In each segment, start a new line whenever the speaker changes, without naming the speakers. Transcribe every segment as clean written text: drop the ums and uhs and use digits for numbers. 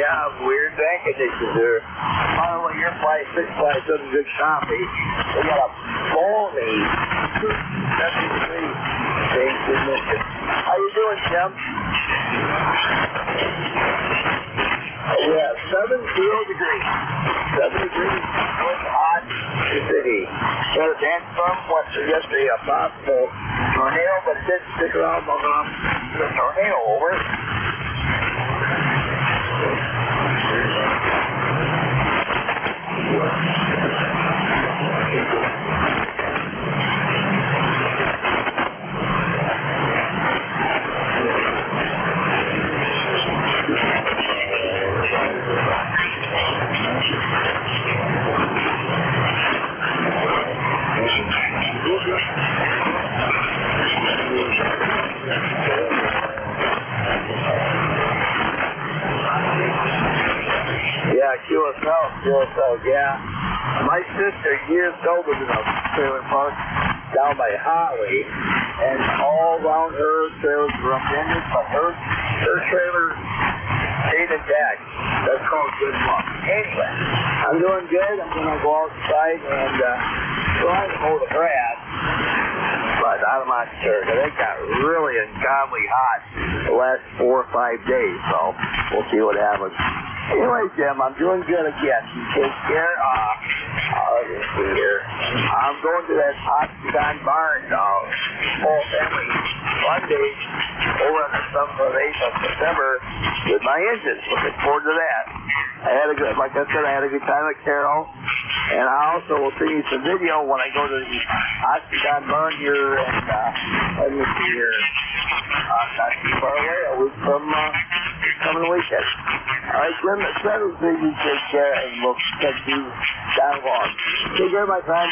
Yeah, weird bank conditions there. By the way, your place, this place does a good shopping. They got a balmy 70 degrees change in Michigan. How you doing, Jim? Yeah, 70 degrees. 7 degrees. It's hot in the city. Got a dance from what's yesterday a possible tornado, but it didn't stick around long enough for the tornado over. QSL, yeah. My sister years ago was in a trailer park down by Holly, and all around her trailers were upended, but her trailer stayed intact. That's called good luck. Anyway, I'm doing good. I'm going to go outside and try to mow the grass, but I'm not sure. It got really ungodly hot the last 4 or 5 days, so we'll see what happens. Anyway, Jim, I'm doing good again. You take care. Let's see here. I'm going to that Octagon Barn small family fun day over on the 7th or 8th of September with my engines. Looking forward to that. Like I said, I had a good time at Carol, and I also will send you some video when I go to the Octagon Barn here and this year. Not too far away, a week from coming weekend. All right, Jim, you take care, and we'll catch you down along. Take care, my friend.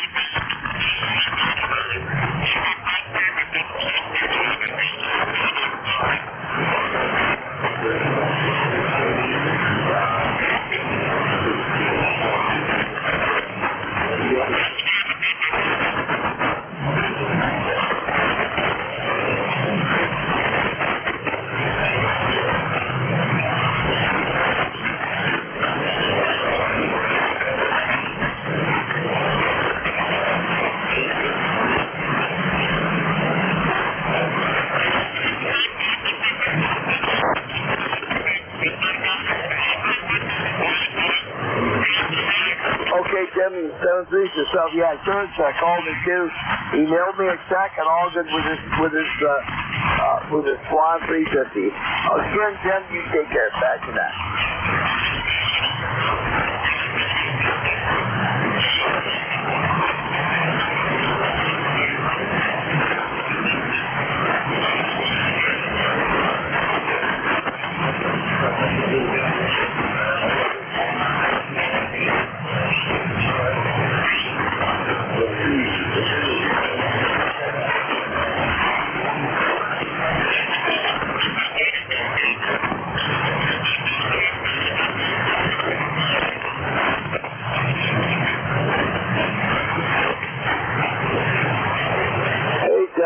Yourself, yeah, insurance called me too. Emailed me a check and all good with his Swan 350. Again, Jim, you take care. Back to that.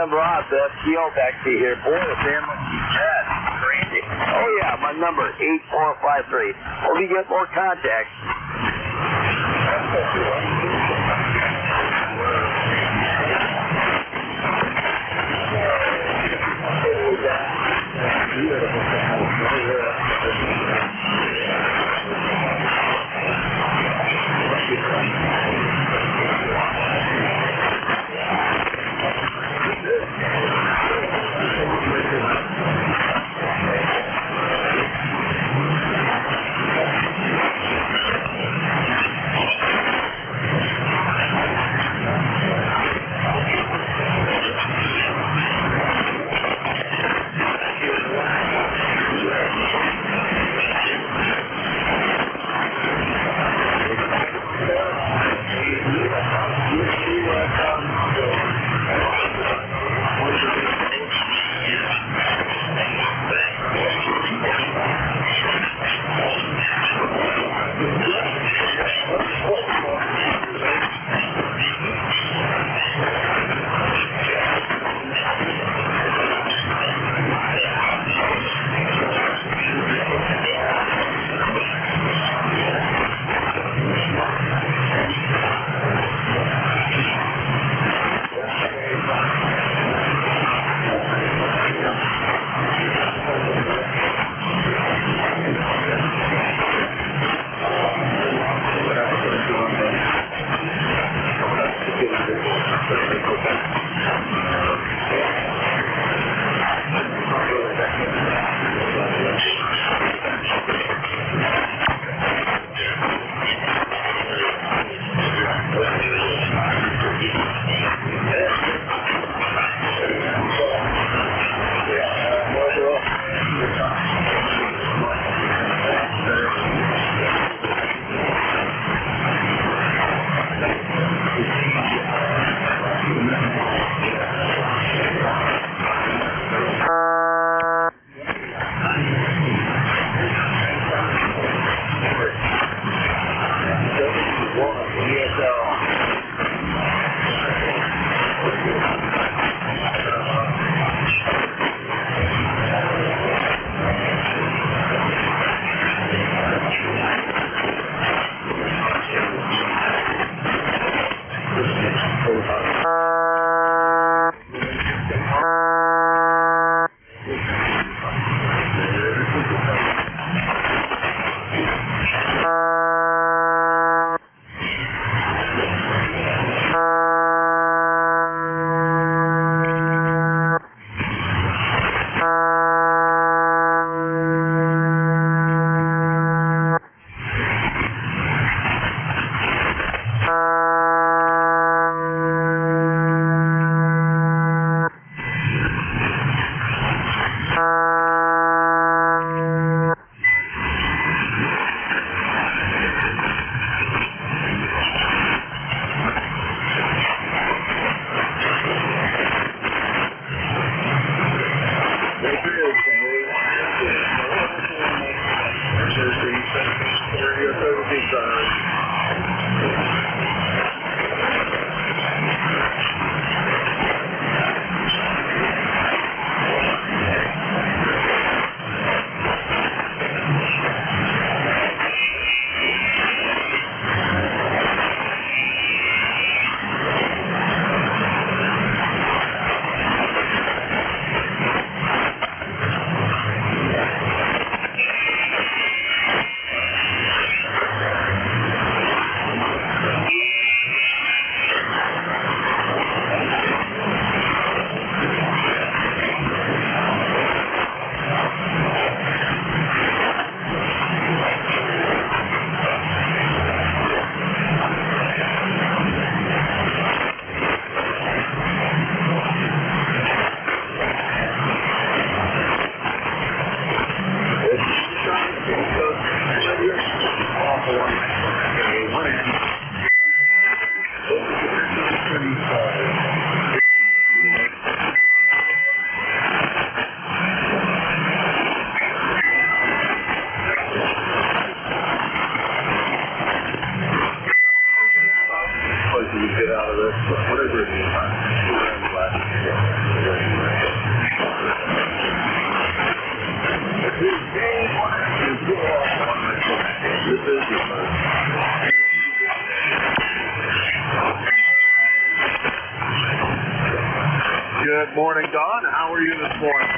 Rob, the FTO back to you here. Boy, the family is crazy. Oh, yeah, my number, 8453. Hope you get more contacts. you get out of this, but whatever it is, Good morning, Don. How are you this morning?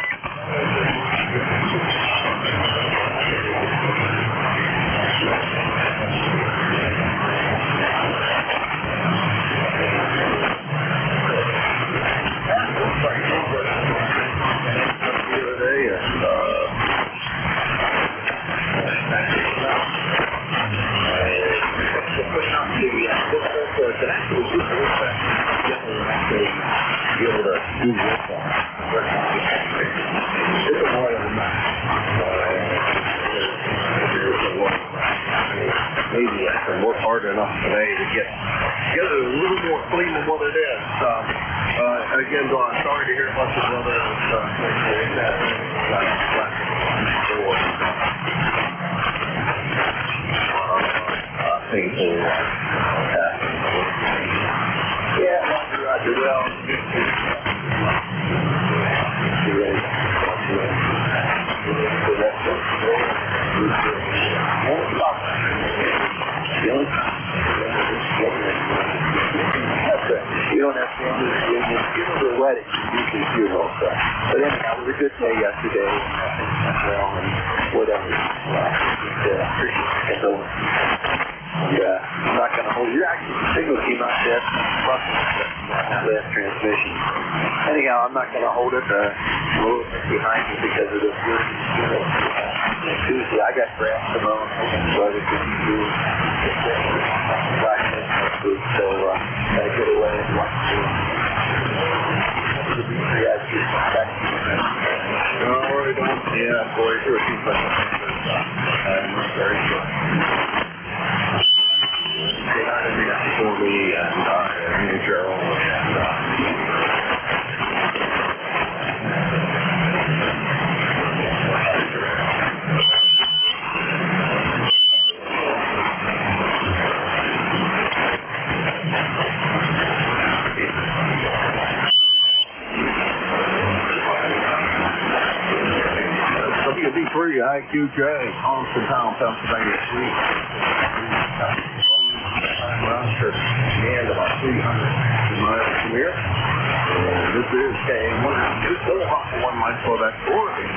Maybe I can work hard enough today to get it a little more clean than what it is. Again, Don, sorry to hear about your brother. Painful. Yeah, Roger. Well, you don't have to do the wedding. You can do all that. But anyhow, it was a good day yesterday, and whatever. And I'm not going to hold you. Actually, the signal came out there. That last transmission. Anyhow, I'm not going to hold it behind me because of this. Tuesday, I got grass tomorrow, so I was going to do so I get away and watch yeah, boy, sure, she's very good. For me and Cheryl WB3 IQJ, Thompsontown, Pennsylvania, and about 300 miles from here. This is K1. Just go off 1 mile for that Oregon.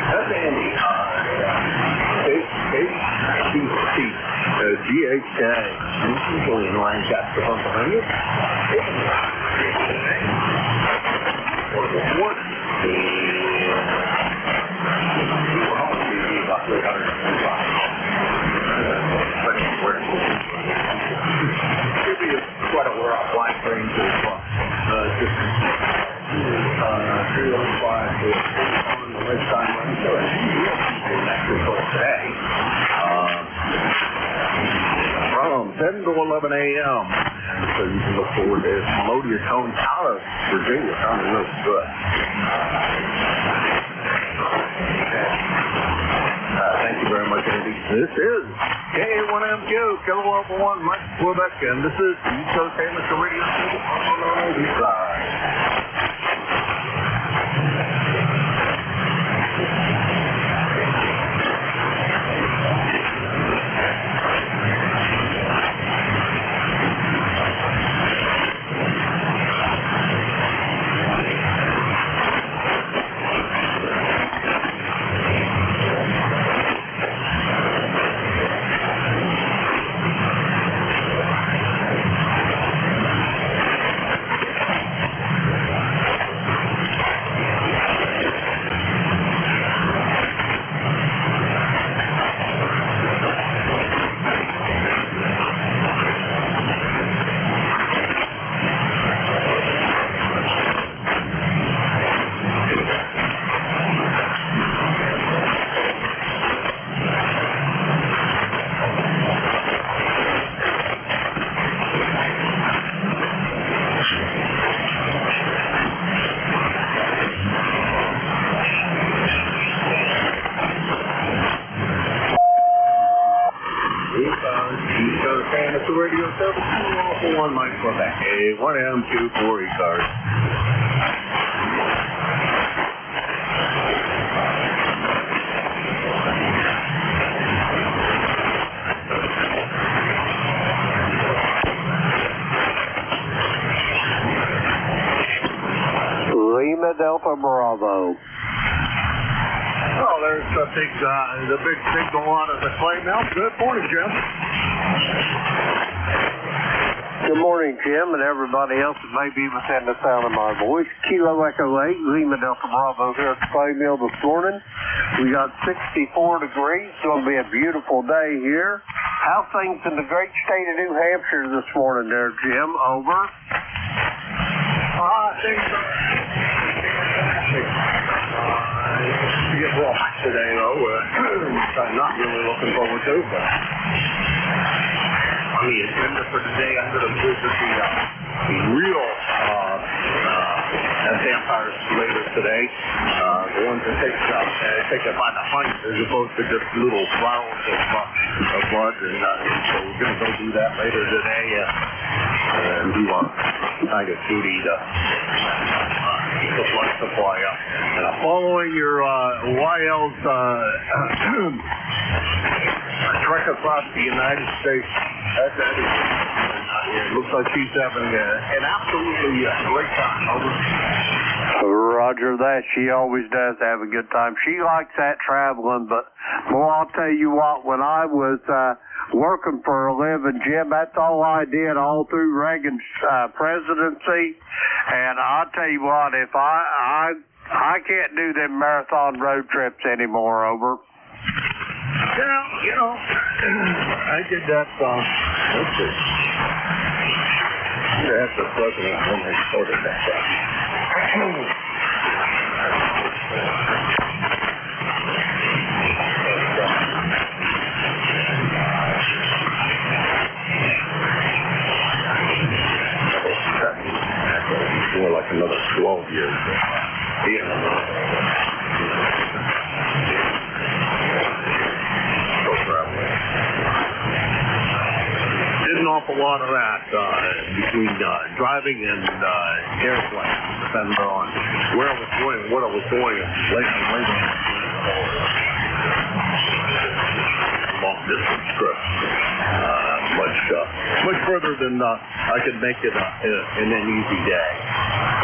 That's Andy. GHK. Usually in Lancaster, Pennsylvania. What? Give me quite a wear off line range of just 305 to on the lifetime run. So that's today. From 10 to 11 a.m. So you can look forward to melodious tones out of Virginia. Sounding really good. Thank you very much, Andy. This is K1MQ, Kilo Alpha 1, Mike Quebec, and this is East Coast Amateur Radio on the East Side. Amateur Radio Service, Kilo Alpha 1, Mike Quebec, A1M24 ECARS.
Lima Delta Bravo.
Oh, there's the big signal on at the clay mill. Good morning, Jim.
Good morning, Jim, and everybody else that may be within the sound of my voice. Kilo Echo 8, Lima Delta Bravo here at the clay mill this morning. We got 64 degrees. It's going to be a beautiful day here. How's things in the great state of New Hampshire this morning there, Jim? Over.
Things are to get a little hot today, though. I'm not really looking forward to, but on the agenda for today, I'm going to visit the real vampires later today. The ones that take it by the hunt as opposed to just little flowers of blood. And so we're going to go do that later today and do our kind of duty to keep the blood supply up. Following your YL's trek across the United States, it looks like she's having an absolutely great time.
Roger that. She always does have a good time. She likes that traveling, but well, I'll tell you what, when I was working for a living, Jim, that's all I did all through Reagan's presidency. And I'll tell you what, if I can't do them marathon road trips anymore, over.
Yeah, you know, I did that, let's see. That's the president when they started that. More like another 12 years. Did an awful lot of that between driving and airplanes, depending on where I was going and what I was doing. Later. Long distance trips. Much further than I could make it in an easy day.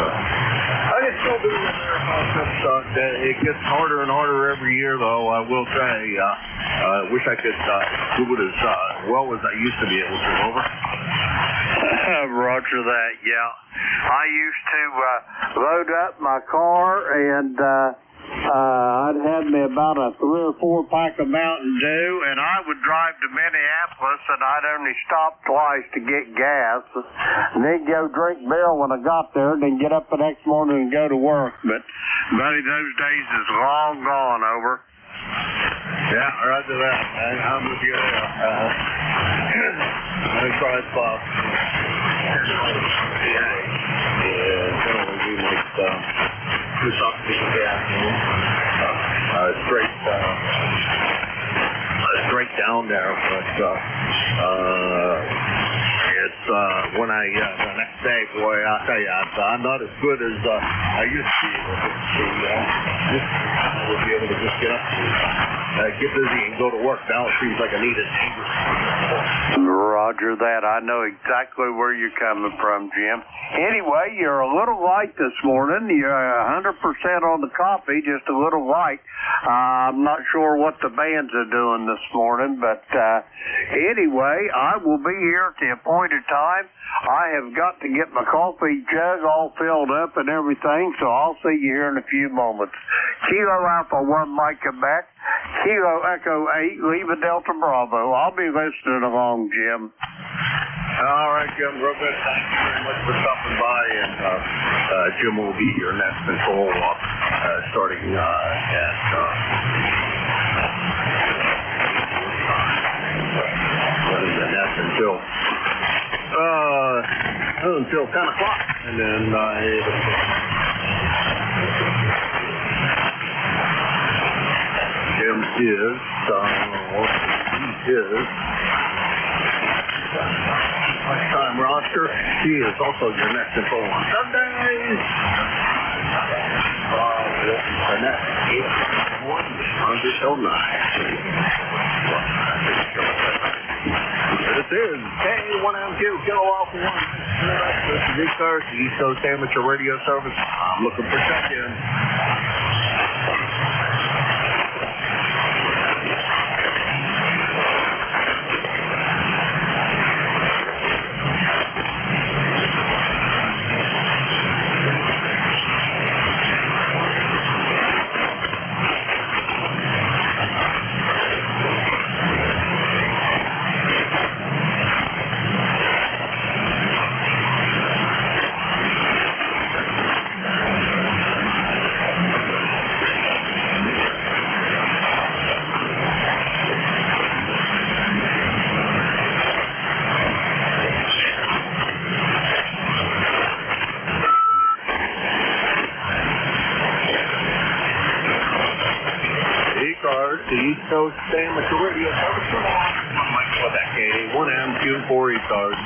I get so be in there. It gets harder and harder every year, though. I will say. Wish I could do it as well as I used to be able to. Over.
Roger that. Yeah, I used to load up my car and I'd have me about a 3 or 4 pack of Mountain Dew, and I would drive to Minneapolis, and I'd only stop twice to get gas, and then go drink beer when I got there, and then get up the next morning and go to work. But, buddy, those days is long gone. Over.
Yeah, roger that. I'm with you there. I tried Bob. Generally we might do something straight down there, but it's when the next day, boy, I'll tell you, I'm not as good as I used to be. I would be able to just get up and get busy and go to work. Now it seems like I need it.
Roger that. I know exactly where you're coming from, Jim. Anyway, you're a little light this morning. You're 100% on the coffee, just a little light. I'm not sure what the bands are doing this morning, but anyway, I will be here at the appointed time. I have got to get my coffee jug all filled up and everything, so I'll see you here in a few moments. Kilo Alpha 1 Mike Quebec, Kilo Echo 8, Lima Delta Bravo. I'll be listening along, Jim.
All right, Jim. Real good. Thank you very much for stopping by. And Jim will be here next control starting at until 10 o'clock, and then Jim is time roster. He is also your next info on Sundays. The next 8 This is K1MQ, Kilo Alpha 1. This is ECARS, the East Coast Amateur Radio Service. I'm looking for check-in. The East Coast Amateur Radio Service. Mike Quebec, K1MQ for ECARS.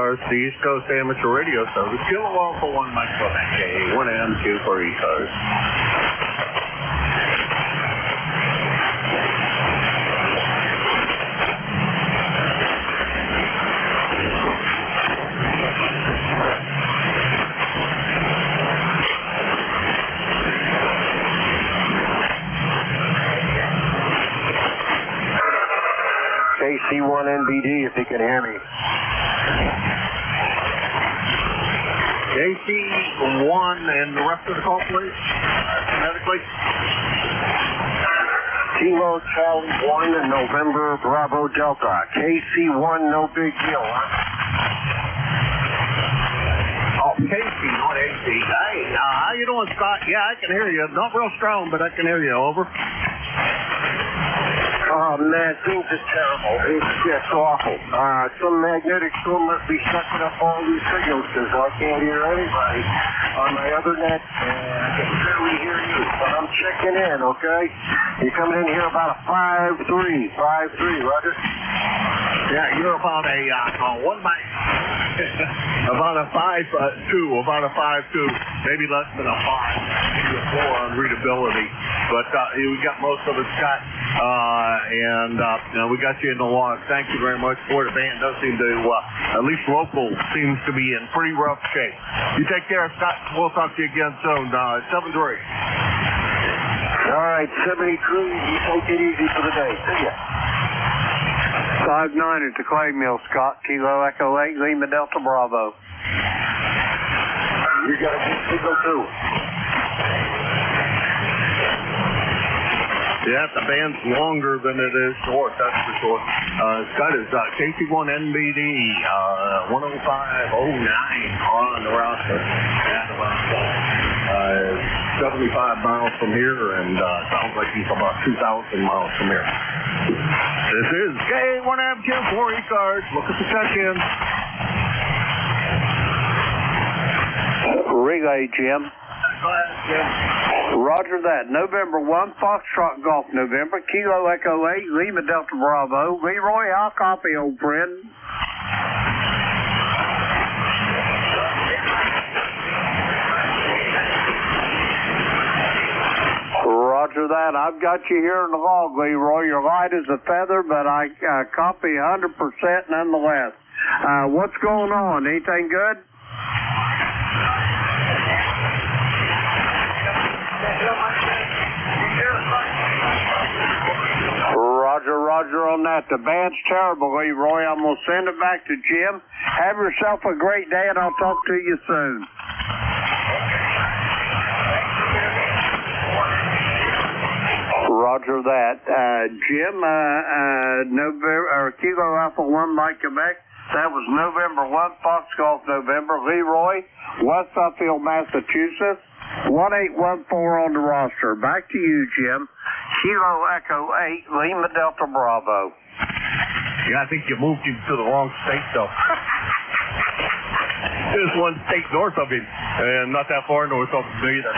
ECARS, the East Coast Amateur Radio Service. Kilo Alpha 1 Mike Quebec, K1M2 for ECARS.
KC1NBD, if you can hear me.
KC1 and the rest of the call, please. Phonetically.
Kilo Charlie 1 and November Bravo Delta. KC1, no big deal, huh?
Oh, KC, not AC. Hey, how you doing, Scott? Yeah, I can hear you. Not real strong, but I can hear you. Over.
Oh, man, things are terrible. It's just awful. Some magnetic storm must be sucking up all these signals because I can't hear anybody on my other net, and I can barely hear you. But I'm checking in, okay? You're coming in here about a 5-3. 5-3, Roger?
Yeah, you're about a 1 by... about a 5-2, about a 5-2, maybe less than a 5, maybe a 4 on readability. But we got most of it, Scott, and we got you in the log. Thank you very much for it. The band does seem to, at least local, seems to be in pretty rough shape. You take care, Scott. We'll talk to you again soon. 7-3.
All right, 73. You take it easy for the day. See ya. 5-9 at the clay mill, Scott. Kilo Echo 8, Lima Delta Bravo. You got a good signal too.
Yeah, the band's longer than it is short, that's for sure. Scott is KC1NBD 10509 on the roster. At about 75 miles from here, and sounds like he's about 2,000 miles from here. This is K1M2 for ECARS. Look at the check-in.
Relay, Jim.
Go ahead, Jim.
Roger that. November 1, Foxtrot Golf November, Kilo Echo 8, Lima Delta Bravo. Leroy, I'll copy, old friend. Roger that. I've got you here in the log, Leroy. You're light as a feather, but I copy 100% nonetheless. What's going on? Anything good? Roger on that. The band's terrible, Leroy. I'm going to send it back to Jim. Have yourself a great day, and I'll talk to you soon. Roger that. Jim, Kilo Alpha 1 Mike Quebec. That was November 1, Fox Golf November. Leroy, West Suffield, Massachusetts. 1814 on the roster. Back to you, Jim. Kilo Echo 8, Lima Delta Bravo.
Yeah, I think you moved him to the wrong state, though. There's one state north of him, and not that far north of him either.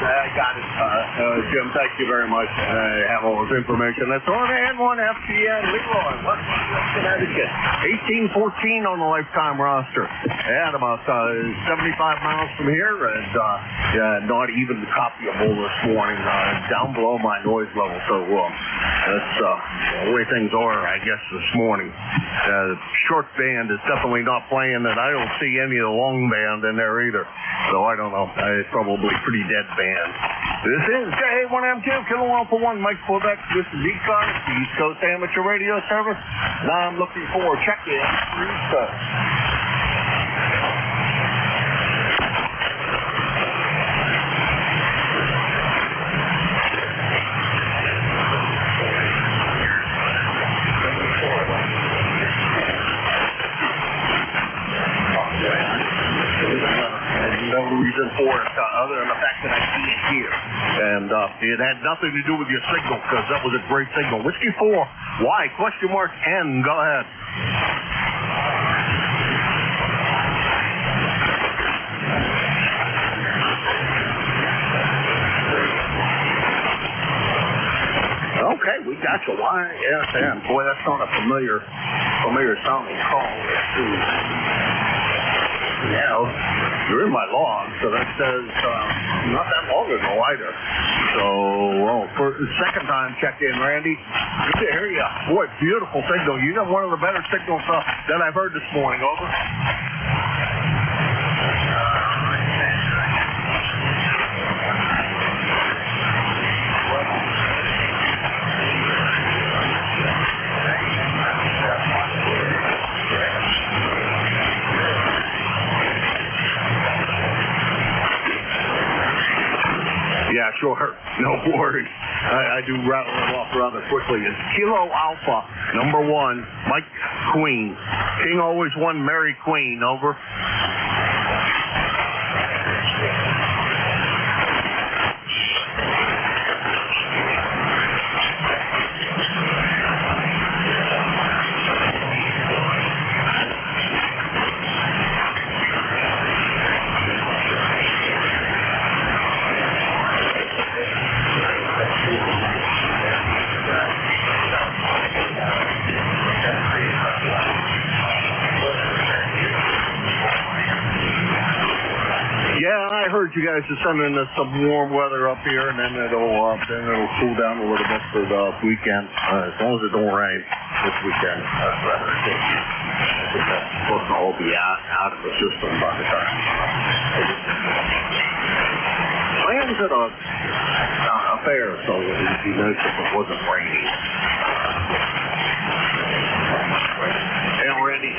I got it. Jim, thank you very much. I have all this information. That's on N1 FTN Leroy, West Connecticut. 1814 on the lifetime roster. And about 75 miles from here, and not even copyable this morning. Down below my noise level, so that's the way things are, I guess, this morning. Short band is definitely not playing, and I don't see any of the long band in there either. So I don't know. It's probably pretty dead band. This is K1M2, Kilo Alpha 1, Mike Quebec. This is ECARS, the East Coast Amateur Radio Service. Now I'm looking for a check-in. No reason for it other than the fact that I see it here. And it had nothing to do with your signal, because that was a great signal. Whiskey 4, Y, question mark, N, go ahead. Okay, we got you. Y, S, N. Boy, that's not a familiar familiar sounding call. Yeah, you're in my log, so that says not that long ago either. So, well, for the second time, check in, Randy. Good to hear you. Boy, beautiful signal. You got one of the better signals that I've heard this morning. Over. Yeah, sure. No worries. I do rattle them off rather quickly. It's Kilo Alpha, number 1, Mike Queen. King always won, Mary Queen. Over. Yeah, I heard you guys are sending us some warm weather up here, and then it'll cool down a little bit for the weekend, as long as it don't rain this weekend. That's rather good. I think that's supposed to all be out of the system by the time. Plans at a fair, so it would be nice if it wasn't raining. Hey, Randy.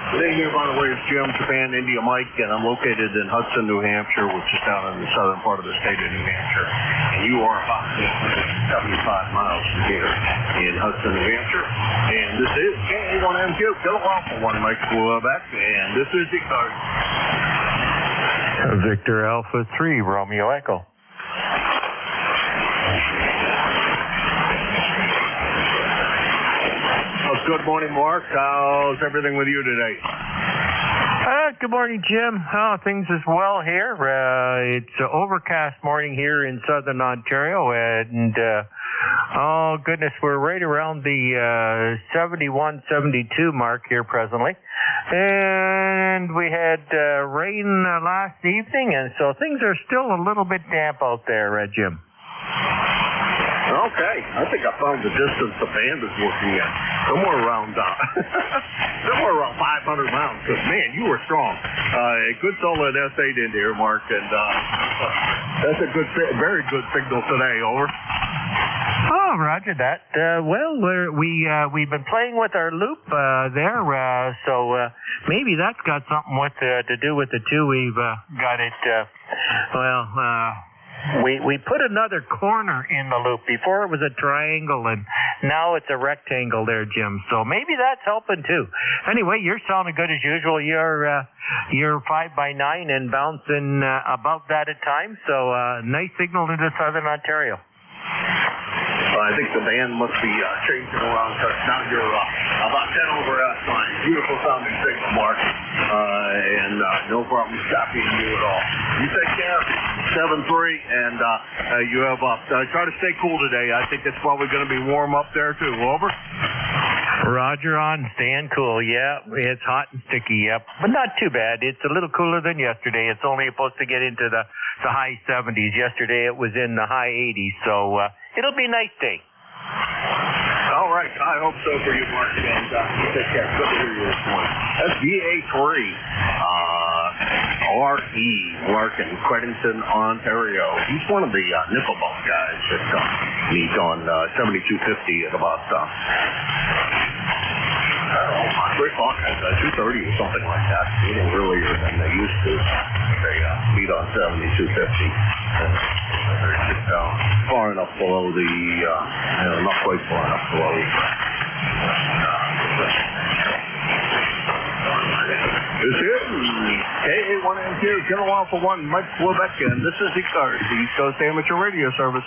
Today here, by the way, is Jim, Japan, India, Mike, and I'm located in Hudson, New Hampshire, which is down in the southern part of the state of New Hampshire. And you are about 75 miles from here in Hudson, New Hampshire. And this is KA1MQ, Kilo Alpha 1, Mike Quebec, and this is ECARS.
Victor Alpha 3, Romeo Echo.
Good morning, Mark. How's everything with you today?
Good morning, Jim. Things is well here. It's an overcast morning here in southern Ontario, and oh goodness, we're right around the 71, 72 mark here presently. And we had rain last evening, and so things are still a little bit damp out there, Jim.
Okay, I think I found the distance the band is working at. Somewhere around 500 miles. Because, man, you were strong. A good solid S8 in here, Mark, and that's a very good signal today. Over.
Oh, roger that. We've been playing with our loop there, so maybe that's got something to do with the two. We've got it. We put another corner in the loop. Before it was a triangle, and now it's a rectangle there, Jim. So maybe that's helping too. Anyway, you're sounding good as usual. You're 5x9 and bouncing above that at times. So nice signal into southern Ontario.
I think the band must be changing around because now you're about 10 over S9. Beautiful sounding signal, Mark. And no problem copying you at all. You take care. 7-3, and you have try to stay cool today. I think it's probably going to be warm up there too. Over.
Roger on, staying cool. Yeah, it's hot and sticky. Yep, but not too bad. It's a little cooler than yesterday. It's only supposed to get into the high 70s. Yesterday it was in the high 80s, so it'll be a nice day.
All right, I hope so for you, Mark, and take care. Good to hear you this morning. That's VA3. R.E. Larkin, Credington, Ontario. He's one of the Nickelbaum guys that meet on 7250 at about, 3 o'clock, 2:30 or something like that. A little earlier than they used to. They meet on 7250. They're just far enough below the, not quite far enough below. This is KA1MQ, Kilo Alpha 1, Mike Quebec, and this is ECARS, the East Coast Amateur Radio Service.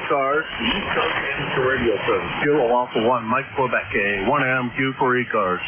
ECARS, East Coast Amateur Radio Service. Kilo Alpha 1, Mike Quebec, 1AMQ for ECARS.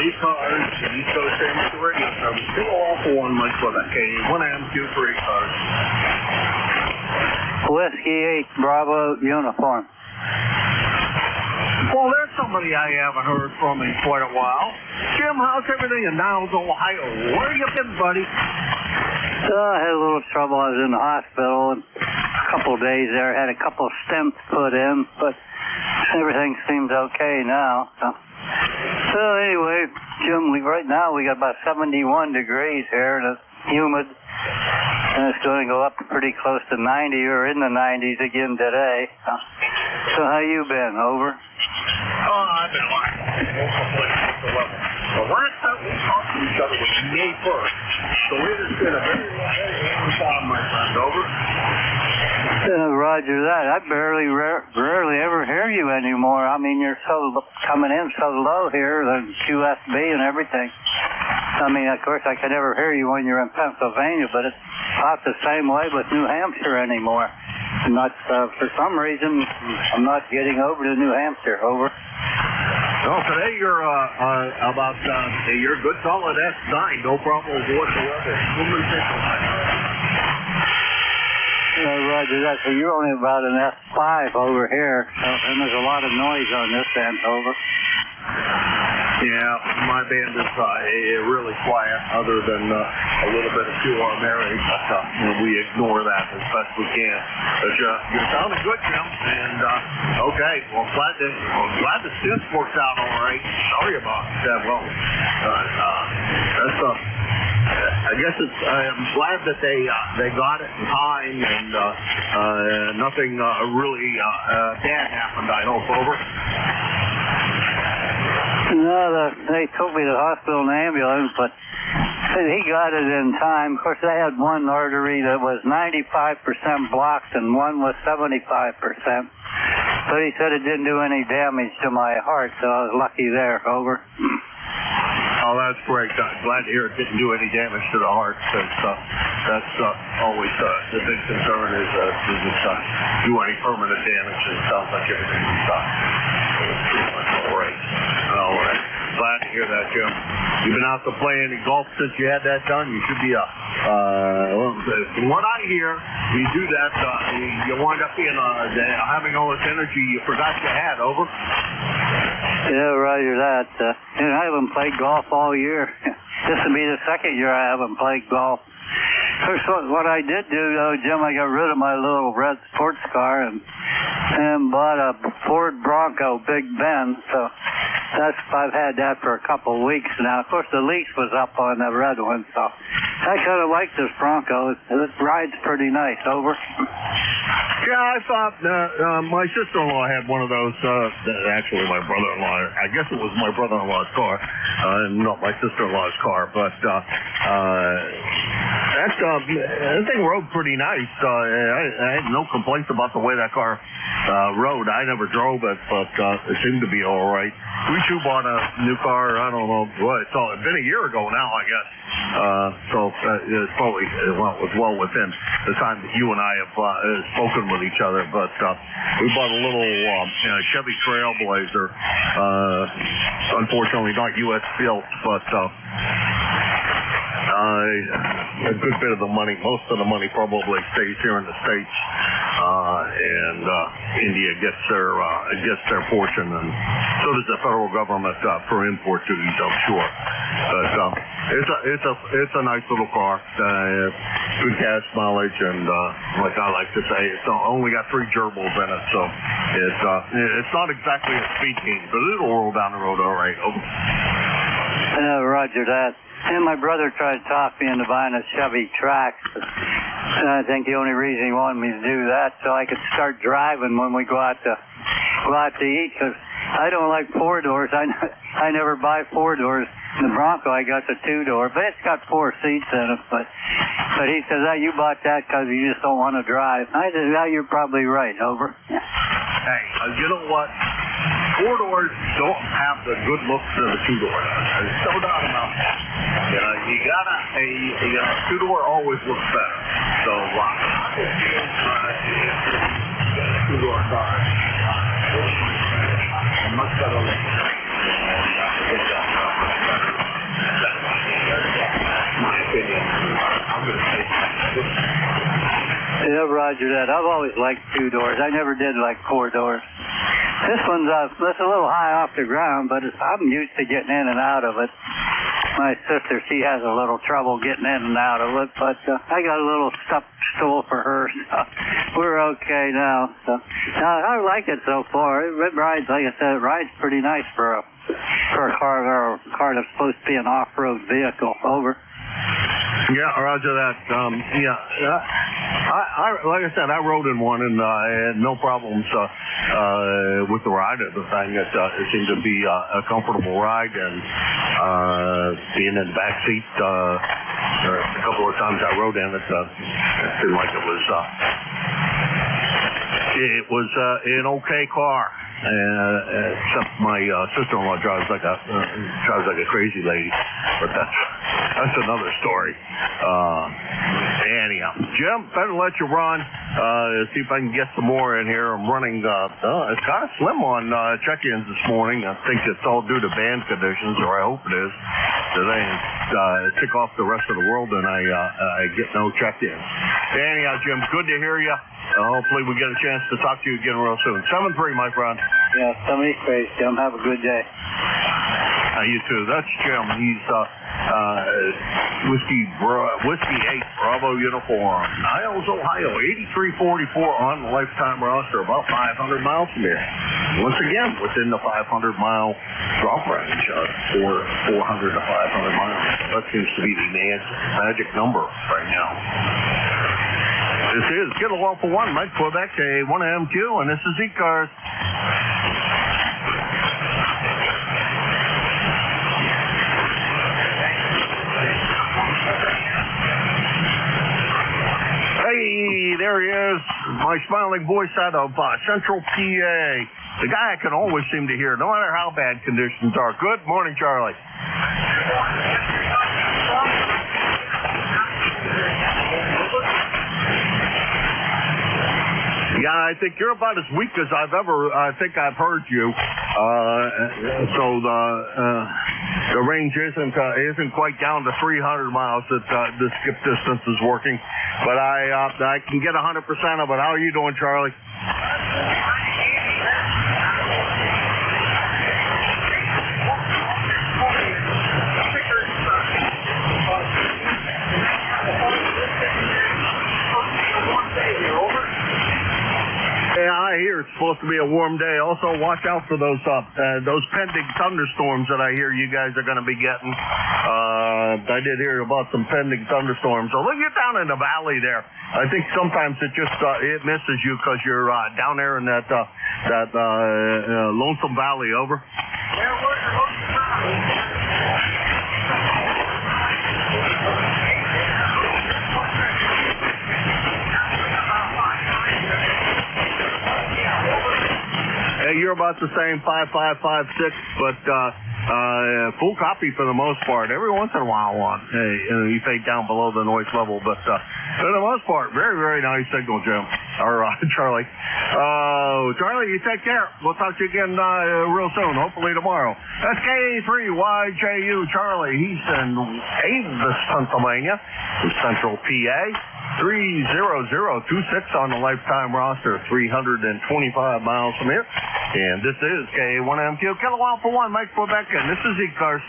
ECARS, East Coast Amateur Radio Service. Kilo Alpha 1, Mike Quebec, 1AMQ for ECARS.
Whiskey 8, Bravo, uniform.
Well, there's somebody I haven't heard from in quite a while. Jim, how's everything in Niles, Ohio? Where you been, buddy?
I had a little trouble. I was in the hospital and a couple of days there. Had a couple of stents put in, but everything seems okay now. So anyway, Jim, right now we got about 71 degrees here, and it's humid, and it's going to go up pretty close to 90 or in the 90s again today. So how you been? Over?
Oh, I've been lying. The last time we talked to each other was May 1st. So it has been a very long time, my friend. Over.
Roger that. I rarely ever hear you anymore. I mean, you're coming in so low here, the QSB and everything. I mean, of course, I can never hear you when you're in Pennsylvania, but it's not the same way with New Hampshire anymore. I'm not, for some reason, I'm not getting over to New Hampshire. Over.
Well, today you're about you're a good solid S9, no problems whatsoever.
Roger that. So you're only about an S5 over here, and there's a lot of noise on this end. Over.
Yeah, my band is really quiet, other than a little bit of QR Mary, but we ignore that as best we can. But you're sounding good, Jim, and okay. Well, glad the stint worked out all right. Sorry about that. Well, that's I guess I'm glad that they got it in time, and nothing really bad happened. I hope. Over.
No, they took me to the hospital in an ambulance, but he got it in time. Of course, they had one artery that was 95% blocked and one was 75%. But he said it didn't do any damage to my heart, so I was lucky there. Over.
Oh, that's great. Glad to hear it didn't do any damage to the heart. That's always the big concern is do any permanent damage. It sounds like everything's pretty much all right. All right. Glad to hear that, Jim. You've been out to play any golf since you had that done? You should be from what I hear, you do that, you wind up being having all this energy you forgot you had. Over.
Yeah, roger that. I haven't played golf all year. This will be the second year I haven't played golf. First, what I did do, though, Jim, I got rid of my little red sports car and bought a Ford Bronco Big Ben. So I've had that for a couple of weeks now. Of course, the lease was up on the red one, so I kind of like this Bronco. It rides pretty nice. Over.
Yeah, I thought my sister-in-law had one of those. Actually, my brother-in-law. I guess it was my brother-in-law's car, not my sister-in-law's car. But that thing rode pretty nice. I had no complaints about the way that car rode. I never drove it, but it seemed to be all right. We too bought a new car. I don't know what it's been a year ago now, I guess. So it's probably it was well within the time that you and I have spoken with each other. But we bought a little Chevy Trailblazer. Unfortunately, not U.S. built, but a good bit of the money, most of the money, probably stays here in the States. and India gets their portion, and so does the federal government for import duties, I'm sure. But it's a nice little car, good gas mileage, and like I like to say, it's only got 3 gerbils in it, so it's not exactly a speed king, but it'll roll down the road all right. Over.
Roger that. And my brother tried to talk me into buying a Chevy Trax. And I think the only reason he wanted me to do that so I could start driving when we go out to eat, because I don't like 4-doors. I never buy 4-doors. The Bronco, I got the 2-door, but it's got 4 seats in it. But he says, you bought that because you just don't want to drive. I said, you're probably right. Over.
Hey, you know what? 4-doors don't have the good looks of the 2-door. There's no doubt about that. You gotta, a 2-door always looks better. So, I will feel 2-door car. Much better than my opinion. I'm going to say
yeah, Roger that. I've always liked 2-doors. I never did like 4-doors. This one's it's a little high off the ground, but I'm used to getting in and out of it. My sister, she has a little trouble getting in and out of it, but I got a little stuffed stool for her, so we're okay now. So I like it so far. It rides, like I said, it rides pretty nice for a car or a car that's supposed to be an off-road vehicle. Over.
Yeah, Roger that. I like I said, I rode in one and I had no problems with the ride of the thing. It seemed to be a comfortable ride, and being in the back seat a couple of times I rode in it, seemed like it was an okay car. Except my sister-in-law drives like a crazy lady, but that's another story. Anyhow, Jim, better let you run. See if I can get some more in here. I'm running. It's kind of slim on check-ins this morning. I think it's all due to band conditions, or I hope it is. Today, tick off the rest of the world, and I get no check-ins. Anyhow, Jim, good to hear you. Hopefully we get a chance to talk to you again real soon. 7-3, my friend.
Yeah, somebody's crazy, Jim. Have a good day.
You too. That's Jim. He's Whiskey 8 Bravo uniform. Niles, Ohio, 8344 on the lifetime roster, about 500 miles from here. Once again, within the 500-mile drop range, 400 to 500 miles. That seems to be the magic number right now. This is Get Along for One, Mike Quebec, A1MQ, and this is ECARS. Hey, there he is, my smiling voice out of Central PA. The guy I can always seem to hear, no matter how bad conditions are. Good morning, Charlie. Yeah, I think you're about as weak as I've heard you. So the range isn't quite down to 300 miles that the skip distance is working, but I can get 100% of it. How are you doing, Charlie? Yeah, I hear it's supposed to be a warm day. Also, watch out for those pending thunderstorms that I hear you guys are going to be getting. I did hear about some pending thunderstorms. Although you're down in the valley there, I think sometimes it just it misses you because you're down there in that lonesome valley. Over. You're about the same, 5556, but full copy for the most part. Every once in a while, you fade down below the noise level, but for the most part, very, very nice signal, Jim. Or Charlie. Charlie, you take care. We'll talk to you again real soon, hopefully tomorrow. That's K3YJU Charlie. He's in Avis, Pennsylvania, from Central PA. 30026 on the lifetime roster, 325 miles from here. And this is K1MQ, Kilo Alpha 1, Mike Quebec, and this is ECARS.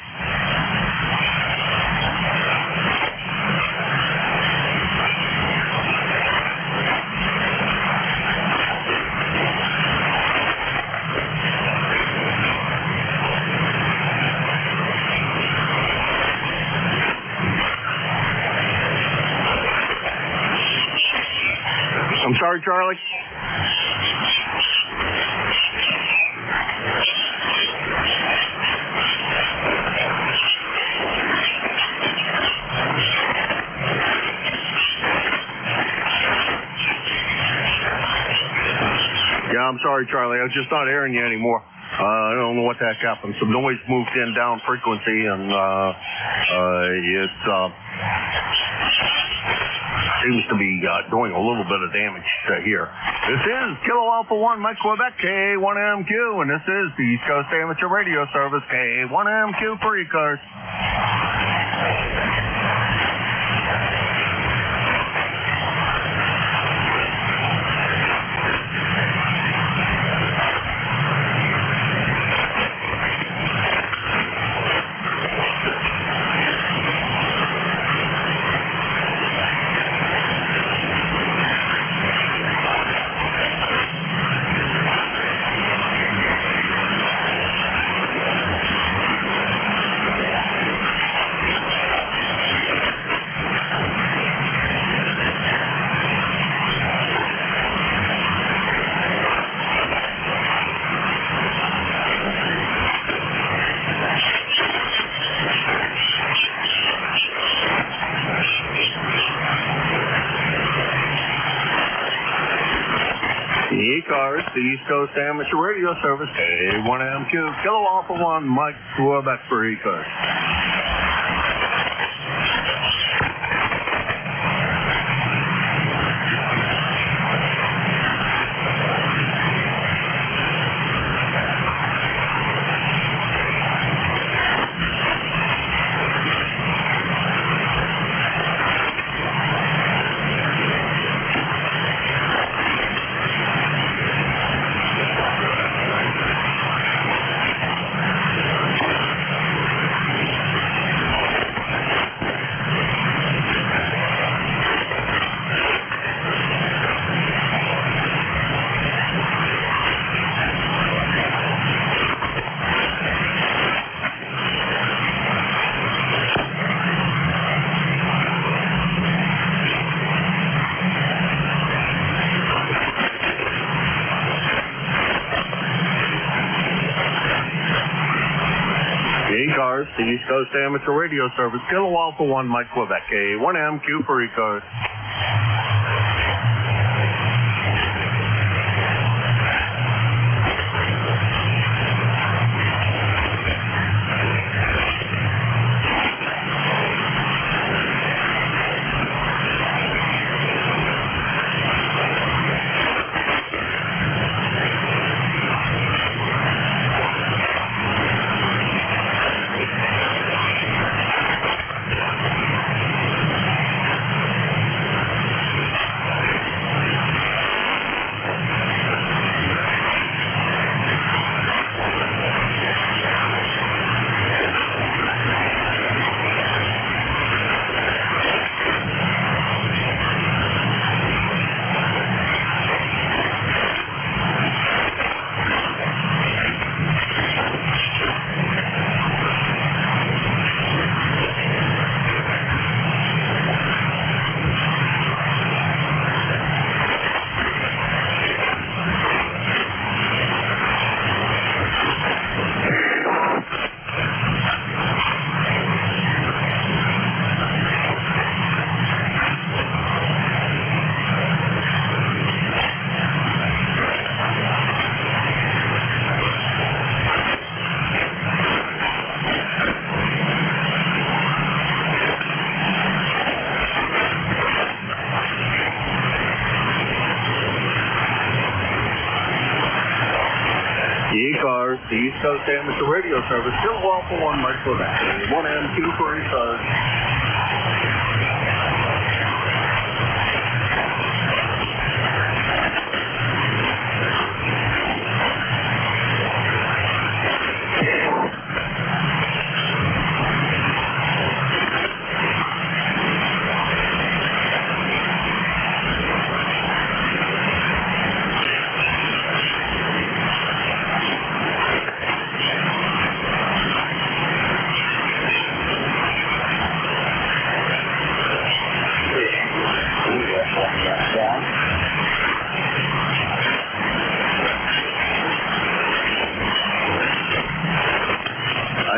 I'm sorry, Charlie. Yeah, I'm sorry, Charlie. I was just not hearing you anymore. I don't know what the heck happened. Some noise moved in down frequency, and it seems to be doing a little bit of damage here. This is Kilo Alpha 1, Mike Quebec, K1MQ, and this is the East Coast Amateur Radio Service, K1MQ for ECARS. ECARS, the East Coast Amateur Radio Service, K1MQ, Kilo Alpha 1, Mike Quebec for ECARS. ECARS, the East Coast Amateur Radio Service, Kilo Alpha 1, Mike Quebec, K1MQ for ECARS. ECARS, the East Coast Amateur Radio Service, Kilo Alpha 1, Mike Quebec, 1M2 for ECARS.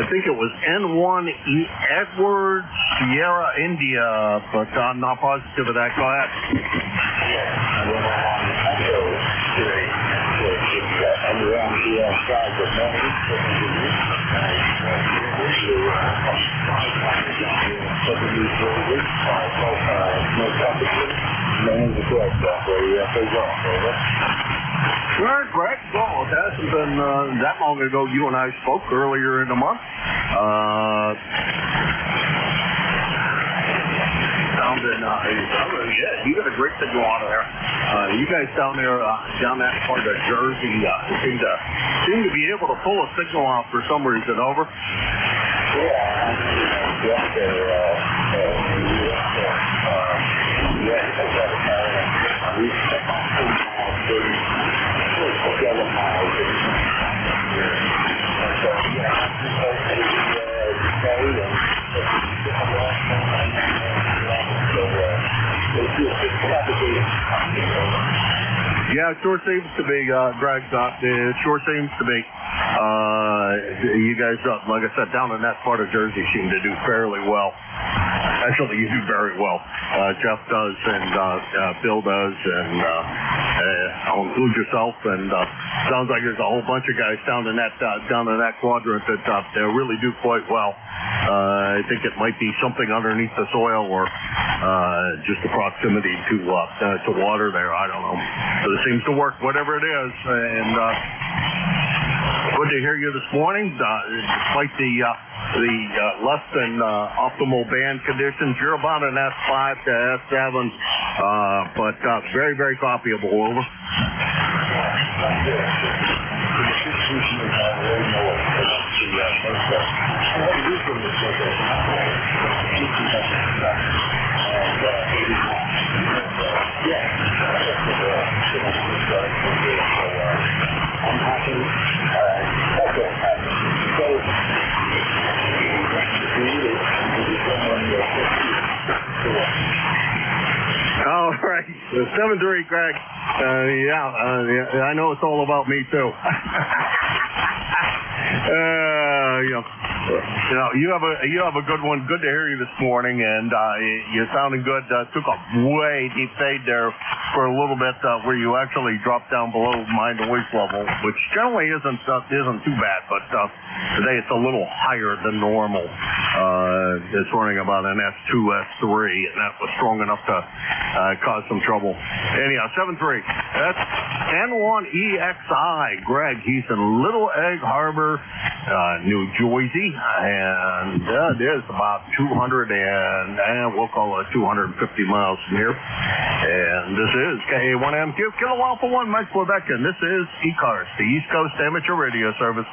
I think it was N1E Edwards, Sierra, India, but I'm not positive of that. Go ahead. Sure, Greg. Well, it hasn't been that long ago. You and I spoke earlier in the month. Yeah, you got a great signal out of there. You guys down there, down that part of Jersey, seem to be able to pull a signal off for some reason. Over. Yeah, it sure seems to be, Greg. It sure seems to be. You guys, like I said, down in that part of Jersey seem to do fairly well. Actually, you do very well. Jeff does, and Bill does, and I'll include yourself. And sounds like there's a whole bunch of guys down in that quadrant that they really do quite well. I think it might be something underneath the soil, or just the proximity to water there. I don't know. But it seems to work, whatever it is. And good to hear you this morning. Despite the less than optimal band conditions, you're about an S5 to S7, but very, very copyable. Over. All right, 7-3, Greg. I know it's all about me too. You have a good one. Good to hear you this morning, and you're sounding good. Took a way deep fade there for a little bit, where you actually dropped down below my noise level, which generally isn't too bad, but today it's a little higher than normal. It's running about an S2, S3, and that was strong enough to cause some trouble. Anyhow, 7-3. That's N1EXI. Greg, he's in Little Egg Harbor, New Jersey, and it is about 200 and we'll call it 250 miles from here. And this is KA1MQ, Kilowatt for 1, Mike Quebec, and this is ECARS, the East Coast Amateur Radio Service.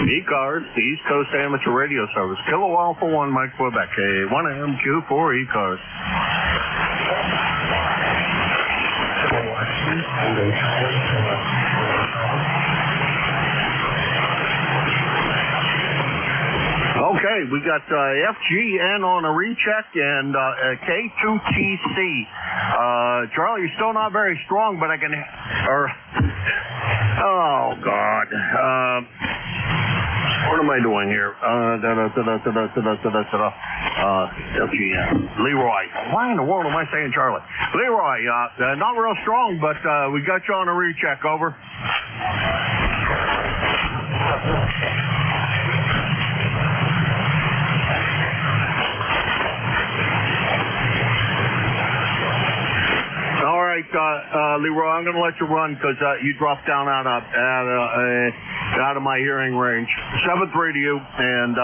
ECARS, the East Coast Amateur Radio Service. Kilowatt for 1, Mike Quebec. A1MQ for ECARS. Okay, we got FGN on a recheck and K2TC. Charlie, you're still not very strong, but I can... oh, God. What am I doing here? FGN. Leroy. Why in the world am I saying Charlie? Leroy, not real strong, but we got you on a recheck. Over. All right, Leroy, I'm going to let you run because you dropped down out of my hearing range. 7-3 to you, and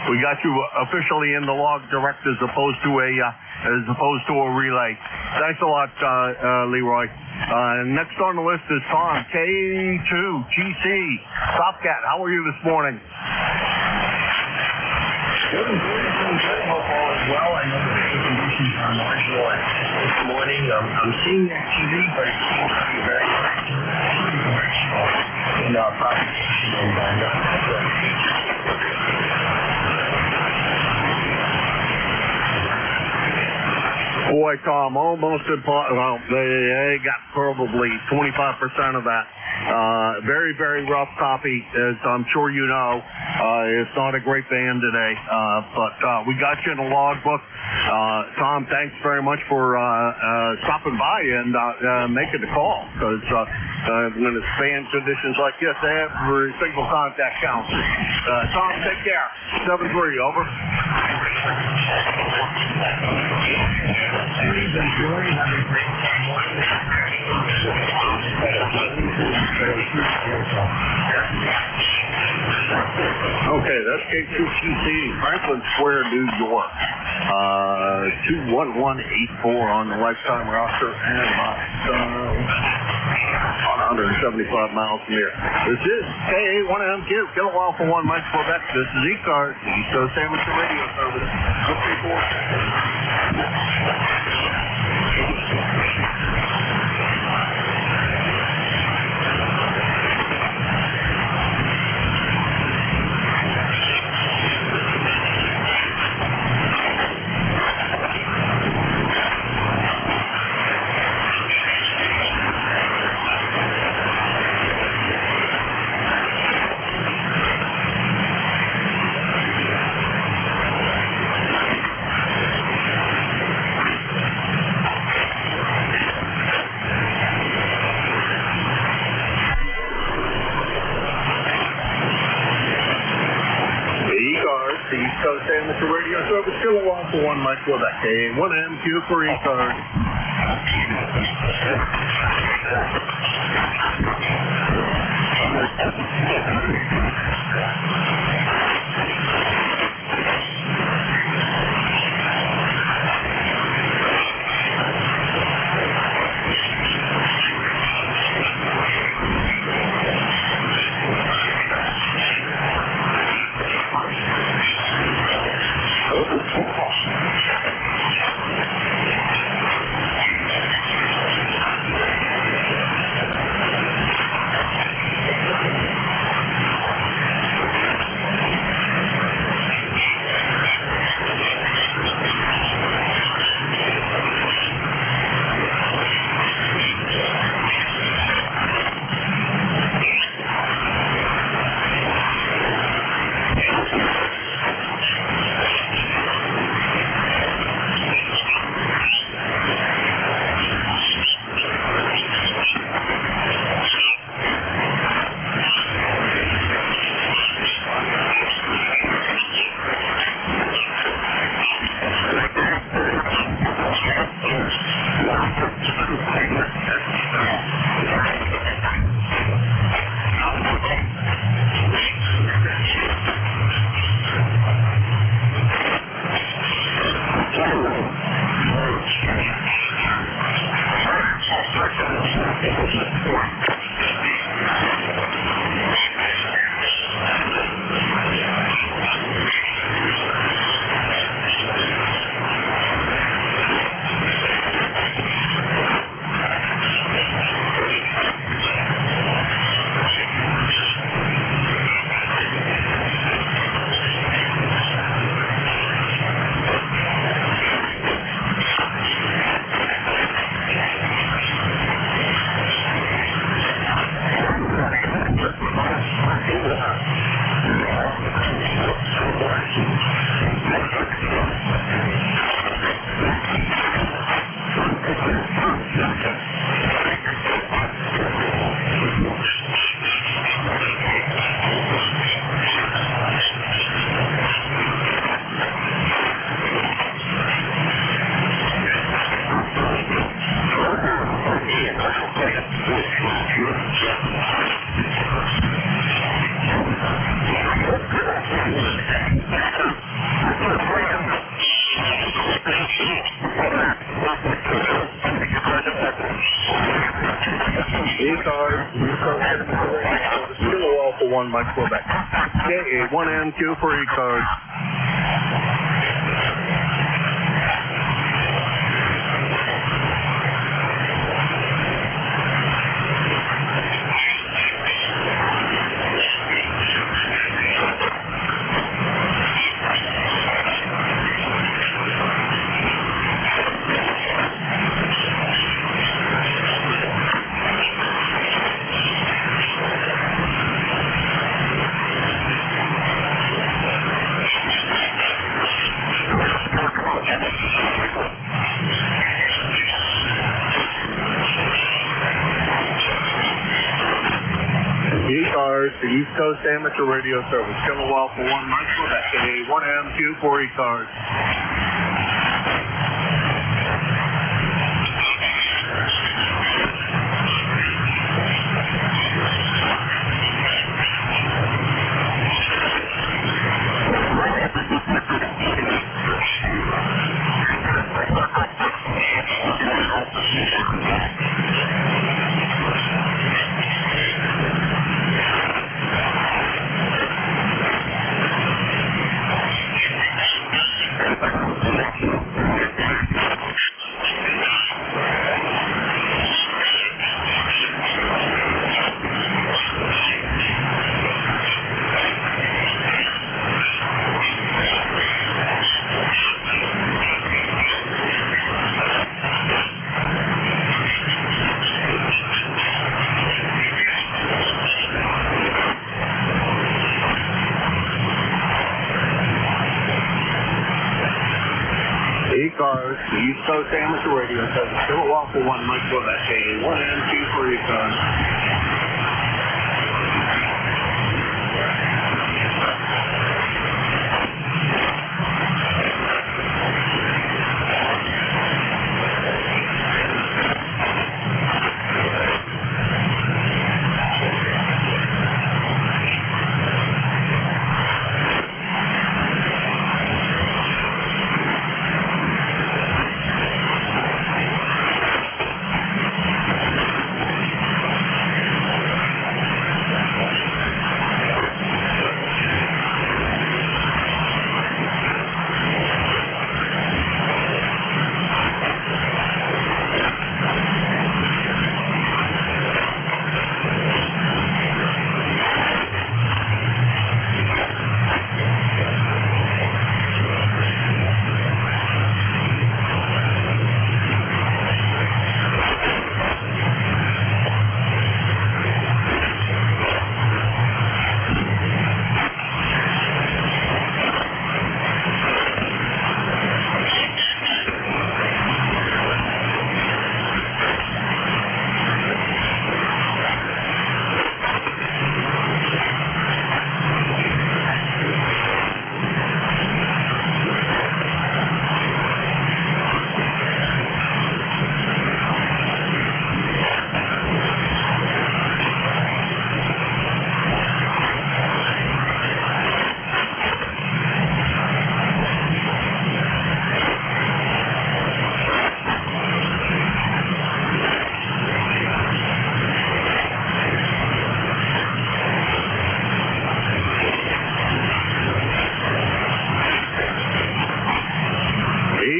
we got you officially in the log direct as opposed to a relay. Thanks a lot, Leroy. Next on the list is Tom, K2GC. Topcat, how are you this morning?
Good. Hope all is well. I know the conditions
This morning, I'm seeing that TV, but it seems to be very conventional in our propagation and Boy, Tom, almost impossible. Well, they got probably 25% of that. Very, very rough copy, as I'm sure you know. It's not a great band today, but we got you in the logbook. Tom, thanks very much for stopping by and making the call, because when it's band conditions like this, every single contact counts. Tom, take care. 7-3, over. Okay, that's K2TC, Franklin Square, New York. 21184 on the lifetime roster, and on 175 miles from here. This is KA1MQ, Kilowatt for 1 Mike Quebec. This is ECARS, East Coast Amateur Radio Service. The East Coast Amateur Radio Service, Kilowatt for 1 Mike Quebec. KA1MQ for ECARS. Kilowatt for 1 Mike Quebec. KA1MQ for ECARS. ECARS, the East Coast Amateur Radio Service. Kilowatt for 1 Micro, that's a 1MQ for ECARS. ECARS, the East Coast Amateur Radio Service. Kilowatt for 1 Micro, that's a 1MQ for ECARS.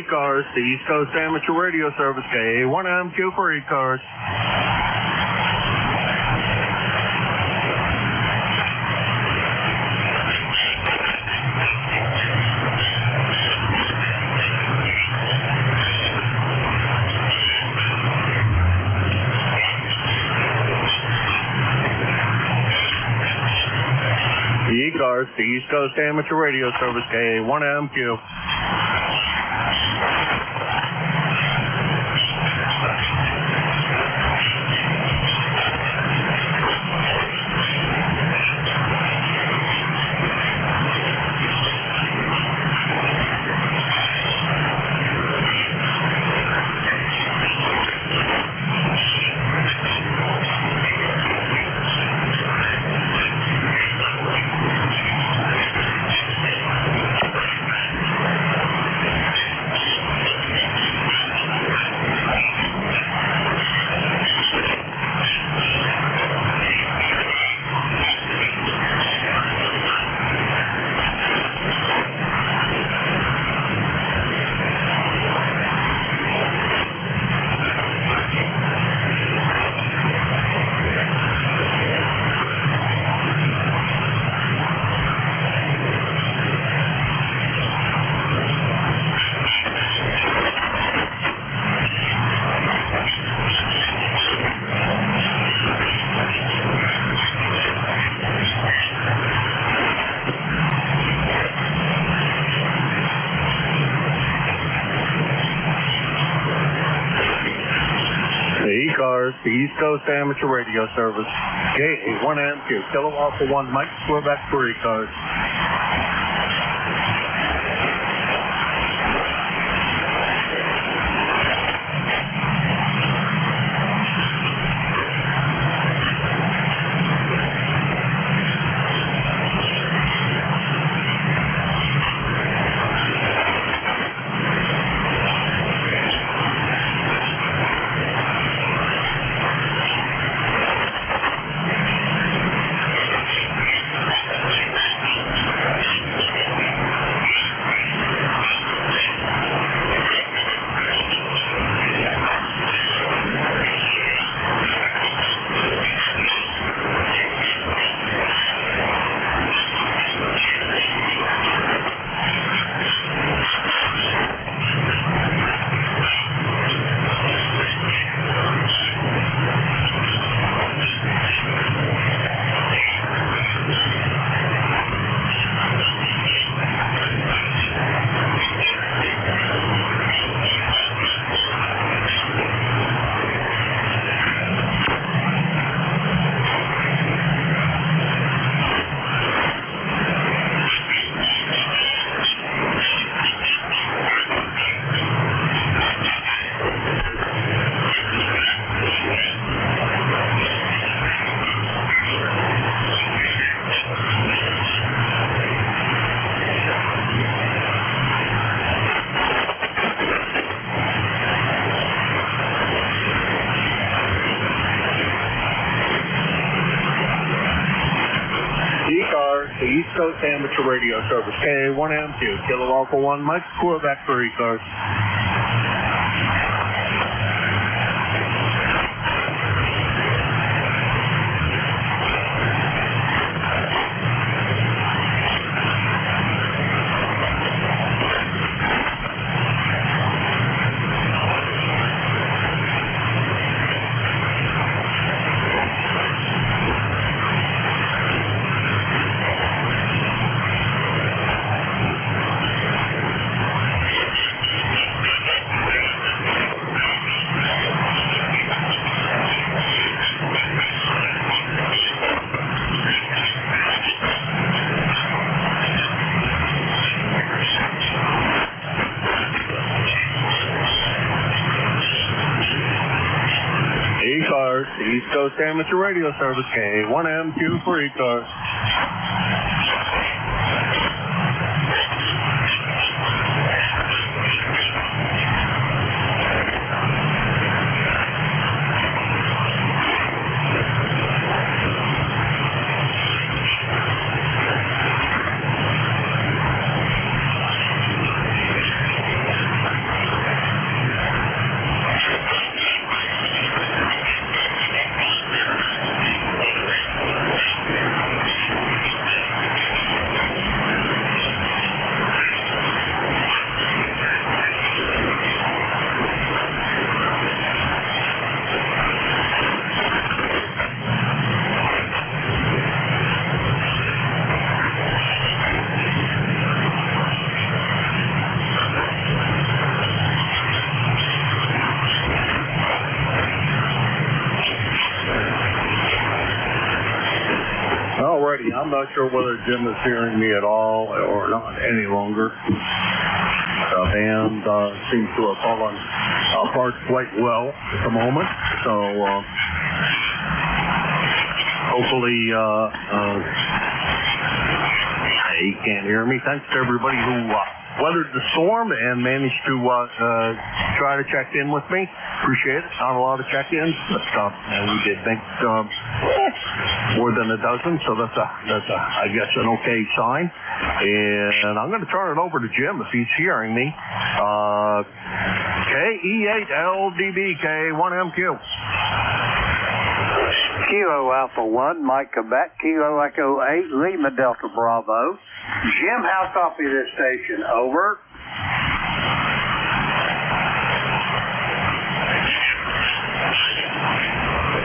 ECARS, the East Coast Amateur Radio Service, KA1MQ for ECARS. ECARS, the East Coast Amateur Radio Service, KA1MQ. ECARS, the East Coast Amateur Radio Service, KA1MQ, Kilo Alpha 1, Mike, Quebec for ECARS. ECARS, the East Coast Amateur Radio Service, KA1MQ, Kilo Alpha 1, Mike, Quebec for ECARS. ECARS, the East Coast Amateur Radio Service, KA1MQ for ECARS. Alrighty, I'm not sure whether Jim is hearing me at all or not any longer. The band seems to have fallen apart quite well at the moment, so hopefully he can't hear me. Thanks to everybody who weathered the storm and managed to try to check in with me. Appreciate it. Not a lot of check-ins, but we did make more than a dozen, so that's I guess an okay sign. And I'm going to turn it over to Jim if he's hearing me. KE8LDB K1MQ.
Kilo Alpha 1, Mike, Quebec, Kilo Echo 8, Lima Delta Bravo. Jim, how copy this station? Over.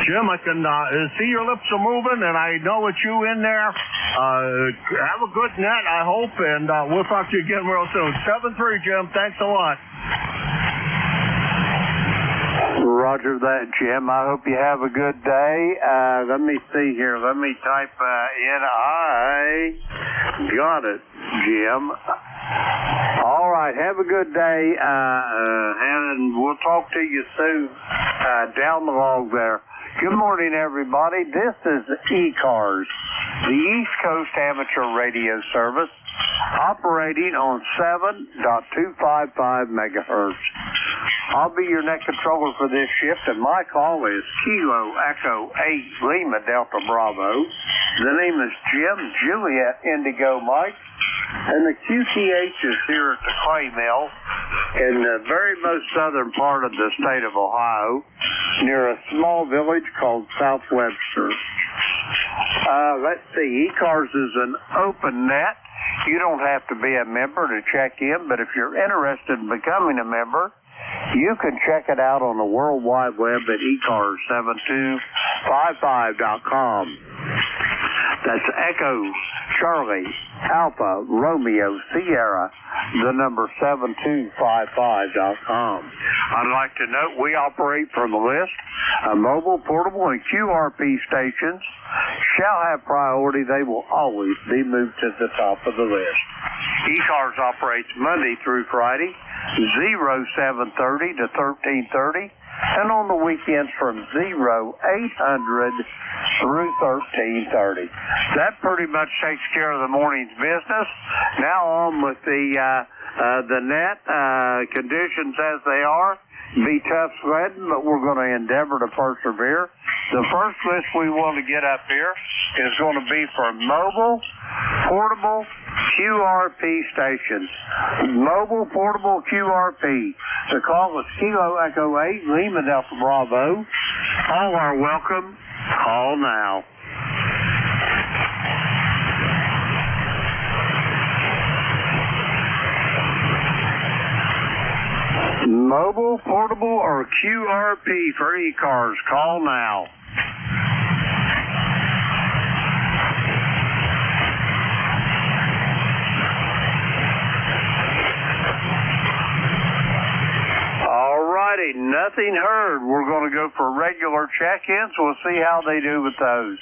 Jim, I can see your lips are moving, and I know it's you in there. Have a good net, I hope, and we'll talk to you again real soon. 7-3, Jim. Thanks a lot.
Roger that, Jim. I hope you have a good day. Let me see here. Let me type in. I got it, Jim. All right. Have a good day, and we'll talk to you soon down the log there. Good morning, everybody. This is ECARS, the East Coast Amateur Radio Service, operating on 7.255 megahertz. I'll be your net controller for this shift, and my call is Kilo Echo 8 Lima Delta Bravo. The name is Jim Juliet Indigo Mike, and the QTH is here at the Clay Mill in the very most southern part of the state of Ohio, near a small village called South Webster. Let's see, ECARS is an open net. You don't have to be a member to check in, but if you're interested in becoming a member, you can check it out on the World Wide Web at ECARS7255.com. That's Echo Charlie Alpha Romeo Sierra, the number 7255.com. I'd like to note we operate from a list of mobile, portable, and QRP stations. Shall have priority. They will always be moved to the top of the list. ECARS operates Monday through Friday, 0730 to 1330, and on the weekends from 0800 through 1330. That pretty much takes care of the morning's business. Now on with the net conditions as they are. Be tough sledding, but we're going to endeavor to persevere. The first list we want to get up here is going to be for mobile, portable, QRP stations. Mobile, portable, QRP. The call is Kilo Echo 8, Lima Delta Bravo. All are welcome. Call now. Mobile, portable, or QRP for ECARS. Call now. Alrighty, nothing heard. We're going to go for regular check-ins. We'll see how they do with those.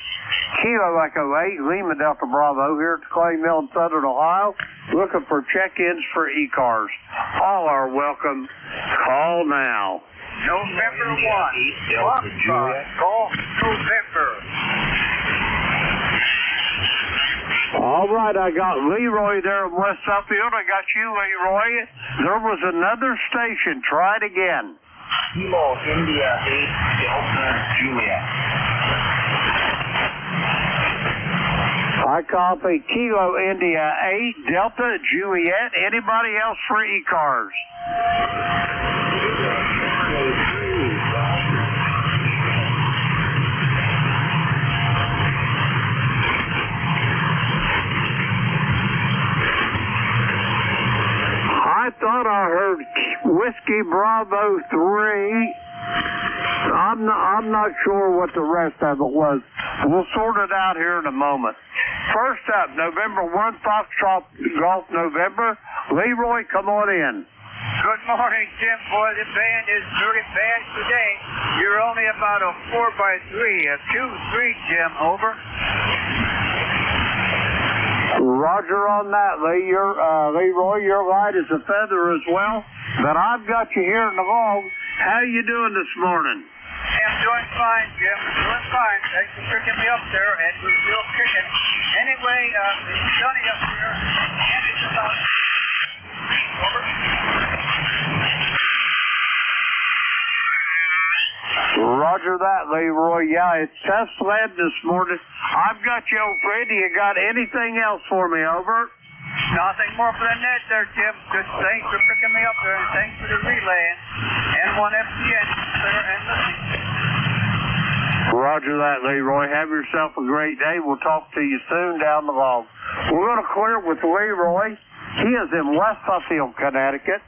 Kilo Echo 8, Lima Delta Bravo here at the Clay Mill in Southern Ohio, looking for check-ins for ECARS. All are welcome. Call now.
November 1. Call November.
All right, I got Leroy there in West Suffield. I got you, Leroy. There was another station. Try it again.
Kilo India 8 Delta Juliet.
I copy Kilo India 8 Delta Juliet. Anybody else for ECARS? I thought I heard Whiskey Bravo 3. I'm not sure what the rest of it was. We'll sort it out here in a moment. First up, November 1, Foxtrot Golf November. Leroy, come on in.
Good morning, Jim. Boy, the band is very bad today. You're only about a 4x3, a 2-3, Jim. Over.
Roger on that, Leroy. Your light is a feather as well. But I've got you here in the log. How you doing this morning?
I'm doing fine, Jim. Doing fine. Thanks for picking me up there, and we're still kicking. Anyway, it's sunny up here, and it's about... Over.
Roger that, Leroy. Yeah, it's tough sled this morning. I've got you ready. You got anything else for me? Over.
Nothing more for the net there, Jim. Just thanks for picking me up there, and thanks for the relaying. N1FTN, clear and listening.
Roger that, Leroy. Have yourself a great day. We'll talk to you soon down the log. We're going to clear with Leroy. He is in West Suffield, Connecticut.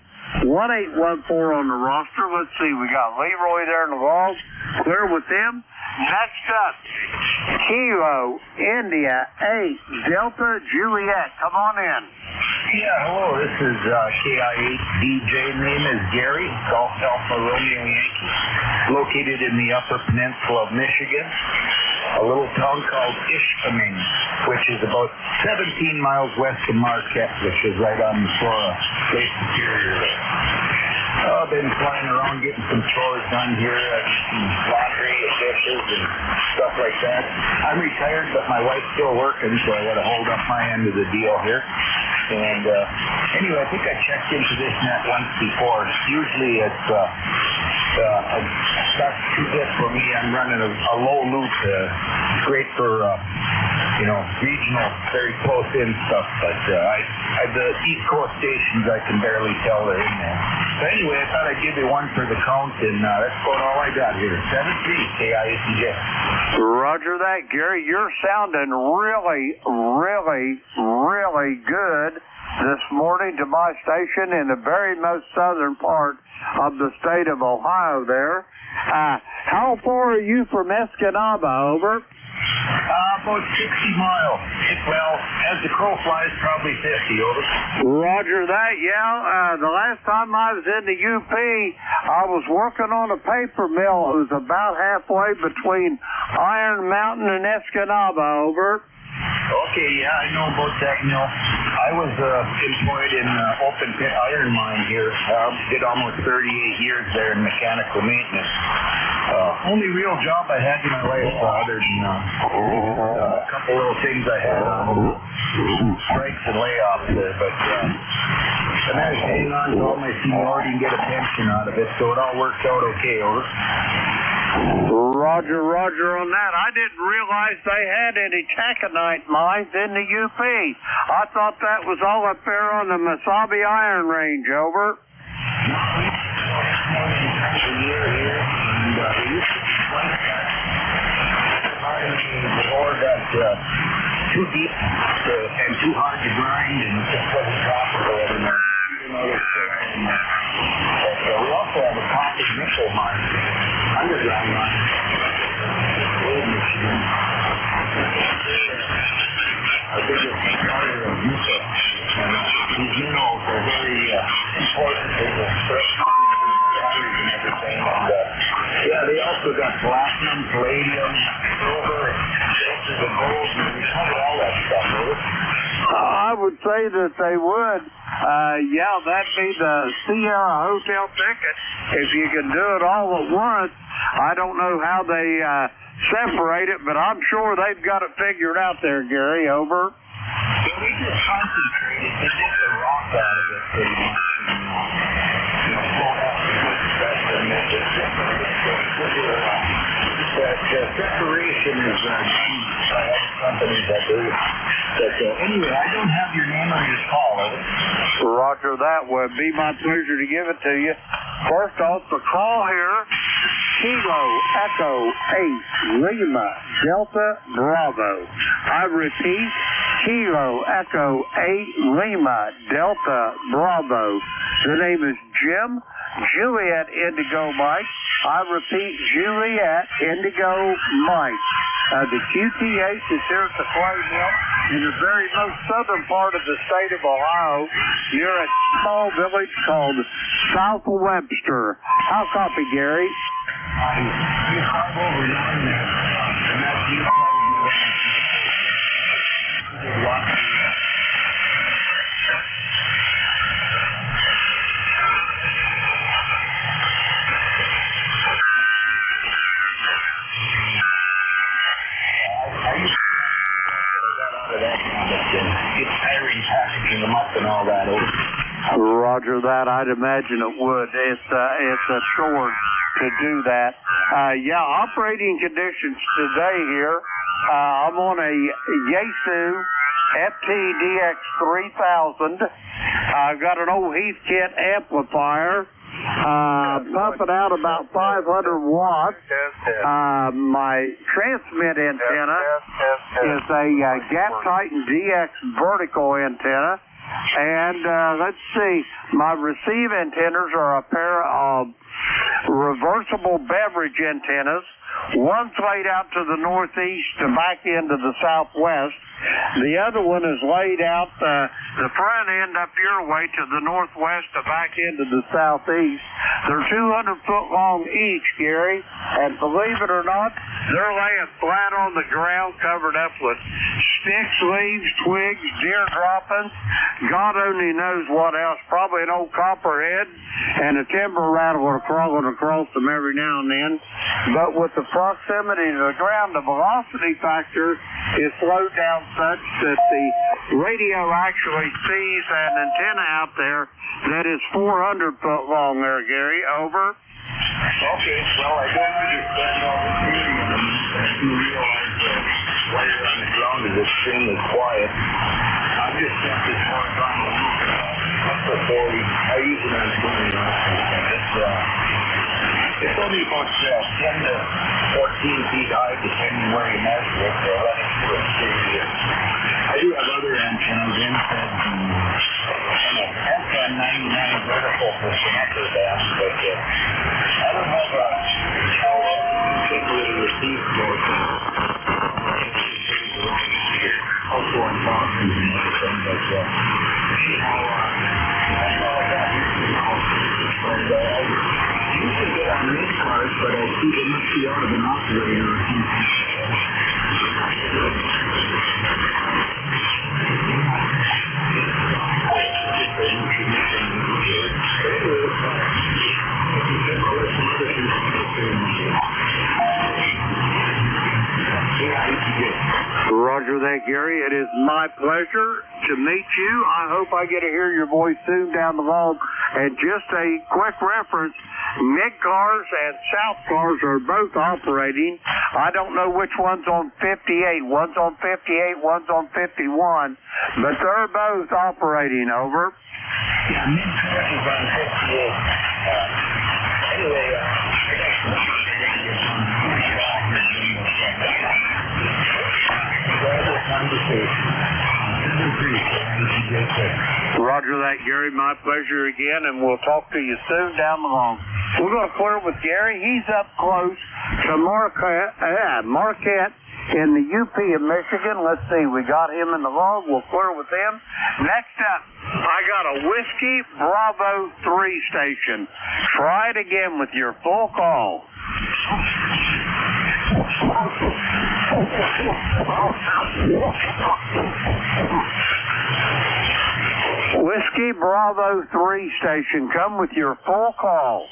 1814 on the roster. Let's see. We got Leroy there in the log. Clear with him. Next up, Kilo India 8 Delta Juliet. Come on in.
Yeah, hello, this is KI8DJ. Name is Gary, Golf Alpha Romeo Yankee, located in the Upper Peninsula of Michigan, a little town called Ishpeming, which is about 17 miles west of Marquette, which is right on the shore of Lake Superior. I've been flying around getting some chores done here, some laundry, dishes, and stuff like that. I'm retired, but my wife's still working, so I got to hold up my end of the deal here. And anyway, I think I checked into this net once before. Usually it's that's too good for me. I'm running a low loop. It's great for regional, very close in stuff. But the East Coast stations, I can barely tell they're in there. So anyway, I thought I'd give you one for the count, and that's about all I got here. 7-3 KIACJ.
Roger that, Gary. You're sounding really, really, really good this morning to my station in the very most southern part of the state of Ohio there. How far are you from Escanaba, over?
About 60 miles. Well, as the crow flies, probably 50, over.
Roger that, yeah. The last time I was in the UP, I was working on a paper mill. It was about halfway between Iron Mountain and Escanaba, over.
Okay, yeah, I know about that mill. I was employed in open pit iron mine here. Did almost 38 years there in mechanical maintenance. Only real job I had in my life, other than a couple little things I had on strikes and layoffs there. But I managed to hang on to all my seniority and get a pension out of it, so it all worked out okay, over.
Roger, roger on that. I didn't realize they had any taconite mines in the UP. I thought that was all up there on the Mesabi Iron Range, over.
Too deep and too hard to grind, and it just wasn't profitable anymore. We also have a copper nickel mine, underground mine. Our biggest supplier of nickel. And these minerals are very important for the batteries and everything. And they also got platinum, palladium, silver, and gold, and we cover all that stuff, really.
I would say that they would. Yeah, that'd be the Sierra Hotel ticket. If you can do it all at once, I don't know how they separate it, but I'm sure they've got it figured out there, Gary, over.
Yeah, they just concentrated. They get the rock out of it pretty much. That separation is done by other companies, I believe. But anyway, I don't have your name on your call, over.
Roger that. Would be my pleasure to give it to you. First off, the call here, Kilo Echo 8 Lima Delta Bravo. I repeat, Kilo Echo 8 Lima Delta Bravo. The name is Jim Juliet Indigo Mike. I repeat, Juliet Indigo Mike. The QTH is here at the clay mill in the very most southern part of the state of Ohio, near a small village called South Webster. How copy, Gary?
You have over 9 there, and that's you.
Roger that. I'd imagine it would. It's a chore to do that. Yeah, operating conditions today here. I'm on a Yaesu FTDX 3000. I've got an old Heathkit amplifier. Pumping out about 500 watts. My transmit antenna is a Gap Titan DX vertical antenna. And let's see, my receive antennas are a pair of reversible beverage antennas One's laid out to the northeast to back into the southwest. The other one is laid out the front end up your way to the northwest to back into the southeast. They're 200 foot long each, Gary, and believe it or not, they're laying flat on the ground covered up with sticks, leaves, twigs, deer droppings, God only knows what else, probably an old copperhead and a timber rattler crawling across them every now and then. But with the proximity to the ground, the velocity factor is slowed down such that the radio actually sees an antenna out there that is 400 foot long there, Gary. Over.
Okay, well, I don't understand all the theory and you realize that while you're on the ground is extremely quiet. I'm just simply horizontal. Before I use it on it's only about 10 to 14 feet high, depending where you measure it. So running through a stereo. I do have other antennas, inside and 99 vertical for some upper bands, but I don't have how people that receive those. Also on boxes and everything, but anyhow, that's all I got here for now. And I usually get on ECARS, but I see they must be out of an operator.
Roger that, Gary. It is my pleasure to meet you. I hope I get to hear your voice soon down the road. And just a quick reference, ECARS and ECARS are both operating. I don't know which one's on 58. One's on 58, one's on 51. But they're both operating, over.
Yeah, ECARS is on 58. Anyway,
Roger that, Gary. My pleasure again, and we'll talk to you soon down the line. We're going to clear with Gary. He's up close to Marquette in the UP of Michigan. Let's see, we got him in the log. We'll clear with him. Next up, I got a Whiskey Bravo 3 station. Try it again with your full call. Whiskey Bravo 3 station, come with your full call.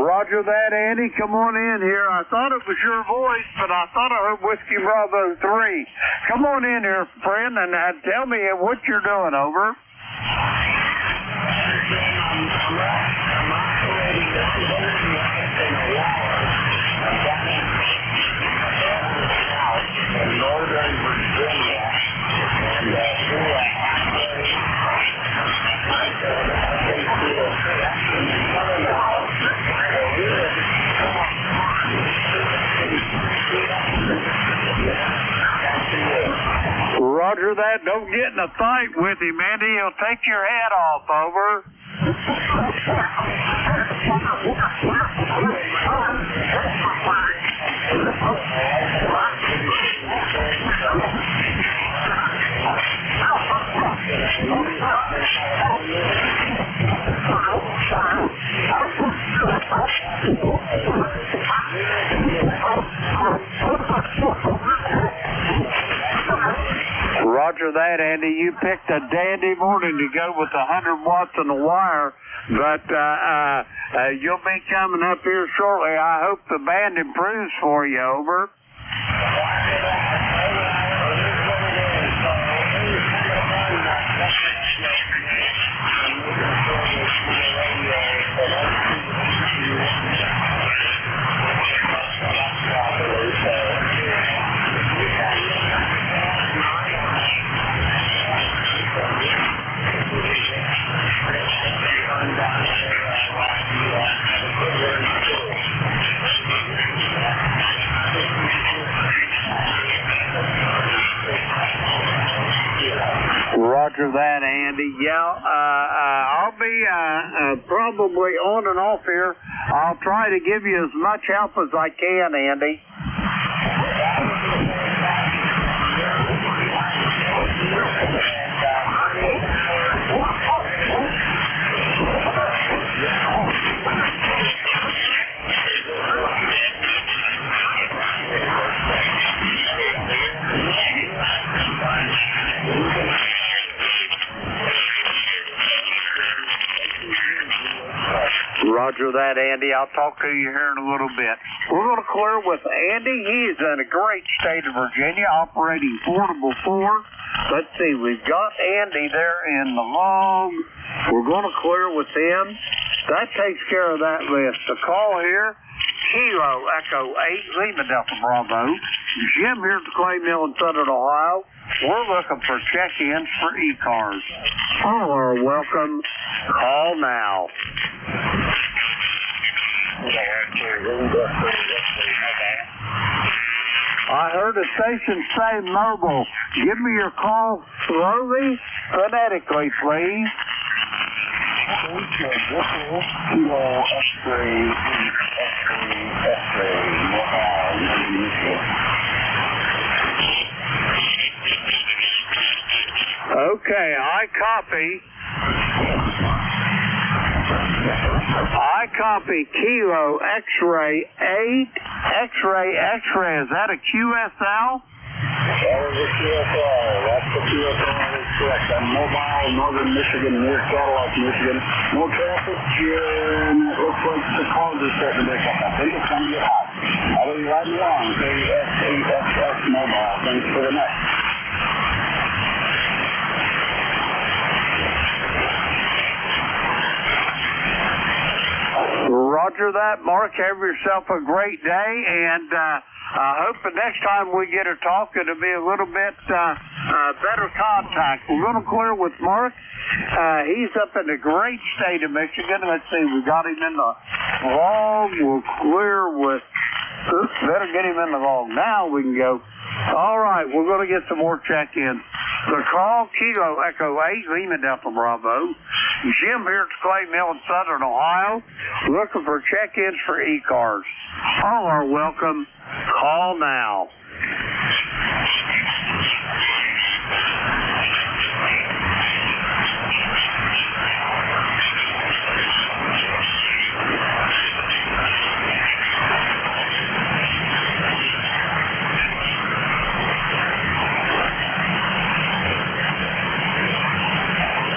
Roger that, Andy. Come on in here. I thought it was your voice, but I thought I heard Whiskey Bravo 3. Come on in here, friend, and tell me what you're doing, over.
Northern Virginia, and
Roger that. Don't get in a fight with him, Andy. He'll take your head off, over. Roger that, Andy. You picked a dandy morning to go with 100 watts on the wire, but you'll be coming up here shortly. I hope the band improves for you, over. Roger that, Andy. Yeah, I'll be probably on and off here. I'll try to give you as much help as I can, Andy. Roger that, Andy. I'll talk to you here in a little bit. We're going to clear with Andy. He's in a great state of Virginia, operating portable 4. Let's see, we've got Andy there in the log. We're going to clear with him. That takes care of that list. The call here, Kilo Echo 8, Lima Delta Bravo. Jim here at the Clay Mill in Southern Ohio. We're looking for check-ins for ECARS. All are welcome. Call now. I heard a station say mobile. Give me your call slowly, phonetically, please. Okay, I copy Kilo X-ray 8. X-ray, is that a QSL?
That is a QSL. That's the QSL that is correct. I'm mobile, northern Michigan, near Cadillac, Michigan. No traffic, Jim. Looks like the call just starting to pick up. I think it's going to get hot. I'll be riding along. KS8XX mobile. Thanks for the next.
Roger that, Mark. Have yourself a great day, and I hope the next time we get a talk, it'll be a little bit better contact. We're going to clear with Mark. He's up in the great state of Michigan. Let's see, we got him in the log. We'll clear with... Oops, better get him in the log. Now we can go. All right, we're going to get some more check-ins. The call, Kilo Echo 8, Lima Delta Bravo. Jim here at the Clay Mill in Southern Ohio, looking for check-ins for ECARS. All are welcome. Call now.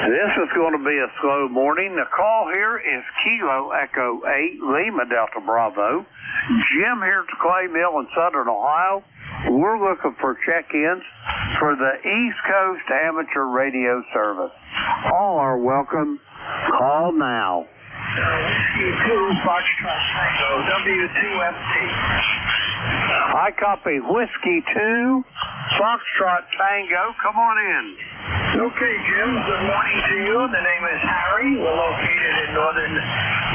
This is going to be a slow morning. The call here is Kilo Echo 8, Lima Delta Bravo. Jim here at the Clay Mill in Southern Ohio. We're looking for check-ins for the East Coast Amateur Radio Service. All are welcome. Call now.
Whiskey 2, Foxtrot Tango, W2FT.
I copy Whiskey 2, Foxtrot Tango. Come on in.
Okay, Jim, good morning to you. The name is Harry. We're located in northern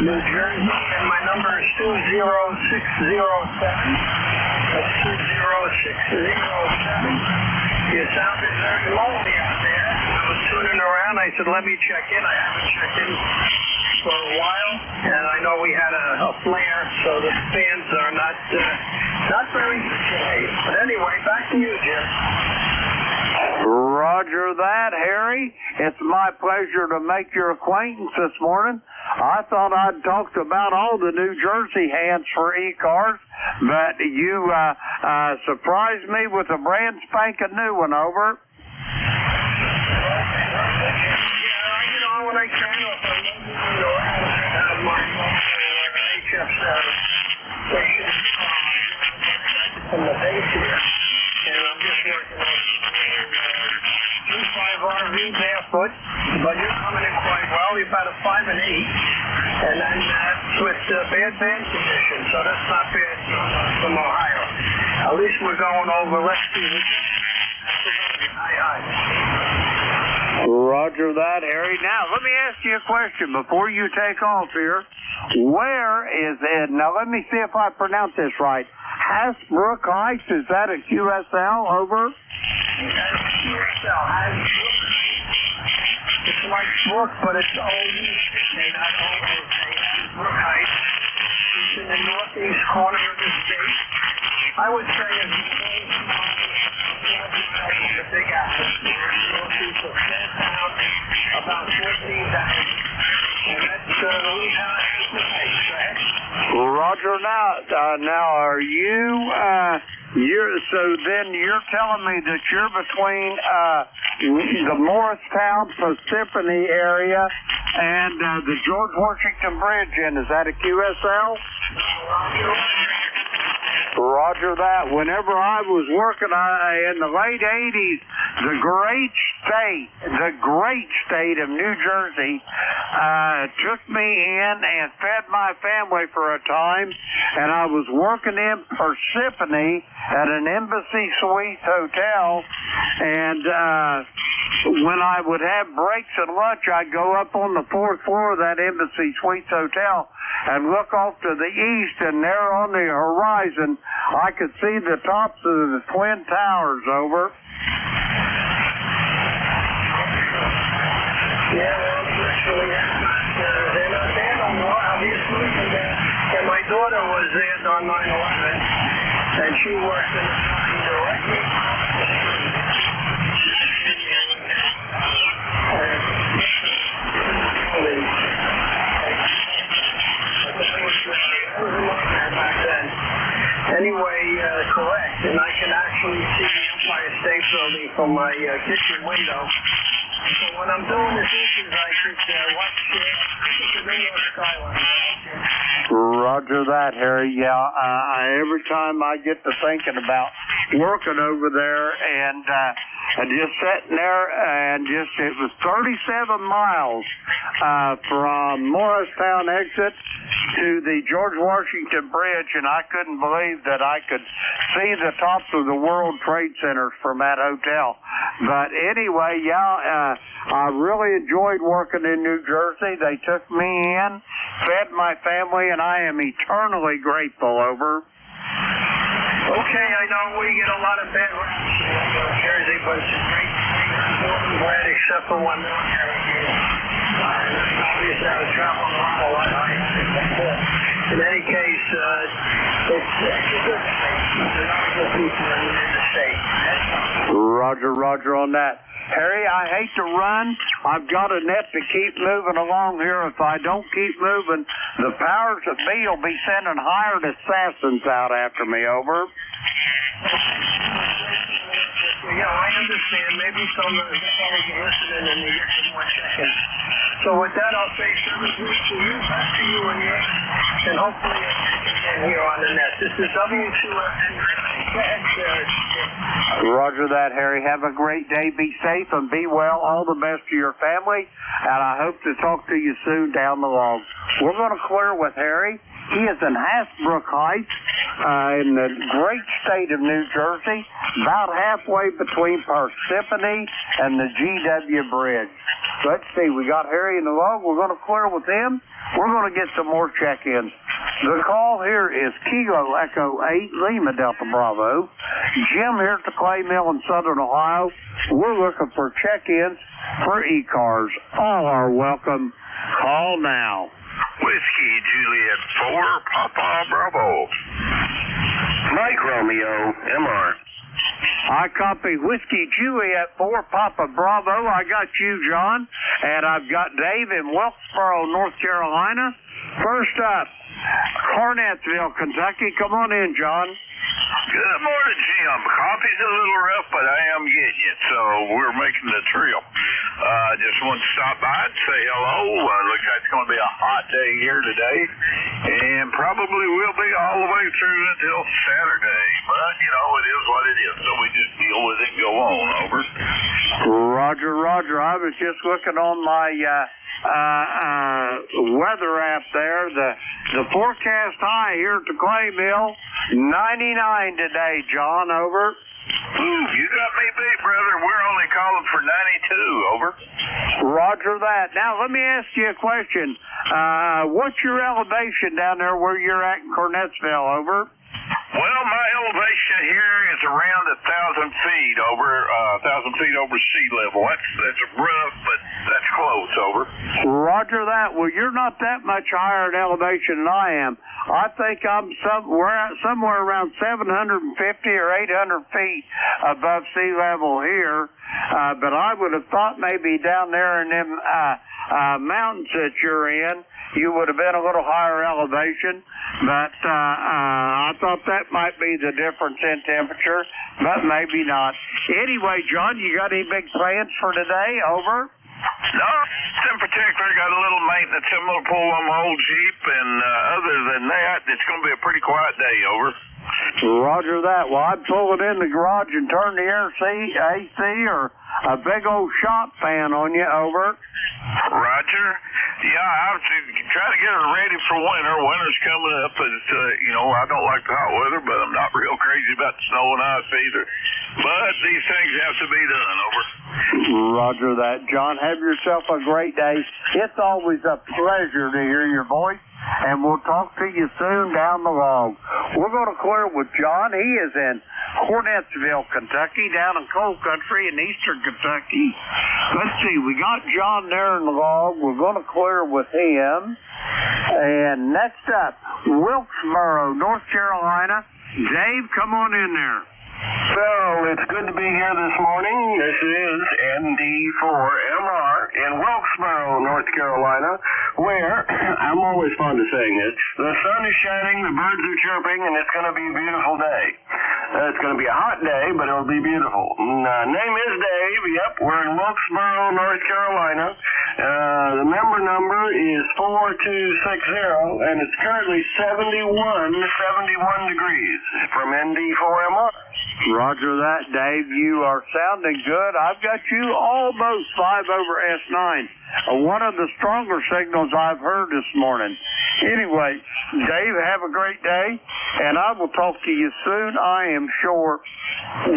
New Jersey, and my number is 20607. That's 20607. You sounded very lonely out there. I was tuning around. I said, let me check in. I haven't checked in for a while, and I know we had a flare, so the fans are not very good today. But anyway, back to you, Jim.
Roger that, Harry. It's my pleasure to make your acquaintance this morning. I thought I'd talked about all the New Jersey hands for ECARS, but you surprised me with a brand spanking new one, over.
When I can, my HF station from the base here, and I'm just working on 2.5 RV barefoot, but you're coming in quite well. You've had a 5 and 8, and then with bad band conditions, so that's not bad from Ohio. At least we're going over. Let's see. Hi.
Roger that, Harry. Now, let me ask you a question before you take off here. Where is it? Now, let me see if I pronounce this right. Hasbrook Heights, is that a QSL, over?
QSL, Hasbrook. It's like Brook, but it's O-E. They not O-O-K. Brook Heights. It's in the northeast corner of the state. I would say it's the Big Apple. Northeast of Fairtown, about 14 down. And that's the Lehigh.
Roger. Now are you're telling me that you're between the Morristown, Parsippany area and the George Washington Bridge, and is that a QSL? Roger that. Whenever I was working in the late 80s, the great state of New Jersey took me in and fed my family for a time, and I was working in Parsippany at an Embassy Suites hotel, and when I would have breaks at lunch, I'd go up on the 4th floor of that Embassy Suites hotel and look off to the east, and there on the horizon, I could see the tops of the Twin Towers. Over.
Yeah, well, actually, they're not there no more, obviously. And my daughter was there on 9/11, and she worked in the company directly. Anyway, correct, and I can actually see the Empire State Building from my kitchen window. So when I'm doing the dishes, I could watch the New York skyline.
Roger that, Harry. Yeah, every time I get to thinking about working over there and just sitting there and it was 37 miles from Morristown exit to the George Washington Bridge, and I couldn't believe that I could see the tops of the World Trade Centers from that hotel. But anyway, I really enjoyed working in New Jersey. They took me in, fed my family, and I am eternally grateful. Over.
Okay, I know we get a lot of bad raps in New Jersey, but it's a great bread except for one military game. Obviously, I was traveling around a lot. In any case, it's a good state. There's a lot of good people in the state.
Roger on that. Harry, I hate to run. I've got a net to keep moving along here. If I don't keep moving, the powers that be will be sending hired assassins out after me. Over.
Yeah, I understand. Maybe some of the fellows are listening and they get some more seconds. So with that, I'll say service to you, back to you and yours, and hopefully again here on the net. This is W2FN. Go ahead,
Roger that, Harry. Have a great day. Be safe and be well. All the best to your family, and I hope to talk to you soon down the log. We're going to clear with Harry. He is in Hasbrook Heights in the great state of New Jersey, about halfway between Parsippany and the GW Bridge. Let's see, we got Harry in the log. We're going to clear with him. We're going to get some more check-ins. The call here is Kilo Echo 8 Lima Delta Bravo. Jim here at the Clay Mill in Southern Ohio. We're looking for check-ins for ECARS. All are welcome. Call now.
Whiskey Juliet 4 Papa Bravo. Mike Romeo MR.
I copy Whiskey Juliet 4 Papa Bravo. I got you, John, and I've got Dave in Wilkesboro, North Carolina. First up, Cornettsville, Kentucky. Come on in, John.
Good morning, Jim. Coffee's a little rough, but I am getting it, so we're making the trip. Just want to stop by and say hello. Looks like it's going to be a hot day here today, and probably will be all the way through until Saturday. But, you know, it is what it is, so we just deal with it and go on. Over.
Roger. I was just looking on my weather app there. The forecast high here at the Clay Mill, 99 today, John. Over.
Ooh, you got me beat, brother. We're only calling for 92. Over.
Roger that. Now, let me ask you a question. What's your elevation down there where you're at in Cornettsville? Over.
Well, my elevation here is around 1,000 feet over 1,000 feet over sea level. That's rough, but that's close, over.
Roger that. Well, you're not that much higher in elevation than I am. I think I'm somewhere around 750 or 800 feet above sea level here. But I would have thought maybe down there in them mountains that you're in, you would have been a little higher elevation. But I thought that might be the difference in temperature, but maybe not. Anyway, John, you got any big plans for today? Over?
No, in particular, got a little maintenance I'm going to pull on my old Jeep, and other than that, it's going to be a pretty quiet day, over.
Roger that. Well, I'd pull it in the garage and turn the AC or a big old shop fan on you, over.
Roger. Yeah, I was trying to get her ready for winter. Winter's coming up. I don't like the hot weather, but I'm not real crazy about the snow and ice either. But these things have to be done, over.
Roger that. John, have yourself a great day. It's always a pleasure to hear your voice, and we'll talk to you soon down the log. We're going to clear with John. He is in Cornettsville, Kentucky, down in coal country in eastern Kentucky. Let's see, we got John there in the log. We're going to clear with him. And next up, Wilkesboro, North Carolina. Dave, come on in there.
So, it's good to be here this morning. This is ND4MR in Wilkesboro, North Carolina, where, I'm always fond of saying this, the sun is shining, the birds are chirping, and it's going to be a beautiful day. It's going to be a hot day, but it'll be beautiful. Name is Dave. Yep, we're in Wilkesboro, North Carolina. The member number is 4260, and it's currently 71 degrees from ND4MR.
Roger that, Dave. You are sounding good. I've got you almost 5 over S9. One of the stronger signals I've heard this morning. Anyway, Dave, have a great day, and I will talk to you soon, I am sure,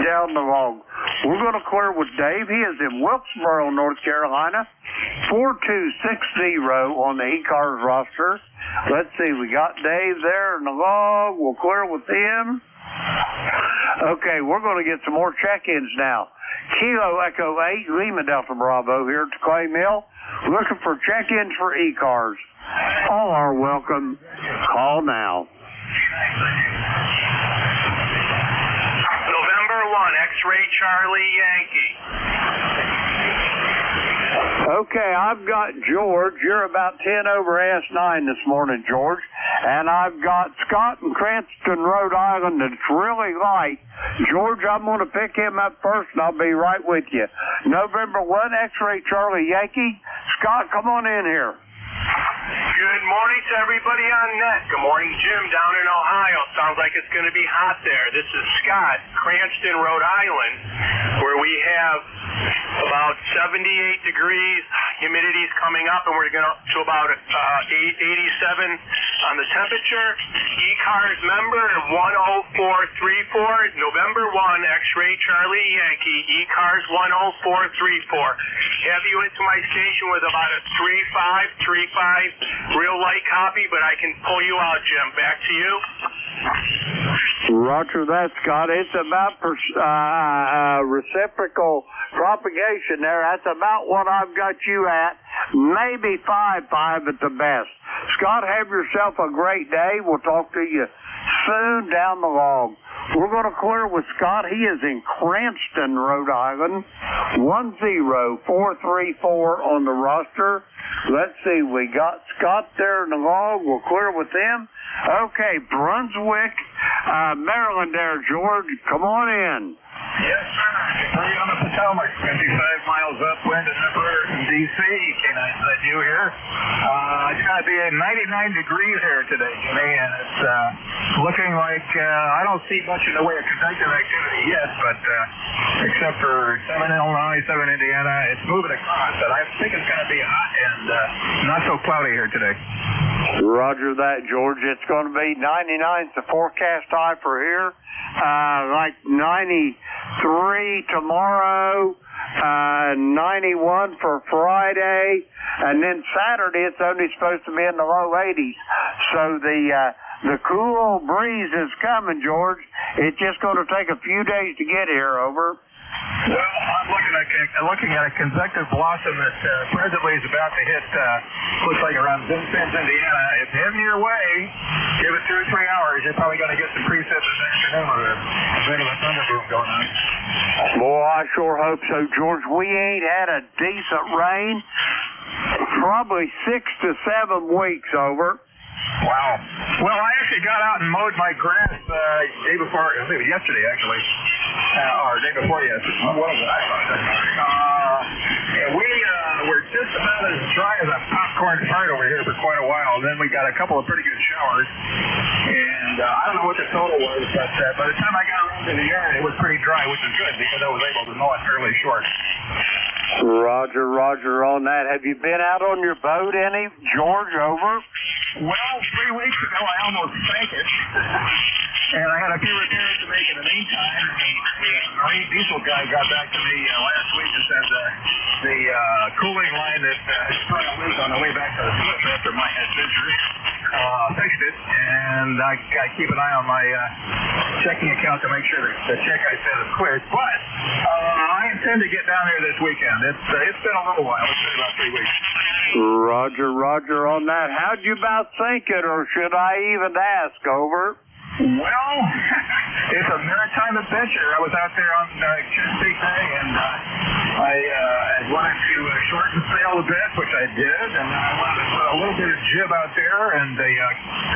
down the log. We're going to clear with Dave. He is in Wilkesboro, North Carolina, 4260 on the ECARS roster. Let's see, we got Dave there in the log. We'll clear with him. Okay, we're going to get some more check-ins now. Kilo Echo 8, Lima Delta Bravo here at the Clay Mill, looking for check-ins for ECARS. All are welcome. Call now.
November 1, X-Ray Charlie Yankee.
Okay, I've got George. You're about 10 over S9 this morning, George. And I've got Scott in Cranston, Rhode Island that's really light. George, I'm going to pick him up first, and I'll be right with you. November 1, X-Ray Charlie Yankee. Scott, come on in here.
Good morning to everybody on net. Good morning, Jim, down in Ohio. Sounds like it's going to be hot there. This is Scott, Cranston, Rhode Island, where we have about 78 degrees. Humidity's coming up, and we're going to about 87 on the temperature. ECARS member 10434, November 1, X-Ray Charlie Yankee, ECARS 10434. Have you into my station with about a 3535, real light copy, but I can pull you out, Jim. Back to you.
Roger that, Scott. It's about reciprocal propagation there. That's about what I've got you at. Maybe 5.5 at the best. Scott, have yourself a great day. We'll talk to you soon down the log. We're going to clear with Scott. He is in Cranston, Rhode Island. 10434 on the roster. Let's see. We got Scott there in the log. We'll clear with him. Okay, Brunswick, Maryland there, George. Come on in.
Yes, sir. Free on the Potomac, 55 miles upwind of D.C. K9 you here. It's going to be 99 degrees here today, Jimmy, and it's looking like I don't see much in the way of convective activity yet, but except for 7 Illinois, 7 Indiana, it's moving across, but I think it's going to be hot and not so cloudy here today.
Roger that, George. It's going to be 99's the forecast high for here. Like 93 tomorrow, 91 for Friday, and then Saturday it's only supposed to be in the low 80s. So the cool breeze is coming, George. It's just going to take a few days to get here, over.
Well, I'm looking at looking at a convective blossom that presently is about to hit, looks like around Vincennes, Indiana. If it's heading your way, give it 2 or 3 hours, you're probably going to get some precip this afternoon with a bit of a thunder boom going on.
Boy, I sure hope so, George. We ain't had a decent rain probably 6 to 7 weeks, over.
Wow. Well, I actually got out and mowed my grass day before, I think it was yesterday, actually. Or day before yesterday. What was it? And we were just about as dry as a popcorn fart over here for quite a while. And then we got a couple of pretty good showers. And I don't know what the total was, but by the time I got around to the yard, it was pretty dry, which is good because I was able to mow it fairly short.
Roger on that. Have you been out on your boat any, George, over?
Well, 3 weeks ago, I almost sank it. And I had a few repairs to make in the meantime. The marine diesel guy got back to me last week and said the cooling line that sprung a leak on the way back to the slip after my adventure fixed it. And I keep an eye on my checking account to make sure that the check I sent is cleared. But I intend to get down there this weekend. It's been a little while. It's been about 3 weeks.
Roger on that. How'd you about think it, or should I even ask, over?
Well, it's a maritime adventure. I was out there on Chesapeake Bay, and I wanted to shorten sail a bit, which I did, and I wanted to put a little bit of jib out there, and the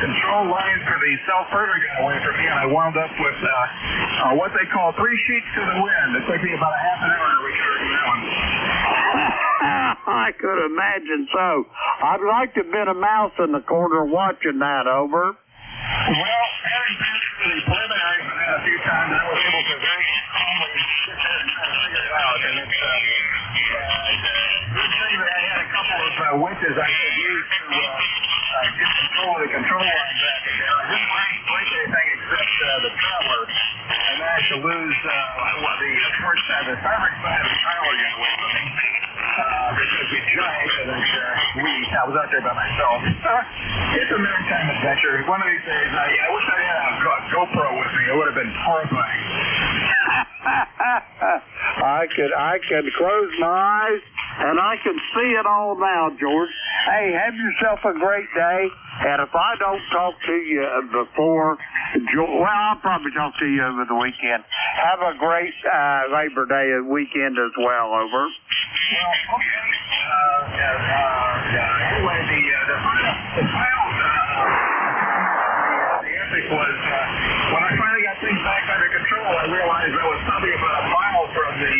control line for the self-furter got away from me, and I wound up with what they call 3 sheets to the wind. It took me about a half an hour to recover from that one.
I could imagine so. I'd like to have been a mouse in the corner watching that, over.
Well, having been to the preliminary for that a few times, I was able to very calmly sit there and try to figure it out. And it's good thing that I had a couple of winches I could use to get control of the control line back in there. I didn't break anything except the trailer. I managed to lose the port side, the starboard side of the trailer got away from me. Because we drank, and I was out there by myself. It's a maritime adventure. One of these days, I wish I had a GoPro with me. It would have been horrifying.
I could close my eyes and I can see it all now, George. Hey, have yourself a great day. And if I don't talk to you before, well, I'll probably talk to you over the weekend. Have a great Labor Day weekend as well, over.
Well, okay. Anyway, the final the epic was when I finally got things back under control, I realized I was probably about a mile from the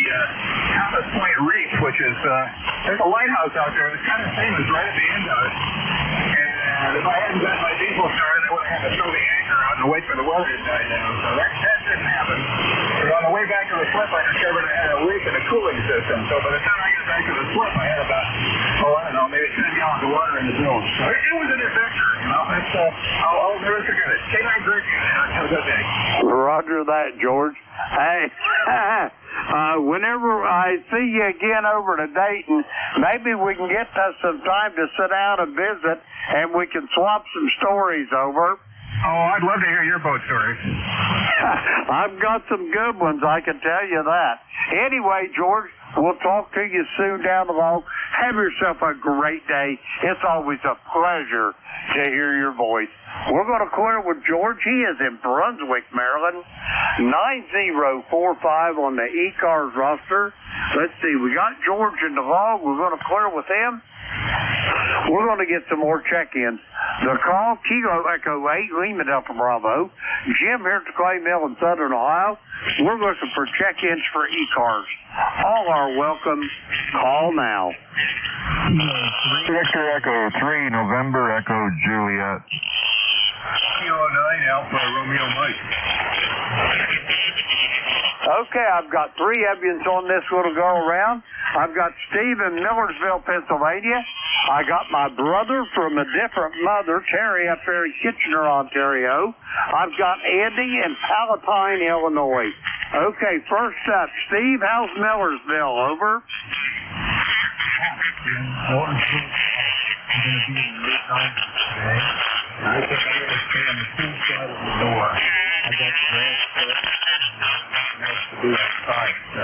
Compass Point Reef, which is there's a lighthouse out there. It's kind of famous right at the end of it. And if I hadn't got my diesel started, I would have had to throw the anchor out and wait for the weather to die down. So that didn't happen. But on the way back to the slip, I discovered I had a leak in the cooling system. So by the time I got back to the slip, I had about, I don't know, maybe 10 gallons of water in the zone. So it was an adventure, you know. I'll never forget it. K9 great, man. Have a good day.
Roger that, George. Hey, whenever I see you again over to Dayton, maybe we can get us some time to sit down and visit, and we can swap some stories, over.
Oh, I'd love to hear your boat stories.
I've got some good ones, I can tell you that. Anyway, George, we'll talk to you soon down the road. Have yourself a great day. It's always a pleasure to hear your voice. We're going to clear with George. He is in Brunswick, Maryland. 9045 on the ECARS roster. Let's see, we got George in the log. We're going to clear with him. We're going to get some more check-ins. The call, Kilo Echo 8, Lima Delta Bravo. Jim here at the Clay Mill in Southern Ohio. We're looking for check-ins for ECARS. All are welcome. Call now.
Victor Echo 3, November Echo Juliet.
Kilo 9, Alpha Romeo Mike.
Okay, I've got 3 Ebyans on this little go around. I've got Steve in Millersville, Pennsylvania. I got my brother from a different mother, Terry, up there in Kitchener, Ontario. I've got Andy in Palatine, Illinois. Okay, first up, Steve, how's Millersville? Over.
I think I'm going to stay on the pool side of the door. I got the grass cut. Nice to be outside. So,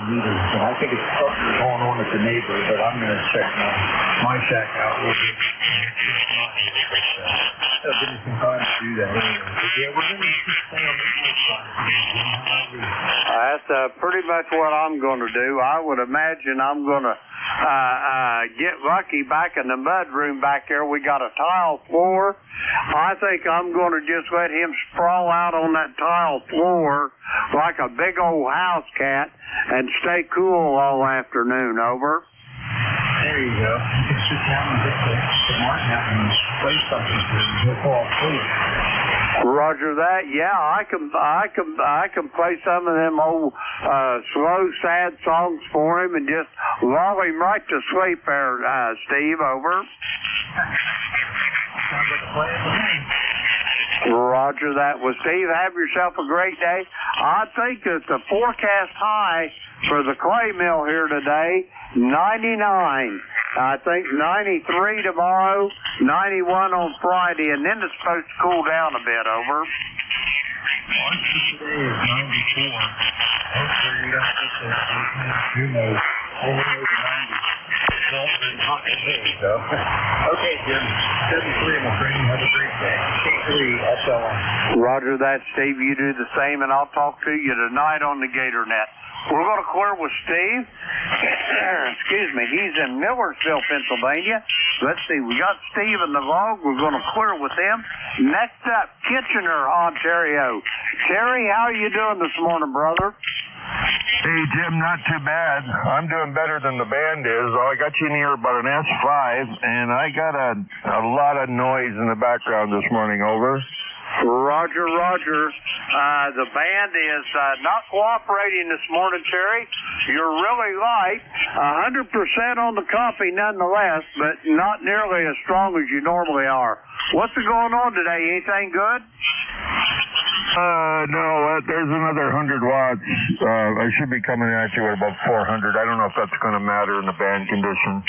either. So I think it's something going on with the neighbor, but I'm going to check my shack out. We'll give me some time to do that anyway. But yeah, we're going to keep playing the cool side.
That's pretty much what I'm going to do. I would imagine I'm going to get Lucky back in the mud room back there. We got a tile floor. I think I'm going to just let him sprawl out on that tile floor like a big old house cat and stay cool all afternoon. Over.
There you go. You can sit down and get the Martin out and play something for him. He'll fall asleep.
Roger that. Yeah, I can play some of them old slow, sad songs for him and just lull him right to sleep there, Steve. Over.
Sounds like a plan to me.
Roger that. Well, Steve, have yourself a great day. I think that the forecast high for the clay mill here today, 99. I think 93 tomorrow, 91 on Friday, and then it's supposed to cool down a bit. Over.
Today is 94. Hopefully we don't get that. Who knows? Only over 90. Hot today, so. Okay, Jim. 73, my friend. Have a great day. SLM.
Roger that, Steve. You do the same, and I'll talk to you tonight on the Gator Net. We're going to clear with Steve. Excuse me. He's in Millersville, Pennsylvania. Let's see. We got Steve in the log. We're going to clear with him. Next up, Kitchener, Ontario. Terry, how are you doing this morning, brother?
Hey, Jim, not too bad. I'm doing better than the band is. I got you near about an S5, and I got a lot of noise in the background this morning. Over.
Roger, Roger. The band is not cooperating this morning, Terry. You're really light. 100% on the coffee nonetheless, but not nearly as strong as you normally are. What's going on today? Anything good?
No, there's another 100 watts. I should be coming at you at about 400. I don't know if that's going to matter in the band condition.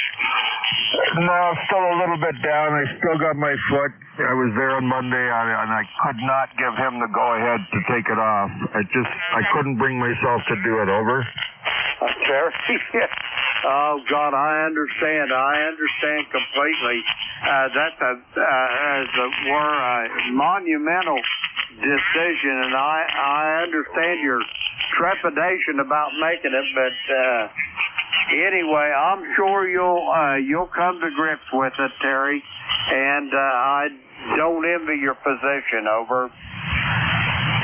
No, still a little bit down. I still got my foot. I was there on Monday, and I could not give him the go-ahead to take it off. I couldn't bring myself to do it. Over.
Terry? Oh, God, I understand. I understand completely. That's a monumental decision, and I understand your trepidation about making it, but anyway, I'm sure you'll come to grips with it, Terry, and I don't envy your position. Over.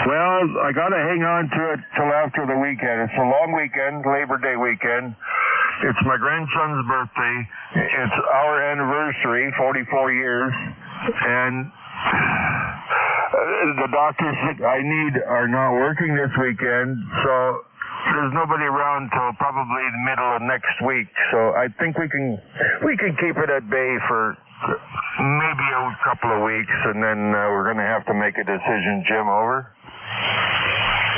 Well, I got to hang on to it till after the weekend. It's a long weekend, Labor Day weekend. It's my grandson's birthday. It's our anniversary, 44 years, and the doctors that I need are not working this weekend, so there's nobody around till probably the middle of next week. So I think we can keep it at bay for maybe a couple of weeks, and then we're going to have to make a decision. Jim, over.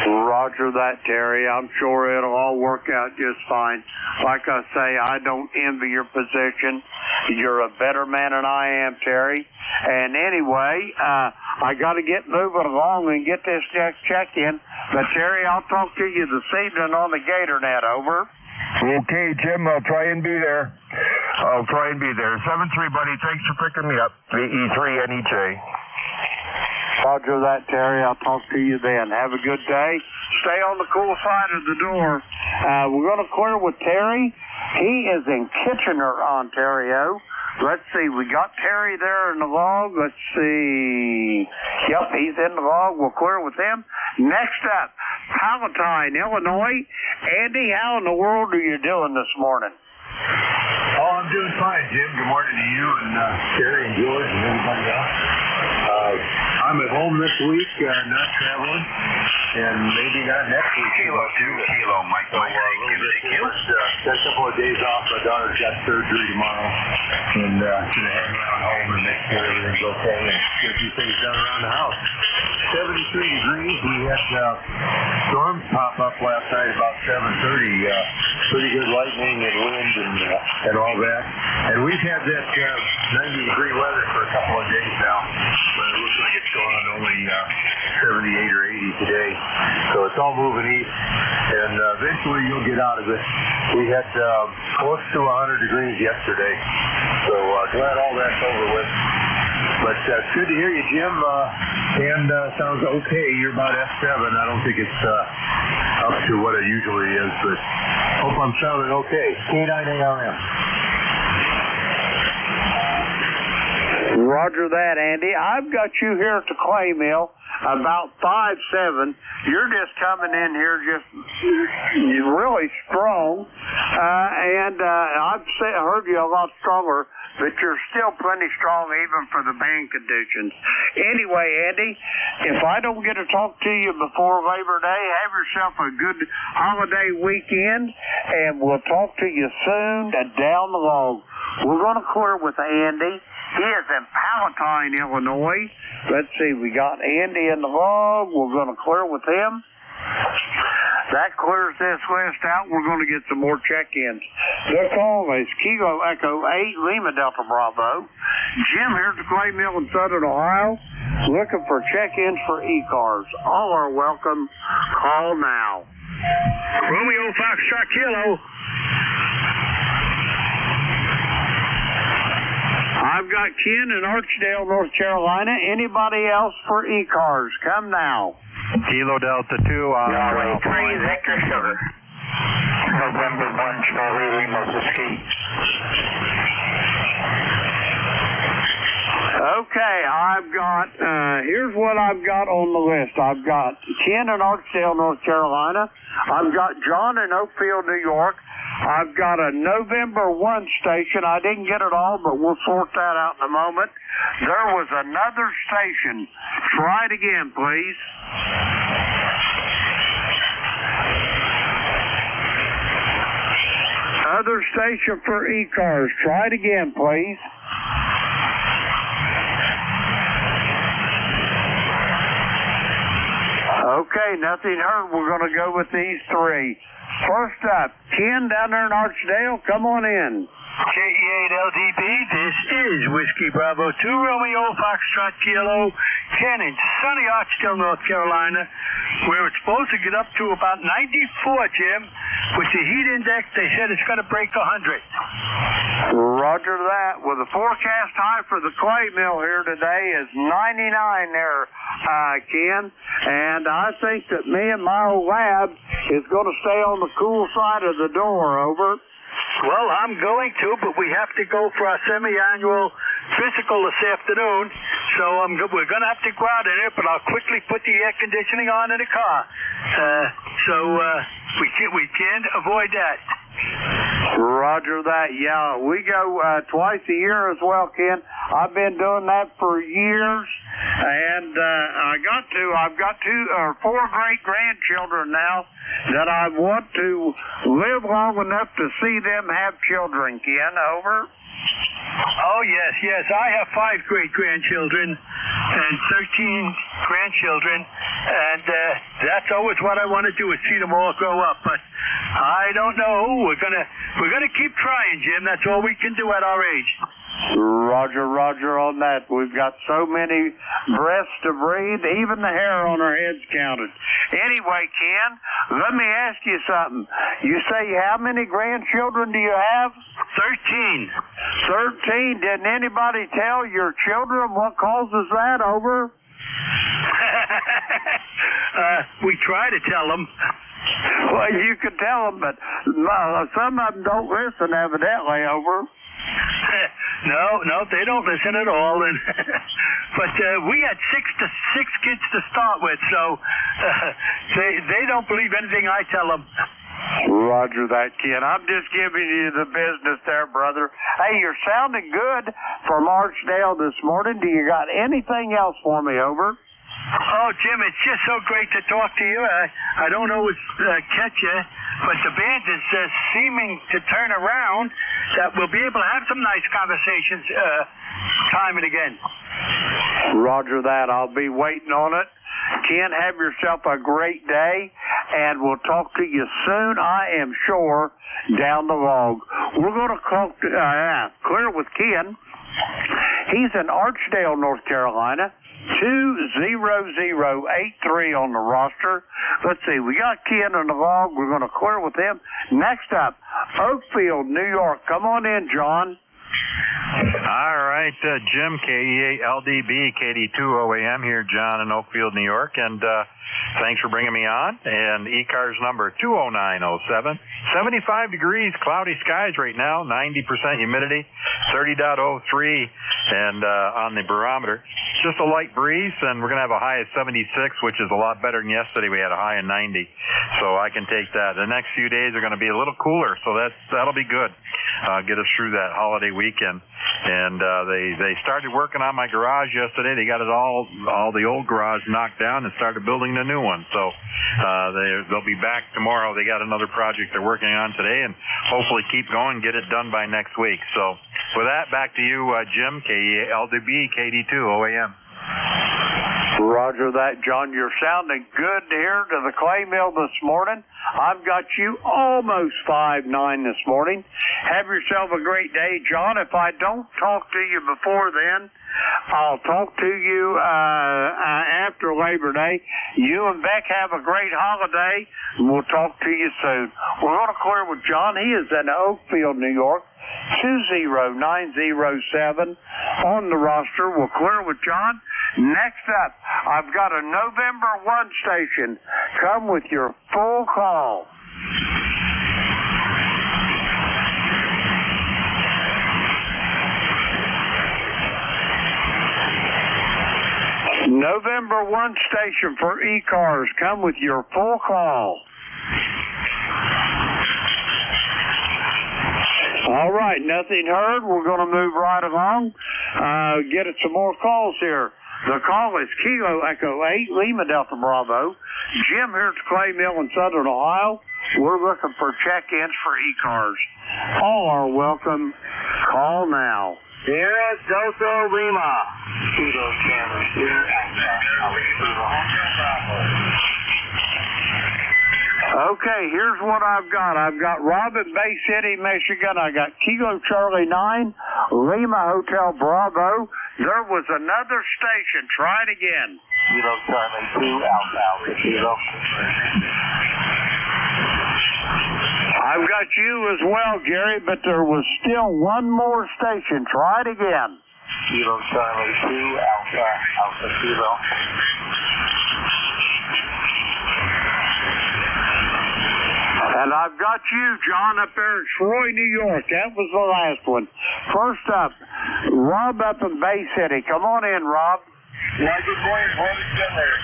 Roger that, Terry. I'm sure it'll all work out just fine. Like I say, I don't envy your position. You're a better man than I am, Terry. And anyway, I got to get moving along and get this next check-in. But, Terry, I'll talk to you this evening on the Gator Net. Over.
Okay, Jim, I'll try and be there. 7-3, buddy. Thanks for picking me up. The E3NEJ.
Roger that, Terry. I'll talk to you then. Have a good day. Stay on the cool side of the door. We're going to clear with Terry. He is in Kitchener, Ontario. Let's see. We got Terry there in the log. Let's see. Yep, he's in the log. We'll clear with him. Next up, Palatine, Illinois. Andy, how in the world are you doing this morning?
Oh, I'm doing fine, Jim. Good morning to you and Terry and George and everybody else. I'm at home this week, not traveling, and maybe not next week.
Kilo, Mike.
So, a little bit different. Got a couple of days off. My daughter's got surgery tomorrow, and gonna hang around home and make sure everything's okay and get a few things done around the house. 73 degrees. We had storms pop up last night about 7:30. Pretty good lightning and wind and all that. And we've had that 90-degree weather for a couple of days now. But it looks like it's going on only
78 or 80 today. So it's all moving east, and eventually you'll get out of it. We had close to 100 degrees yesterday, so glad all that's over with. But it's good to hear you, Jim, and sounds okay. You're about F7. I don't think it's up to what it usually is, but hope I'm sounding okay. K9ARM.
Roger that, Andy. I've got you here at the clay mill about 5'7". You're just coming in here just really strong, and I've heard you a lot stronger, but you're still plenty strong even for the band conditions. Anyway, Andy, if I don't get to talk to you before Labor Day, have yourself a good holiday weekend, and we'll talk to you soon down the road. We're going to clear with Andy. He is in Palatine, Illinois. Let's see, we got Andy in the log. We're going to clear with him. That clears this list out. We're going to get some more check-ins. Their call is Kilo Echo 8, Lima Delta Bravo. Jim here at the clay mill in Southern Ohio, looking for check-ins for ECARS. All are welcome. Call now.
Romeo Foxtrot Kilo.
I've got Ken in Archdale, North Carolina. Anybody else for ECARS? Come now.
Kilo Delta 2 on
Yahweh 3, Victor Sugar.
November 1, Charlie Lima Whiskey.
Okay, I've got, here's what I've got on the list. I've got Ken in Archdale, North Carolina. I've got John in Oakfield, New York. I've got a November 1 station. I didn't get it all, but we'll sort that out in a moment. There was another station. Try it again, please. Other station for ECARS. Try it again, please. Okay, nothing heard. We're going to go with these three. First up, Ken down there in Archdale. Come on in.
KE8LDB, this is Whiskey Bravo 2, Romeo Foxtrot Kilo, Ken in sunny Archdale, North Carolina, where it's supposed to get up to about 94, Jim. With the heat index, they said it's going to break 100.
Roger that. Well, the forecast high for the clay mill here today is 99 there, Ken. And I think that me and my old lab is going to stay on the cool side of the door, over.
Well, I'm going to, but we have to go for our semi-annual physical this afternoon, so we're going to have to go out in it, but I'll quickly put the air conditioning on in the car. So we can't avoid that.
Roger that. Yeah, we go twice a year as well, Ken. I've been doing that for years, and I've got four great grandchildren now that I want to live long enough to see them have children, Ken. Over.
Oh, yes. I have 5 great-grandchildren and 13 grandchildren, and that's always what I want to do is see them all grow up. But I don't know. We're gonna keep trying, Jim. That's all we can do at our age.
Roger on that. We've got so many breaths to breathe, even the hair on our heads counted. Anyway, Ken, let me ask you something. You say how many grandchildren do you have?
13.
13. Didn't anybody tell your children what causes that, over?
We try to tell them.
Well, you can tell them, but some of them don't listen, evidently, over.
No, they don't listen at all. And but we had six kids to start with, so they don't believe anything I tell them.
Roger that, Ken. I'm just giving you the business there, brother. Hey, you're sounding good from Archdale this morning. Do you got anything else for me, over?
Oh, Jim, it's just so great to talk to you. I don't always catch you, but the band is seeming to turn around that we'll be able to have some nice conversations time and again.
Roger that. I'll be waiting on it. Ken, have yourself a great day, and we'll talk to you soon, I am sure, down the road. We're going to clear with Ken. He's in Archdale, North Carolina. 20083 on the roster. Let's see, we got Ken on the log. We're going to clear with him. Next up, Oakfield, New York. Come on in, John.
All right, Jim, KEALDB, KD2OAM here, John in Oakfield, New York, and thanks for bringing me on. And ECARS number 20907. 75 degrees, cloudy skies right now, 90% humidity, 30.03, and on the barometer. Just a light breeze, and we're going to have a high of 76, which is a lot better than yesterday. We had a high of 90, so I can take that. The next few days are going to be a little cooler, so that'll be good. Get us through that holiday weekend. And they started working on my garage yesterday. They got it all the old garage knocked down and started building the new one. So they'll be back tomorrow. They got another project they're working on today, and hopefully keep going, get it done by next week. So with that, back to you, Jim, KEALDB, KD2OAM.
Roger that, John. You're sounding good here to the clay mill this morning. I've got you almost 5'9" this morning. Have yourself a great day, John. If I don't talk to you before then, I'll talk to you after Labor Day. You and Beck have a great holiday, and we'll talk to you soon. We're going to clear with John. He is in Oakfield, New York. 20907 on the roster. We'll clear with John. Next up, I've got a November 1 station. Come with your full call. November 1 station for ECARS. Come with your full call. All right, nothing heard. We're going to move right along. Get it some more calls here. The call is Kilo Echo 8, Lima Delta Bravo. Jim here at the Clay Mill in Southern Ohio. We're looking for check-ins for ECARS. All are welcome. Call now.
Here at Delta Lima. Kilo Cameron here at
Okay, here's what I've got. I've got Rob in Bay City, Michigan. I got Kilo Charlie 9, Lima Hotel Bravo. There was another station. Try it again.
Kilo Charlie 2, Alpha Kilo.
I've got you as well, Gary, but there was still one more station. Try it again.
Kilo Charlie 2, Alpha Kilo.
And I've got you, John, up there in Troy, New York. That was the last one. First up, Rob up in Bay City. Come on in, Rob.
Yeah, good morning, boys. There.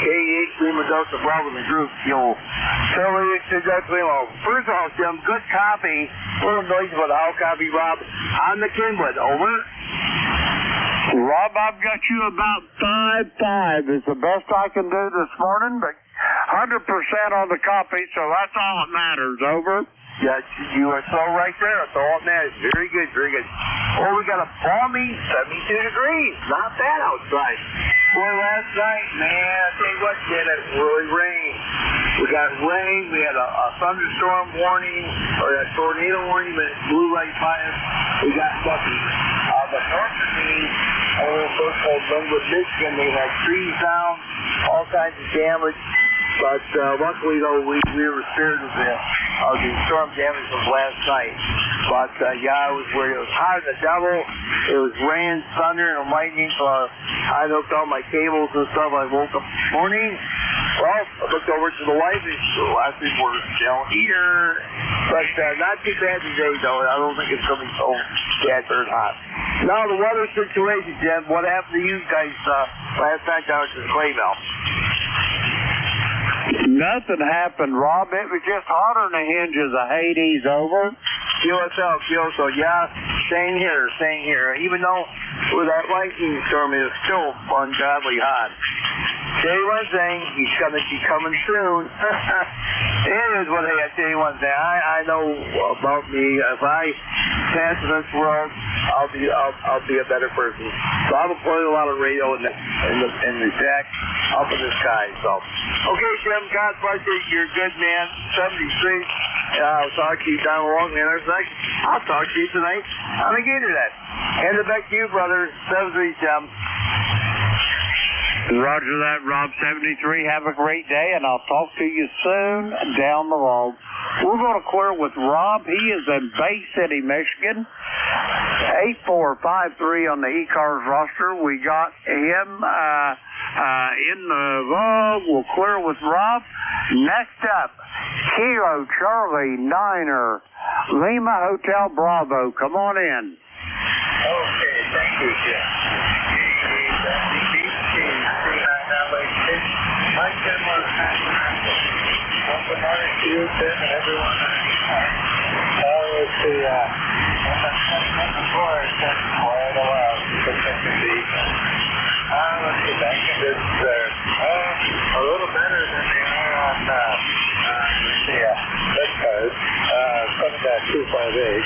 K8 Lima Delta Bravo, the group. First of all, Jim, good copy. A little noise about how copy, Rob. On the Kenwood, over.
Rob, I've got you about 5-5 is the best I can do this morning, but 100% on the copy, so that's all that matters. Over.
Yeah, you are so right there. That's all that matters. Very good, very good. Oh, we got a balmy 72 degrees. Not bad outside. Boy, last night, man, I tell you what, it really rained. We got rain. We had a thunderstorm warning, or a tornado warning, but it blew right by us. We got lucky. But north of me, a little place called Linwood, Michigan, they had trees down, all kinds of damage. But luckily, though, we were spared of the storm damage of last night. But, yeah, it was where it was hot as the devil. It was rain, thunder, and lightning. So I hooked all my cables and stuff. I woke up this morning. Well, I looked over to the wife, and I think we're down here. But not too bad today, though. I don't think it's going to be so bad or hot. Now, the weather situation, Jim. What happened to you guys last night down at the clay mill?
Nothing happened, Rob. It was just hotter than the hinges of Hades. Over.
So yeah, same here. Even though with that lightning storm, it was still ungodly hot. Tell you one thing, he's gonna be coming soon. It is what I tell you one thing. I know about me. If I pass in this world, I'll be a better person. So I've been playing a lot of radio in the deck up in the sky. So okay, Jim, God bless you. You're a good man. 73. I'll talk to you down the long manner. I'll talk to you tonight on the Gator Net. Hand it back to you, brother. 73, Jim.
Roger that, Rob 73. Have a great day, and I'll talk to you soon down the road. We're going to clear with Rob. He is in Bay City, Michigan. 8453 on the ECARS roster. We got him in the vogue. We'll clear with Rob. Next up, Kilo Charlie Niner, Lima Hotel Bravo. Come on in.
Okay, thank you, Jim. Mike Jim was good morning to you, Tim, and everyone. Let's see, before I sent quite a while to think of the let's see, bank conditions are a little better than they are on ECARS, 7.258.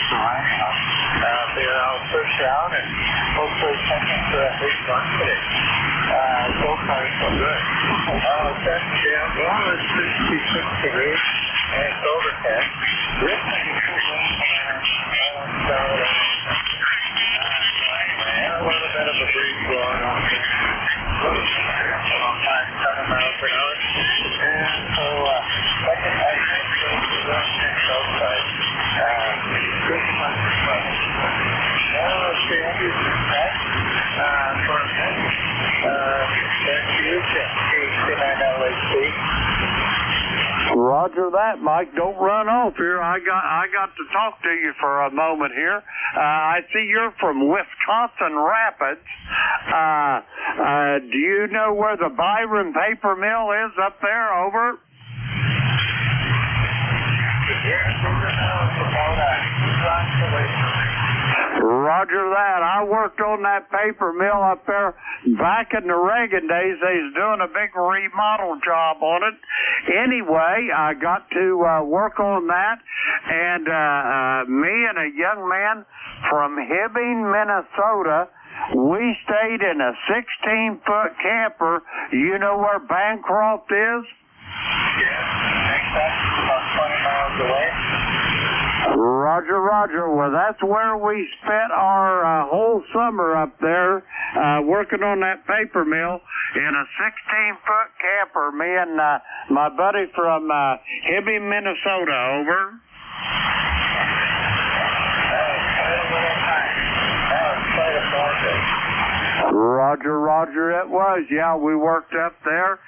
So I'll push down and hopefully checking for at least one today. So far, so good. Jim, well, it's 66 degrees and it's overcast. This thing is a little bit of a breeze blowing on here. A little bit of 7 miles per hour. And so, second I think it's next outside. Pretty much fun. Now, let's see, I'm using that for a minute. Thank you, K9LHC.
Roger that, Mike. Don't run off here. I got to talk to you for a moment here. I see you're from Wisconsin Rapids. Do you know where the Byron paper mill is up there? Over. Roger that. I worked on that paper mill up there back in the Reagan days. They was doing a big remodel job on it. Anyway, I got to work on that, and me and a young man from Hibbing, Minnesota, we stayed in a 16-foot camper. You know where Bancroft is?
Yeah, about 20 miles away.
Roger, Roger. Well, that's where we spent our whole summer up there working on that paper mill in a 16-foot camper. Me and my buddy from Hibbing, Minnesota. Over. Roger, Roger. It was. Yeah, we worked up there.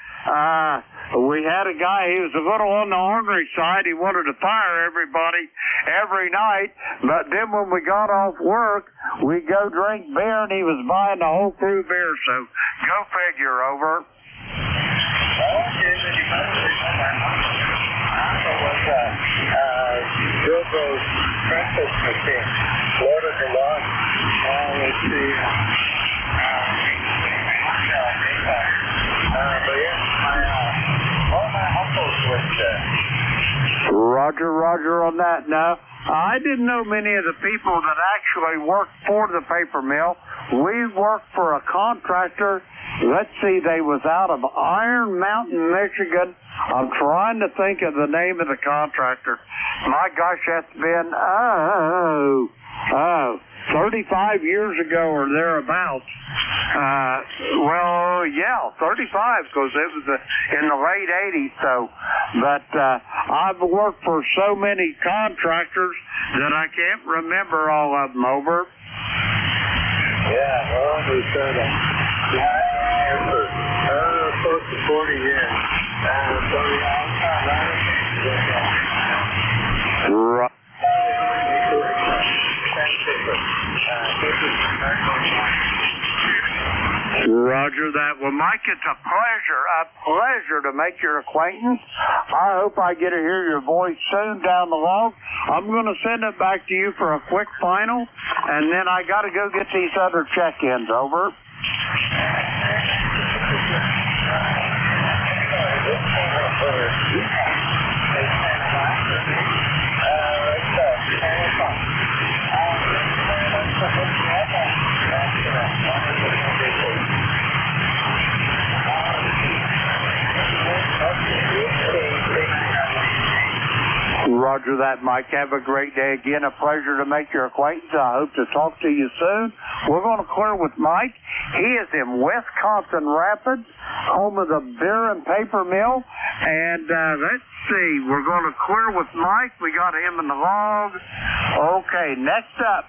We had a guy, he was a little on the ornery side. He wanted to fire everybody every night, but then when we got off work, we'd go drink beer, and he was buying the whole crew beer, so go figure. Over.
Bilbo's breakfast machine, loaded a lot. Let's see. But yeah, all my uncles with
Roger, Roger on that. Now, I didn't know many of the people that actually worked for the paper mill. We worked for a contractor. Let's see, they was out of Iron Mountain, Michigan. I'm trying to think of the name of the contractor. My gosh, that's been, 35 years ago or thereabouts. Well, yeah, 35, because it was in the late 80s. So, but I've worked for so many contractors that I can't remember all of them. Over.
Yeah, well, we said here for close to 40 years. So
Right. Roger that. Well, Mike, it's a pleasure to make your acquaintance. I hope I get to hear your voice soon down the road. I'm going to send it back to you for a quick final, and then I got to go get these other check-ins. Over. Roger. Roger that, Mike. Have a great day. Again, a pleasure to make your acquaintance. I hope to talk to you soon. We're going to clear with Mike. He is in Wisconsin Rapids, home of the beer and paper mill. And let's see, we're going to clear with Mike. We got him in the log. Okay, next up,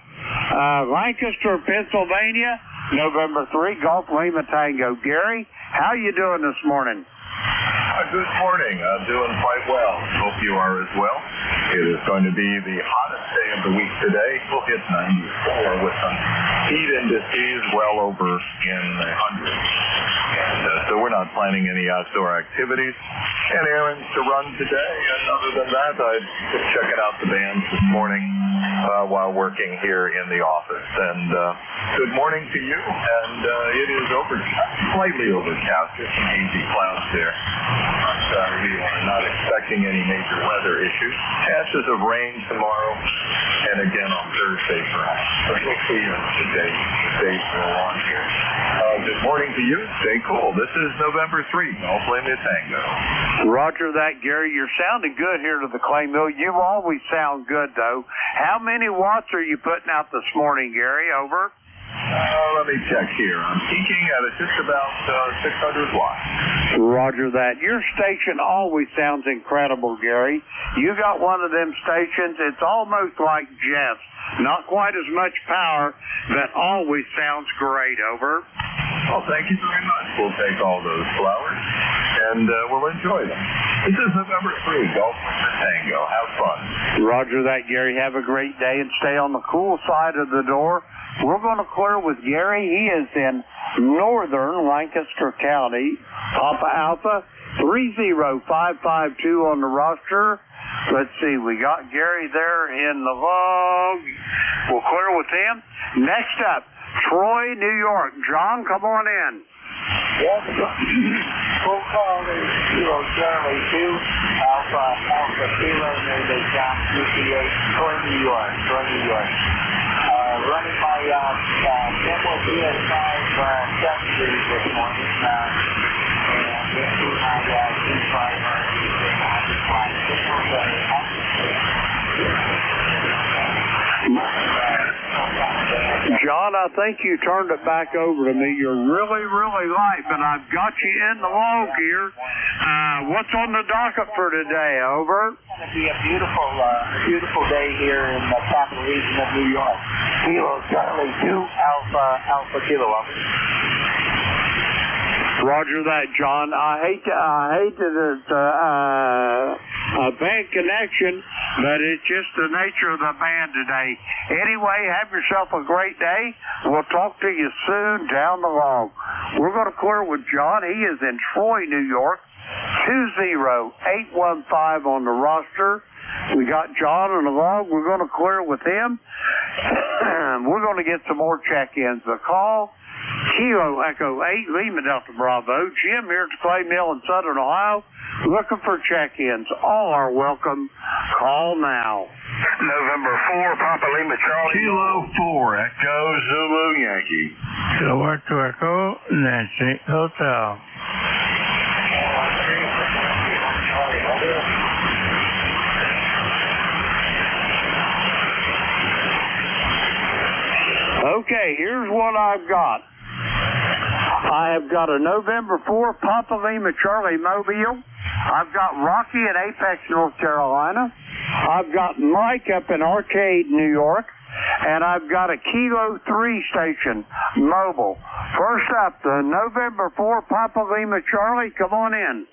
Lancaster, Pennsylvania, November 3, Golf Lima Tango. Gary, how you doing this morning?
Good morning. I'm doing quite well. Hope you are as well. It is going to be the hottest day of the week today. We'll hit 94 with some heat indices well over in the hundreds. And so we're not planning any outdoor activities and errands to run today. And other than that, I'm just checking out the bands this morning while working here in the office. And good morning to you. And it is slightly overcast. There's some hazy clouds there. We are not expecting any major weather issues. Chances of rain tomorrow and again on Thursday perhaps. But we'll see as the days go on here. Good morning to you. Stay cool. This is November 3, Golf Lima Tango.
Roger that, Gary. You're sounding good here to the clay mill. You always sound good, though. How many watts are you putting out this morning, Gary? Over?
Let me check here. I'm peaking at just about 600 watts.
Roger that. Your station always sounds incredible, Gary. You got one of them stations, it's almost like Jeff's. Not quite as much power, but always sounds great. Over.
Well, thank you very much. We'll take all those flowers, and we'll enjoy them. This is November 3, Golf Lima Tango. Have fun.
Roger that, Gary. Have a great day, and stay on the cool side of the door. We're going to clear with Gary. He is in northern Lancaster County. Papa Alpha 30552 on the roster. Let's see, we got Gary there in the log. We'll clear with him. Next up, Troy, New York. John, come on in.
Yes, full call is Kilo Charlie 2, Alpha Kilo, Mayday John, UCA, Troy, New York. Running my Temple PS5 7 this morning, and this is my G5.
John, I think you turned it back over to me. You're really, really light, but I've got you in the log here. What's on the docket for today? Over.
It's going to be a beautiful day here in the capital region of New York. Kilo Charlie 2, Alpha Kilo.
Roger that, John. I hate that it's a bad connection, but it's just the nature of the band today. Anyway, have yourself a great day. We'll talk to you soon down the log. We're going to clear with John. He is in Troy, New York. 20815 on the roster. We got John on the log. We're going to clear with him. We're going to get some more check-ins. The call, Kilo Echo 8, Lima Delta Bravo. Jim here at the Clay Mill in Southern Ohio, looking for check-ins. All are welcome. Call now.
November 4, Papa Lima Charlie.
Kilo 4, Echo Zulu Yankee.
Silver to Echo, Nancy Hotel.
Okay, here's what I've got. I have got a November 4 Papa Lima Charlie Mobile. I've got Rocky in Apex, North Carolina. I've got Mike up in Arcade, New York. And I've got a Kilo 3 station, mobile. First up, the November 4 Papa Lima Charlie. Come on in.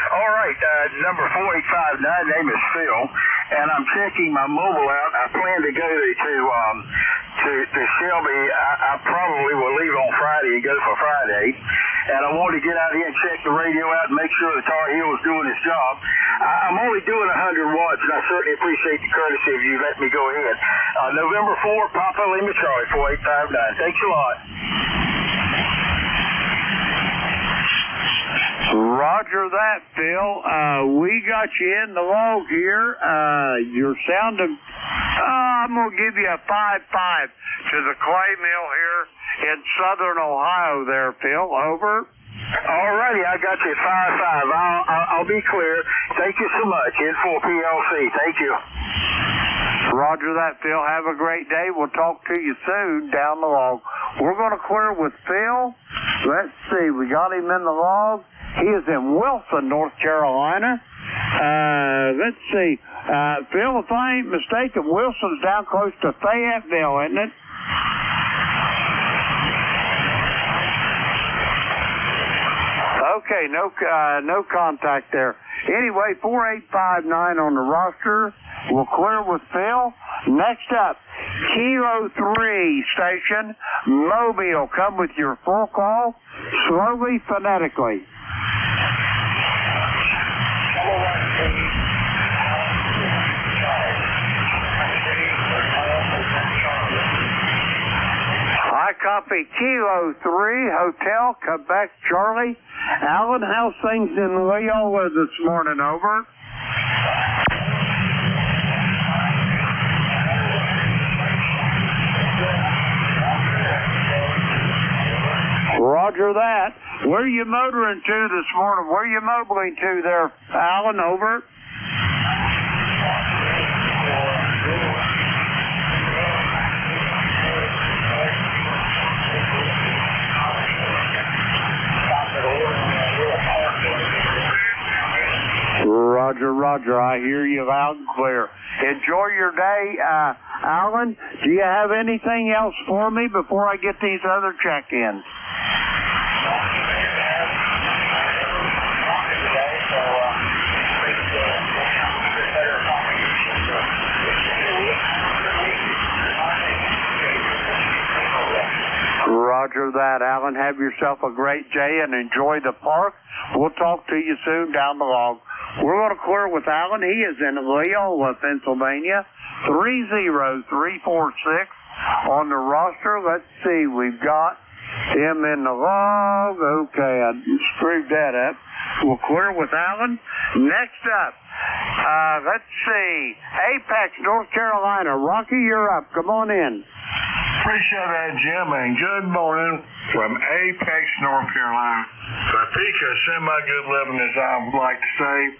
All right, number 4859, name is Phil, and I'm checking my mobile out. I plan to go to Shelby. I probably will leave on Friday and go for Friday, and I want to get out here and check the radio out and make sure the Tar Heel is doing its job. I'm only doing 100 watts, and I certainly appreciate the courtesy of you letting me go ahead. November 4, Papa Lima Charlie, 4859. Thanks a lot.
Roger that, Phil. We got you in the log here. You're sounding... I'm going to give you a 5-5 to the clay mill here in Southern Ohio there, Phil. Over.
All righty, I got you at 5-5. I'll be clear. Thank you so much. N4 PLC. Thank you.
Roger that, Phil. Have a great day. We'll talk to you soon down the log. We're going to clear with Phil. Let's see. We got him in the log. He is in Wilson, North Carolina. Let's see. Phil, if I ain't mistaken, Wilson's down close to Fayetteville, isn't it? Okay, no contact there. Anyway, 4859 on the roster. We'll clear with Phil. Next up, Kilo 3 station, Mobile. Come with your full call, slowly, phonetically. I copy Kilo 3, Hotel, Quebec, Charlie. Alan, how's things in Leola this morning? Over. Roger that. Where are you motoring to this morning? Where are you mobiling to there, Alan? Over. Roger. I hear you loud and clear. Enjoy your day, Alan. Do you have anything else for me before I get these other check-ins? Roger that, Alan. Have yourself a great day and enjoy the park. We'll talk to you soon down the log. We're going to clear with Alan. He is in Leola, Pennsylvania. 30346 on the roster. Let's see. We've got him in the log. Okay, I screwed that up. We'll clear with Alan. Next up, let's see. Apex, North Carolina. Rocky, you're up. Come on in.
Appreciate that, Jim, and good morning from Apex, North Carolina. Topeka, semi-good living, as I would like to say.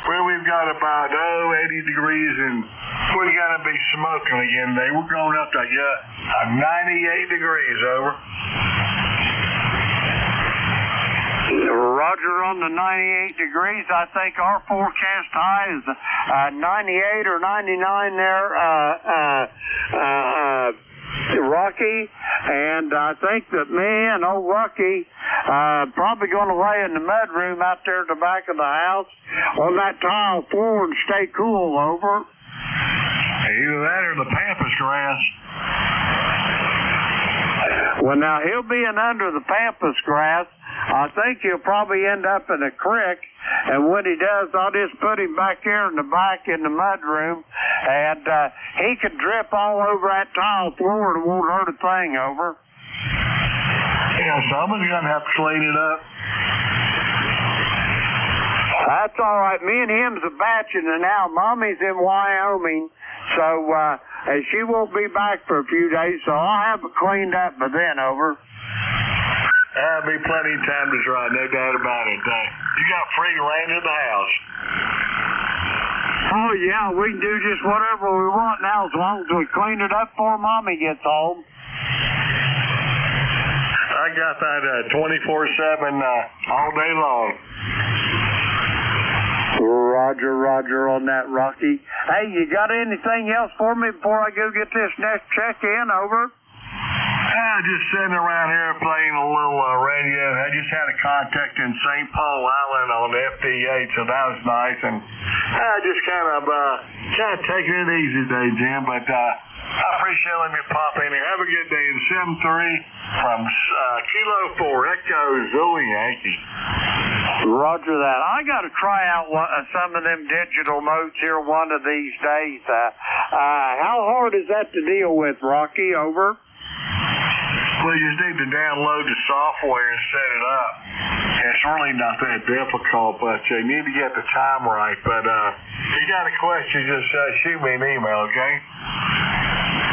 Well, we've got about 80 degrees, and we're going to be smoking again today. We're going up to 98 degrees, over.
Roger on the 98 degrees. I think our forecast high is 98 or 99 there, Rocky, and I think that me and old Rocky probably going to lay in the mud room out there at the back of the house on that tile floor and stay cool, over.
Either that or the pampas grass.
Well, now he'll be in under the pampas grass. I think he'll probably end up in a creek, and when he does, I'll just put him back here in the back in the mud room, and he can drip all over that tile floor and it won't hurt a thing, over.
Yeah, someone's going to have to clean it up.
That's all right. Me and him's a bachelor now. Mommy's in Wyoming, so and she won't be back for a few days, so I'll have it cleaned up by then, over.
There'll be plenty of time to dry, no doubt about it. You got free reign in the house.
Oh, yeah, we can do just whatever we want now as long as we clean it up before Mommy gets home.
I got that 24/7 all day long.
Roger on that, Rocky. Hey, you got anything else for me before I go get this next check-in, over?
Just sitting around here playing a little radio. I just had a contact in St. Paul Island on FD8, so that was nice. And I just kind of taking it easy today, Jim. But I appreciate letting me pop in here. Have a good day. In 7-3 from Kilo 4 Echo Zulu Yankee.
Roger that. I got to try out some of them digital modes here one of these days. How hard is that to deal with, Rocky, over?
Well, you just need to download the software and set it up. It's really not that difficult, but you need to get the time right. But if you got a question, just shoot me an email, okay?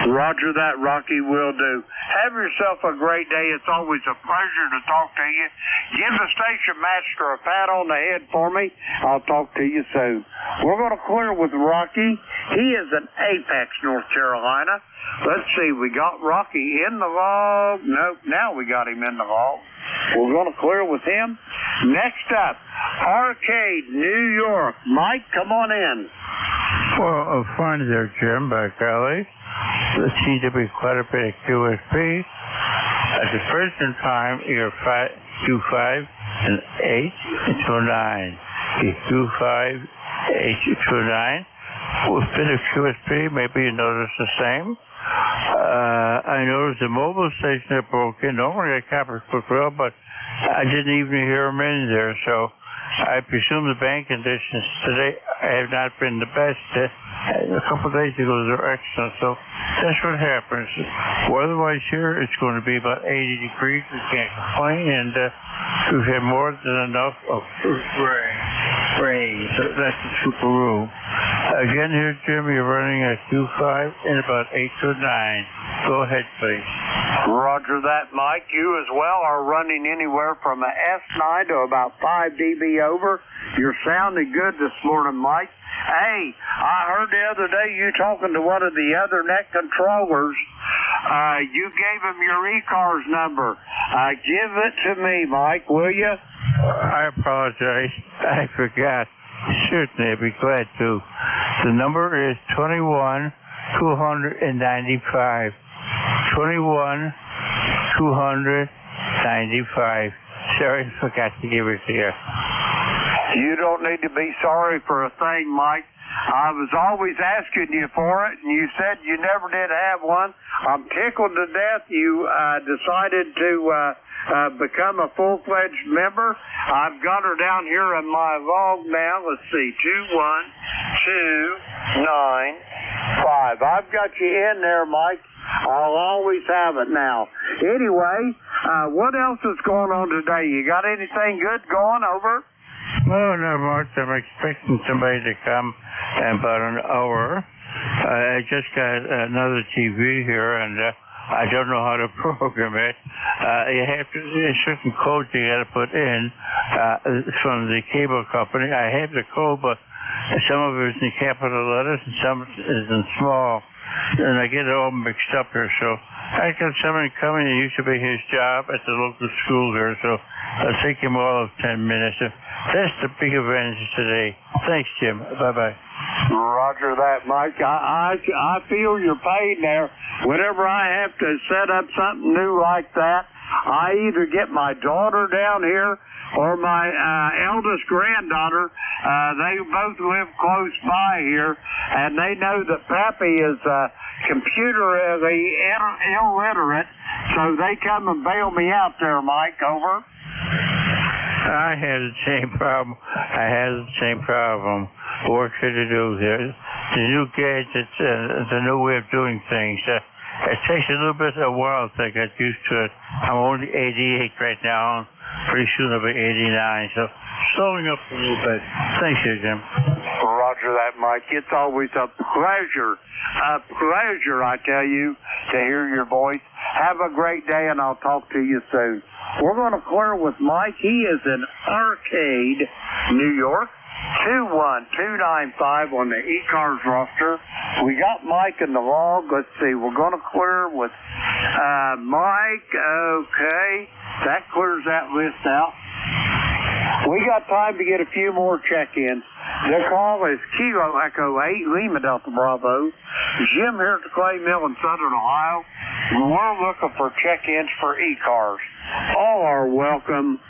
Roger that, Rocky, will do. Have yourself a great day. It's always a pleasure to talk to you. Give the station master a pat on the head for me. I'll talk to you soon. We're going to clear with Rocky. He is in Apex, North Carolina. Let's see, we got Rocky in the log. Nope, now we got him in the log. We're going to clear with him. Next up, Arcade, New York. Mike, come on in.
Well, fine there, Jim, by golly. There seems to be quite a bit of QSP. At the present time, you're 525 and 829. It's 25, 829. With a bit of QSP, maybe you notice the same. I noticed the mobile station that broke in. Normally I copper quick rail, but I didn't even hear them in there, so I presume the bank conditions today have not been the best. A couple of days ago they were excellent, so that's what happens. Weather-wise here, it's going to be about 80 degrees. We can't complain, and we've had more than enough of rain. So that's the super rule. Again here, Jim, you're running a 25 and about 8 to 9. Go ahead, please.
Roger that, Mike. You as well are running anywhere from a S9 to about 5 dB over. You're sounding good this morning, Mike. Hey, I heard the other day you talking to one of the other net controllers. You gave him your ECARS number. Give it to me, Mike, will you?
I apologize. I forgot. Certainly, I'd be glad to. The number is 21-295. 21-295. Sorry, I forgot to give it to you.
You don't need to be sorry for a thing, Mike. I was always asking you for it, and you said you never did have one. I'm tickled to death you decided to become a full-fledged member. I've got her down here in my log now. Let's see, 21295. I've got you in there, Mike. I'll always have it now. Anyway, what else is going on today? You got anything good going over?
Oh, not much. I'm expecting somebody to come in about an hour. I just got another TV here, and I don't know how to program it. You have to, there's certain codes you got to put in from the cable company. I have the code, but some of it is in capital letters and some is in small. And I get it all mixed up here, so I got somebody coming. It used to be his job at the local school here, so it'll take him all of 10 minutes. That's the big advantage today. Thanks, Jim. Bye-bye.
Roger that, Mike. I feel your pain there. Whenever I have to set up something new like that, I either get my daughter down here or my eldest granddaughter. They both live close by here, and they know that Pappy is computer illiterate, so they come and bail me out there, Mike. Over.
I had the same problem. What could you do here? The new gadgets, the new way of doing things. It takes a little bit of a while to get used to it. I'm only 88 right now. Pretty soon I'll be 89, so slowing up a little bit. Thanks, Jim.
Roger that, Mike. It's always a pleasure, I tell you, to hear your voice. Have a great day, and I'll talk to you soon. We're going to clear with Mike. He is in Arcade, New York. 21295 on the ECARS roster. We got Mike in the log. Let's see. We're going to clear with Mike. Okay. That clears that list out. We got time to get a few more check-ins. The call is Kilo Echo 8, Lima Delta Bravo. Jim here at the Clay Mill in Southern Ohio. We're looking for check-ins for ECARS. All are welcome.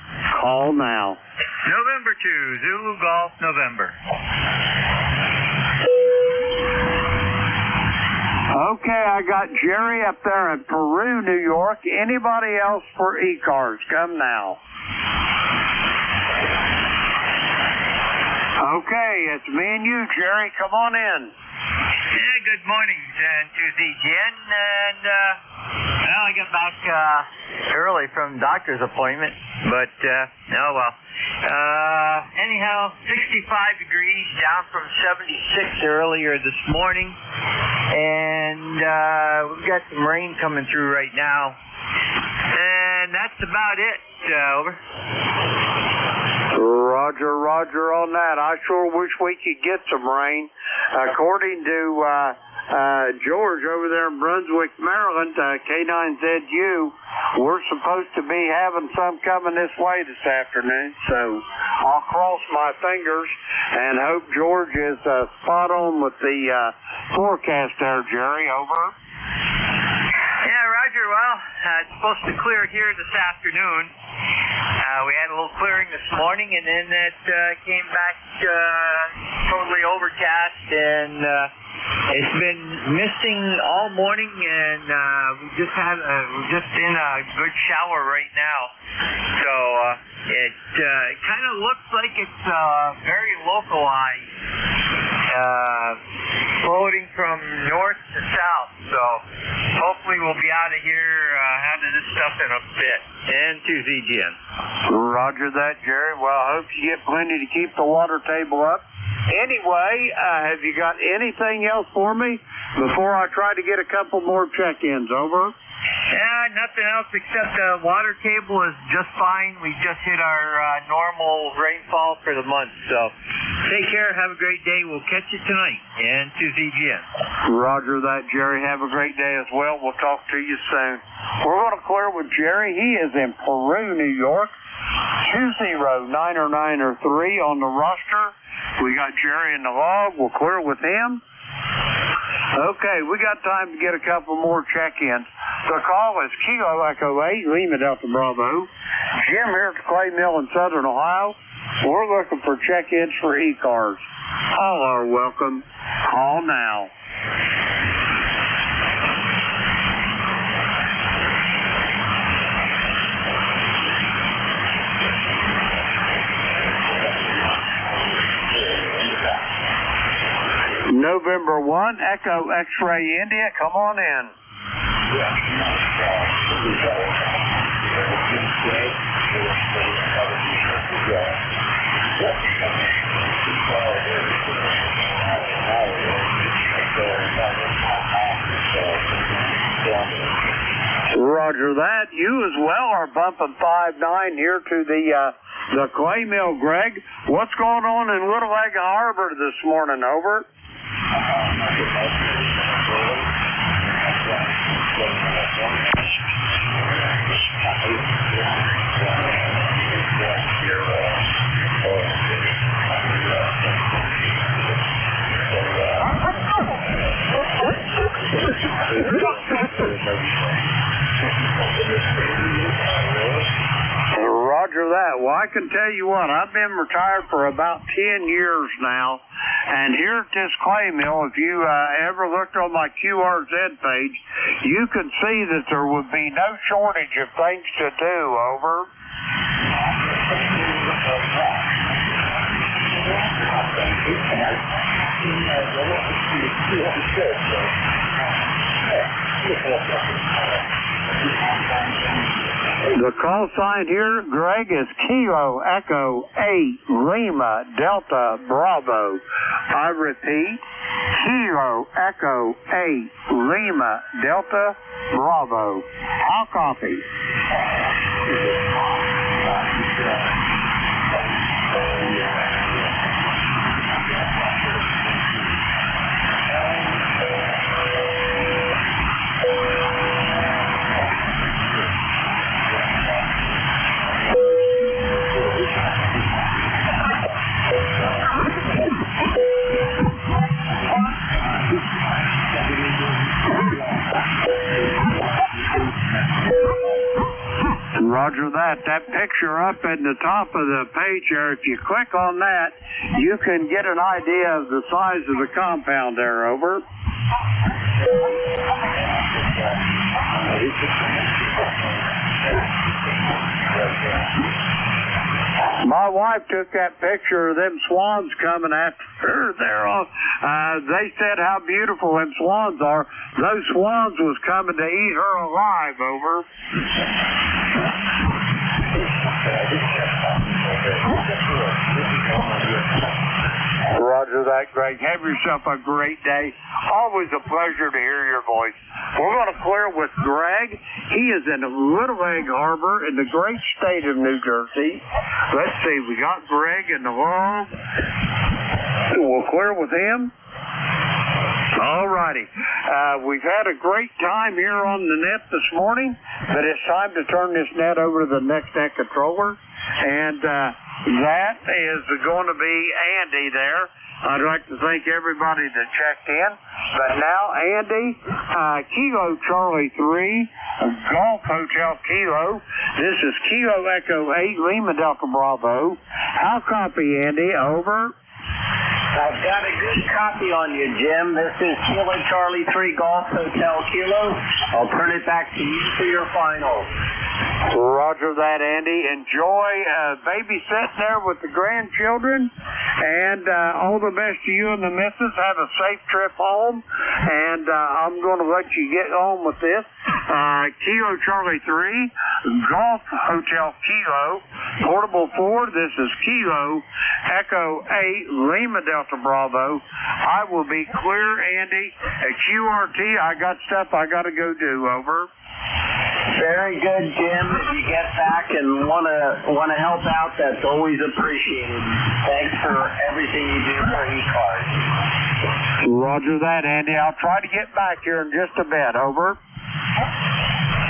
Call now.
November 2, Zulu Golf, November.
Okay, I got Jerry up there in Peru, New York. Anybody else for ECARS? Come now. Okay, it's me and you, Jerry. Come on in.
Yeah, good morning to the Jen. And, well, I got back early from doctor's appointment, but, oh well. Anyhow, 65 degrees, down from 76 earlier this morning. And we've got some rain coming through right now. And that's about it. Over.
Roger on that. I sure wish we could get some rain. According to George over there in Brunswick, Maryland, K9ZU, we're supposed to be having some coming this way this afternoon. So I'll cross my fingers and hope George is spot on with the forecast there, Jerry. Over.
Yeah, Roger. Well, it's supposed to clear here this afternoon. We had a little clearing this morning, and then it came back totally overcast, and it's been misting all morning, and we're just in a good shower right now. So it kind of looks like it's very localized, floating from north to south. So hopefully we'll be out of here, out of this stuff in a bit. And to ZGN.
Roger that, Jerry. Well, I hope you get plenty to keep the water table up. Anyway, have you got anything else for me before I try to get a couple more check-ins? Over.
Yeah, nothing else except the water table is just fine. We just hit our normal rainfall for the month. So take care. Have a great day. We'll catch you tonight. And to ZGN.
Roger that, Jerry. Have a great day as well. We'll talk to you soon. We're going to clear with Jerry. He is in Peru, New York. 20993 on the roster. We got Jerry in the log. We'll clear with him. Okay, we got time to get a couple more check-ins. The call is Kilo Echo 8, Lima Delta Bravo. Jim here at the Clay Mill in Southern Ohio. We're looking for check-ins for ECARS. All are welcome. Call now. November 1, Echo X-Ray India, come on in. Roger that. You as well are bumping 5-9 here to the Clay Mill, Greg. What's going on in Little Egg Harbor this morning? Over. Roger that. Well, I can tell you what, I've been retired for about 10 years now, and here at this clay mill, if you ever looked on my QRZ page, you can see that there would be no shortage of things to do. Over. The call sign here, Greg, is Kilo Echo 8 Lima Delta Bravo. I repeat, Kilo Echo 8 Lima Delta Bravo. I'll copy. Roger that. That picture up at the top of the page there, if you click on that, you can get an idea of the size of the compound there. Over. My wife took that picture of them swans coming after her there on. They said how beautiful them swans are. Those swans was coming to eat her alive, over. Roger that, Greg. Have yourself a great day. Always a pleasure to hear your voice. We're going to clear with Greg. He is in Little Egg Harbor in the great state of New Jersey. Let's see. We got Greg in the log. We'll clear with him. All righty. We've had a great time here on the net this morning, but it's time to turn this net over to the next net controller. And that is going to be Andy there. I'd like to thank everybody that checked in. But now, Andy, Kilo Charlie 3, Golf Hotel Kilo. This is Kilo Echo 8, Lima Delta Bravo. How copy, Andy? Over.
I've got a good copy on you, Jim. This is Kilo Charlie 3 Golf Hotel Kilo. I'll turn it back to you for your final.
Roger that, Andy. Enjoy babysitting there with the grandchildren. And all the best to you and the missus. Have a safe trip home. And I'm going to let you get on with this. Kilo Charlie 3, Golf Hotel Kilo, Portable 4. This is Kilo Echo 8, Lima Delta Bravo. I will be clear, Andy. At QRT, I got stuff I got to go do. Over.
Very good, Jim. If you get back and want to help out, that's always appreciated. Thanks for everything you do for ECARS.
Roger that, Andy. I'll try to get back here in just a bit. Over.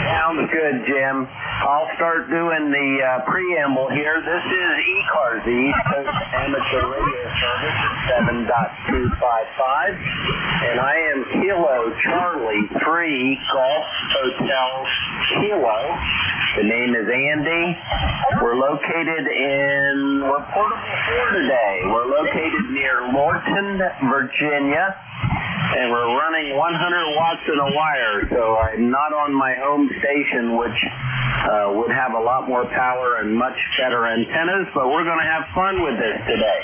Sounds good, Jim. I'll start doing the preamble here. This is ECARS, the East Coast Amateur Radio Service at 7.255. And I am Kilo Charlie 3 Golf Hotel Kilo. The name is Andy. We're portable 4 today. We're located near Lorton, Virginia. And we're running 100 watts in a wire, so I'm not on my home station, which would have a lot more power and much better antennas, but we're going to have fun with this today.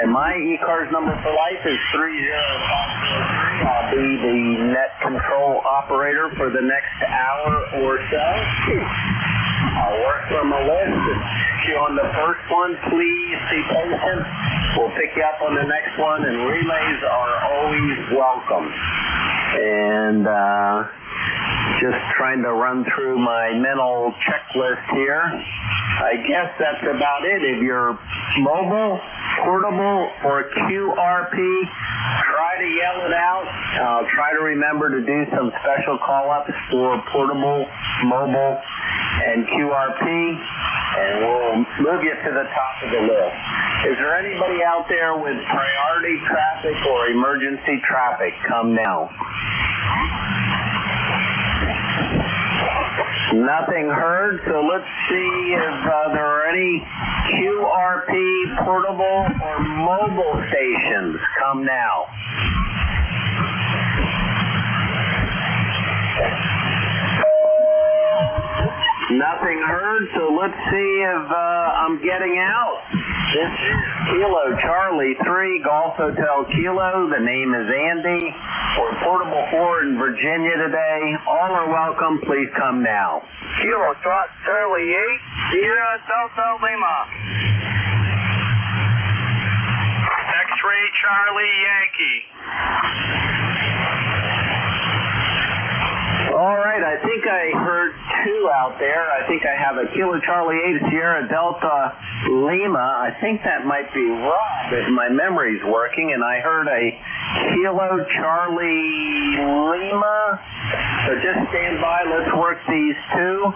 And my ECARS number for life is 30543. I'll be the net control operator for the next hour or so. I'll work from a list. If you're on the first one, please be patient. We'll pick you up on the next one, and relays are always welcome. And just trying to run through my mental checklist here. I guess that's about it. If you're mobile, portable, or QRP, try to yell it out. I'll try to remember to do some special call-ups for portable, mobile, and QRP, and we'll move you to the top of the list. Is there anybody out there with priority traffic or emergency traffic? Come now. Nothing heard, so let's see if there are any QRP portable or mobile stations. Come now. Nothing heard, so let's see if I'm getting out. This is Kilo Charlie 3 Golf Hotel Kilo. The name is Andy. We're portable 4 in Virginia today. All are welcome. Please come now.
Kilo Charlie 8, Sierra Delta Lima.
X-Ray Charlie Yankee.
All right, I think I heard 2 out there. I think I have a Kilo Charlie 8 Sierra Delta Lima. I think that might be Rob if my memory's working. And I heard a Kilo Charlie Lima. So just stand by. Let's work these 2.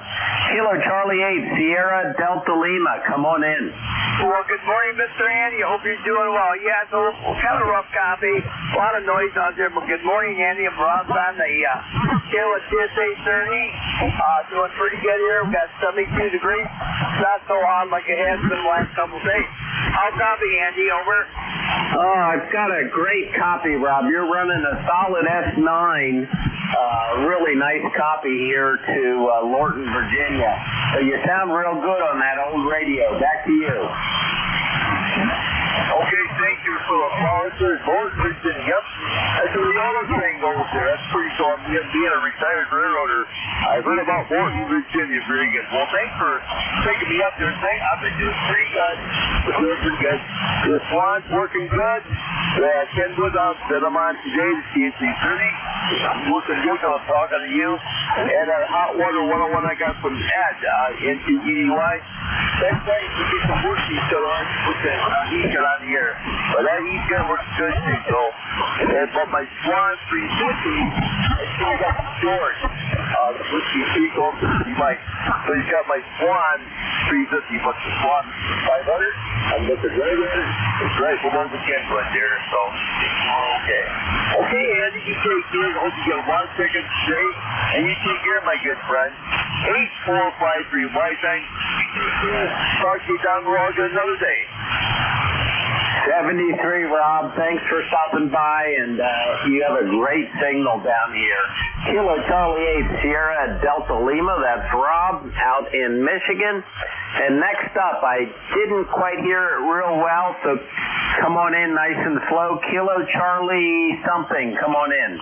Kilo Charlie 8 Sierra Delta Lima. Come on in.
Well, good morning, Mr. Andy. I hope you're doing well. Yeah, it's kind of a rough copy. A lot of noise out there, but good morning, Andy. I'm Rob on the Kilo TSA 30. Doing pretty good here. We've got 72 degrees. Not so hot like it has been the last couple of days. How copy, Andy? Over.
Oh, I've got a great copy, Rob. You're running a solid S9. Really nice copy here to Lorton, Virginia. So you sound real good on that old radio. Back to you.
Okay, thank you for the applause. Yep. That's the Leona thing over there. That's pretty cool. Being a retired railroader, I've heard about Morton, Virginia. Very good. Well, thanks for taking me up there. I've been doing pretty good. Pretty good. The Swan's working good. The Kenwood that I'm on today, the CNC30. I'm looking good. I'm talking to you. And Hot Water 101 I got from Ed, N2EDY. Next time we get some work heat on, put that heat gun on here. But that heat gun works good too, so. But my Swan 350, I still got the short. The whiskey 3 you might. So he's got my Swan 350, but the Swan 500. I'm looking right at it. It's right below the Kenwood there, so. Okay. Okay, Andy, you take care. I hope you get 1 second straight. And you take care, my good friend. 8453 Wi-Fi. Talk to you down the road another day.
73, Rob. Thanks for stopping by, and you have a great signal down here. Kilo Charlie 8 Sierra Delta Lima. That's Rob out in Michigan. And next up, I didn't quite hear it real well, so come on in nice and slow. Kilo Charlie something. Come on in.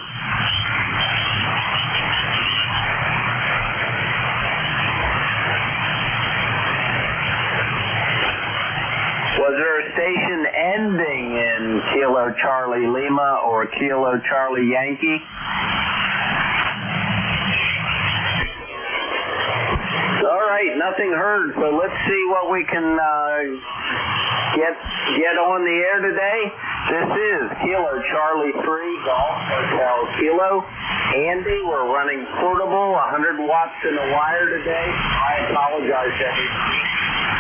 Was there a station ending in Kilo Charlie Lima or Kilo Charlie Yankee? All right, nothing heard, so let's see what we can get on the air today. This is Kilo Charlie 3 Golf Hotel Kilo. Andy, we're running portable, 100 watts in the wire today. I apologize, everybody.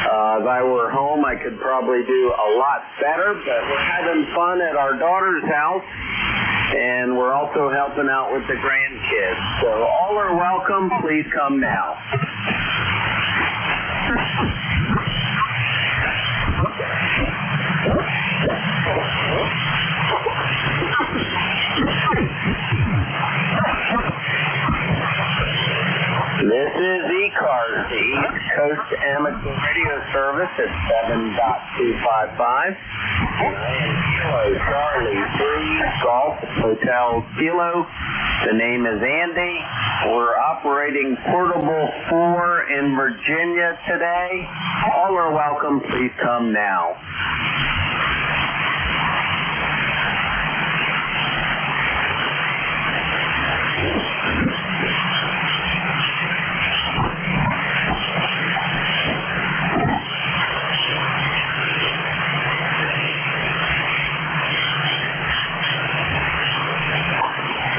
If I were home, I could probably do a lot better, but we're having fun at our daughter's house, and we're also helping out with the grandkids. So all are welcome. Please come now. This is ECARS, the East Coast Amateur Radio Service at 7.255. And I am Kilo Charlie 3 Golf Hotel Kilo. The name is Andy. We're operating Portable 4 in Virginia today. All are welcome. Please come now.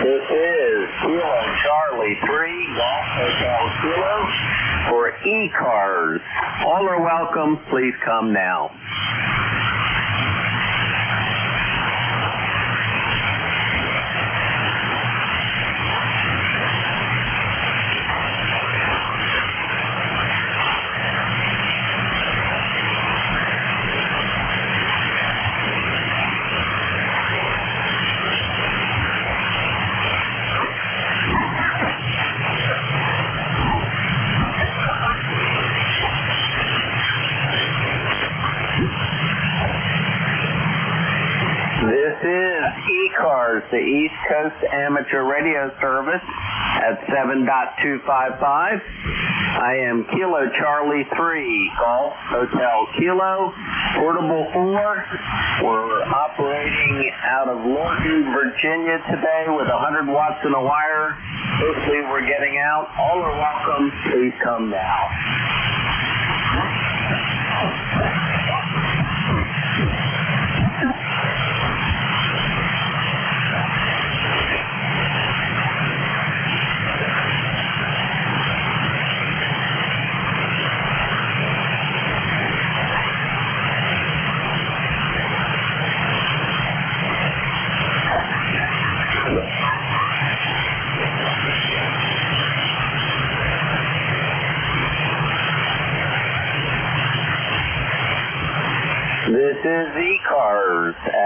This is Kilo Charlie 3 Golf Hotel Kilo for ECARS. All are welcome. Please come now. This is ECARS, the East Coast Amateur Radio Service at 7.255. I am Kilo Charlie 3 Golf Hotel Kilo, Portable 4. We're operating out of Lorton, Virginia today with 100 watts in a wire. Hopefully we're getting out. All are welcome. Please come now.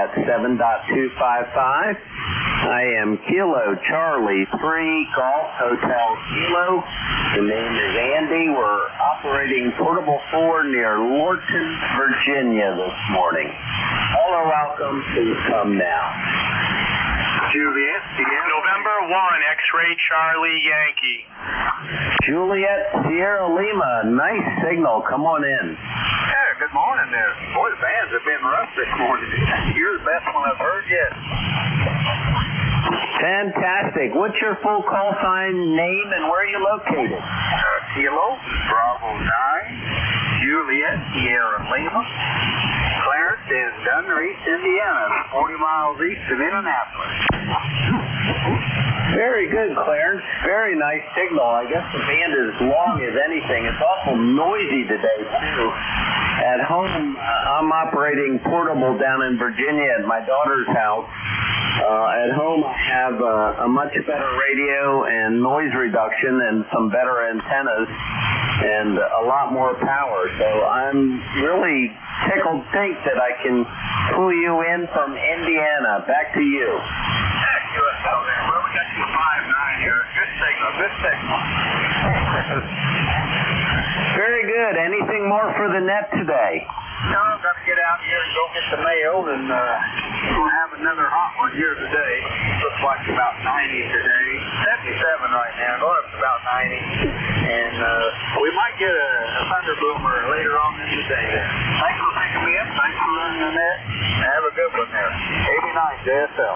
at 7.255. I am Kilo Charlie 3 Golf Hotel Kilo. The name is Andy. We're operating Portable 4 near Lorton, Virginia this morning. All are welcome. Please come now.
Juliet, November 1, X-Ray Charlie Yankee.
Juliet Sierra Lima, nice signal. Come on in.
Yeah, good morning there. Boy, the bands have been rough this morning. You're the best one I've heard yet.
Fantastic. What's your full call sign name and where are you located?
Kilo, Bravo 9, Juliet, Sierra Lima, Clarence in Dunreach, Indiana, 40 miles east of Indianapolis.
Very good, Clarence. Very nice signal. I guess the band is long as anything. It's awful noisy today, too. At home, I'm operating portable down in Virginia at my daughter's house. At home, I have a much better radio and noise reduction and some better antennas and a lot more power. So I'm really tickled pink that I can pull you in from Indiana. Back to you.
Heck, USL there. Well, we got you 5-9 here. Good signal, good signal.
Very good. Anything more for the net today?
No, I've got to get out here and go get the mail, and we'll have another hot one here today. Looks like it's about 90 today. 77 right now. Going up to about 90. And we might get a thunderboomer later on in the day. Thanks for taking me in. Thanks for running the net. Have a good one there. 89 JSL.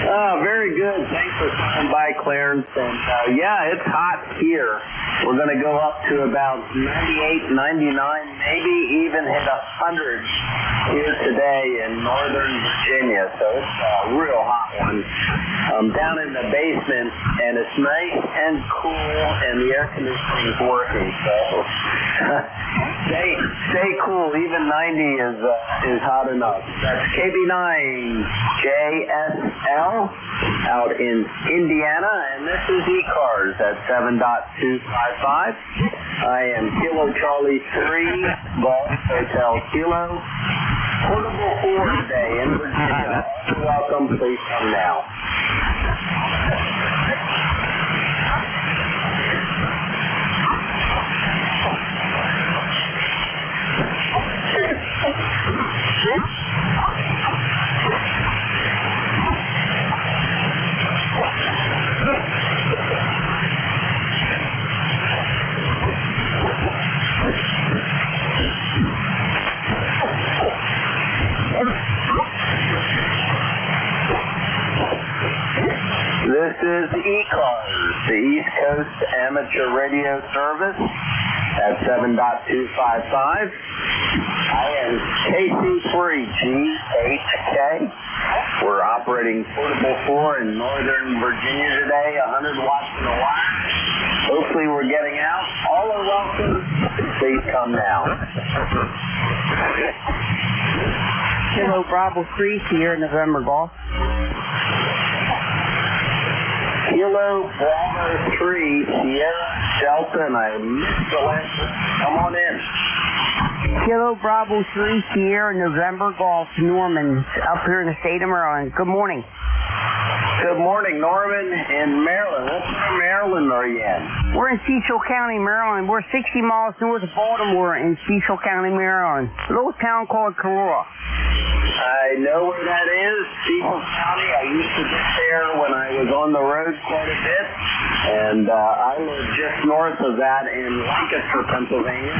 Oh, very good. Thanks for coming by, Clarence. And yeah, it's hot here. We're going to go up to about 98, 99, maybe even hit 100 here today in northern Virginia. So it's a real hot one. I'm down in the basement, and it's nice and cool, and the air conditioning's working. So stay cool. Even 90 is hot enough. That's KB9 JSL out in Indiana, and this is ECARS at 7.255. I am Kilo Charlie 3 Golf Hotel Kilo. Portable 4 today in Virginia. You're welcome. Please come now. This is ECARS, the East Coast Amateur Radio Service at 7.255. I am KC3GHK. We're operating Portable 4 in northern Virginia today, 100 watts in the wire. Hopefully we're getting out. All are welcome. Please come now.
Kilo Bravo 3, Sierra November Golf.
Kilo Bravo 3, Sierra Delta, and I missed the last one. Come on in.
Kilo Bravo 3, Sierra November Golf, Norman, up here in the state of Maryland. Good morning.
Good morning, Norman in Maryland. What part of Maryland are you in?
We're in Cecil County, Maryland. We're 60 miles north of Baltimore in Cecil County, Maryland. A little town called Carora.
I know where that is, Cecil County. I used to get there when I was on the road quite a bit. And I live just north of that in Lancaster, Pennsylvania.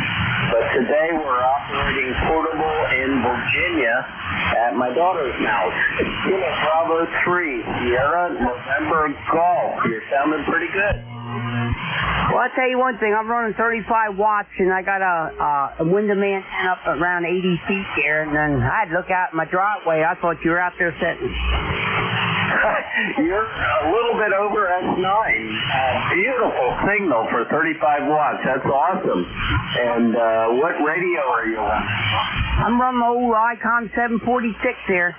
But today we're operating portable in Virginia at my daughter's house. Kilo Bravo 3, Sierra November Golf. You're sounding pretty good.
Well, I'll tell you one thing. I'm running 35 watts, and I got a window antenna up around 80 feet there, and then I had to look out my driveway. I thought you were out there sitting.
You're a little bit over S9. Beautiful signal for 35 watts. That's awesome. And what radio are you on?
I'm running the old Icon 746 there.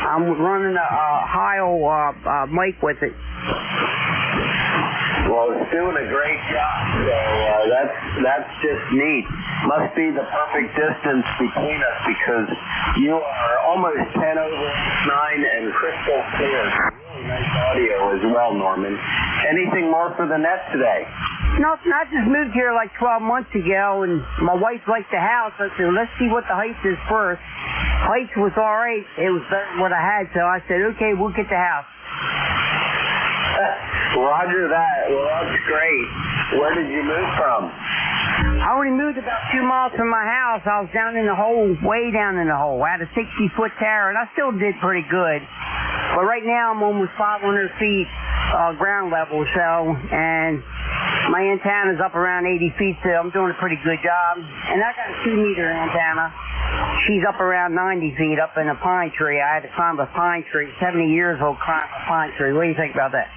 I'm running a Heil mic with it.
Well, it's doing a great job. So that's just neat. must be the perfect distance between us because you are almost 10 over 9 and crystal clear. Really nice audio as well, Norman. Anything more for the net today?
Nothing. I just moved here like 12 months ago, and my wife liked the house. I said, let's see what the height is first. Height was all right. It was better than what I had, so I said, okay, we'll get the house.
Roger that. Well, that's great. Where did you move from?
I only moved about 2 miles from my house. I was down in the hole, way down in the hole. I had a 60-foot tower, and I still did pretty good. But right now, I'm almost 500 feet ground level, and my antenna's up around 80 feet, so I'm doing a pretty good job. And I got a 2-meter antenna. She's up around 90 feet up in a pine tree. I had to climb a pine tree, 70 years old, climb a pine tree. What do you think about that?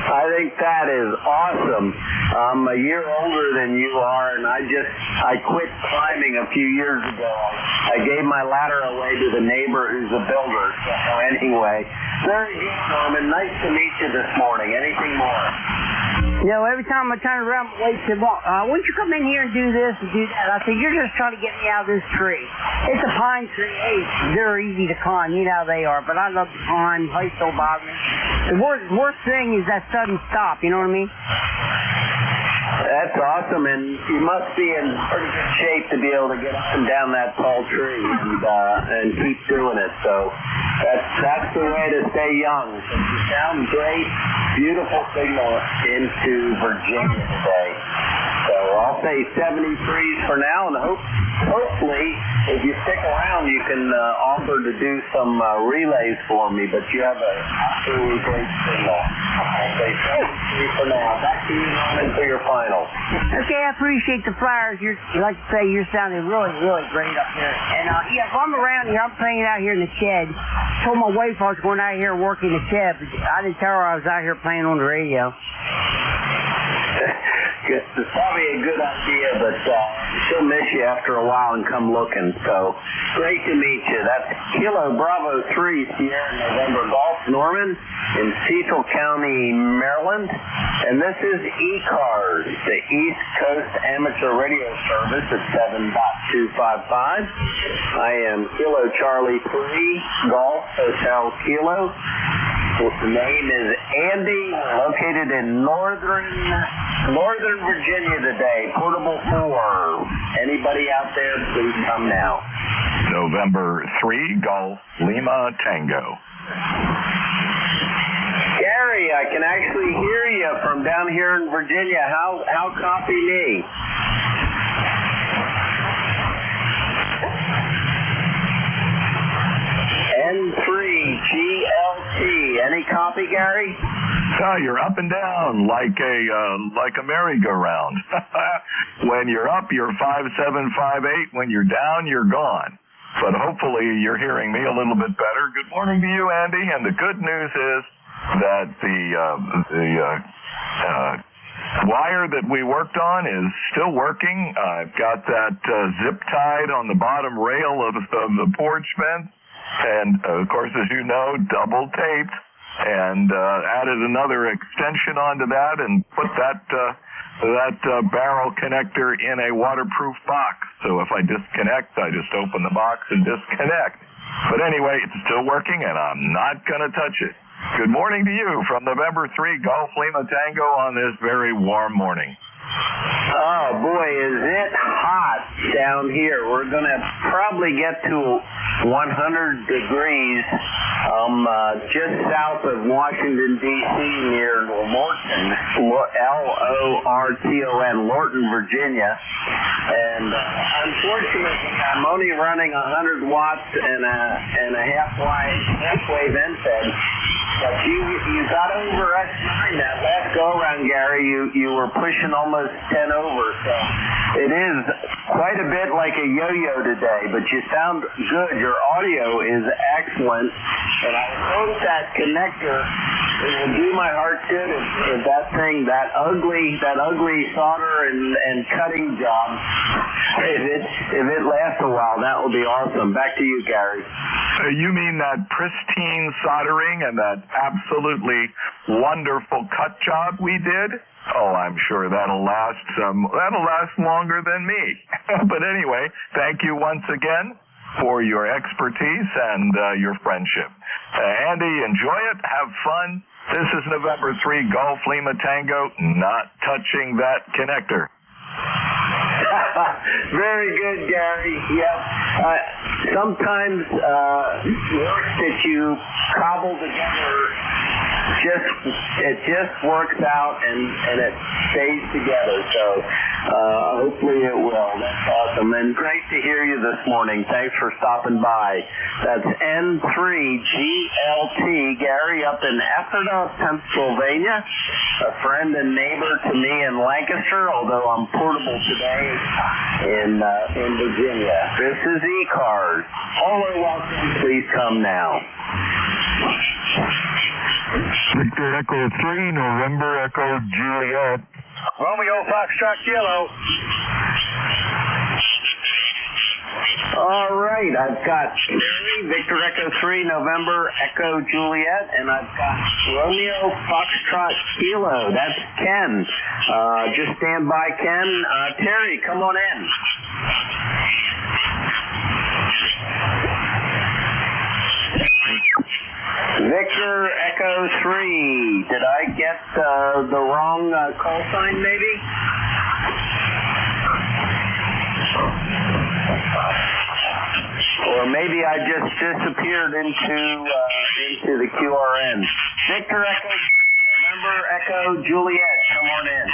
I think that is awesome. I'm a year older than you are, and I quit climbing a few years ago. I gave my ladder away to the neighbor who's a builder. So anyway, very good, Norman. Nice to meet you this morning. Anything more?
You know, every time I turn around, my wife said, well, why don't you come in here and do this and do that? I said, you're just trying to get me out of this tree. It's a pine tree. Hey, they're easy to climb. You know how they are. But I love to climb. Heights don't bother me. The worst thing is that sudden stop. You know what I mean?
That's awesome, and you must be in pretty good shape to be able to get up and down that tall tree and keep doing it. So that's the way to stay young. So you sound great. Beautiful signal into Virginia today. So I'll say 73s for now, and hopefully, if you stick around, you can offer to do some relays for me. But you have an absolutely great signal. I'll say 73 for now. Back to you, Norman, for your final.
Okay, I appreciate the flowers. Like I say, you're sounding really, really great up here. And yeah, if I'm around here, I'm playing out here in the shed. I told my wife I was going out here working the shed, but I didn't tell her I was out here playing on the radio.
It's probably a good idea, but she'll miss you after a while and come looking. So great to meet you. That's Kilo Bravo 3 Sierra November Golf, Norman, in Cecil County, Maryland. And this is ECARS, the East Coast Amateur Radio Service at 7.255. I am Kilo Charlie 3 Golf Hotel Kilo. The name is Andy, located in Northern Virginia today, Portable 4. Anybody out there, please come now.
November 3, Golf Lima Tango.
Gary, I can actually hear you from down here in Virginia. How copy me? N3GLT. Any copy, Gary?
Oh, you're up and down like a merry-go-round. When you're up, you're 5758. When you're down, you're gone. But hopefully you're hearing me a little bit better. Good morning to you, Andy. And the good news is that the wire that we worked on is still working. I've got that zip tied on the bottom rail of the porch fence. And, of course, as you know, double taped, and added another extension onto that and put that barrel connector in a waterproof box. So if I disconnect, I just open the box and disconnect. But anyway, it's still working, and I'm not going to touch it. Good morning to you from November 3 Golf Lima Tango on this very warm morning.
Oh, boy, is it hot down here. We're going to probably get to 100 degrees just south of Washington, D.C., near Lorton, L-O-R-T-O-N, Lorton, Virginia. And unfortunately, I'm only running 100 watts and a halfway vent fed. But you got over S9 that last go-around, Gary. You were pushing almost 10 over, so it is quite a bit like a yo-yo today, but you sound good. Your audio is excellent, and I hope that connector will do my heart good if that thing, that ugly solder and cutting job, if it lasts a while, that will be awesome. Back to you, Gary.
You mean that pristine soldering and that absolutely wonderful cut job we did? Oh, I'm sure that'll last longer than me. But anyway, thank you once again for your expertise and your friendship. Andy, enjoy it. Have fun. This is November 3 Golf Lima Tango, not touching that connector.
Very good, Gary. Yep. Sometimes work that you cobble together it just works out and it stays together. So hopefully it will. That's awesome. And great to hear you this morning. Thanks for stopping by. That's N3GLT, Gary, up in Ephrata, Pennsylvania. A friend and neighbor to me in Lancaster, although I'm portable today in Virginia. This is ECARS. All are welcome. Please come now.
Victor Echo 3, November Echo Juliet.
Romeo Foxtrot Kilo.
All right, I've got Victor Echo 3, November Echo Juliet, and I've got Romeo Foxtrot Kilo. That's Ken. Just stand by, Ken. Terry, come on in. Victor Echo 3. Did I get the wrong call sign, maybe? Or maybe I just disappeared into the QRN. Victor Echo, November Echo Juliet, come on in.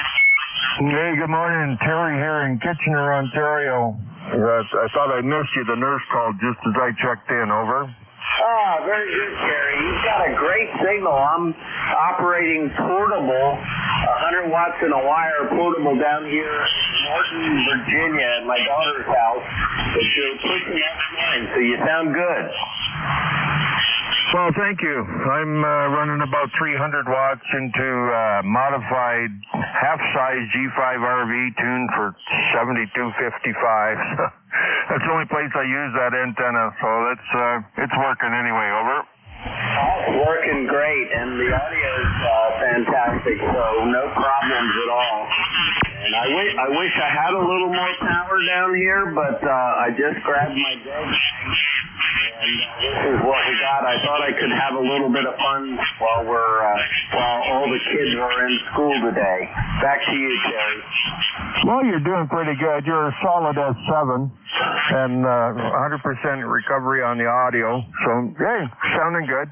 Hey, good morning. Terry here in Kitchener, Ontario. I thought I missed you. The nurse called just as I checked in. Over.
Ah, very good, Terry. You've got a great signal. I'm operating portable, 100 watts in a wire portable down here in Morton, Virginia, at my daughter's house. But you're pushing that line, so you sound good.
Well, thank you. I'm running about 300 watts into modified half-size G5 RV tuned for 7255. That's the only place I use that antenna, so it's working anyway. Over.
It's working great, and the audio is fantastic, so no problems at all. And I wish I had a little more power down here, but I just grabbed my dead. And this is what we got. I thought I could have a little bit of fun while all the kids are in school today. Back to you, Terry.
Well, you're doing pretty good. You're a solid S7 and 100% recovery on the audio. So, hey, sounding good.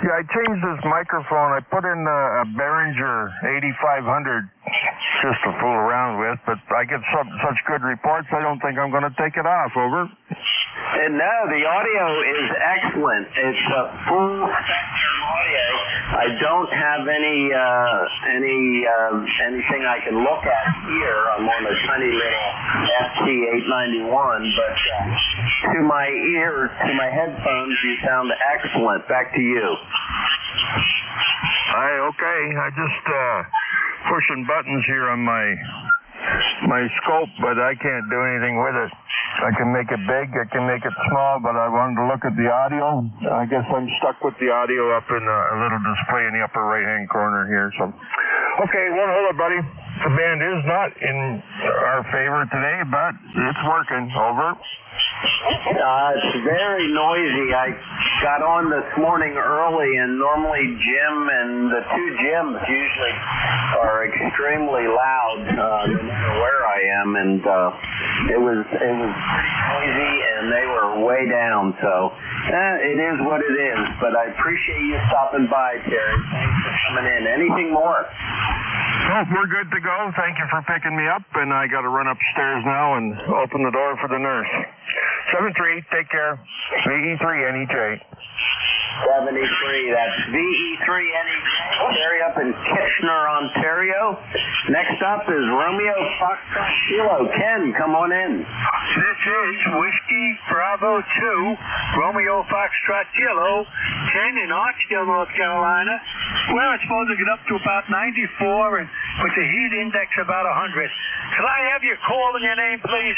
Yeah, I changed this microphone. I put in a Behringer 8500 just to fool around with, but I get such good reports, I don't think I'm going to take it off. Over.
And no, the audio is excellent. It's a full spectrum audio. I don't have anything I can look at here. I'm on a tiny little FT891, but to my ears, to my headphones, you sound excellent. Back to you.
Okay. I just pushing buttons here on my scope, but I can't do anything with it. I can make it big, I can make it small, but I wanted to look at the audio. I guess I'm stuck with the audio up in a little display in the upper right-hand corner here. So, okay, well, hold it, buddy. The band is not in our favor today, but it's working. Over.
It's very noisy. I got on this morning early, and normally Jim and the two Jims usually are extremely loud, no matter where I am, and it was pretty noisy, and they were way down. So it is what it is. But I appreciate you stopping by, Terry. Thanks for coming in. Anything more?
Well, we're good to go. Thank you for picking me up, and I got to run upstairs now and open the door for the nurse. 7-3, take care. VE3NEJ.
73, that's VE3NEJ. Terry up in Kitchener, Ontario. Next up is Romeo Foxtrot Kilo. Ken, come on in.
This is Whiskey Bravo 2, Romeo Foxtrot Kilo, 10 in Oxnard, North Carolina.
Well, it's supposed to get up to about 94 and with the heat index about 100. Could I have your call and your name, please?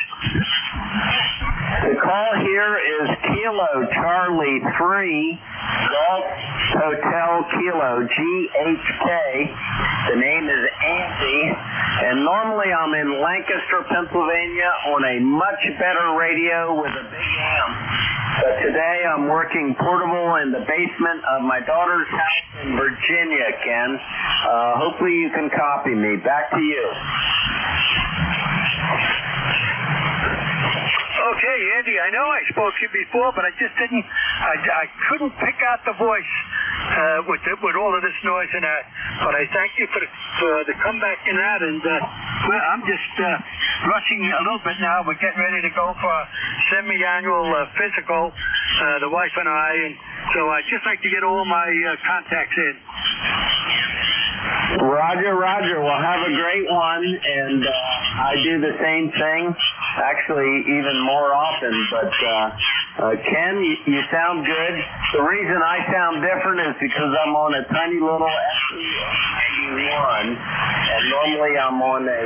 The call here is Kilo Charlie 3 Golf Hotel Kilo GHK. The name is Andy, and normally I'm in Lancaster, Pennsylvania on a much better radio with a big amp. But today I'm working portable in the basement of my daughter's house in Virginia, Ken. Hopefully you can copy me. Back to you.
Okay, Andy, I know I spoke to you before, but I just didn't, I couldn't pick out the voice with all of this noise and that. But I thank you for the comeback in that, and well, I'm just rushing a little bit now. We're getting ready to go for a semi-annual physical, the wife and I, and so I'd just like to get all my contacts in.
Roger, Roger. Well, have a great one, and I do the same thing, actually even more often, but Ken, you sound good. The reason I sound different is because I'm on a tiny little SE-91, and normally I'm on a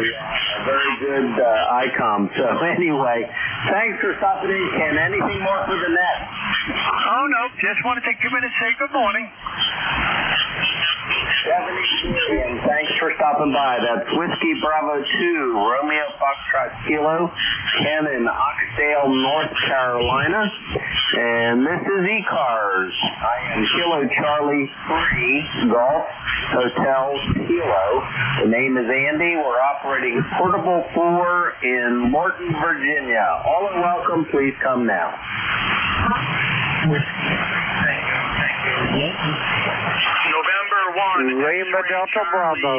very good ICOM. So anyway, thanks for stopping in, Ken. Anything more for the net?
Oh, no, just want to take 2 minutes to say good morning.
73, and thanks for stopping by. That's Whiskey Bravo 2, Romeo Foxtrot Kilo, Ken in Oxdale, North Carolina. And this is ECARS. I am Kilo Charlie 3, Golf Hotel Kilo. The name is Andy. We're operating Portable 4 in Morton, Virginia. All are welcome. Please come now.
November 1.
Lima Delta Bravo.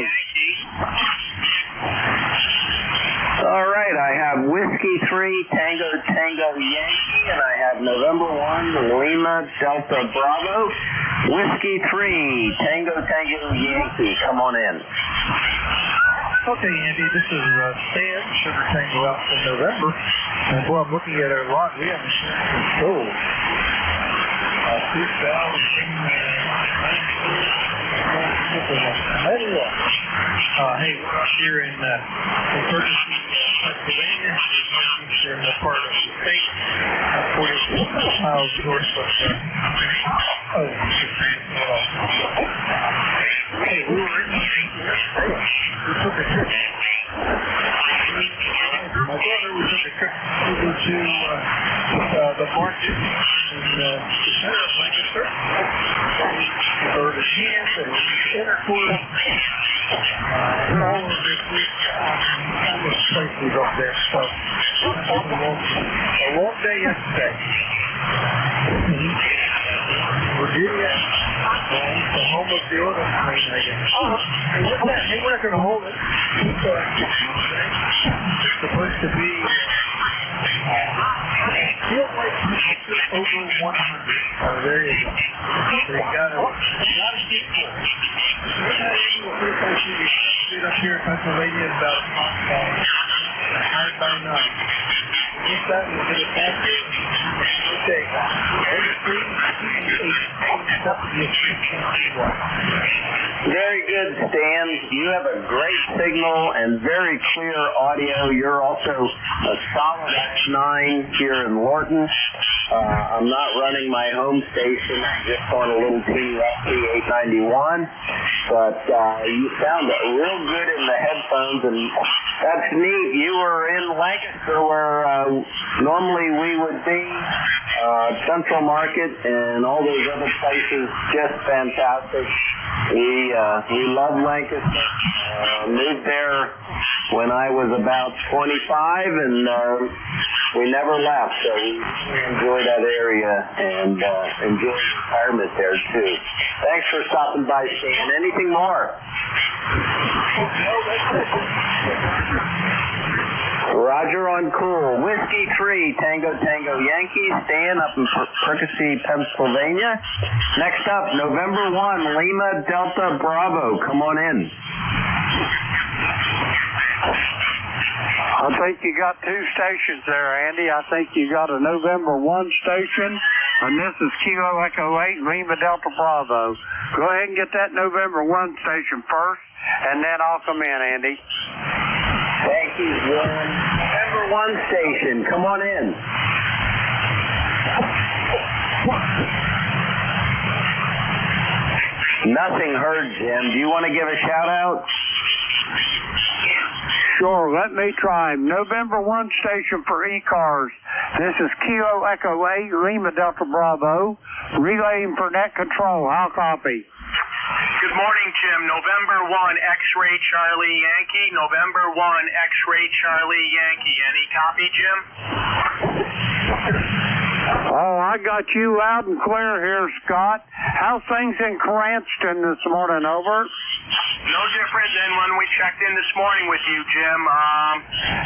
All right, I have Whiskey 3 Tango Tango Yankee, and I have November 1 Lima Delta Bravo. Whiskey 3 Tango Tango Yankee, come on in.
Okay, Andy, this is Stan, Sugar Tango out in November. And boy, I'm looking at our lot. We have insurance sold. 2009. Hey, we're up here in Ferguson, Pennsylvania. We're in the part of the state, 40 miles north of hey, we were in we took a trip. My daughter, we took a trip over to the market in the center of Lancaster. We go to Chance and Intercourse. All of this week, almost places up there. So, a long day yesterday. Virginia, the home of the order train, I guess. Hey, we're not going to hold it. It's supposed to be feel like over 100. There you go. So you got to keep it. Up here in Pennsylvania is about hard by 9. Just that, we'll get it back here. Okay.
Very good, Stan. You have a great signal and very clear audio. You're also a solid X9 here in Lorton. I'm not running my home station. I'm just on a little teeny rusty 891. But you sound real good in the headphones, and that's neat. You were in Lancaster where normally we would be, Central Market and all those other places, just fantastic. We love Lancaster. Moved there when I was about 25, and we never left, so we enjoy that area and enjoy retirement there too. Thanks for stopping by, Stan. Anything more? Roger on cool. Whiskey 3 Tango Tango Yankee, Stan up in Percy, Pennsylvania. Next up, November 1 Lima Delta Bravo. Come on in.
I think you got two stations there, Andy. I think you got a November 1 station And this is Kilo Echo 8, Lima Delta Bravo. Go ahead and get that November 1 station first, and then I'll come in, Andy.
Thank you, Jim. November 1 station, come on in. Nothing heard, Jim. Do you want to give a shout out?
Sure, let me try. November 1 station for ECARS. This is Kilo Echo 8, Lima Delta Bravo, relaying for net control. How copy?
Good morning, Jim. November 1, X-Ray Charlie Yankee. November 1, X-Ray Charlie Yankee. Any copy, Jim?
Oh, I got you loud and clear here, Scott. How's things in Cranston this morning, over?
No different than when we checked in this morning with you, Jim.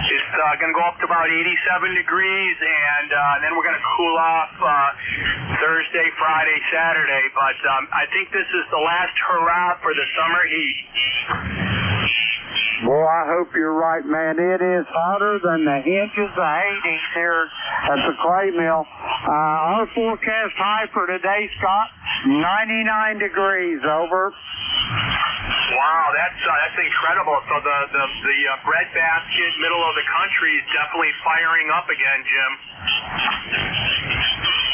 It's going to go up to about 87 degrees, and then we're going to cool off Thursday, Friday, Saturday. But I think this is the last hurrah for the summer heat.
Boy, I hope you're right, man. It is hotter than the hinges of Hades here at the clay mill. Our forecast high for today, Scott, 99 degrees, over.
Wow, that's incredible. So the breadbasket middle of the country is definitely firing up again, Jim.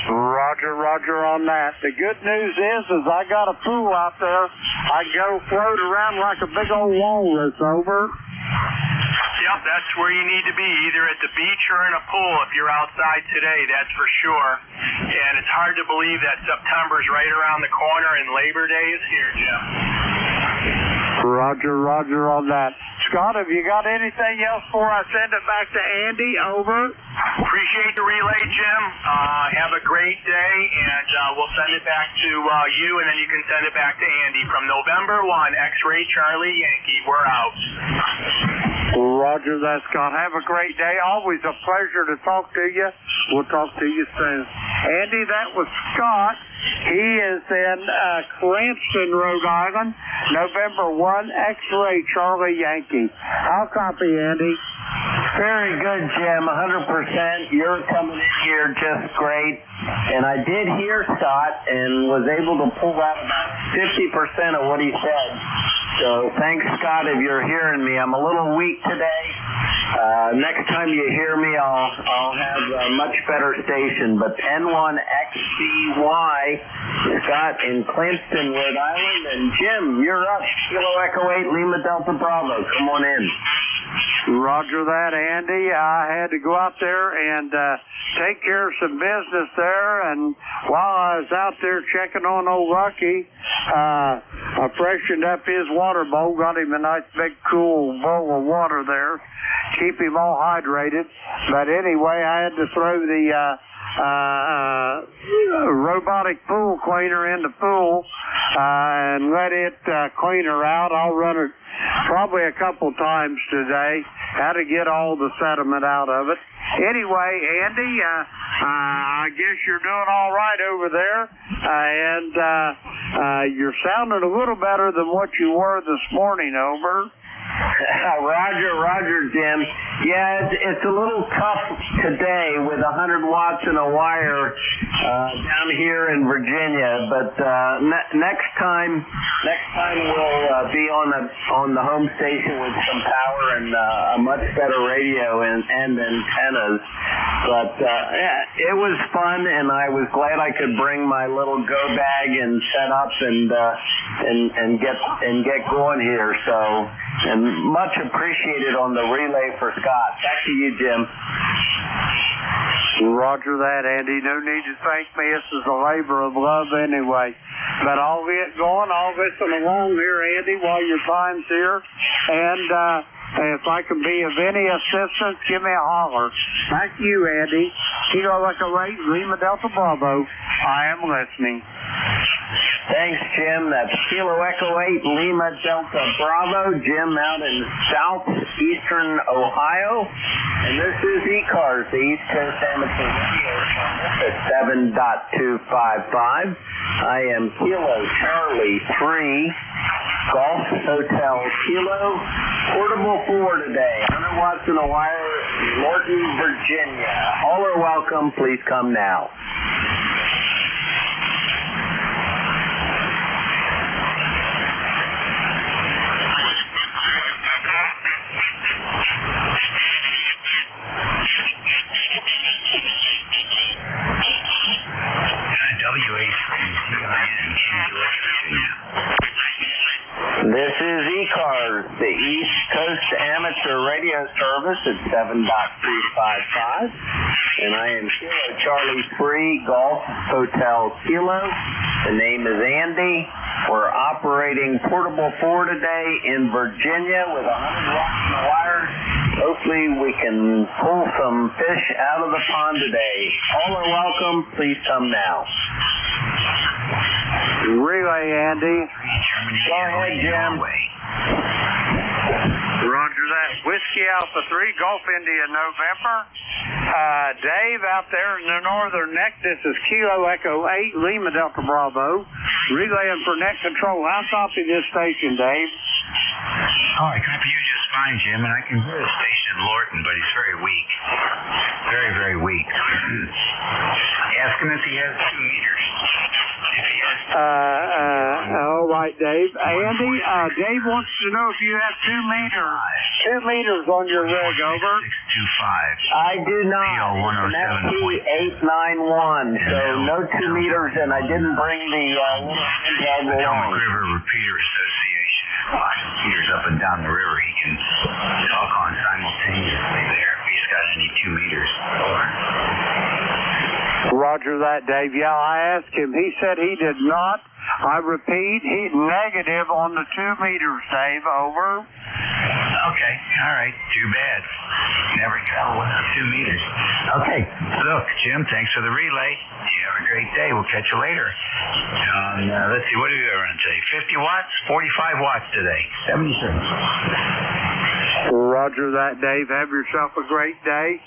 Roger on that. The good news is I got a pool out there. I go float around like a big old walrus, over.
Yep, that's where you need to be, either at the beach or in a pool if you're outside today, that's for sure. And it's hard to believe that September's right around the corner and Labor Day is here, Jim.
Roger on that. Scott, have you got anything else before I send it back to Andy, over?
Appreciate the relay, Jim. Have a great day, and we'll send it back to you, and then you can send it back to Andy. From November 1, X-Ray Charlie Yankee, we're out.
Roger that, Scott. Have a great day. Always a pleasure to talk to you. We'll talk to you soon. Andy, that was Scott. He is in Cranston, Rhode Island, November 1, X-Ray Charlie Yankee. I'll copy, Andy.
Very good, Jim. 100%. You're coming in here just great. And I did hear Scott and was able to pull out about 50% of what he said. So thanks, Scott, if you're hearing me. I'm a little weak today. Next time you hear me, I'll have a much better station. But N1XCY, Scott in Cranston, Rhode Island. And Jim, you're up. Kilo Echo 8, Lima Delta Bravo. Come on in.
Roger that, Andy. I had to go out there and take care of some business there, and while I was out there checking on old Lucky, I freshened up his water bowl, got him a nice big cool bowl of water there, keep him all hydrated. But anyway, I had to throw the robotic pool cleaner in the pool and let it clean her out. I'll run it probably a couple times today, how to get all the sediment out of it. Anyway, Andy, I guess you're doing all right over there, and you're sounding a little better than what you were this morning, over.
Roger, Jim. Yeah, it's a little tough today with 100 watts in a wire down here in Virginia. But next time we'll be on the home station with some power and a much better radio and antennas. But yeah, it was fun, and I was glad I could bring my little go bag and set up and get going here. So. And much appreciated on the relay for Scott. Back to you, Jim.
Roger that, Andy. No need to thank me. This is a labor of love anyway. But I'll get going. I'll listen along here, Andy, while your time's here. And if I can be of any assistance, give me a holler. Back to you, Andy. Kilo Echo 8, Lima Delta Bravo. I am listening.
Thanks, Jim. That's Kilo Echo 8, Lima Delta Bravo. Jim out in southeastern Ohio. And this is ECARS, the East Coast Amateur Radio at 7.255. I am Kilo Charlie 3, Golf Hotel Kilo, Portable 4 today. 100 watts in a wire, Norton, Virginia. All are welcome. Please come now. This is ECARS, the East Coast Amateur Radio Service at 7.355, and I am Kilo Charlie 3 Golf Hotel Kilo. The name is Andy. We're operating Portable 4 today in Virginia with 100 watts in the wires. Hopefully we can pull some fish out of the pond today. All are welcome. Please come now.
Relay, Andy.
Go ahead, Jim.
Roger that. Whiskey Alpha 3, Gulf India, November. Dave out there in the northern neck, this is Kilo Echo 8, Lima Delta Bravo. Relaying for net control. How copy this station, Dave?
Oh, I copy you just fine, Jim, and I can hear the station in Lorton, but he's very weak. Very, very weak. Ask him if he has 2 meters. If he has...
all right, Dave. Andy, Dave wants to know if you have 2 meters. 2 meters on your rig, over.
625.
I do not. It's an FT891, so no 2 meters, and I didn't bring the little handheld along.
River Repeater Association. Lots of meters up and down the river he can talk on simultaneously there if he's got any 2 meters.
Roger that, Dave. Yeah, I asked him. He said he did not. I repeat, he's negative on the 2 meters, Dave. Over.
Okay. All right. Too bad. Never travel without 2 meters. Okay. Look, Jim, thanks for the relay. You have a great day. We'll catch you later. Let's see. What are we running today? 50 watts? 45 watts today. 76.
Roger that, Dave. Have yourself a great day.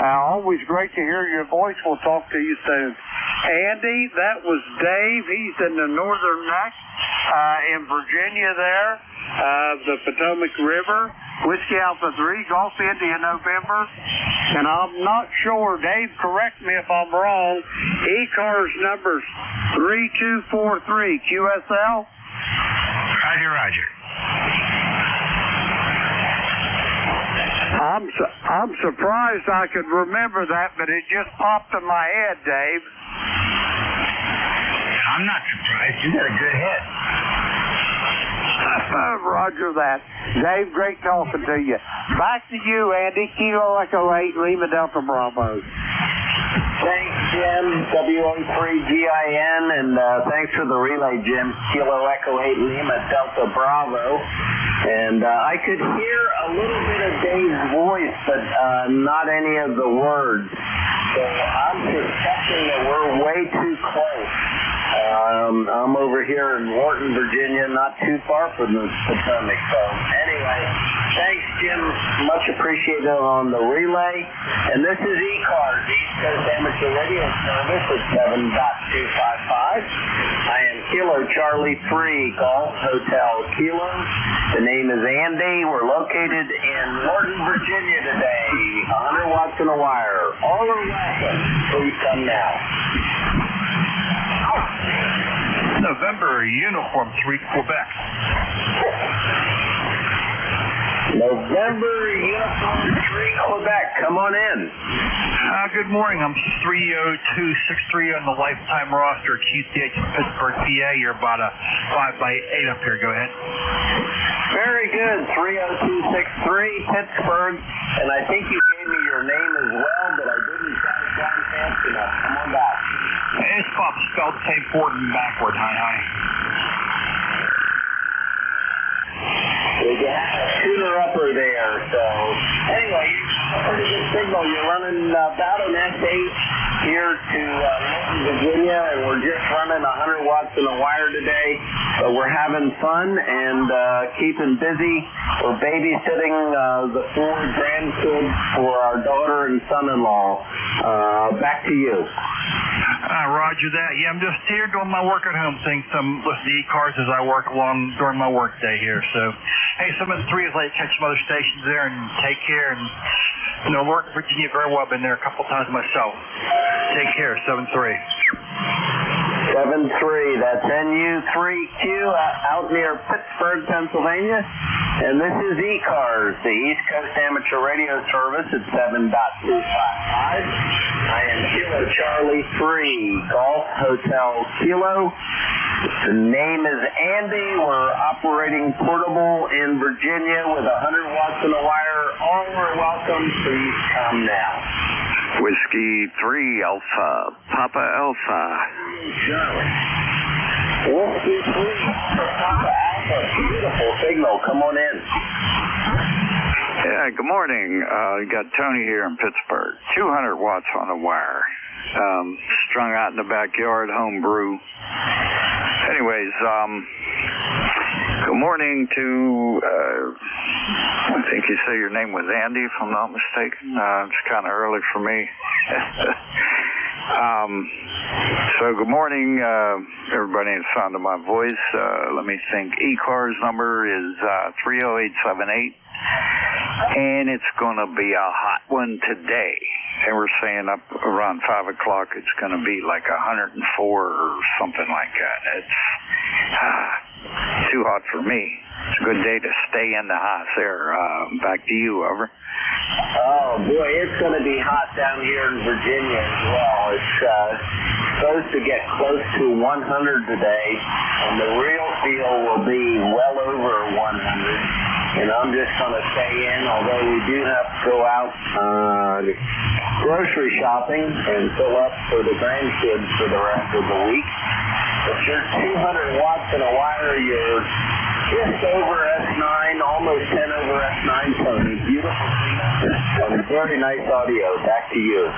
Always great to hear your voice. We'll talk to you soon. Andy, that was Dave. He's in the northern neck in Virginia there, the Potomac River. Whiskey Alpha 3, Gulf India, November. And I'm not sure, Dave, correct me if I'm wrong, ECARS number 3243, QSL?
Roger, roger.
I'm surprised I could remember that, but it just popped in my head, Dave.
I'm not surprised. You got a good head.
Roger that. Dave, great talking to you. Back to you, Andy. Kilo Echo 8, Lima Delta Bravo.
Thanks, Jim. WO3GIN, and thanks for the relay, Jim. Kilo Echo 8, Lima Delta Bravo. And I could hear a little bit of Dave's voice, but not any of the words. So I'm suspecting that we're way too close. I'm over here in Lorton, Virginia, not too far from the Potomac. So anyway, thanks, Jim. Much appreciated on the relay. And this is ECARS, East Coast Amateur Radio Service at 7.255. I am Kilo Charlie 3, Golf Hotel Kilo. The name is Andy. We're located in Lorton, Virginia today. 100 watts in a wire. All are welcome. Please come now.
November, Uniform 3, Quebec.
November, Uniform 3, Quebec. Come on in.
Good morning. I'm 30263 on the lifetime roster, QCH Pittsburgh, PA. You're about a 5x8 up here. Go ahead.
Very good. 30263, Pittsburgh. And I think you gave me your name as well, but I didn't jot it down fast enough. Come on back.
It's spelled same forward and backward. Hi.
We got a tuner upper there, so anyway, pretty good signal. You're running about an S8 here to Lorton, Virginia, and we're just running 100 watts in a wire today, but we're having fun and keeping busy. We're babysitting the 4 grandkids for our daughter and son-in-law. Back to you.
Roger that. Yeah, I'm just here doing my work at home thing. Some listen to ECARS as I work along during my work day here. So, hey, 7-3 is like catch some other stations there and take care. And Lorton, Virginia, very well. Been there a couple times myself. Take care, 7-3.
7-3. That's NU3Q out near Pittsburgh, Pennsylvania. And this is ECARS, the East Coast Amateur Radio Service at 7.255. I am Kilo Charlie 3, Golf Hotel Kilo. The name is Andy. We're operating portable in Virginia with 100 watts in the wire. All are welcome. Please come now.
Whiskey 3 Alpha, Papa Alpha.
Charlie. Whiskey 3 Papa Alpha. Beautiful signal. Come on in.
Yeah, good morning. You got Tony here in Pittsburgh. 200 watts on the wire. Strung out in the backyard, home brew. Anyways, good morning to, I think you say your name was Andy, if I'm not mistaken. It's kind of early for me. So good morning, everybody in the sound of my voice. Let me think. ECARS number is 30878, and it's going to be a hot one today. And we're saying up around 5 o'clock it's going to be like 104 or something like that. It's too hot for me. It's a good day to stay in the house there. Back to you, over.
Oh, boy, it's going to be hot down here in Virginia as well. It's supposed to get close to 100 today, and the real feel will be well over 100. And I'm just going to stay in, although we do have to go out grocery shopping and fill up for the grandkids for the rest of the week. If you're 200 watts in a wire, you're just over S9, almost 10 over S9, Tony. Beautiful. And very nice audio. Back to you.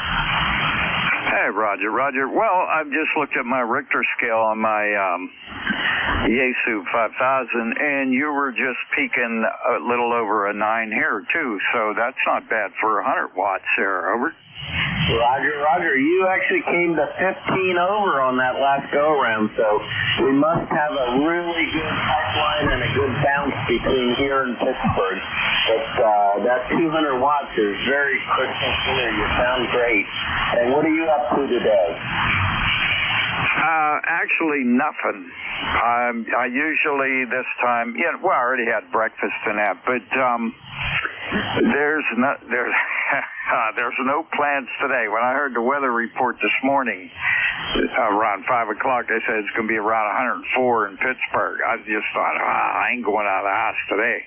Hey, Roger. Well, I've just looked at my Richter scale on my Yaesu 5000, and you were just peaking a little over a 9 here, too. So that's not bad for 100 watts there, over.
Roger, you actually came to 15 over on that last go-around, so we must have a really good pipeline and a good bounce between here and Pittsburgh. But that 200 watts is very crystal clear. You sound great. And what are you up to today?
Actually, nothing. I usually this time, I already had breakfast and that, but there's no plans today. When I heard the weather report this morning, around 5 o'clock, they said it's going to be around 104 in Pittsburgh. I just thought, I ain't going out of the house today.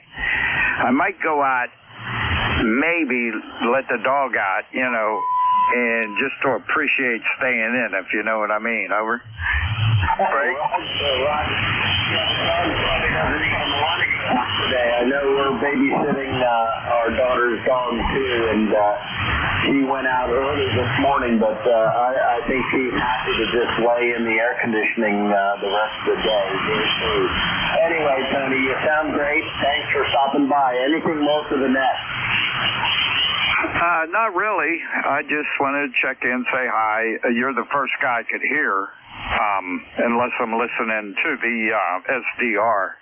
I might go out, maybe let the dog out, and just to appreciate staying in, if you know what I mean. Over.
Right. Today, I know we're babysitting our daughter's dog too, and she went out early this morning, but I think she's happy to just lay in the air conditioning the rest of the day. Anyway, Tony, you sound great. Thanks for stopping by. Anything more for the net?
Not really. I just wanted to check in, say hi. You're the first guy I could hear, unless I'm listening to the SDR.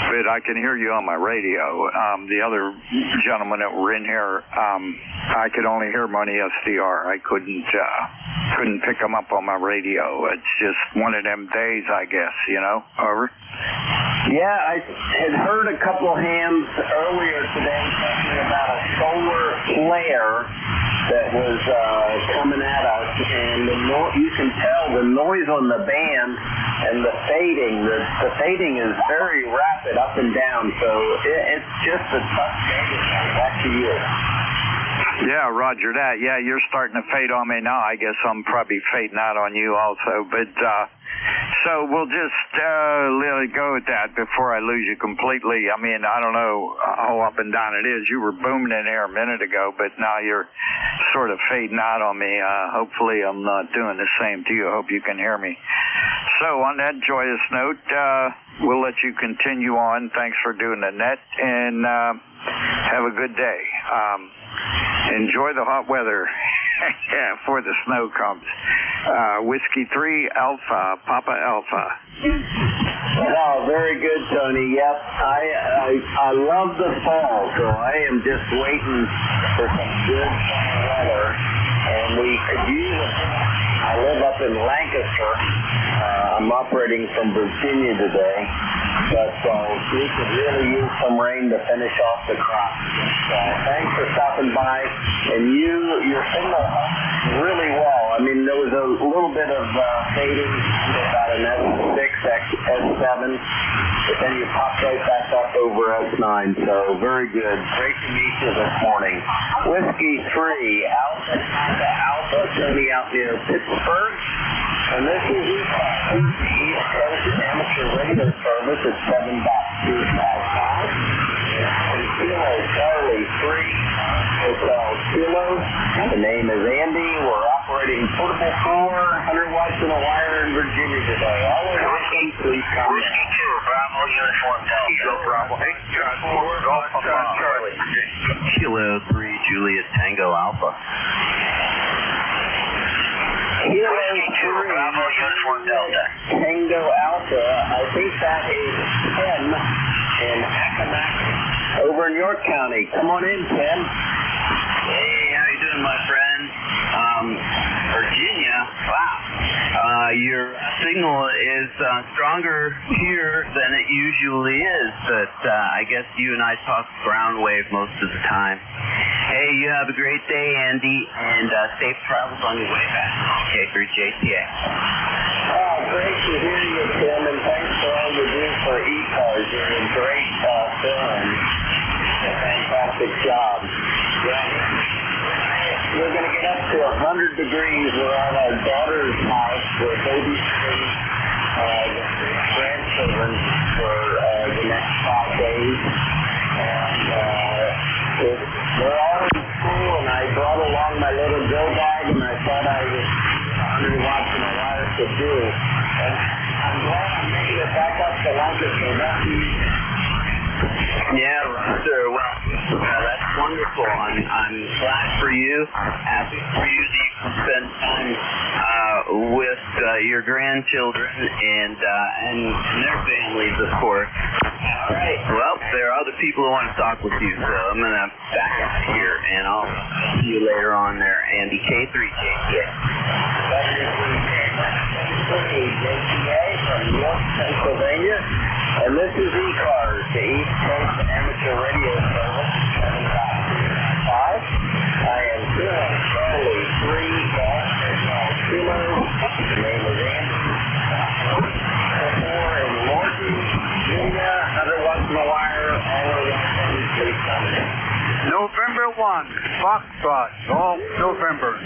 But I can hear you on my radio. The other gentlemen that were in here, I could only hear them on the SDR. I couldn't pick them up on my radio. It's just one of them days, I guess, Over.
Yeah, I had heard a couple of hams earlier today talking about a solar flare that was coming at us, and you can tell the noise on the band and the fading. The fading is very rapid up and down, so it's just a tough day. Back to you.
Yeah, Roger that. Yeah, you're starting to fade on me now. I guess I'm probably fading out on you also, but so we'll just let it go at that before I lose you completely. I mean, I don't know how up and down it is. You were booming in there a minute ago, but now you're sort of fading out on me. Hopefully I'm not doing the same to you. I hope you can hear me. So on that joyous note, we'll let you continue on. Thanks for doing the net, and have a good day. Enjoy the hot weather. Yeah, before the snow comes. Whiskey 3 Alpha, Papa Alpha.
Oh, very good, Tony. Yep, I love the fall, so I am just waiting for some good summer weather, and we could use it. I live up in Lancaster. I'm operating from Virginia today, but we could really use some rain to finish off the crop. Thanks for stopping by, and your signal hung really well. I mean, there was a little bit of fading about an S6, S7, but then you popped right back up over S9, so very good. Great to meet you this morning. Whiskey 3, Alpha, Tony out near Pittsburgh, and this is East Coast Amateur Radio Service at 7.255. And Kilo Charlie 3, Hotel Kilo. The name is Andy. We're operating portable 400 watts in a wire in Virginia today. All in Whiskey, please come in.
Whiskey 2, Bravo Uniform Delta.
Kilo Bravo 8, Golf Charlie.
Kilo 3, Juliet Tango Alpha.
Kilo 3,
Bravo Uniform Delta.
Tango Alpha. I think that is Tim in Accomack over in York County. Come on in, Tim.
Hey, how you doing, my friend? Virginia, wow. Your signal is stronger here than it usually is, but I guess you and I talk ground wave most of the time. Hey, you have a great day, Andy, and safe travels on your way back. Okay, for JTA.
Oh, great to hear you, Tim, and thanks for all you do for ECARS. You're a great fill-in. A fantastic job. We're going to get up to 100 degrees. We're at our daughter's house. We're babysitting grandchildren for the next 5 days. And we're all in school, and I brought along my little go bag, and I thought I was 100 watts in a wire to do. And I'm glad I'm making it back up to London, so that's easy.
Yeah, Roger. Well, that's wonderful. I'm glad for you. Happy for you that you can spend time with your grandchildren and their families, of course. All right. Well, there are other people who want to talk with you, so I'm going to back out here, and I'll see you later on there. Andy K3 JTA.
JTA from York, Pennsylvania. And this is ECARS, the East Coast Amateur Radio Service, 7.5. I am doing Charlie 3, Golf Kilo. The name is Andy. 4 in Morton, Virginia, 100 watts in the wire, all around please come in.
November 1, Foxtrot, Golf November.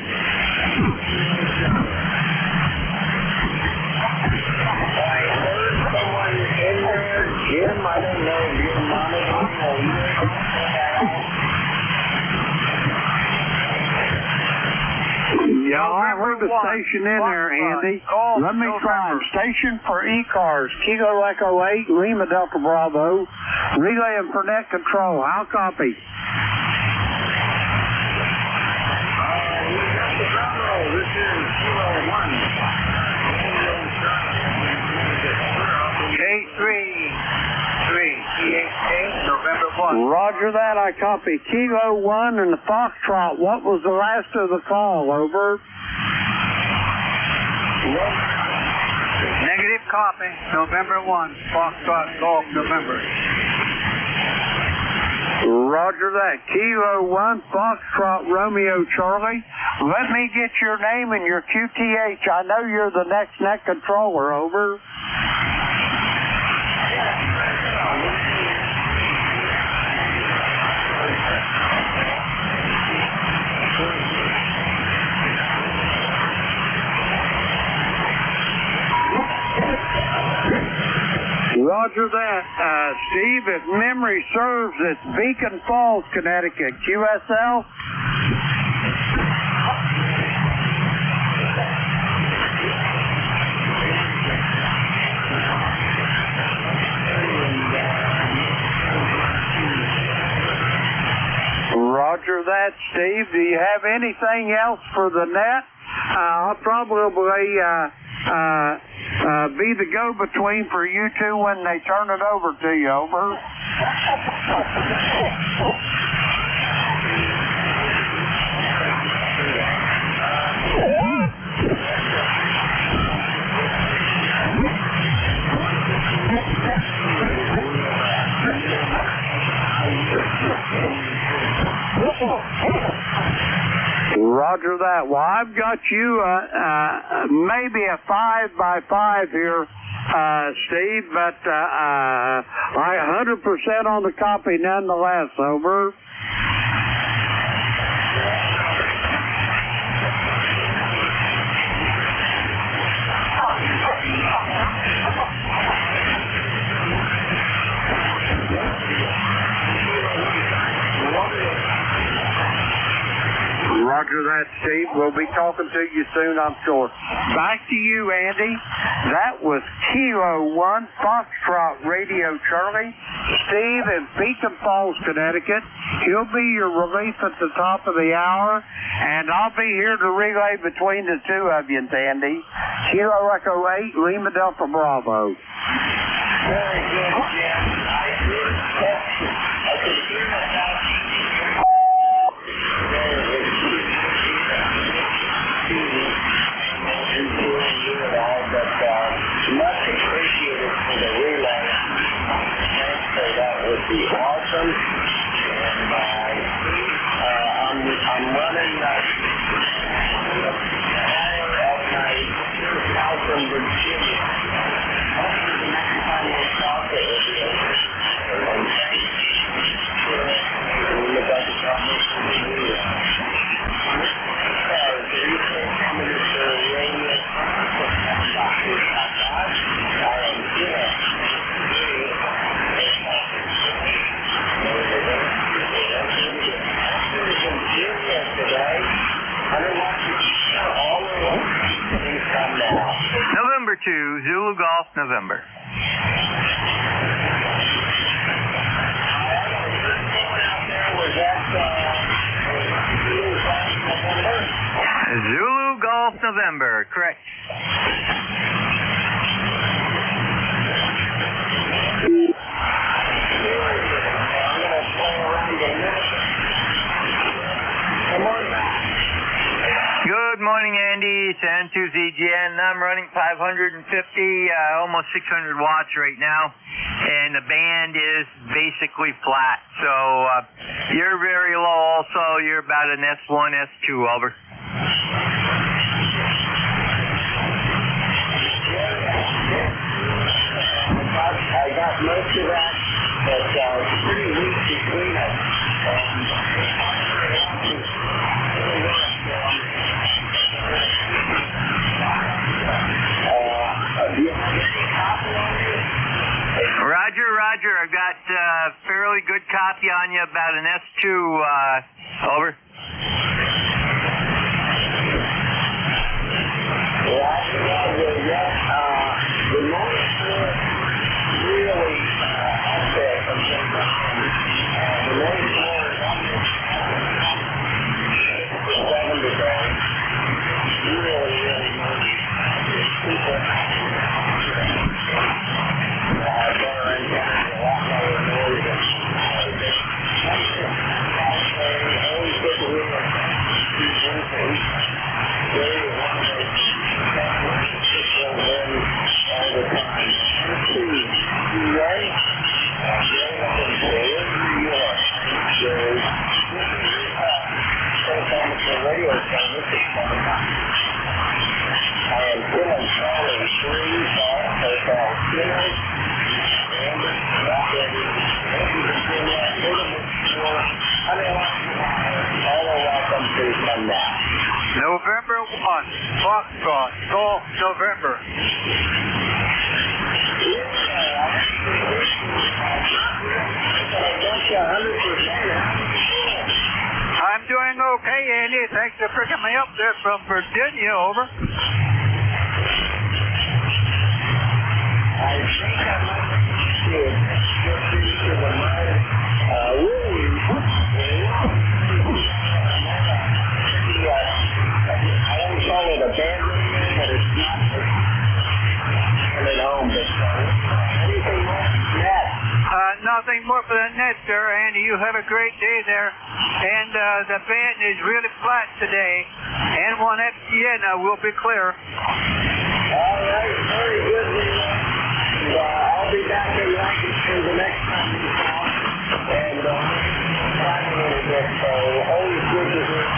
Someone in there, Jim, I don't know if you're monitoring or
Yeah, I heard the station in there, Andy. Let me try it. Station for ECARS, Kilo Echo 8, Lima Delta Bravo, relaying for net control. I'll copy.
This is Kilo 1.
K3, November 1. Roger that, I copy. Kilo 1 and the Foxtrot. What was the last of the call? Over. Negative copy. November 1, Foxtrot, Golf, November. Roger that. Kilo 1, Foxtrot, Romeo, Charlie. Let me get your name and your QTH. I know you're the next net controller. Over. Roger that. Steve, if memory serves, it's Beacon Falls, Connecticut. QSL? Roger that, Steve. Do you have anything else for the net? I'll probably be the go-between for you two when they turn it over to you. Over. that. Well, I've got you maybe a 5x5 here, Steve, but I 100% on the copy nonetheless. Over. Roger that, Steve. We'll be talking to you soon, I'm sure. Back to you, Andy. That was Kilo 1 Foxtrot Radio Charlie. Steve in Beacon Falls, Connecticut. He'll be your relief at the top of the hour, and I'll be here to relay between the two of you, Andy. Kilo Echo 8, Lima Delta Bravo.
Very good, Jim. I could hear that. Much appreciated for the relay. So that would be awesome. And I'm running at night south in Virginia. Hopefully the next time we'll talk it will be over. And thanks for look at the comments from the relay.
November 2, Zulu Golf, November. Zulu Golf, November, correct. Good morning, Andy. It's N2ZGN. I'm running 550, almost 600 watts right now, and the band is basically flat. So you're very low also. You're about an S1, S2, over.
I got most of that, but it's pretty weak between us.
Roger. I've got fairly good copy on you, about an S2, over.
The most really up there from the most more is 7 today. Really super.
November 1, Foxtrot, Golf, November. I'm doing okay, Andy. Thanks for picking me up there from Virginia, over.
I think I might be to the I don't call it a band, but it's not at home. Anything more than that?
Nothing more for the net, sir. Andy, you have a great day there. And the band is really flat today. And one FCN will be clear.
All right, very good. I'll be back in Lancaster the next time we talk. And talk a little bit. So always good to hear.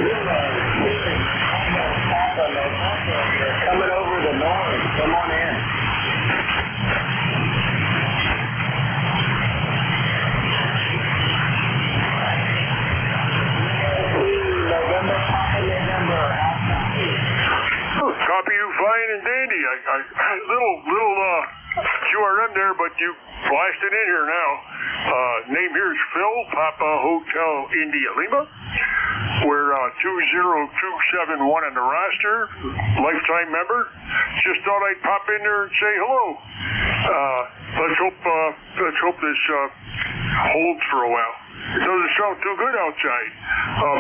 Coming over the north. Come on in.
Copy you fine and dandy. Little QRM there, but you blasted in here now. Name here is Phil, Papa Hotel India Lima. We're 20271 on the roster, lifetime member. Just thought I'd pop in there and say hello. Let's hope this holds for a while. It doesn't sound too good outside.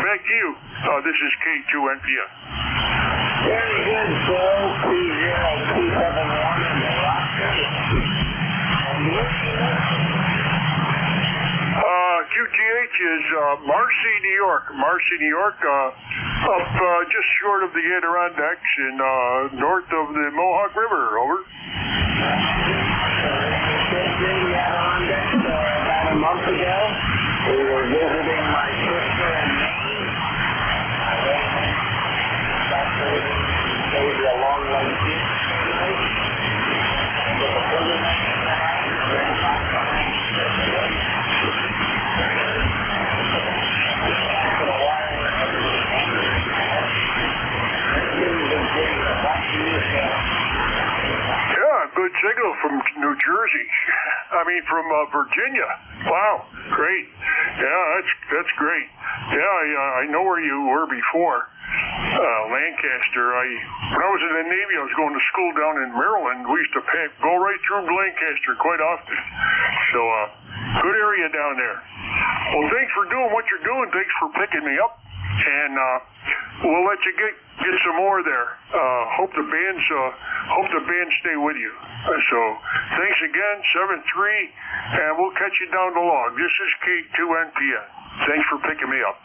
Back to you. This is K2NPN.
Very good, Phil. 20271 on the roster.
QTH is Marcy, New York. Marcy, New York, up just short of the Adirondacks and north of the Mohawk River. Over.
About a month ago, we were visiting my sister in Maine. Maybe a long way to
good signal from New Jersey. From Virginia. Wow, great. Yeah, that's great. Yeah, I know where you were before. Lancaster. When I was in the Navy, I was going to school down in Maryland. We used to go right through Lancaster quite often. So, good area down there. Well, thanks for doing what you're doing. Thanks for picking me up. And we'll let you get some more there. Hope the bands stay with you. So thanks again, 7-3, and we'll catch you down the log. This is K2NPN. Thanks for picking me up.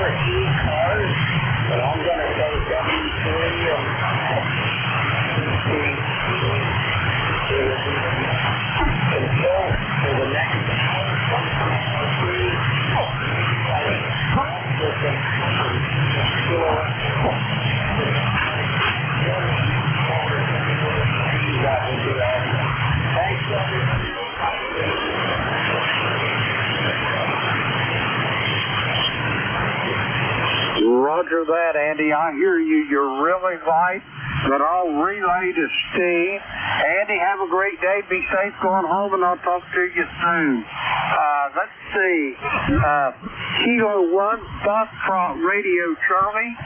for ECARS, but I'm going to go W3 until for the next
Roger that, Andy. I hear you. You're really light, but I'll relay to Steve. Andy, have a great day. Be safe going home, and I'll talk to you soon. Let's see. Kilo 1, Foxtrot Radio Charlie.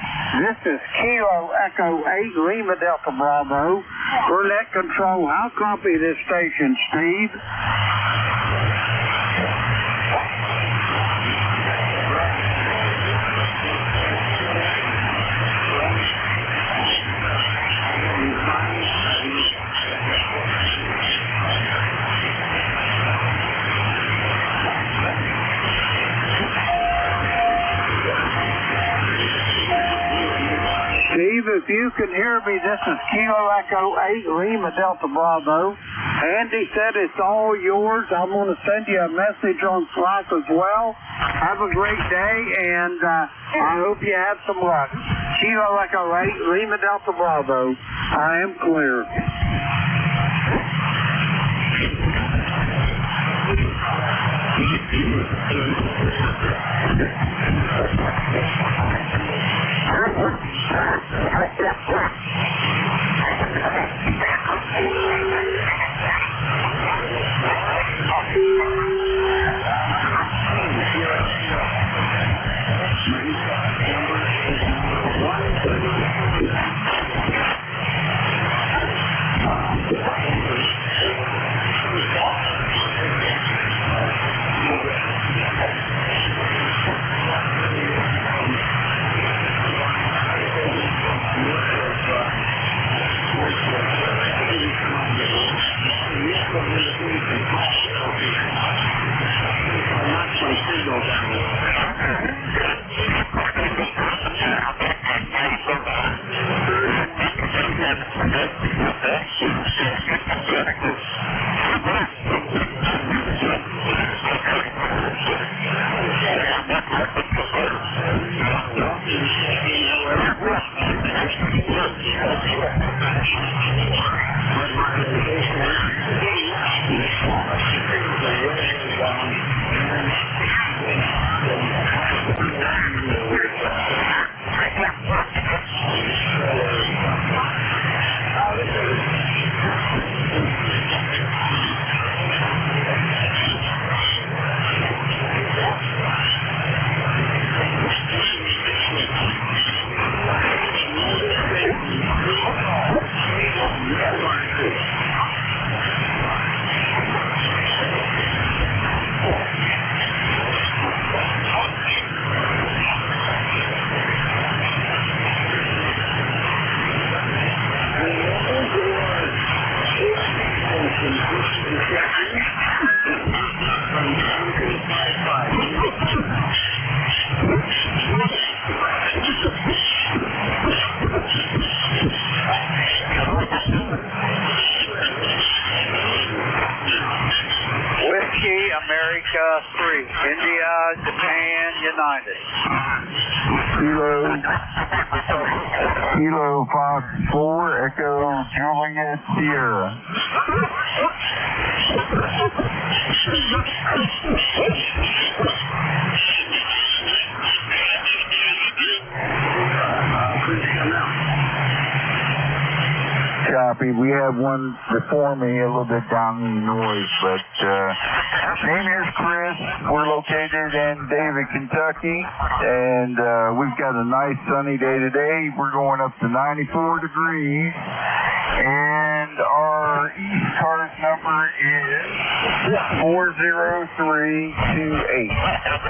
This is Kilo Echo 8, Lima Delta Bravo. For net control, how copy this station, Steve? Derby, this is Kilo Echo 8 Lima Delta Bravo. Andy said it's all yours. I'm going to send you a message on Slack as well. Have a great day, and I hope you have some luck. Kilo Echo 8 Lima Delta Bravo. I am clear. Kilo Fox 4 Echo Juliet Sierra. Copy. We have one before me, a little bit down in the noise, but name is Chris. We're located in David, Kentucky, and we've got a nice sunny day today. We're going up to 94 degrees, and our ECARS number is 40328.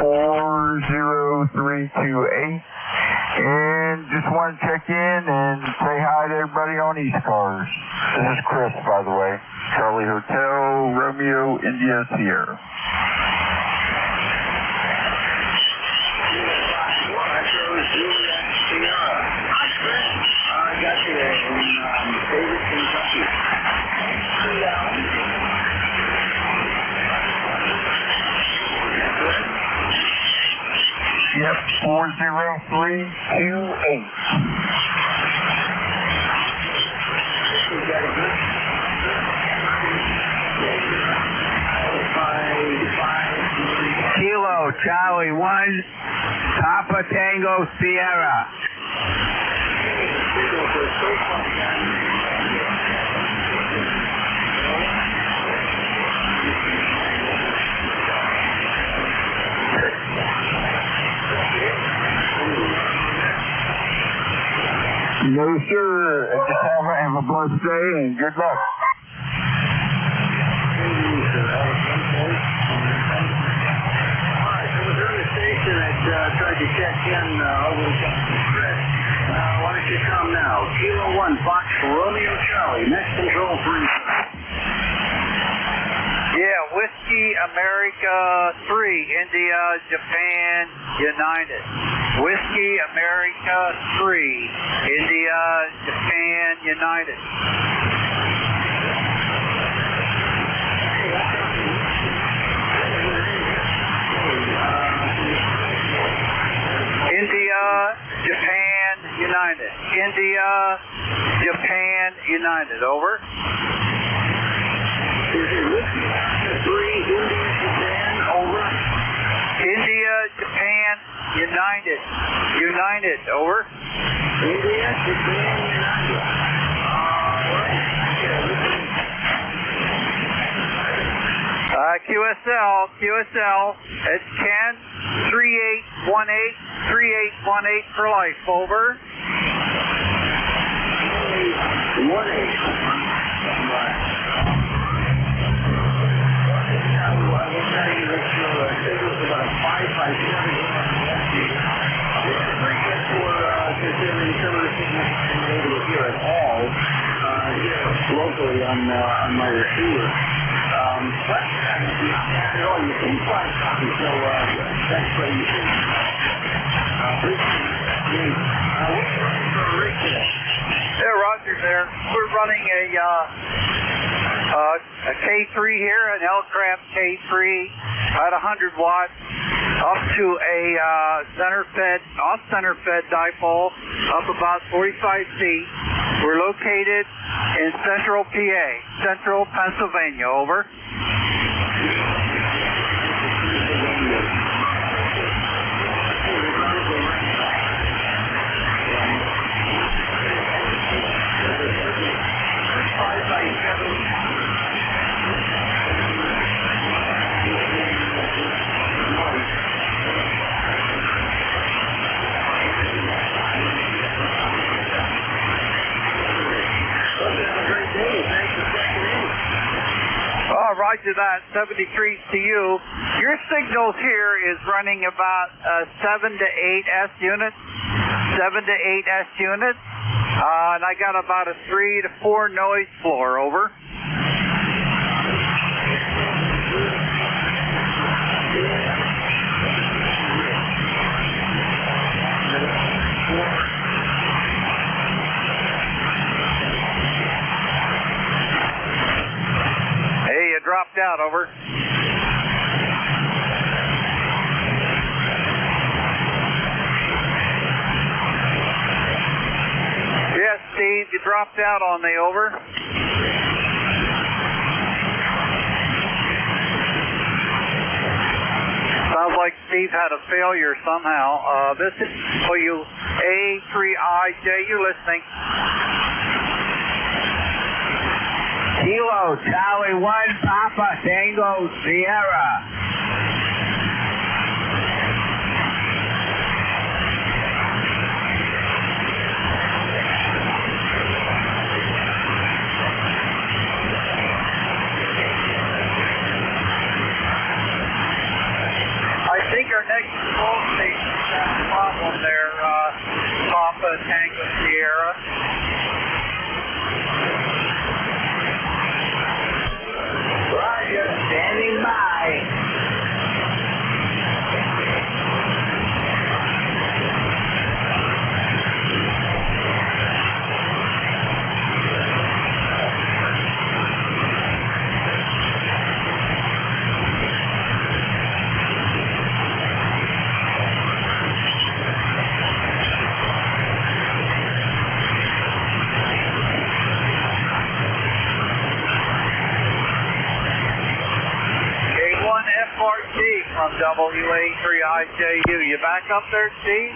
40328. And just want to check in and say hi to everybody on ECARS. This is Chris, by the way. Charlie Hotel, Romeo, India, Sierra.
I got you in David, Kentucky.
Yep, 40328.
Kilo Charlie 1, Papa Tango Sierra.
No, sir. Just have a blessed day and good luck.
Tried to check in over to Chris. Why don't you come now? Kilo 1, Fox Romeo Charlie. Next control 3.
Yeah, Whiskey America 3, India, Japan, United. Whiskey America 3, India, Japan, United. India, Japan, United. India, Japan, United. Over. India, Japan, United. United. Over.
India, Japan, United.
QSL, it's 10-3818 for life. Over.
18. Locally on my receiver. But you can find copies, so that's what you think.
Yeah, Roger there. We're running a K3 here, an L-Crab K3 at 100 watts up to a off-center fed dipole up about 45 feet. We're located in central PA, central Pennsylvania. Over. Roger that, 73 to you. Your signals here is running about 7 to 8 S units. 7 to 8 S units. And I got about a 3 to 4 noise floor. Over. Dropped out. Over. Yes, Steve, you dropped out on me. Over. Sounds like Steve had a failure somehow. This is for you, A3IJ. You're listening.
Kilo Charlie 1 Papa Tango Sierra.
I think our next control station has a problem there, Papa Tango Sierra.
Roger, standing by.
From WA3IJU. You back up there, Steve?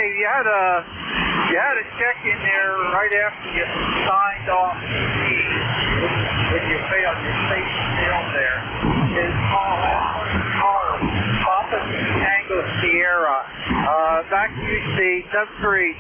say you had a check in there right after you signed off when you failed your station bill there. It's called Papa Tango Sierra. Back to you, Steve. 7-3.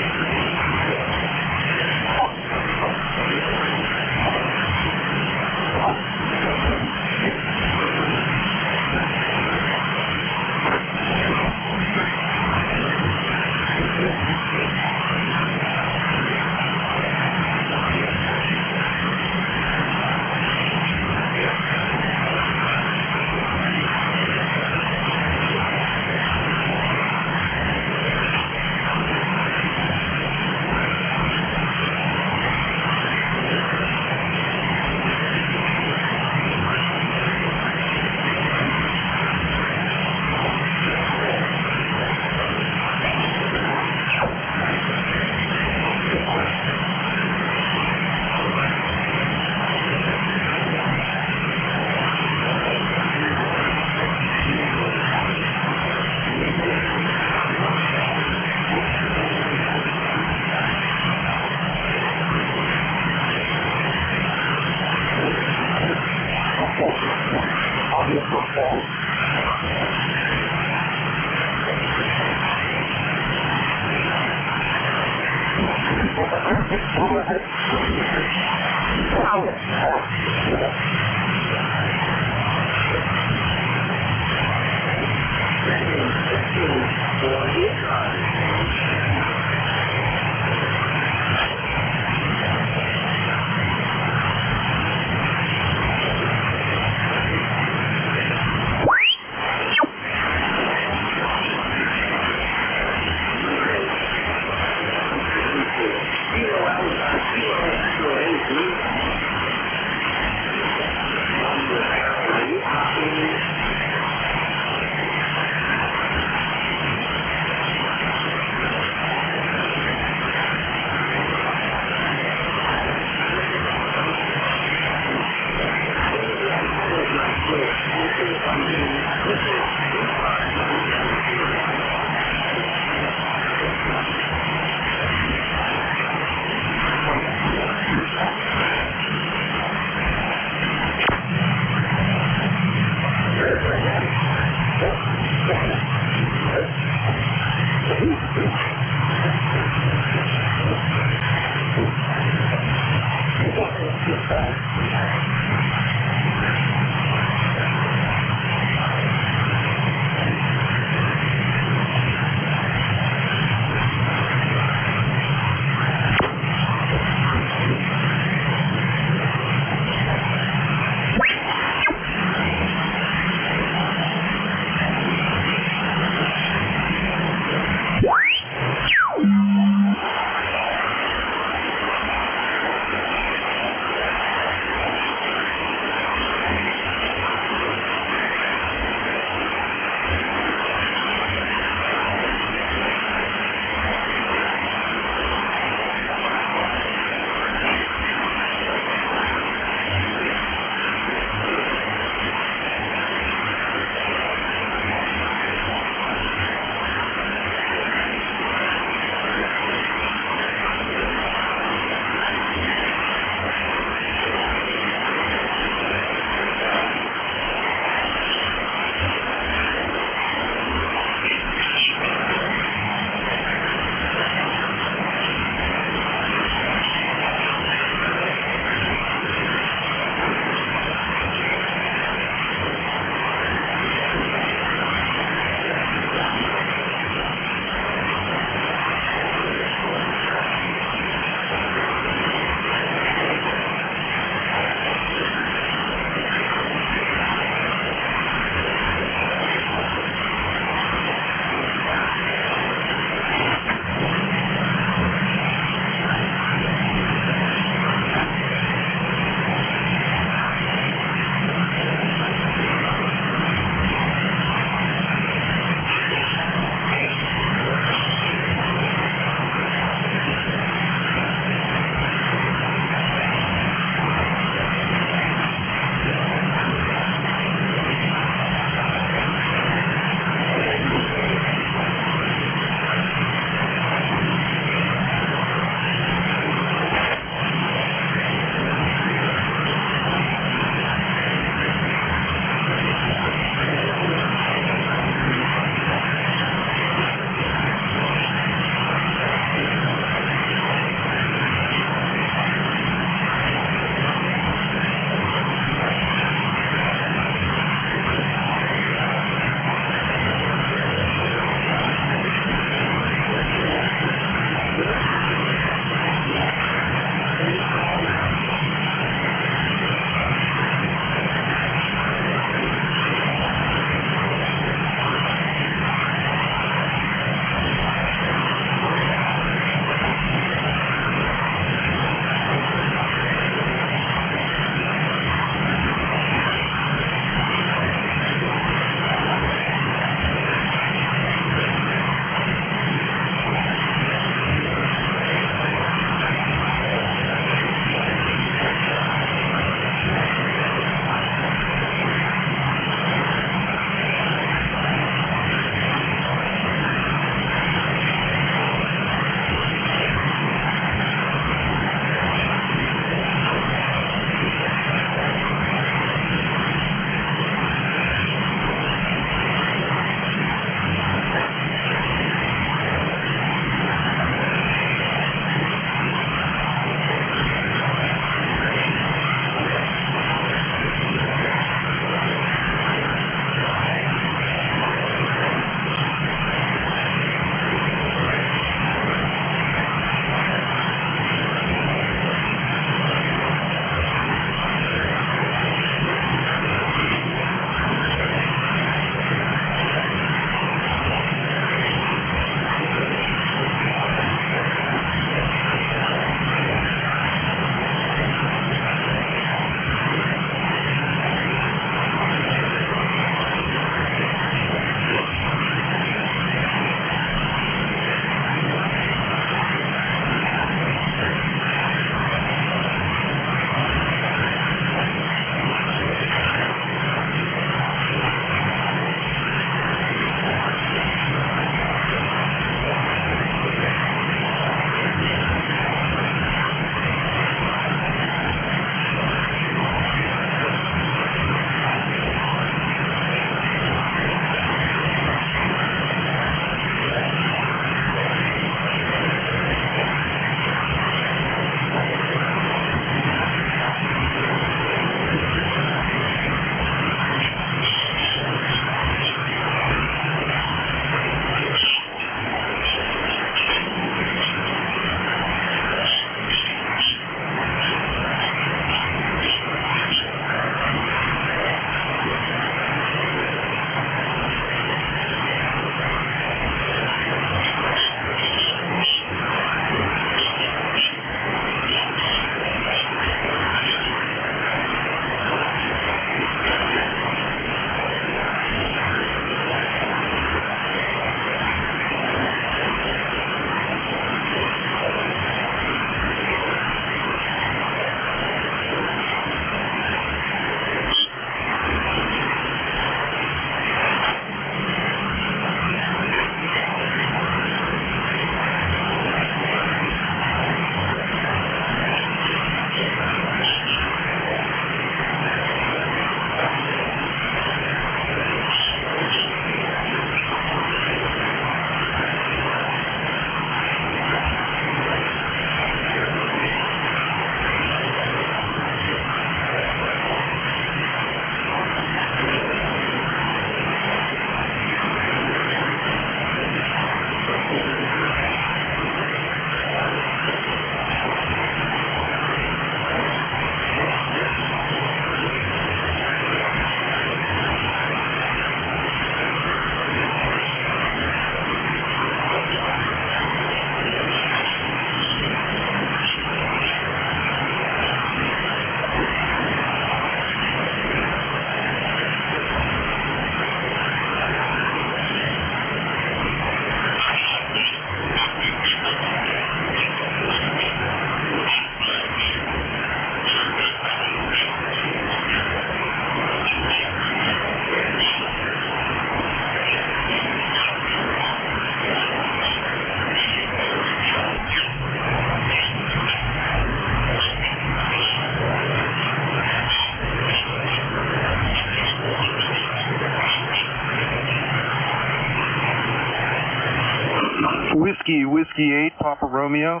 Whiskey 8, Papa Romeo.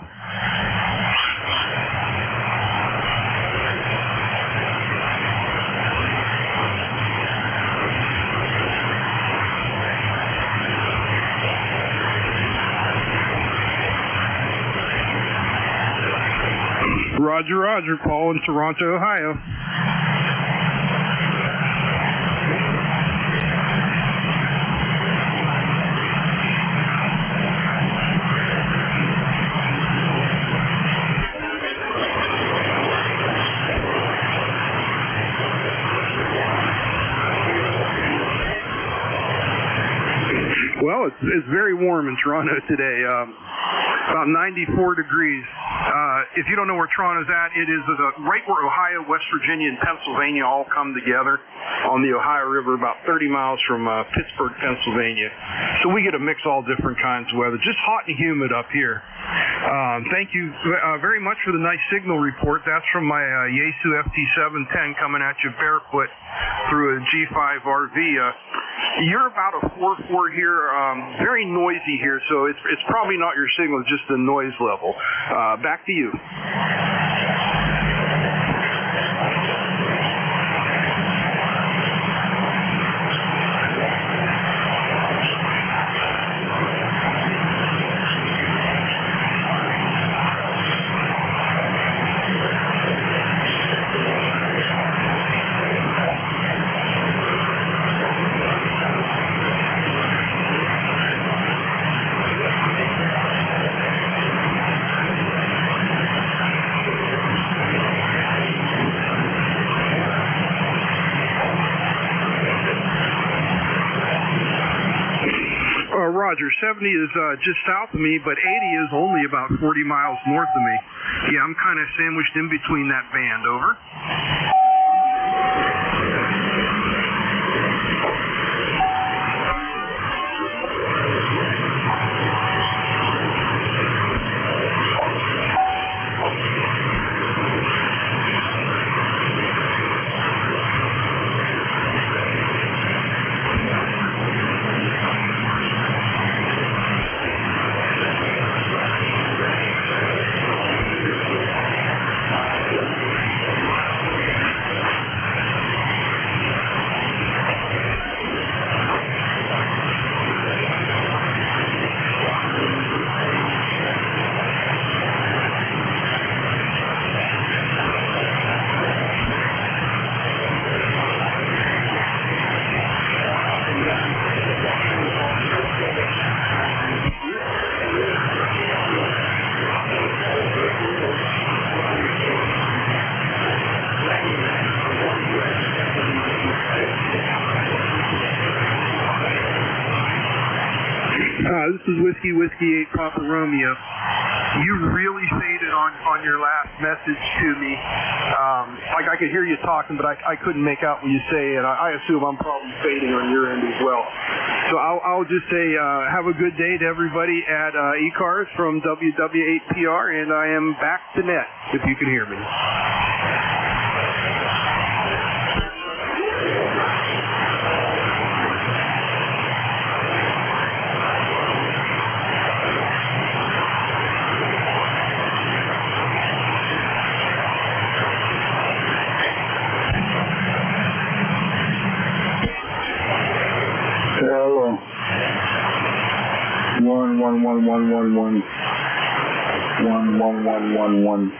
Roger, Roger. Paul in Toronto, Ohio. Well, it's very warm in Toronto today, about 94 degrees. If you don't know where Toronto's at, it is right where Ohio, West Virginia, and Pennsylvania all come together on the Ohio River, about 30 miles from Pittsburgh, Pennsylvania. So we get to mix all different kinds of weather, just hot and humid up here. Thank you very much for the nice signal report. That's from my Yaesu FT710 coming at you barefoot through a G5 RV. You're about a 4.4 here, very noisy here, so it's probably not your signal, just the noise level. Back to you. Roger, 70 is just south of me, but 80 is only about 40 miles north of me. Yeah, I'm kind of sandwiched in between that band. Over. This is Whiskey 8, Papa Romeo. You really faded on your last message to me. Like I could hear you talking, but I couldn't make out what you say, and I assume I'm probably fading on your end as well. So I'll just say have a good day to everybody at ECARS from WW8PR, and I am back to net, if you can hear me.
Hello. 11111. 11111.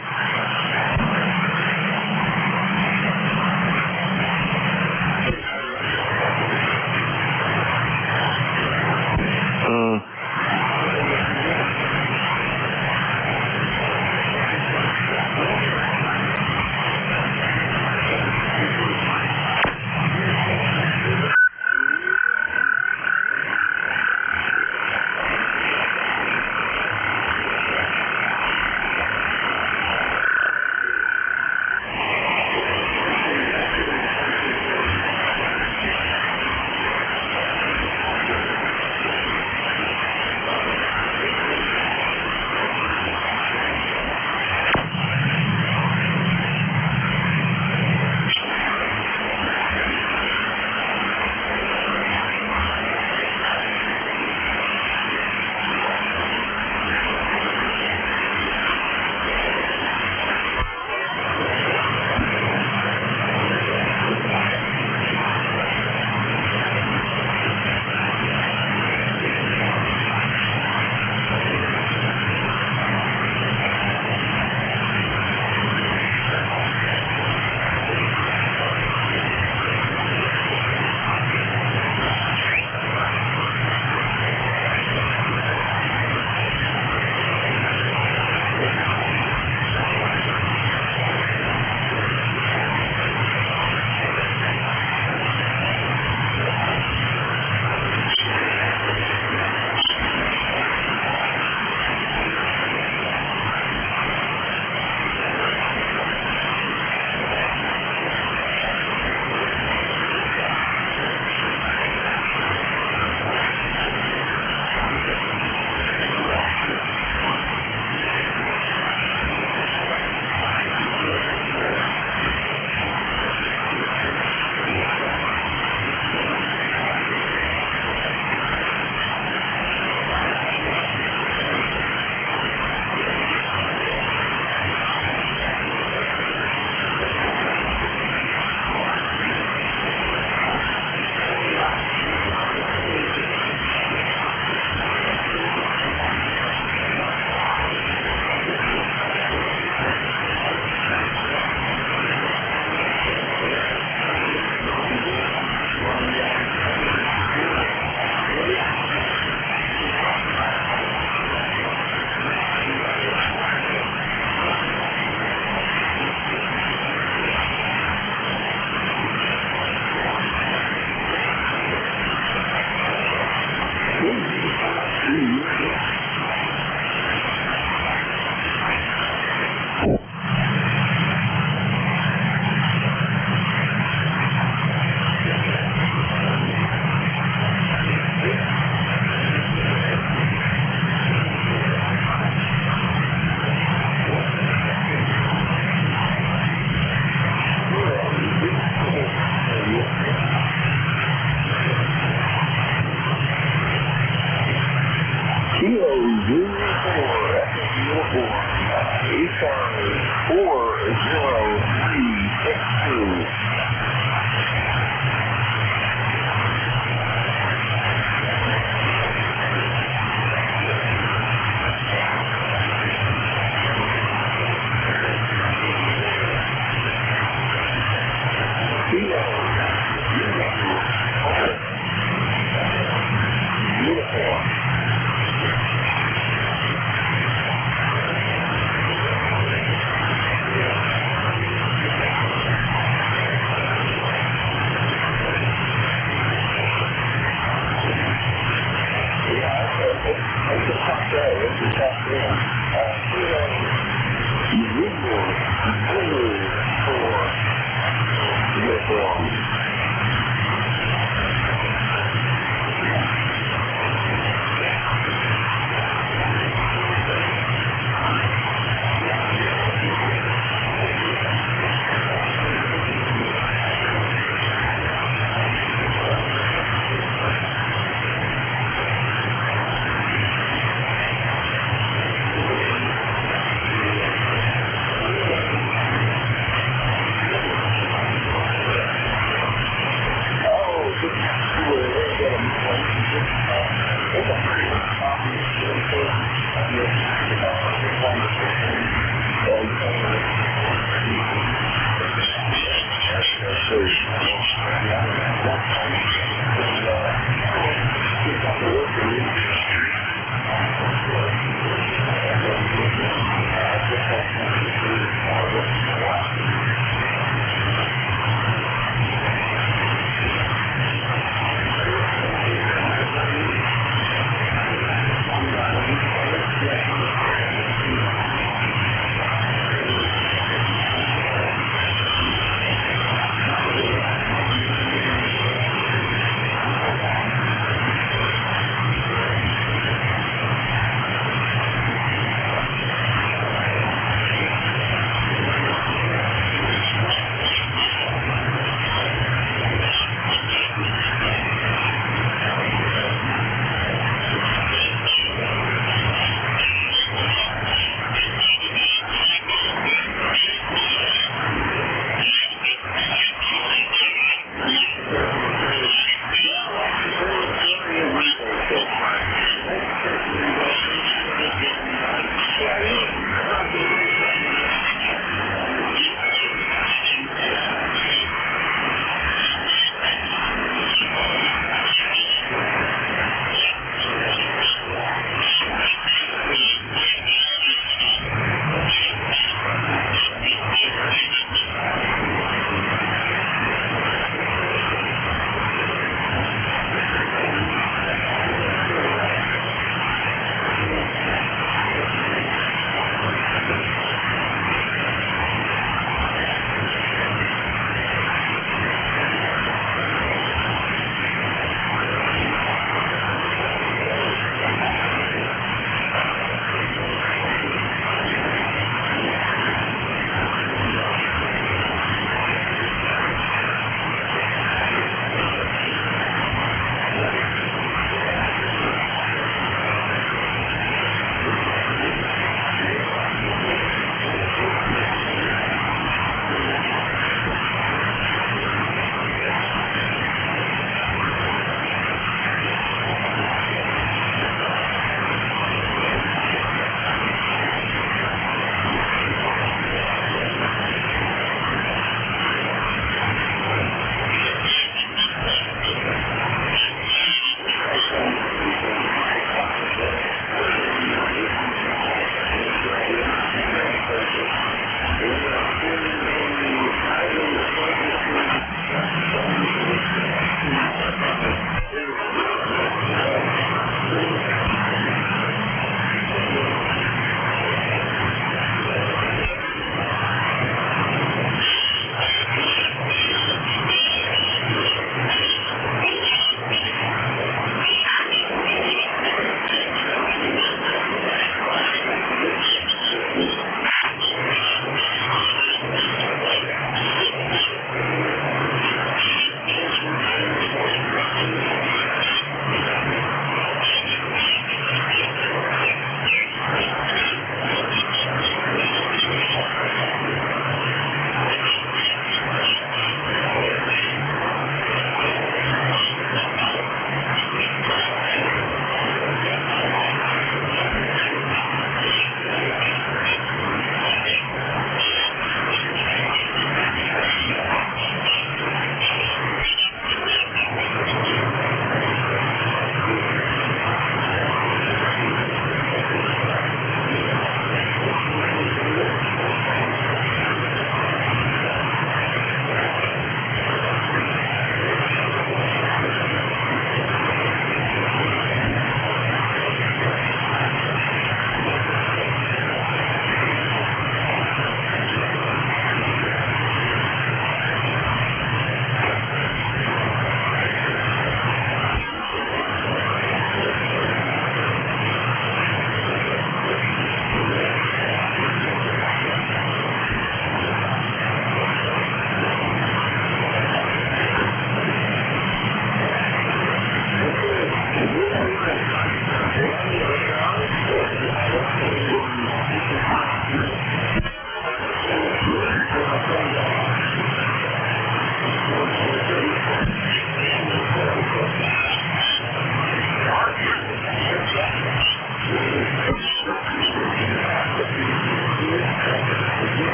40362.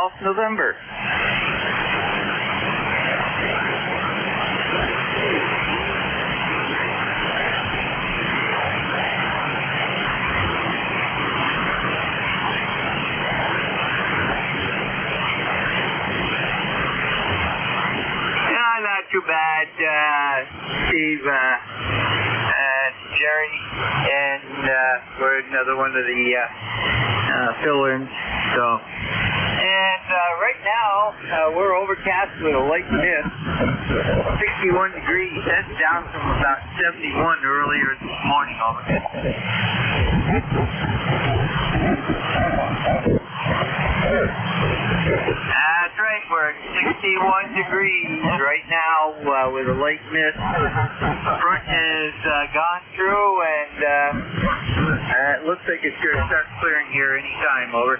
12th November. Not too bad, Steve, Jerry, and we're another one of the fill-ins. So, and right now we're overcast with a light mist, 61 degrees. That's down from about 71 earlier this morning. That's right, we're at 61 degrees right now with a light mist. Front is gone through, and it looks like it's going to start clearing here any time. Over.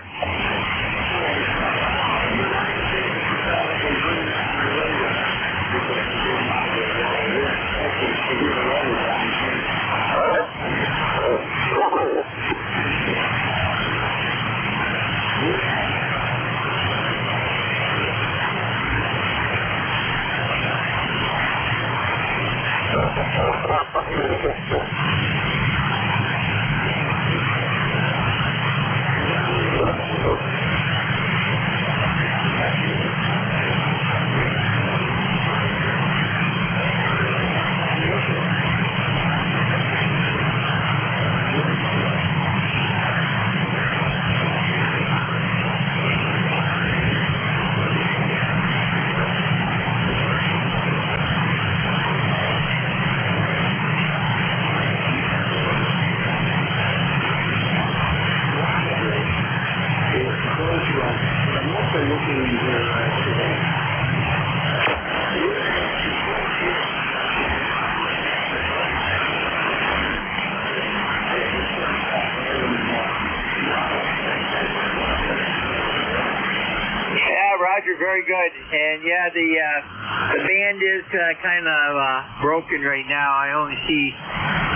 Very good, and yeah, the band is kind of broken right now. I only see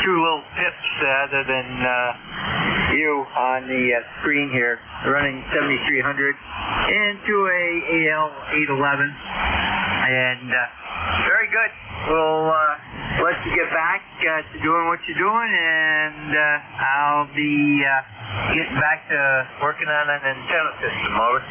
two little pips other than you on the screen here, running 7300 into a AL811, and very good. We'll let you get back to doing what you're doing, and I'll be getting back to working on an antenna system. Over.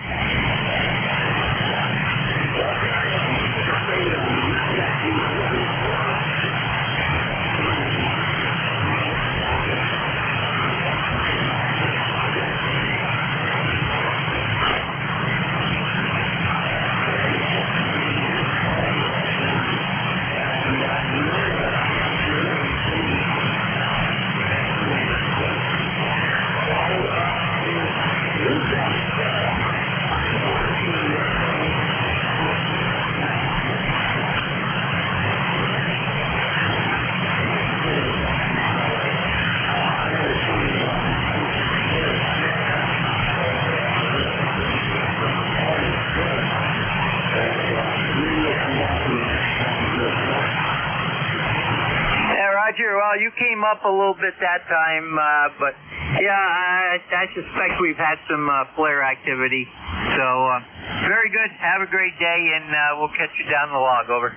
Well, you came up a little bit that time, but yeah, I suspect we've had some flare activity. So, very good. Have a great day, and we'll catch you down the log. Over.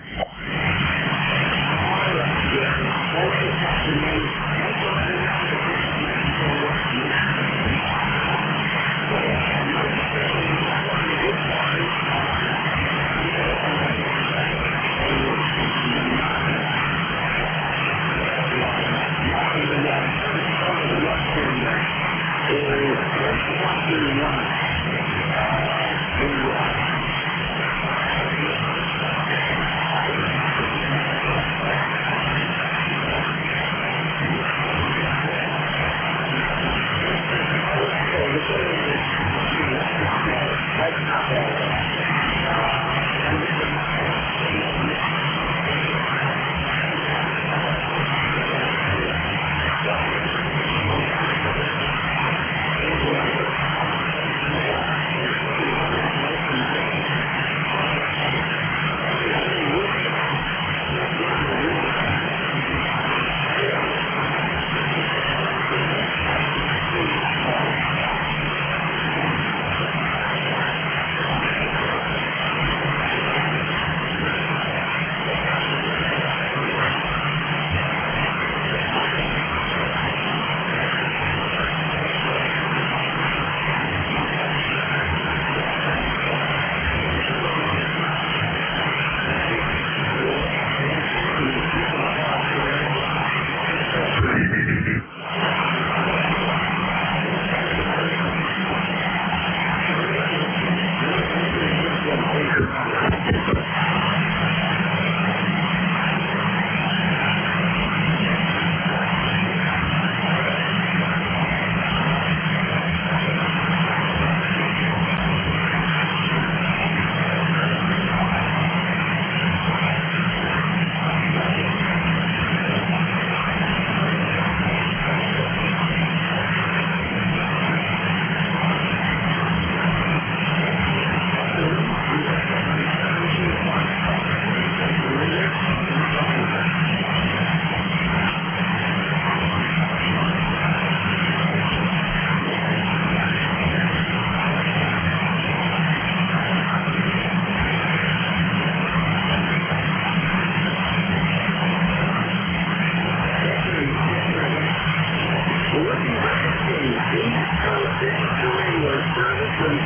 New England service and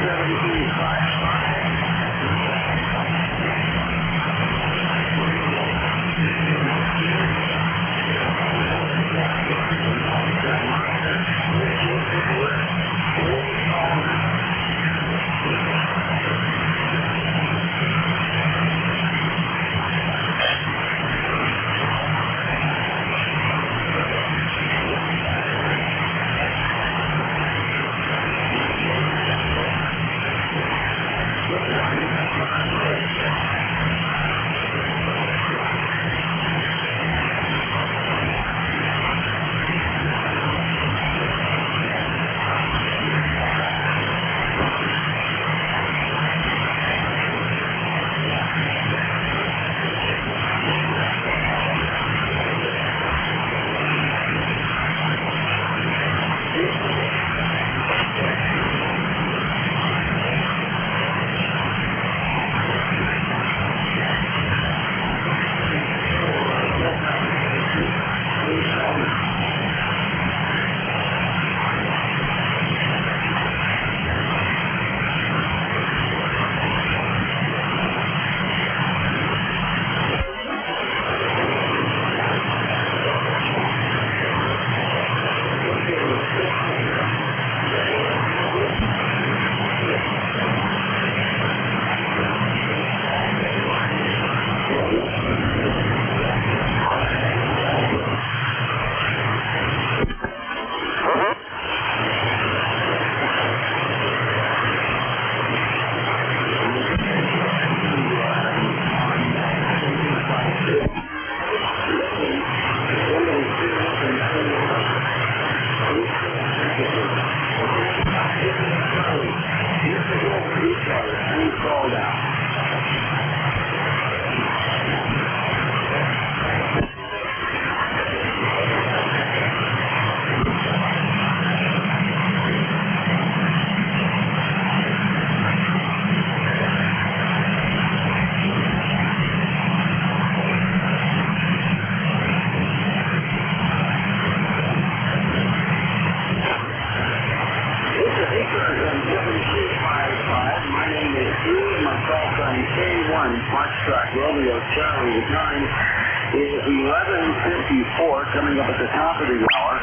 11:54, coming up at the top of the hour.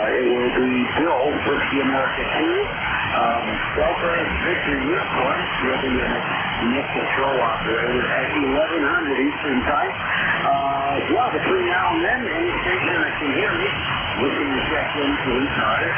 It will be Bill, Whiskey America 2, Delta Victor Uniform, will be Nick Control Operator at 1100 Eastern Time. Well, between now and then, any station that can hear me, we can check into ECARS.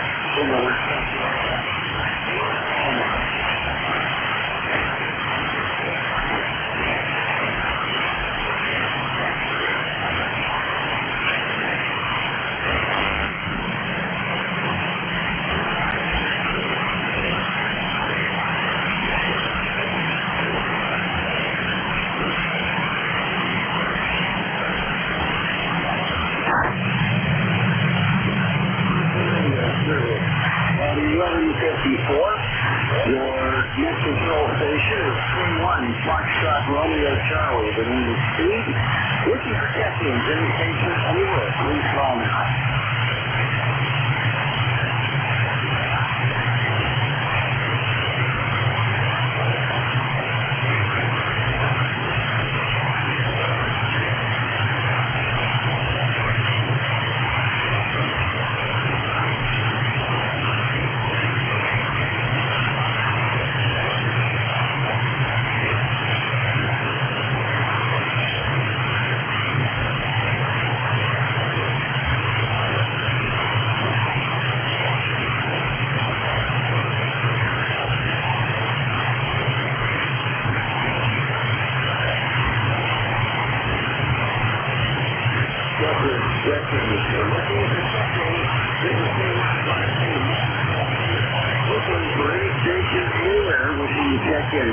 Your next control station is 31 Foxtrot Romeo Charlie. The name is Steve. Looking for check-ins, indications anywhere. Please call now.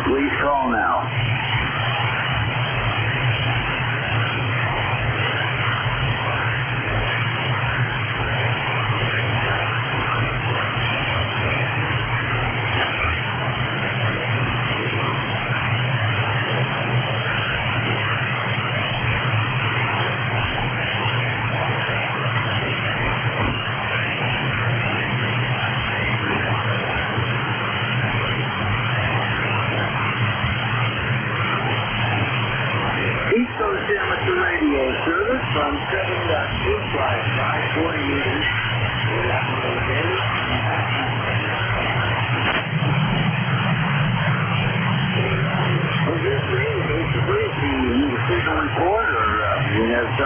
Please call now.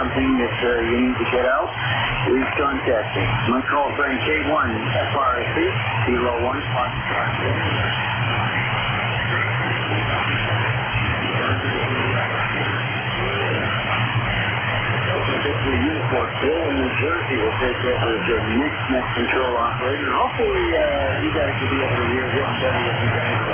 something that you need to get out, please contact me. My call sign K1 FRC 01 Foxtrot. Victory Uniform Bill in New Jersey will take over as your next control operator. Hopefully, you guys will be able to hear this better with you guys.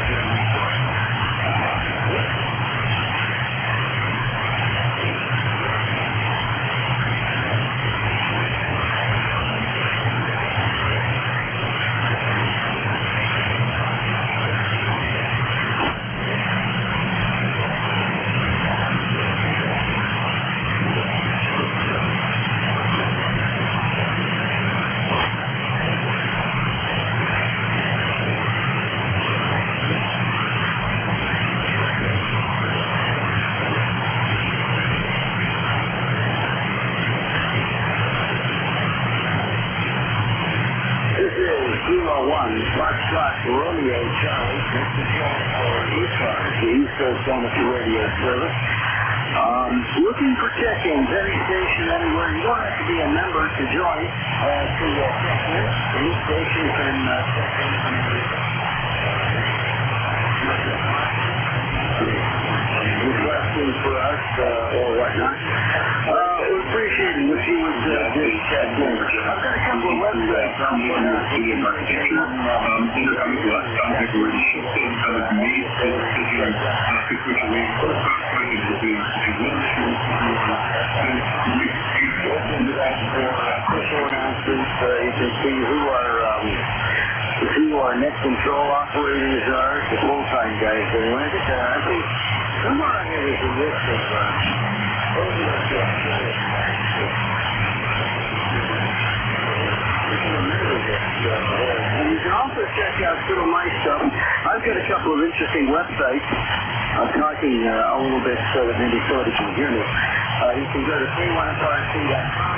Foxtrot Romeo Charlie, for ECARS, the East Coast Amateur Radio Service. Looking for check-ins, any station, anywhere. You don't have to be a member to join to check in. Any station can check in. Questions for us or whatnot. We appreciate it if you would just check in. I've got a couple of websites on you can see who our next control operators are, the full-time guys. Anyway, I think somewhere on here there's a list of and you can also check out some of my stuff. I've got a couple of interesting websites. I'm talking a little bit so that maybe somebody can hear me. You can go to k1frc.com.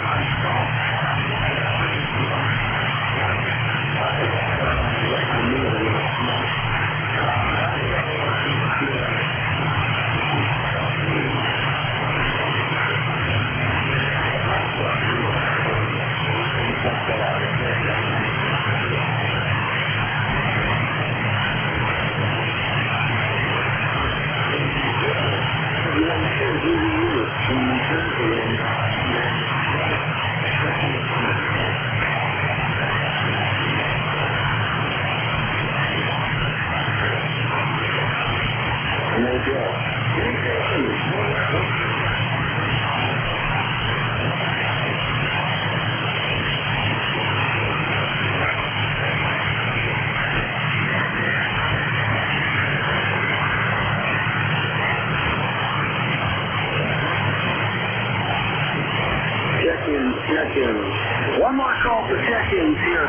One more call for check-ins here.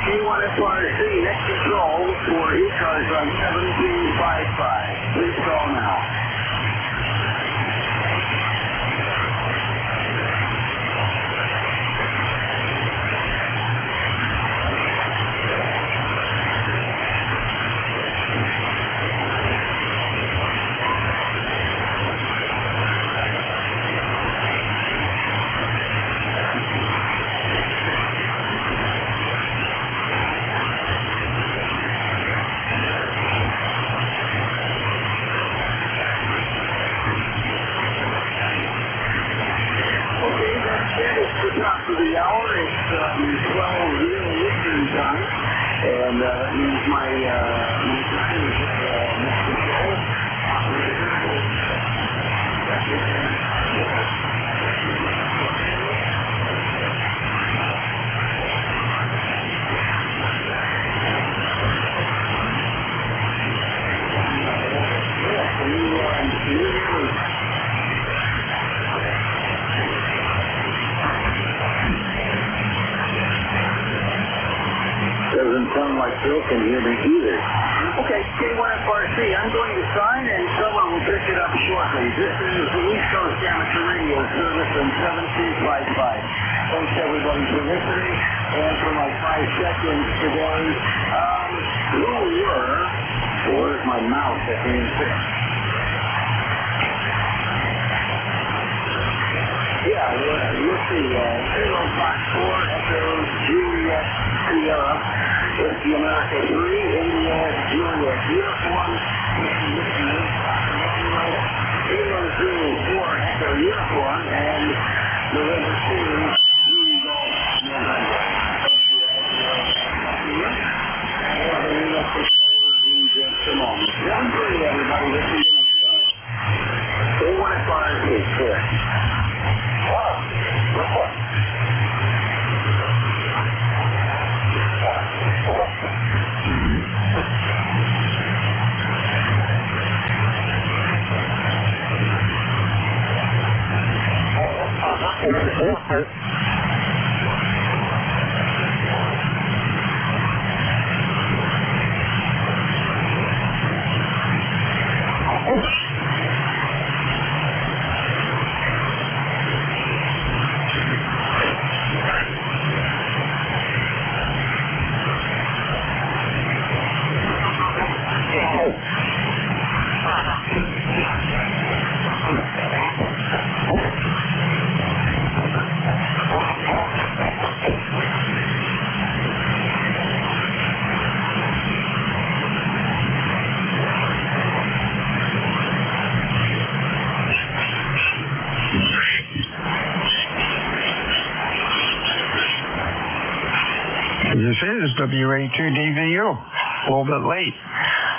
K1FRC, next control for ECARS on 1755. Please call now. The hour is 12 real Eastern time, and that means my time is next control. Doesn't sound like Phil can hear me either. Okay, K1FRC, I'm going to sign and someone will pick it up shortly. This is the East Coast Amateur Radio Service on 1755. Thanks everybody for listening and for my 5 seconds today. Where's my mouse? I can't even fix. Yeah, you'll see. Kilo Fox 4, Echo Juliet Sierra, Whiskey America 3, India Juliet Uniform, Kilo Zulu 4, Echo Uniform, and November 2, Hugo 100. Simone. 1-3, everybody. This is they want to fire his correct.
This is WA2DVU. A little bit late.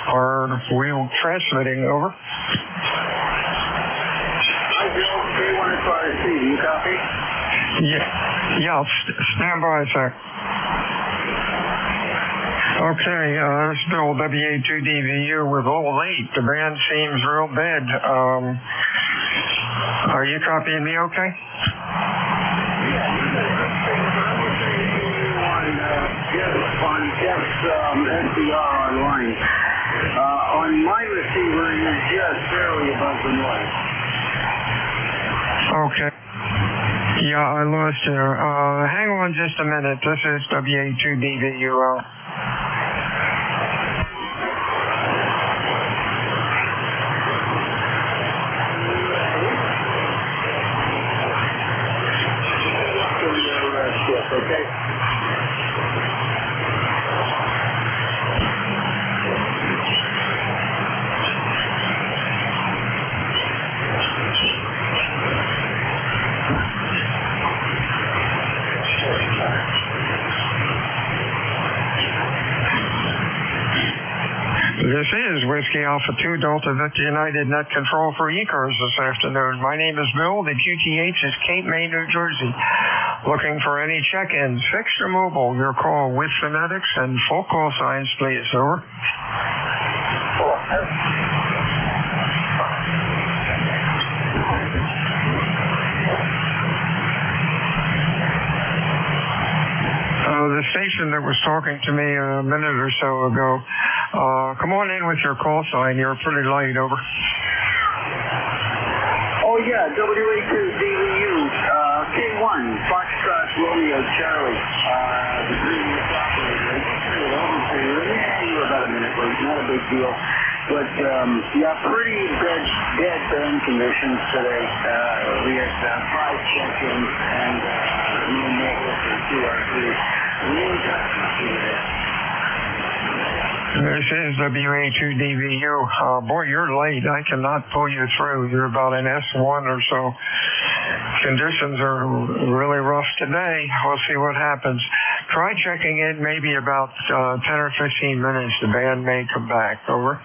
Are we transmitting? Over.
Hi, Bill. K1SRC. Do you copy?
Yeah. Stand by a sec. Okay, this is Bill, WA2DVU. We're a little late. The band seems real bad. Are you copying me okay?
On Jeff's SDR online. On my receiver, you're just barely above the noise.
Okay. Yeah, I lost you. Hang on just a minute. This is WA2DVU.
Okay.
This is Whiskey Alpha 2 Delta Victor United Net Control for ECARS this afternoon. My name is Bill. The QTH is Cape May, New Jersey. Looking for any check-ins, fixed or mobile. Your call with phonetics and full call signs, please. Over. The station that was talking to me a minute or so ago, come on in with your call sign. You're pretty light. Over.
Oh, yeah, WA2DVU, K1, Foxtrot, Romeo, Charlie, the previous operator. Yeah, you were about a minute late, not a big deal. But, yeah, pretty dead band conditions today. We had 5 check-ins and no more for 2 or 3. Really tough to see that.
This is WA2DVU. Boy, you're late. I cannot pull you through. You're about an S1 or so. Conditions are really rough today. We'll see what happens. Try checking in maybe about 10 or 15 minutes. The band may come back. Over.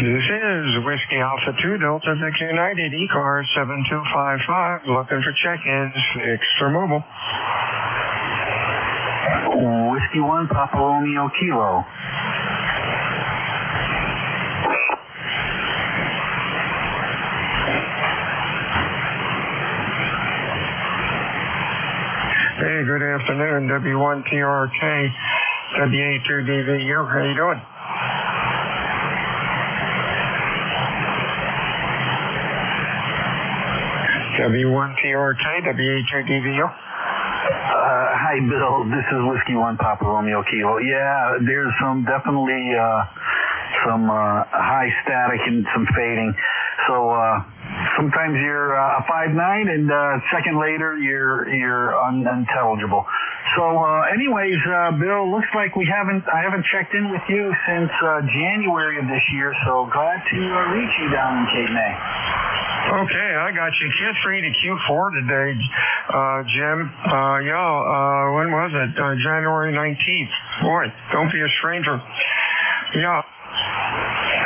This is Whiskey Alpha 2 Delta Victor United, ECARS 7255, looking for check-ins, fixed or mobile.
Whiskey 1, Papa Romeo Kilo.
Hey, good afternoon, W1TRK, W82DVU, how you doing? W1TRK, W82DVU.
Hi, Bill. This is Whiskey 1, Papa Romeo Kilo. Yeah, there's definitely some high static and some fading. So sometimes you're a 5.9, and a second later you're unintelligible. So anyways, Bill, looks like I haven't checked in with you since January of this year. So glad to reach you down in Cape May.
Okay, I got you. Q3 to Q4 today, Jim. When was it? January 19th. Boy, don't be a stranger. Yeah.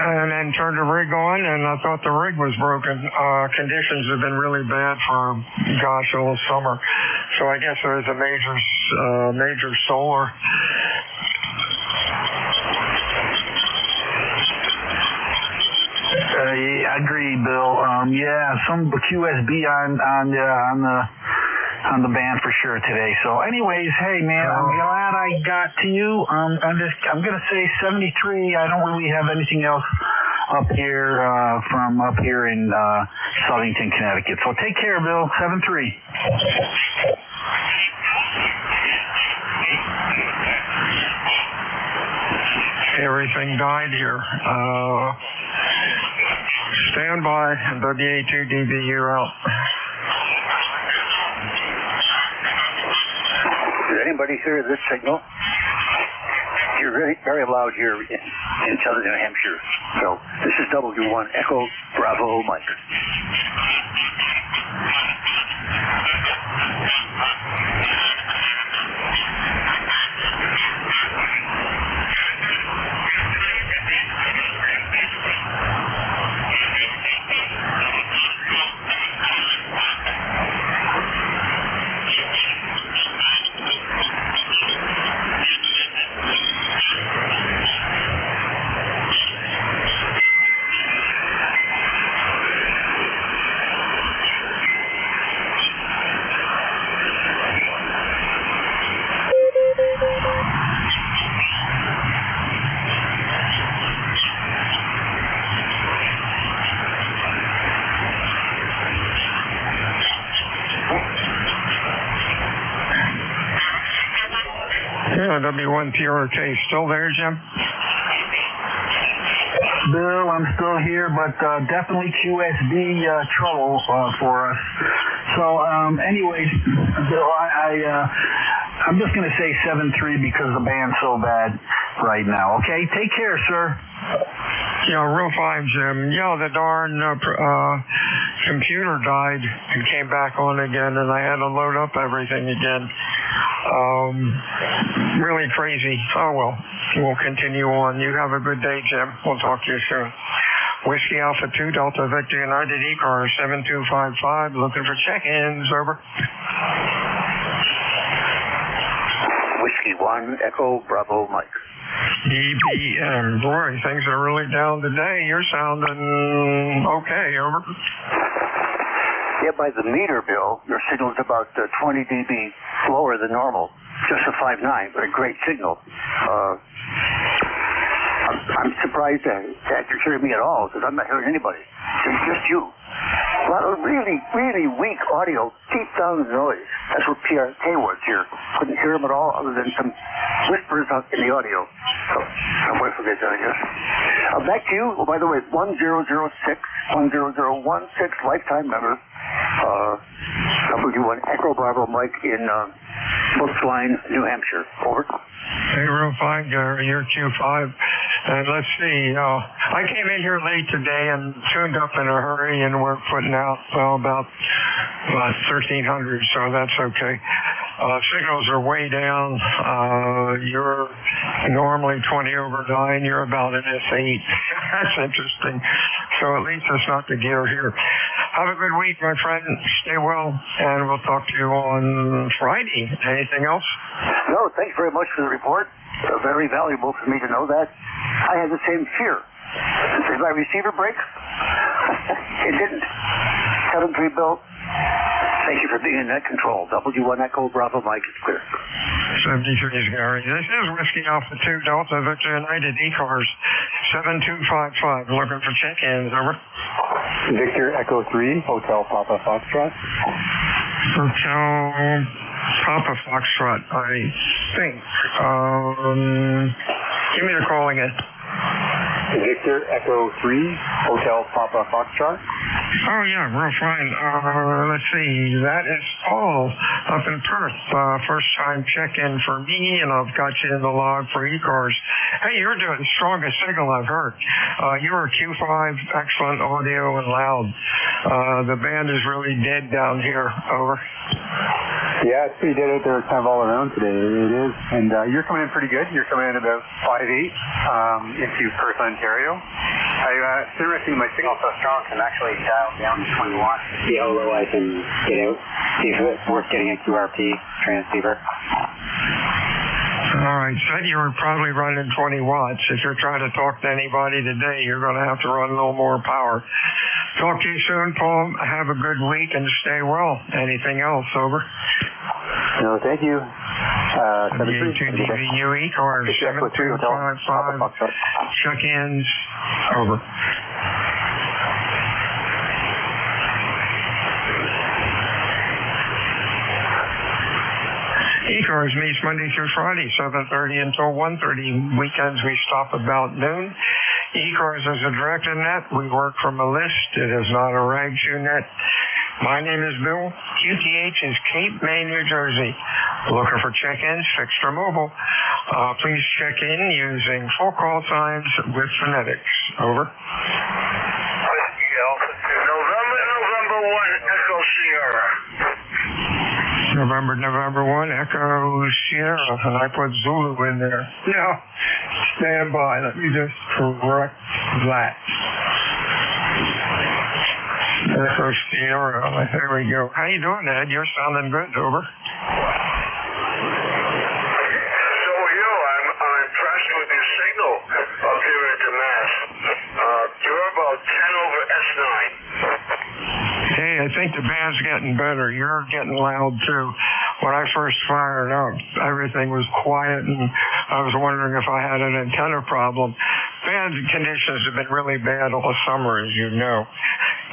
And then turned the rig on, and I thought the rig was broken. Conditions have been really bad for, all summer. So I guess there was a major solar.
I agree, Bill. Some QSB on the band for sure today. So, anyways, hey man, I'm glad I got to you. I'm gonna say 73. I don't really have anything else up here from up here in Southington, Connecticut. So take care, Bill. 73.
Everything died here. Stand by, W82DVU out.
Did anybody hear this signal? You're very, very loud here in southern New Hampshire. So this is W1 Echo Bravo Mike.
W1TRK still there, Jim?
Bill, I'm still here, but definitely QSB trouble for us. So, anyways, Bill, I'm just going to say 7-3 because the band's so bad right now. Okay, take care, sir.
Yeah, real fine, Jim. Yeah, the darn computer died and came back on again, and I had to load up everything again. Really crazy. Oh, well, we'll continue on. You have a good day, Jim. We'll talk to you soon. Whiskey Alpha 2 Delta Victor United ECARS 7255, looking for check-ins. Over.
Whiskey 1 Echo Bravo Mike.
DBM. Boy, things are really down today. You're sounding okay. Over.
Yeah, by the meter, Bill, your signal's about 20 dB slower than normal. Just a 5.9, but a great signal. I'm surprised that you're hearing me at all, because I'm not hearing anybody. It's just you. A lot of really, really weak audio, deep down noise. That's what PRK was here. Couldn't hear them at all, other than some whispers out in the audio. So, I'll wait for that, I guess. Back to you. Oh, by the way, 1006, 10016, lifetime member. W1 Echo Bravo Mike in Brookline, New Hampshire. Over.
Hey, real fine, Gary. You're Q5. And let's see. I came in here late today and tuned up in a hurry, and we're putting out, about 1,300, so that's okay. Signals are way down. You're normally 20 over 9. You're about an S8. That's interesting. So at least it's not the gear here. Have a good week, my friend. Stay well, and we'll talk to you on Friday. Anything else?
No, thanks very much for the report. Very valuable for me to know that. I had the same fear. Did my receiver break? It didn't. 7-3 Bill. Thank you for being in net control. W1 Echo Bravo Mike is clear.
73 is Gary. This is Whiskey Alpha 2 Delta Victor United ECARS 7255. Looking for check-ins. Over.
Victor Echo 3 Hotel Papa Foxtrot.
Hotel Papa Foxtrot, I think. Give me the call again.
Victor Echo 3 Hotel Papa Foxtrot.
Oh, yeah, real fine. Let's see. That is Paul up in Perth. First-time check-in for me, and I've got you in the log for ECARS. Hey, you're doing the strongest signal I've heard. You were Q5, excellent audio and loud. The band is really dead down here. Over.
Yeah, it's pretty dead out there kind of all around today. It is. And you're coming in pretty good. You're coming in about 5'8" into Perth, Ontario. It's interesting, my signal so strong can actually dial down to 20 watts. See how low I can get out. See if it's worth getting a QRP transceiver.
All right, said you were probably running 20 watts. If you're trying to talk to anybody today, you're going to have to run a little more power. Talk to you soon, Paul. Have a good week and stay well. Anything else? Over.
No, thank you.
72DVU ECARS 7255. Check-ins. Over. ECARS meets Monday through Friday, 7:30 until 1:30. Weekends we stop about noon. ECARS is a directed net. We work from a list. It is not a rag shoe net. My name is Bill. QTH is Cape May, New Jersey. Looking for check-ins, fixed or mobile. Please check in using full call times with phonetics. Over.
November 1, Echo Sierra.
November 1, Echo Sierra, and I put Zulu in there. No, stand by. Let me just correct that. Echo Sierra, there we go. How you doing, Ed? You're sounding good. Over.
So are you. I'm impressed with your signal up here at the Mass. You're about 10 over S9.
Hey, I think the band's getting better. You're getting loud, too. When I first fired up, everything was quiet, and I was wondering if I had an antenna problem. Band conditions have been really bad all summer, as you know.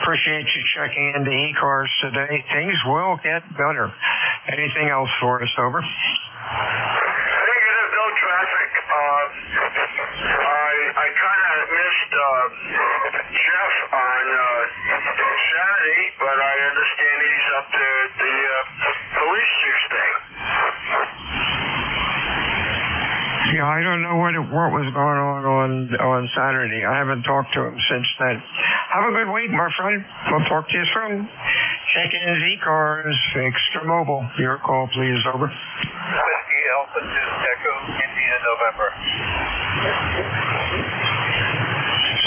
Appreciate you checking into ECARS today. Things will get better. Anything else for us? Over.
Negative, no traffic. I kind of missed Jeff on Saturday, but I understand he's up there at the police chief's thing.
Yeah, I don't know what was going on Saturday. I haven't talked to him since then. Have a good week, my friend. We'll talk to you soon. Check in ECARS, fixed or mobile. Your call, please. Over.
Whiskey Alpha 2 Echo, India, November.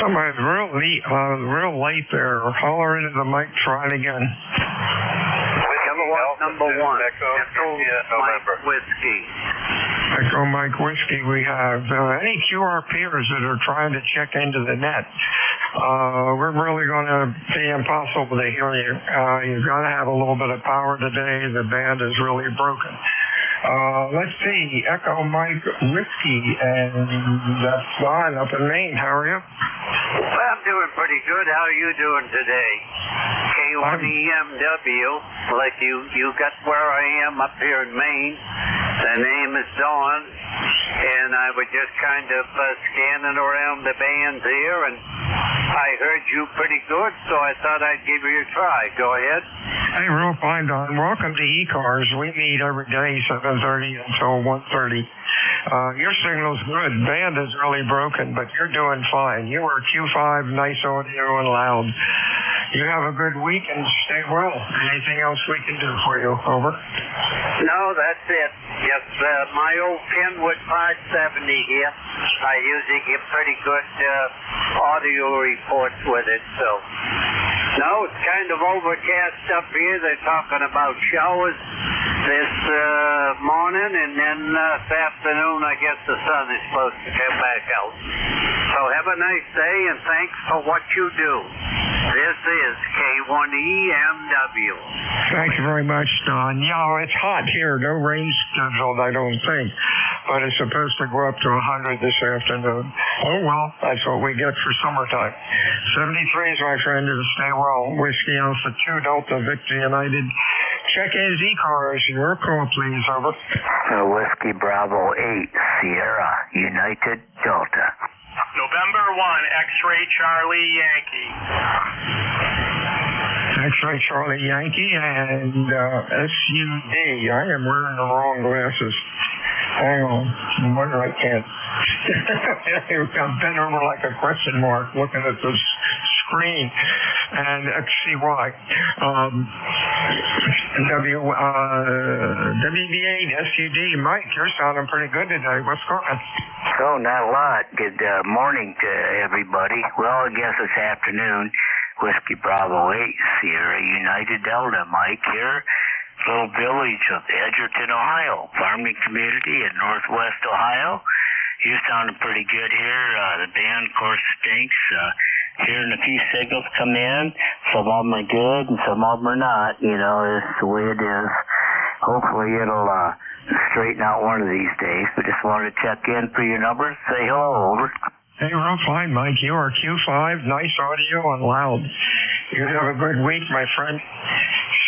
Somebody's real late there. Holler into the mic. Try it again.
Number one. Echo Mike Whiskey.
Echo Mike Whiskey. We have any QRPers that are trying to check into the net. We're really going to be impossible to hear you. You've got to have a little bit of power today. The band is really broken. Let's see. Echo Mike Whiskey, and that's Don up in Maine. How are you?
Well, I'm doing pretty good. How are you doing today? K1EMW, like you got where I am up here in Maine. The name is Dawn, and I was just kind of scanning around the bands here, and I heard you pretty good, so I thought I'd give you a try. Go ahead.
Hey, real fine, Don. Welcome to ECARS. We meet every day, 7:30 until 1:30. Your signal's good. Band is really broken, but you're doing fine. You are Q5, nice audio and loud. You have a good week and stay well. Anything else we can do for you? Over.
No, that's it. Just my old Kenwood 570 here. I usually get pretty good audio reports with it, so. No, it's kind of overcast up here. They're talking about showers this morning, and then this afternoon, I guess the sun is supposed to come back out. So have a nice day, and thanks for what you do. This is K1EMW.
Thank you very much, Don. It's hot here. No rain scheduled, I don't think. But it's supposed to go up to 100 this afternoon. Oh, well, that's what we get for summertime. 73s, my friend, is stay well. Whiskey Alpha 2 Delta Victor United. Check-ins ECARS. Your call, please. Over.
Whiskey Bravo 8 Sierra United Delta.
November 1, X-Ray Charlie Yankee.
X-Ray Charlie Yankee and SUD. I am wearing the wrong glasses. Hang on. No wonder I can't. I'm bent over like a question mark looking at the screen. And XCY. WB8 SUD. Mike, you're sounding pretty good today. What's going on?
Oh, not a lot. Good morning to everybody. Well, I guess it's afternoon. Whiskey Bravo 8 Sierra United Delta. Mike here. Little village of Edgerton, Ohio. Farming community in northwest Ohio. You're sounding pretty good here. The band, of course, stinks. Hearing a few signals come in. Some of them are good and some of them are not. You know, it's the way it is. Hopefully it'll straighten out one of these days. But just wanted to check in for your numbers. Say hello. Over.
Hey, we're fine, Mike. You are Q5. Nice audio and loud. You have a good week, my friend.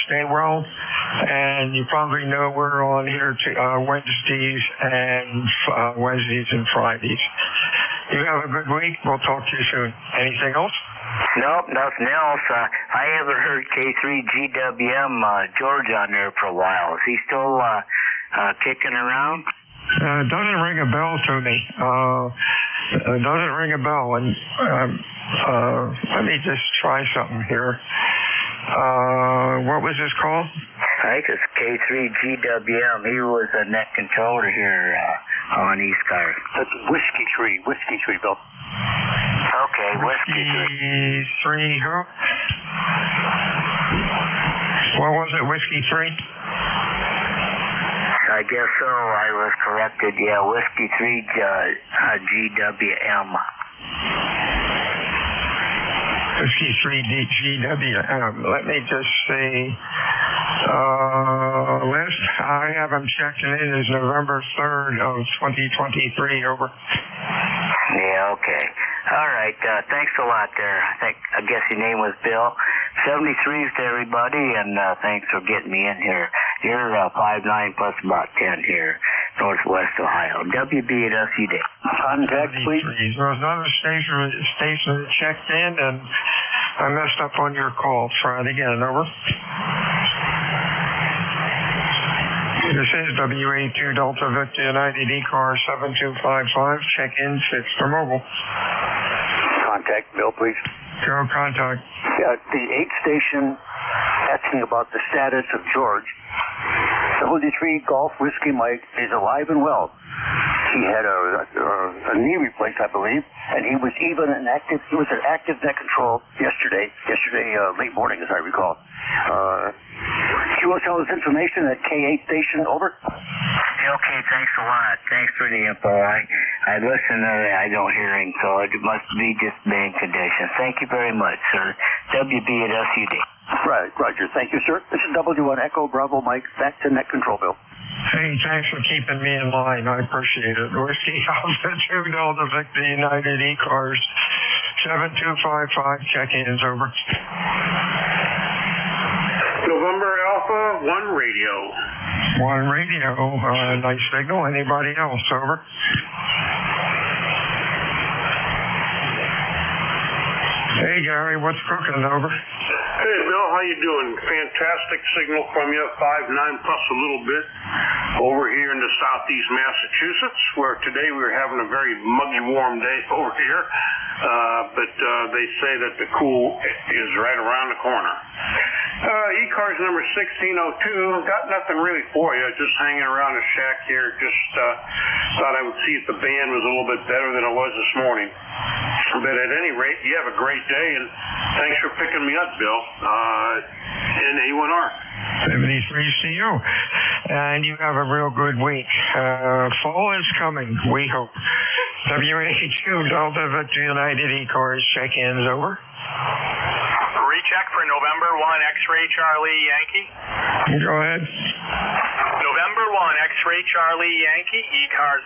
Stay well. And you probably know we're on here Wednesdays and Fridays. You have a good week. We'll talk to you soon. Anything else?
Nope, nothing else. I haven't heard K3GWM George on there for a while. Is he still kicking around?
Doesn't ring a bell to me. Doesn't ring a bell. And let me just try something here. What was this call?
I think it's K3GWM. He was a net controller here on ECARS.
That's Whiskey 3, Bill.
Okay, Whiskey
3. Who? What was it, Whiskey 3?
I guess so. I was corrected. Yeah, Whiskey 3 GWM.
Whiskey 3 GWM. Let me just see. Last I have him checking in is November 3rd of 2023. Over.
Yeah, okay. All right. Thanks a lot there. I guess your name was Bill. 73s to everybody, and thanks for getting me in here. You're 5'9" plus about 10 here, northwest Ohio. WB at SUD.
Contact, please.
There was another station that checked in, and I messed up on your call. Try it again. Over. This is WA2 Delta Victor United ECARS 7255. Check-in 6 for mobile.
Contact, Bill, please.
Go contact.
Yeah, the 8th station asking about the status of George. 73 Golf Whiskey Mike is alive and well. He had a knee replaced, I believe, and he was an active net control yesterday late morning, as I recall. QSL is information at K8 station. Over.
Okay, thanks a lot. Thanks for the info. I listen to it. I don't hear him, so it must be just bad conditions. Thank you very much, sir. WB at SUD.
Right, Roger. Thank you, sir. This is W1 Echo Bravo Mike. Back to net control, Bill.
Hey, thanks for keeping me in line. I appreciate it. Whiskey Alpha 2 Delta Victor United ECARS 7255. Check-ins. Over.
November Alpha 1 Radio.
1 Radio. Nice signal. Anybody else? Over. Hey, Gary, what's cooking? Over.
Hey, Bill, how you doing? Fantastic signal from you, 5.9 plus a little bit, over here into southeast Massachusetts, where today we were having a very muggy, warm day over here, but they say that the cool is right around the corner. ECARS number 1602, got nothing really for you, just hanging around the shack here, just thought I would see if the band was a little bit better than it was this morning. But at any rate, you have a great day, and thanks for picking me up, Bill, in A1R.
73 to you. And you have a real good week. Fall is coming, we hope. WA2 Delta Victor United ECARS check-ins over.
Recheck for November 1 X-Ray Charlie Yankee.
Go ahead.
November 1 X-Ray Charlie Yankee, ECARS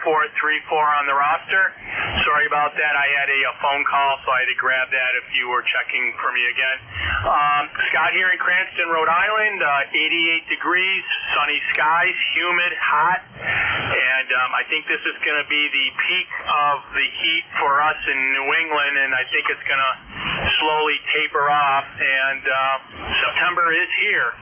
10434 on the roster. Sorry about that. I had a phone call, so I had to grab that if you were checking for me again. Scott here in Cranston, Rhode Island, 88 degrees, sunny skies, humid, hot, and I think this is going to be the peak of the heat for us in New England, and I think it's going to slowly taper off, and September is here.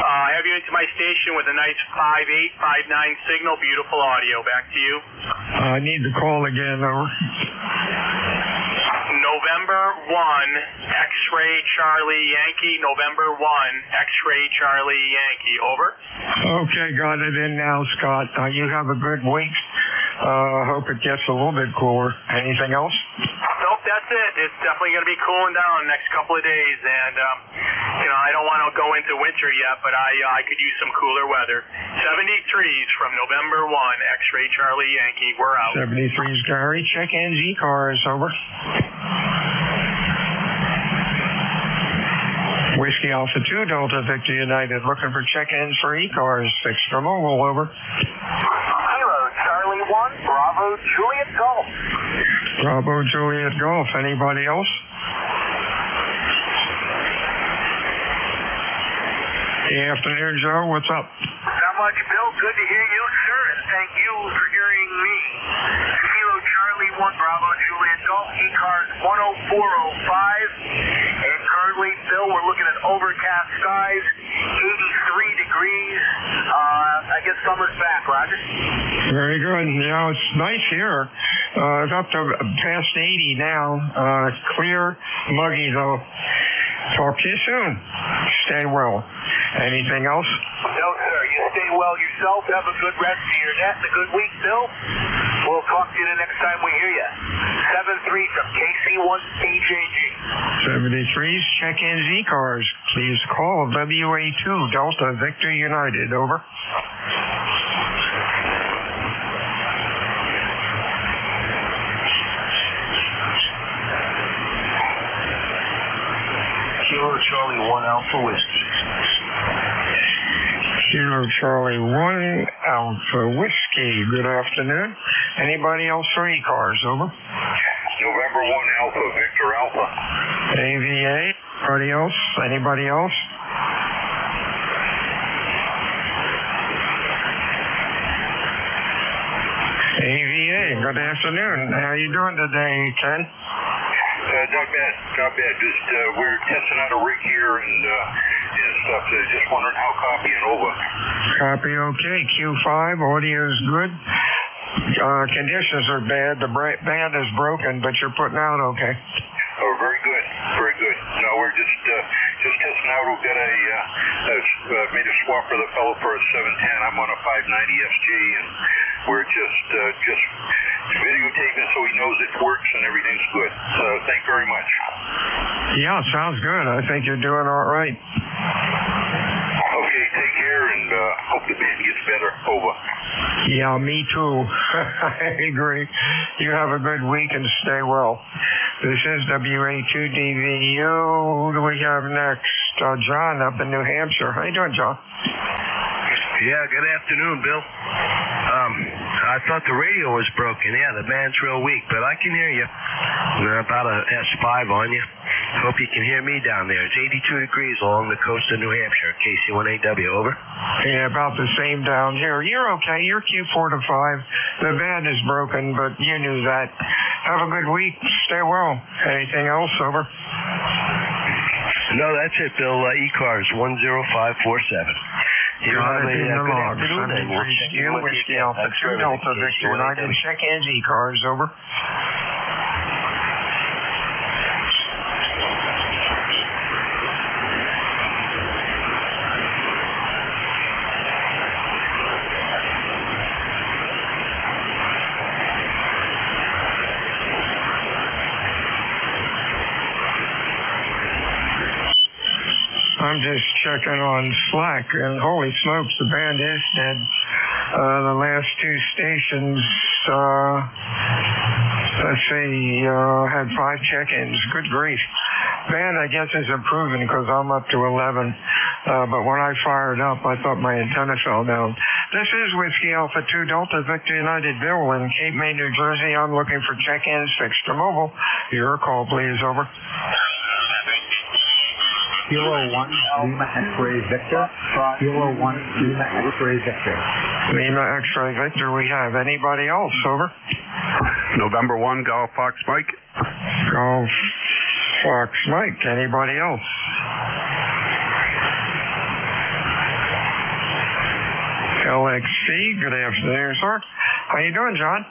I have you into my station with a nice 5.8, 5.9 signal, beautiful audio. Back to you.
I need the call again, over.
November 1, X-Ray Charlie Yankee, November 1, X-Ray Charlie Yankee, over.
Okay, got it in now, Scott. You have a good week. Hope it gets a little bit cooler. Anything else?
Nope, that's it. It's definitely going to be cooling down the next couple of days, and I don't want to go into winter yet, but I could use some cooler weather. 73s from November 1, X-Ray Charlie Yankee. We're out.
73s, Gary. Check-ins, ECARS, over. Whiskey Alpha 2 Delta Victor United, looking for check-ins for ECARS. 6 for mobile, over.
Kilo Charlie 1, Bravo Juliet Golf.
Bravo Juliet Golf. Anybody else? Good afternoon, Joe. What's up?
Not much, Bill. Good to hear you, sir, and thank you for hearing me. Kilo Charlie 1, Bravo Juliet Golf, ECARS 10405. And currently, Bill, we're looking at overcast skies, 83 degrees. I guess summer's back, Roger.
Very good. Yeah, it's nice here. It's up to past 80 now. Clear, muggy, though. Talk to you soon. Stay well. Anything else?
No, sir. You stay well yourself. Have a good rest of your net and a good week, Bill. We'll talk to you the next time we hear you. 73 from KC1AJG.
73s, check-ins, ECARS. Please call WA2 Delta Victor United. Over.
Kilo Charlie 1 Alpha Whiskey.
Kilo Charlie 1 Alpha Whiskey. Good afternoon. Anybody else for ECARS? Over.
November 1 Alpha Victor Alpha.
AVA. Anybody else? Anybody else? AVA. Good afternoon. How you doing today, Ken?
Not bad, not bad. Just we're testing out a rig here and stuff. Just wondering how copy and over.
Copy okay. Q5, audio is good. Conditions are bad. The band is broken, but you're putting out okay.
Oh, very good, very good. No, we're just testing out. We've got made a swap for the fellow for a 710. I'm on a 590 SG, and we're just videotaping so he knows it works and everything's good. So thank you very much.
Yeah, sounds good. I think you're doing all right.
Okay, take care, and hope the band gets better. Over.
Yeah, me too. I agree. You have a good week and stay well. This is WA2DVU. Who do we have next? John up in New Hampshire. How you doing, John?
Yeah, good afternoon, Bill. I thought the radio was broken. Yeah, the band's real weak, but I can hear you. We're about a S5 on you. Hope you can hear me down there. It's 82 degrees along the coast of New Hampshire. KC1AW, over.
Yeah, about the same down here. You're okay. You're Q4 to 5. The band is broken, but you knew that. Have a good week. Stay well. Anything else? Over.
No, that's it, Bill. ECARS 10547. You
Got
have
it in the
good
log.
afternoon, and we'll check in with
Whiskey
you.
Alpha 2 Delta Victor United. Check in ECARS, over. I'm just checking on Slack, and holy smokes, the band is dead. The last two stations, let's see, had 5 check-ins. Good grief. Band, I guess, is improving because I'm up to 11. But when I fired up, I thought my antenna fell down. This is Whiskey Alpha 2 Delta Victor United Bill in Cape May, New Jersey. I'm looking for check-ins fixed to mobile. Your call, please, over.
Kilo 1 Lima X-Ray Victor. Kilo 1 Lima X-Ray Victor.
Lima X-Ray Victor, we have anybody else, over?
November 1 Golf Fox Mike.
Golf Fox Mike, anybody else? LXC, good afternoon, sir. How you doing, John?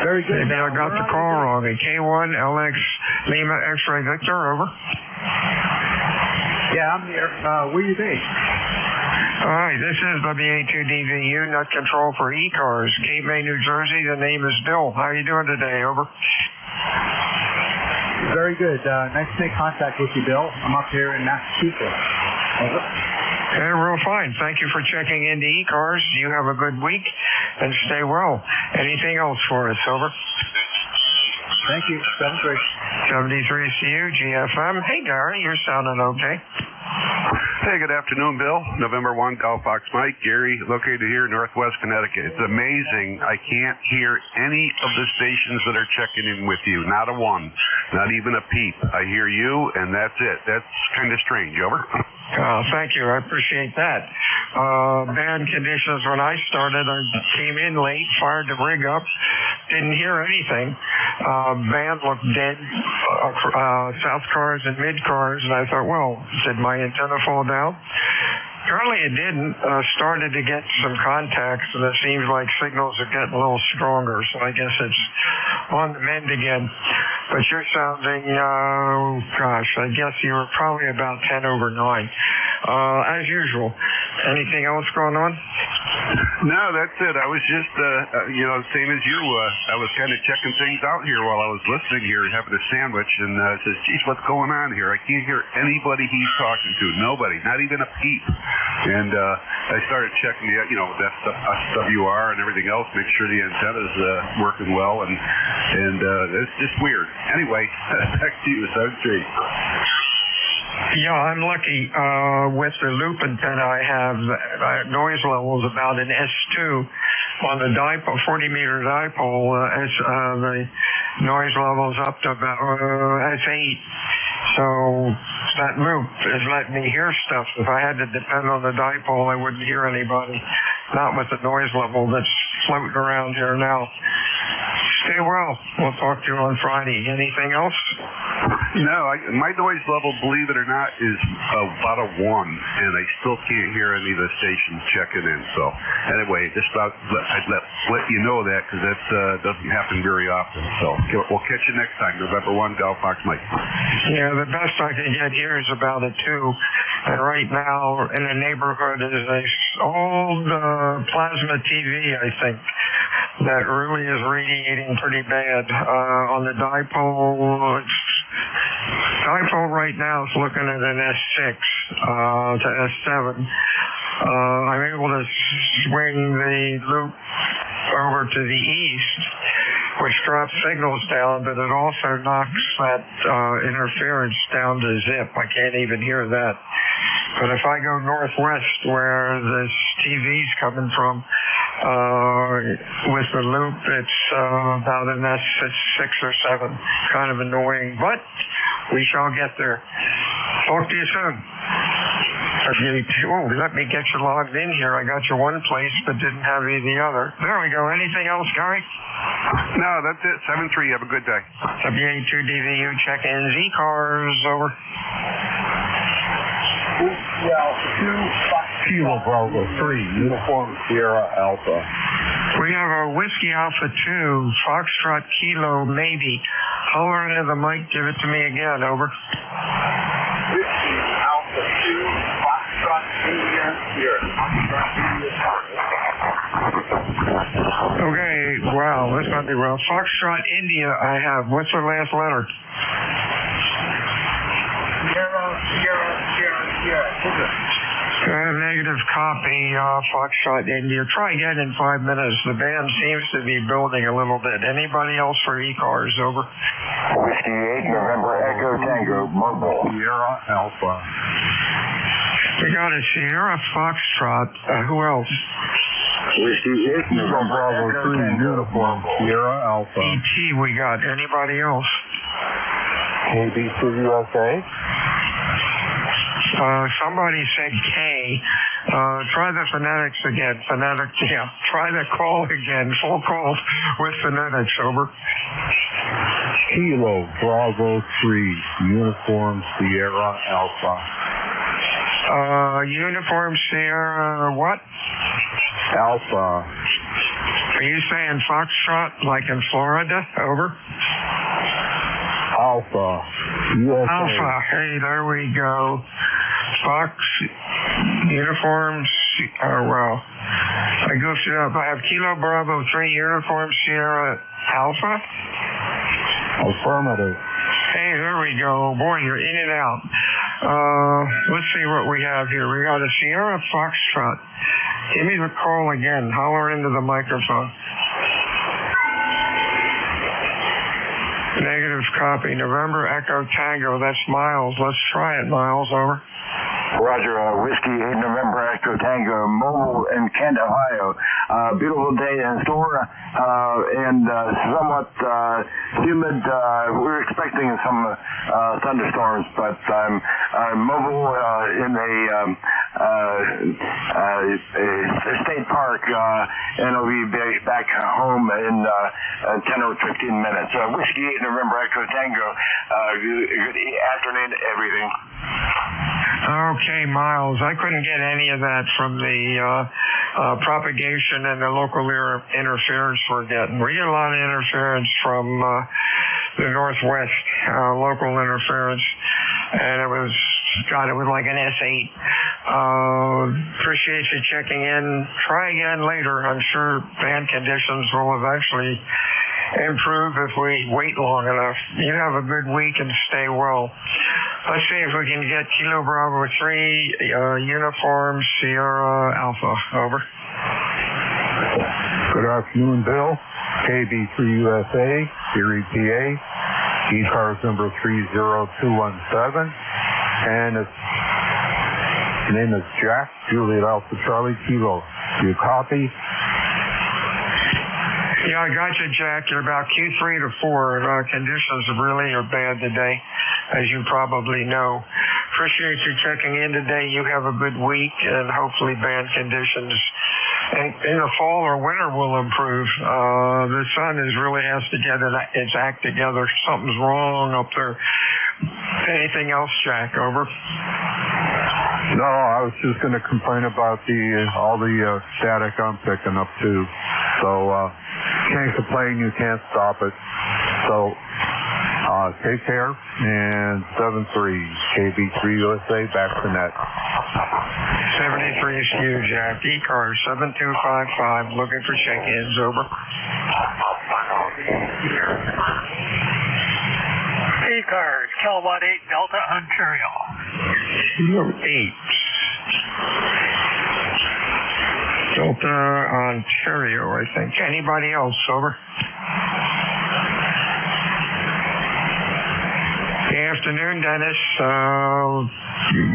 Very good.
Maybe I got the call wrong. K1 LX Lima X-Ray Victor, over.
Yeah, I'm here. Where you based?
All right, this is WA2DVU, net control for ECARS, Cape May, New Jersey. The name is Bill. How are you doing today, over?
Very good. Nice to make contact with you, Bill. I'm up here in Massachusetts. Over.
Hey, real fine. Thank you for checking into ECARS. You have a good week and stay well. Anything else for us, over?
Thank you. 73.
73 CU, GFM. Hey, Gary, you're sounding okay.
Hey, good afternoon, Bill. November 1 Golf Fox Mike. Gary, located here in Northwest Connecticut. It's amazing. I can't hear any of the stations that are checking in with you. Not a one. Not even a peep. I hear you, and that's it. That's kind of strange. Over.
Thank you. I appreciate that. Bad conditions when I started. I came in late, fired the rig up, didn't hear anything. Band looked dead, south cars and mid cars, and I thought, well, did my antenna fall down? Apparently it didn't. Started to get some contacts, and it seems like signals are getting a little stronger, so I guess it's on the mend again. But you're sounding, I guess you were probably about 10 over 9. As usual. Anything else going on?
No, that's it. I was just, same as you. I was kind of checking things out here while I was listening here, having a sandwich, and says, geez, what's going on here? I can't hear anybody he's talking to. Nobody. Not even a peep. And I started checking the, that SWR and everything else, make sure the antenna's working well, and it's just weird. Anyway, back to you, 73.
Yeah, I'm lucky with the loop antenna I have. Noise levels about an S2 on the dipole, 40-meter dipole. The noise level's up to about S8. So that loop is letting me hear stuff. If I had to depend on the dipole, I wouldn't hear anybody. Not with the noise level that's floating around here now. Stay well. We'll talk to you on Friday. Anything else?
No, my noise level, believe it or not, is about a 1, and I still can't hear any of the stations checking in. So anyway, just I'd let you know that because that doesn't happen very often. So we'll catch you next time. November 1, Golf Fox Mike.
Yeah, the best I can get here is about a 2. And right now in the neighborhood is a old plasma TV, I think, that really is radiating pretty bad. On the dipole, dipole right now is looking at an S6 to S7. I'm able to swing the loop over to the east, which drops signals down, but it also knocks that interference down to zip. I can't even hear that. But if I go northwest where this TV's coming from, with the loop, it's about an S6 or 7. Kind of annoying, but we shall get there. Talk to you soon. Oh, let me get you logged in here. I got you one place, but didn't have you the other. There we go. Anything else, Gary?
No, that's it. 7-3. Have a good day.
WA2DVU check-ins. ECARS, over.
Kilo Bravo 3, Uniform Sierra Alpha.
We have a Whiskey Alpha 2, Foxtrot Kilo, maybe. Holler into the mic, give it to me again, over.
Whiskey Alpha 2, Foxtrot India, Sierra.
Okay, wow, this might be well. Foxtrot India, I have. What's the last letter?
Sierra.
Negative copy, Foxtrot India. Try again in 5 minutes. The band seems to be building a little bit. Anybody else for ECARS, over?
Whiskey 8, November Echo Tango, Mobile. Sierra Alpha.
We got a Sierra Foxtrot. Who else?
Whiskey 8, November Bravo 3, Uniform Sierra Alpha.
ET we got. Anybody else?
KB3 USA.
Somebody said K. Try the phonetics again. Phonetics, yeah. Try the call again. Full call with phonetics, over.
Kilo Bravo 3, Uniform Sierra Alpha.
Uniform Sierra what?
Alpha.
Are you saying Foxtrot like in Florida? Over.
Alpha. USA.
Alpha. Hey, there we go. Fox uniforms. Oh, well. I goofed it up. I have Kilo Bravo 3 Uniform Sierra Alpha.
Affirmative.
Hey, there we go. Boy, you're in and out. Let's see what we have here. We got a Sierra Foxtrot. Give me the call again. Holler into the microphone. Negative copy. November Echo Tango. That's Miles. Let's try it, Miles. Over.
Roger, Whiskey 8 November Echo Tango, Mobile in Kent, Ohio. Beautiful day in store and somewhat humid. We're expecting some thunderstorms, but I'm mobile in a state park, and I'll be back home in 10 or 15 minutes. Whiskey 8 November Echo Tango. Good afternoon, everything.
Okay, Miles. I couldn't get any of that from the propagation and the local interference we're getting. We get a lot of interference from the northwest, local interference, and it was like an S8. Appreciate you checking in. Try again later. I'm sure band conditions will eventually improve if we wait long enough. You have a good week and stay well. Let's see if we can get Kilo Bravo 3 Uniform Sierra Alpha. Over.
Good afternoon, Bill. KB3 USA, Series PA, ECARS number 30217, and his name is Jack, Juliet Alpha Charlie Kilo. Do you copy?
Yeah, I got you, Jack. You're about Q3 to 4. Conditions really are bad today, as you probably know. Appreciate you checking in today. You have a good week, and hopefully band conditions in the fall or winter will improve. The sun really has to get its act together. Something's wrong up there. Anything else, Jack? Over.
No, I was just going to complain about all the static I'm picking up too. So can't complain, you can't stop it. So take care, and 7-3 KB3 USA back to net.
73 is you, Jack. ECARS 7255 looking for check-ins. Over.
ECARS Kilowatt 8 Delta Ontario.
Kilo 8 Delta Ontario, I think. Anybody else? Over. Good afternoon, Dennis.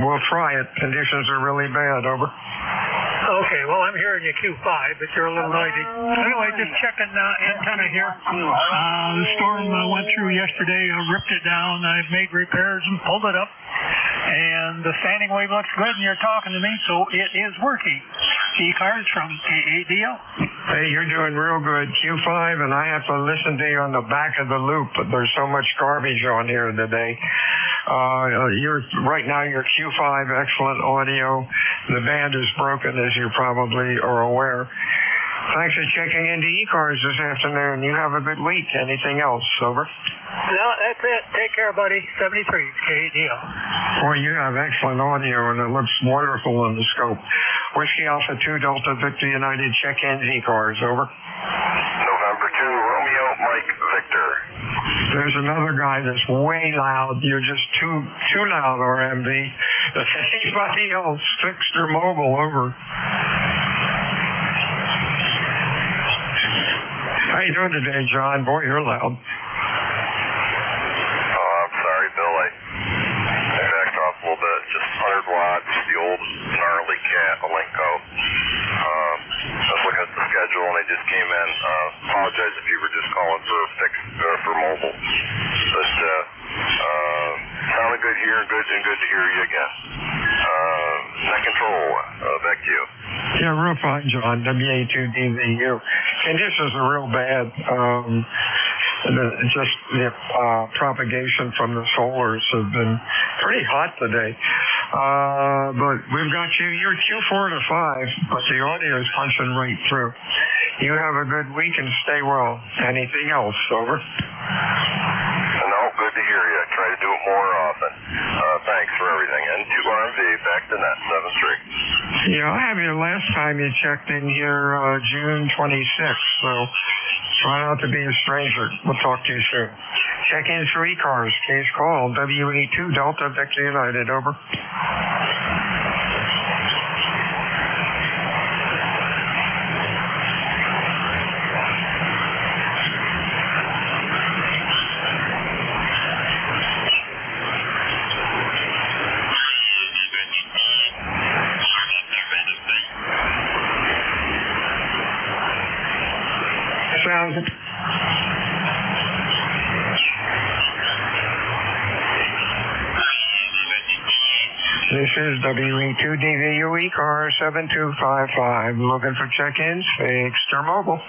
We'll try it. Conditions are really bad. Over.
Okay, well, I'm hearing you Q5, but you're a little noisy. Anyway, just checking antenna here. The storm went through yesterday. I ripped it down. I made repairs and pulled it up. And the standing wave looks good, and you're talking to me, so it is working. ECARS from KADO.
Hey, you're doing real good. Q5, and I have to listen to you on the back of the loop, but there's so much garbage on here today. Right now you're Q5, excellent audio. The band is broken, as you probably are aware. Thanks for checking into ECARS this afternoon. You have a good week. Anything else? Over.
No, that's it. Take care, buddy. 73, KADO.
Boy, you have excellent audio, and it looks wonderful in the scope. Whiskey Alpha 2 Delta Victor United, check-in ECARS. Over.
November 2, Romeo Mike Victor.
There's another guy that's way loud. You're just too loud, RMV. If anybody else fixed their mobile, over. How you doing today, John? Boy, you're loud.
Oh, I'm sorry, Bill. I backed off a little bit. Just 100 watts, the old gnarly cat, Malenko. I was looking at the schedule, and they just came in. Apologize if you were just calling for mobile. But sounded good here, good to hear you again. Net control, back to you.
Yeah, real fine, John. WA2DVU. Conditions are real bad. The propagation from the solars have been pretty hot today. But we've got you. You're Q4 to 5, but the audio is punching right through. You have a good week and stay well. Anything else? Over.
No, good to hear you. Try to do it more often. Thanks for everything. And to RMV, back to net 7-3.
Yeah, I have you last time you checked in here June 26th, so try not to be a stranger. We'll talk to you soon. Check in for ECARS. Case call WA2 Delta Victor United. Over. This is WE2DVU ECARS 7255. Looking for check-ins, fixed or mobile.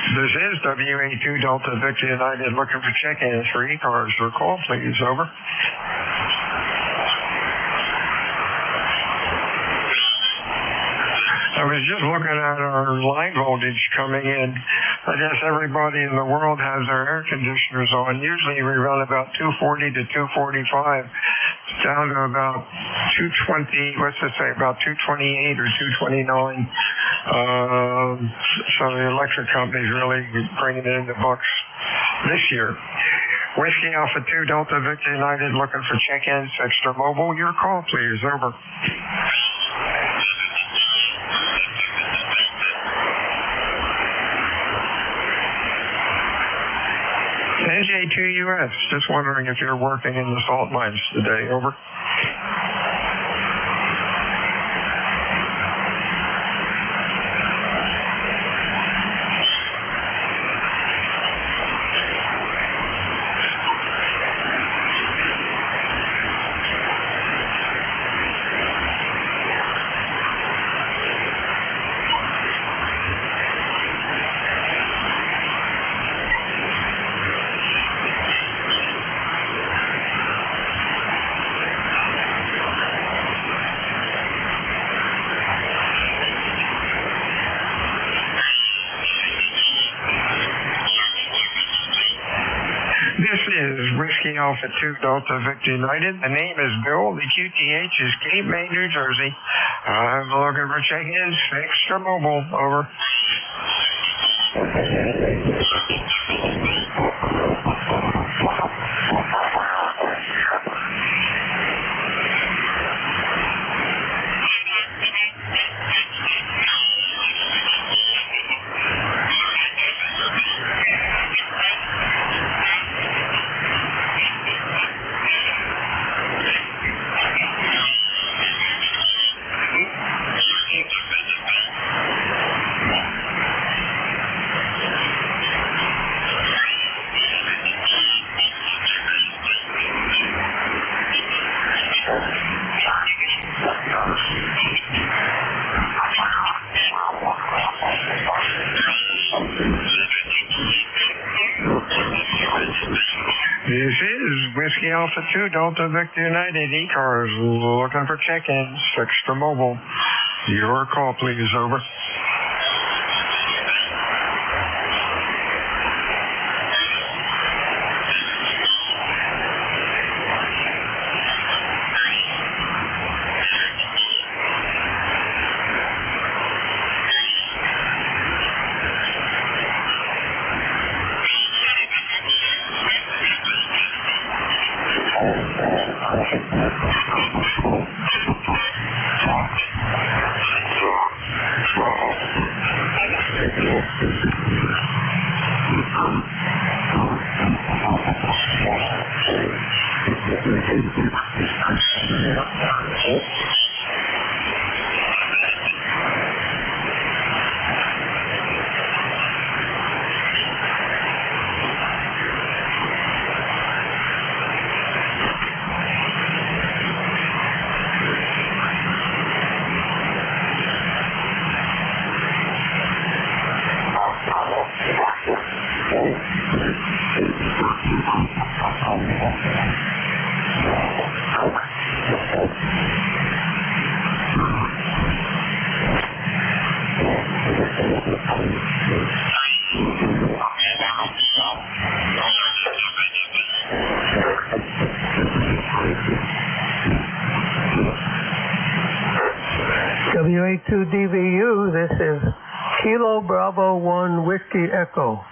This is WA2 Delta Victor United looking for check-ins for ECARS. Your call, please. Over. I was just looking at our line voltage coming in. I guess everybody in the world has their air conditioners on. Usually we run about 240 to 245, down to about 220, about 228 or 229. So the electric company's really bringing it in the books this year. Whiskey Alpha 2 Delta Victor United looking for check-ins, extra mobile. Your call, please. Over. NJ2US, just wondering if you're working in the salt mines today. Over. Whiskey Alpha 2 Delta Victor United. The name is Bill. The QTH is Cape May, New Jersey. I'm looking for check-ins, fixed or mobile. Over. This is Whiskey Alpha 2, Delta Victor United, ECARS, looking for check-ins, extra mobile. Your call, please, over.
WA2DVU, this is Kilo Bravo 1 Whiskey Echo.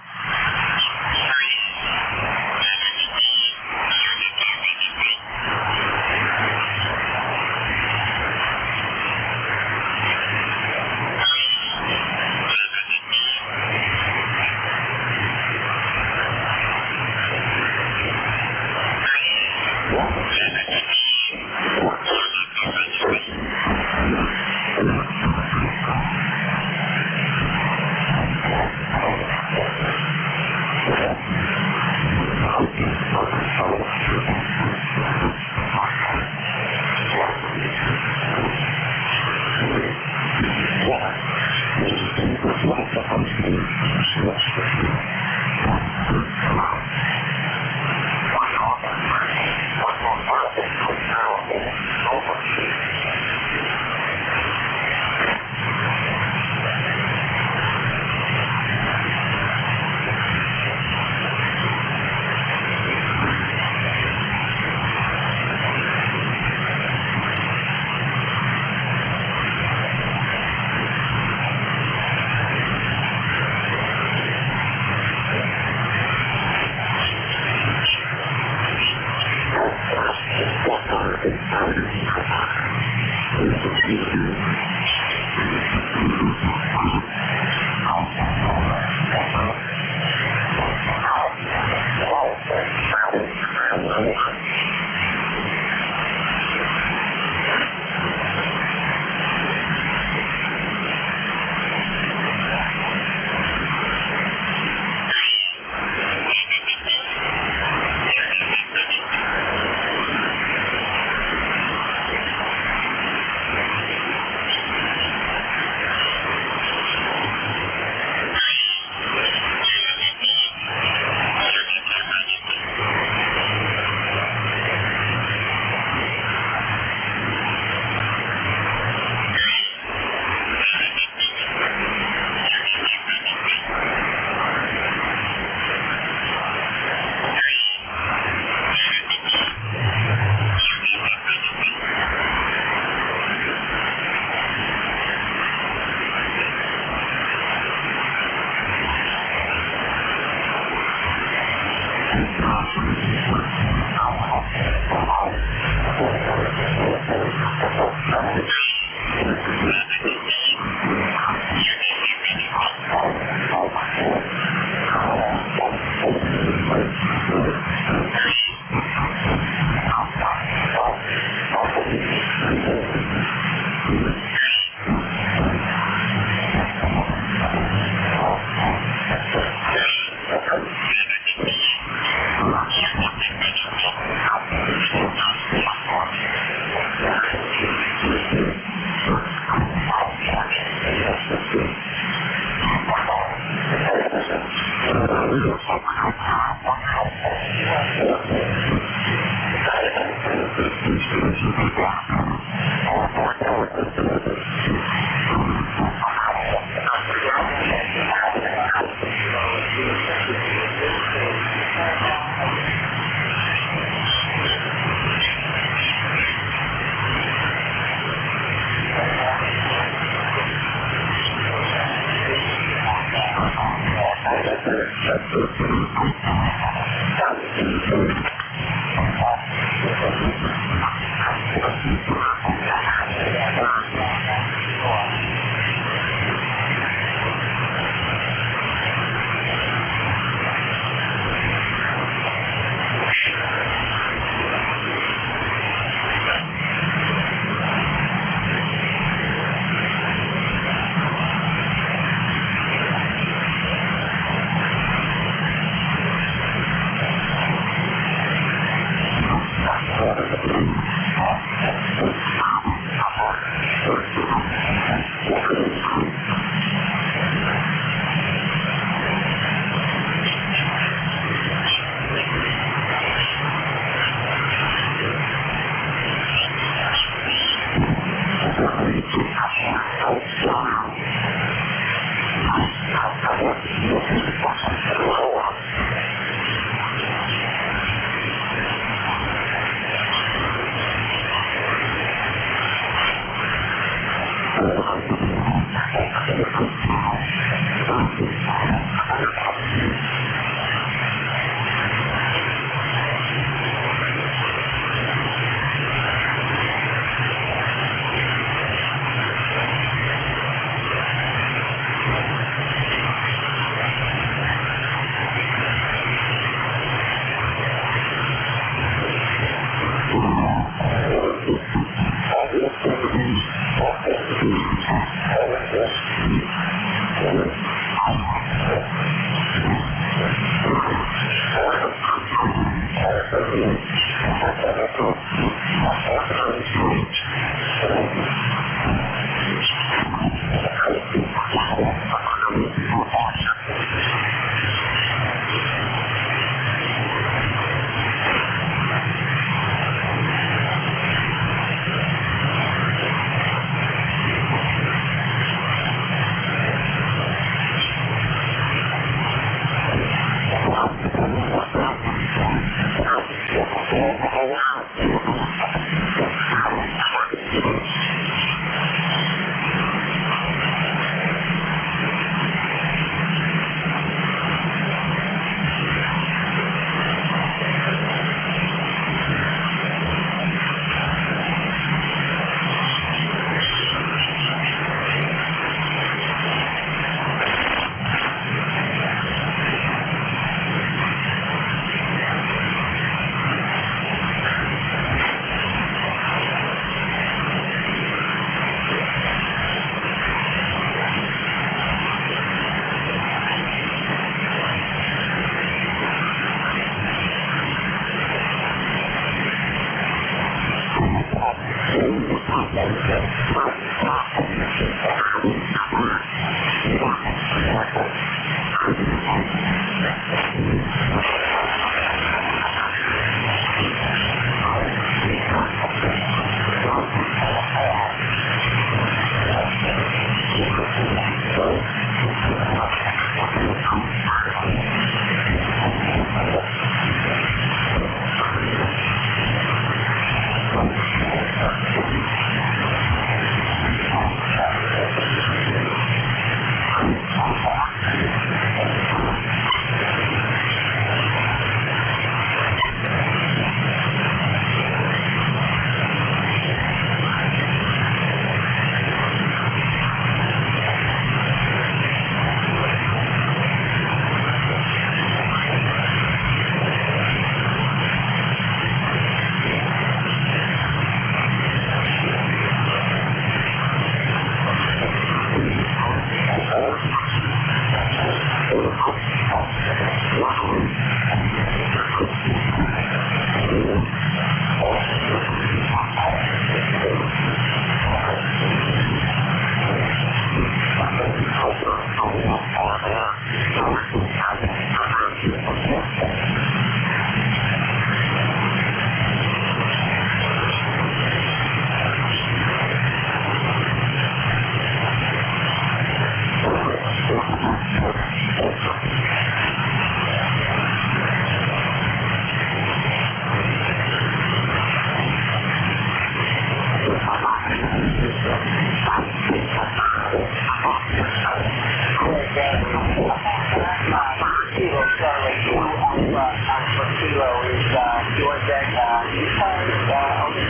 Alpha Kilo is doing that ECARS, over.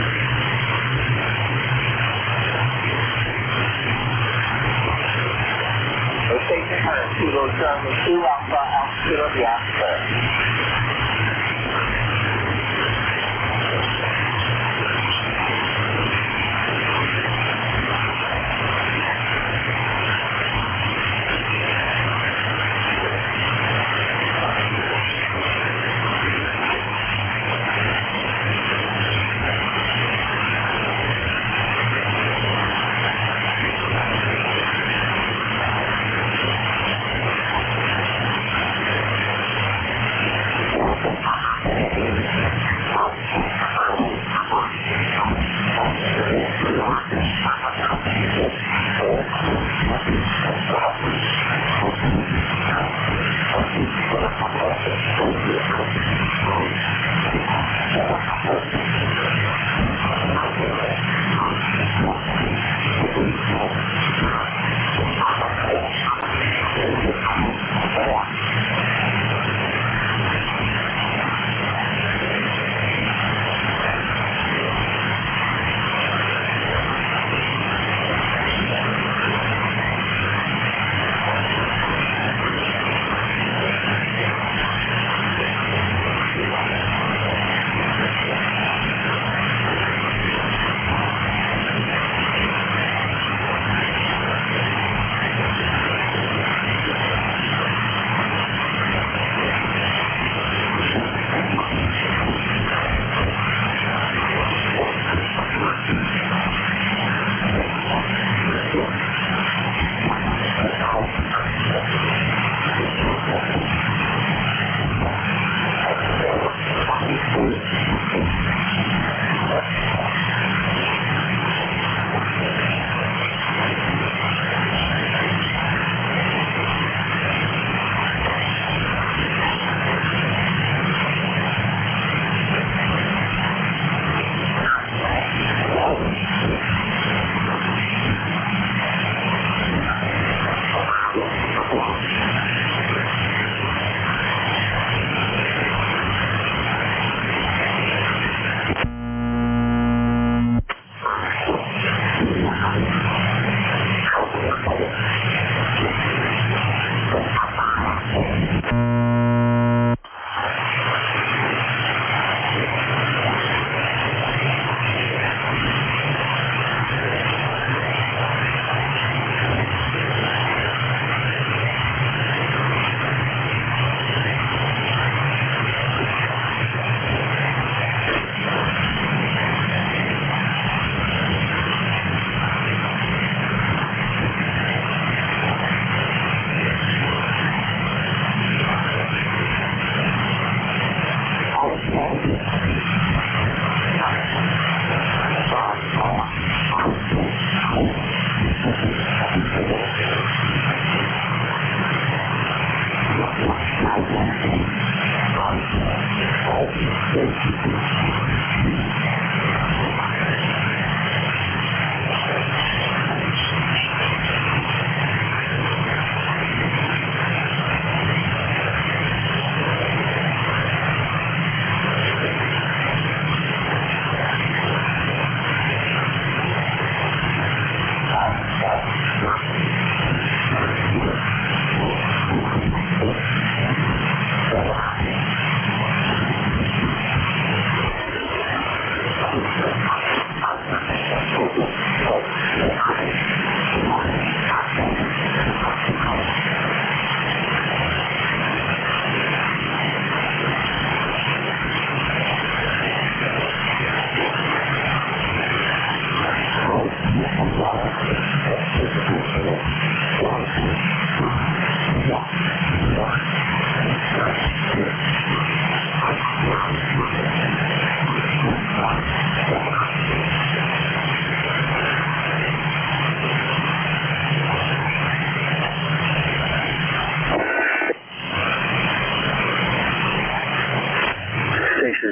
Station Hunter, Kilo Charlie 2 Alpha Kilo, the Oscar.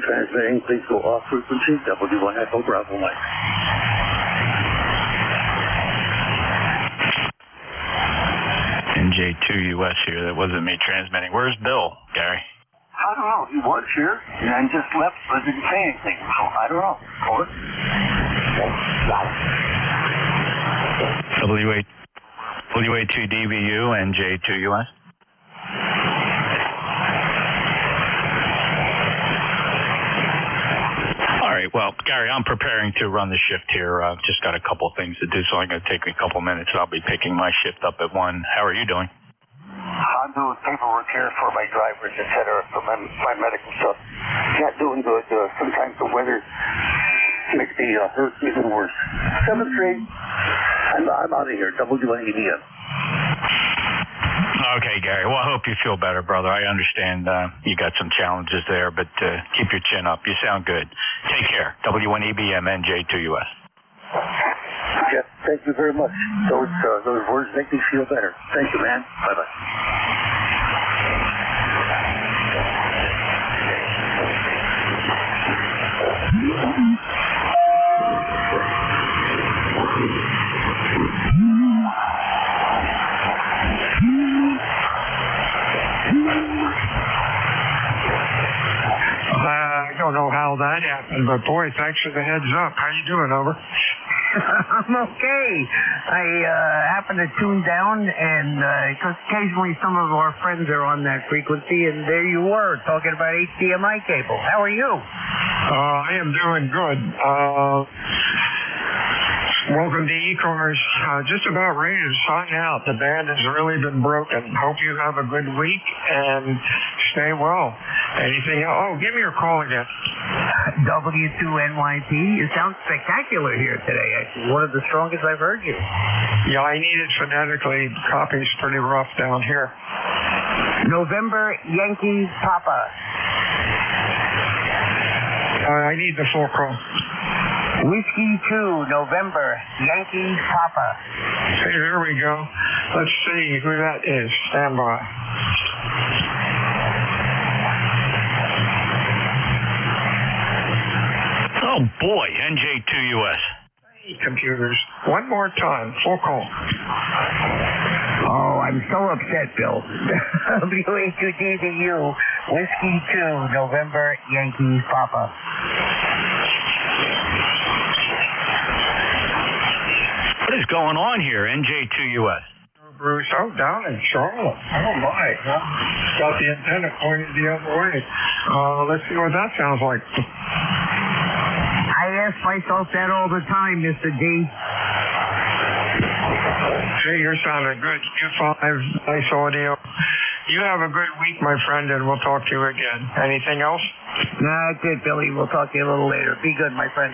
Transmitting, please go off frequency, W1 Echo Bravo Mike.
NJ2 US here, that wasn't me transmitting. Where's Bill, Gary?
I don't know. He was here and then just left, but didn't say anything. So I don't know. Over.
WA2DVU and J2US. All right, well, Gary, I'm preparing to run the shift here. I've just got a couple things to do, so I'm going to take a couple minutes. I'll be picking my shift up at 1. How are you doing?
I'm doing paperwork here for my drivers, etc., for my medical stuff. Not doing good. Sometimes the weather makes me hurt even worse. 7th grade, I'm out of here. WNEBM.
Okay, Gary. Well, I hope you feel better, brother. I understand you got some challenges there, but keep your chin up. You sound good. Take care. W1EBM NJ2US.
Yeah, thank you very much. Those words make me feel better. Thank you, man. Bye-bye.
I don't know how that happened, but boy, thanks for the heads up. How you doing, over?
I'm okay. I happened to tune down, and because occasionally some of our friends are on that frequency, and there you were talking about HDMI cable. How are you?
I am doing good. Welcome to ECARS. Just about ready to sign out. The band has really been broken. Hope you have a good week and stay well. Anything else? Oh, give me your call again.
W2NYP. You sound spectacular here today. Actually, one of the strongest I've heard you.
Yeah, I need it phonetically. Copy's pretty rough down here.
November Yankee Papa.
I need the full call.
Whiskey 2, November, Yankee Papa.
Hey, here we go. Let's see who that is. Stand by.
Oh, boy, NJ2US.
Hey, computers. One more time. Full call.
Oh, I'm so upset, Bill. WA2DVU, Whiskey 2, November, Yankee Papa.
What is going on here, NJ2US?
Bruce, oh, down in Charlotte. Oh, my. Huh? Got the antenna pointed the other way. Let's see what that sounds like.
I ask myself that all the time, Mr. D.
Hey, you're sounding good. U5, nice audio. You have a good week, my friend, and we'll talk to you again. Anything else?
That's it, Billy. We'll talk to you a little later. Be good, my friend.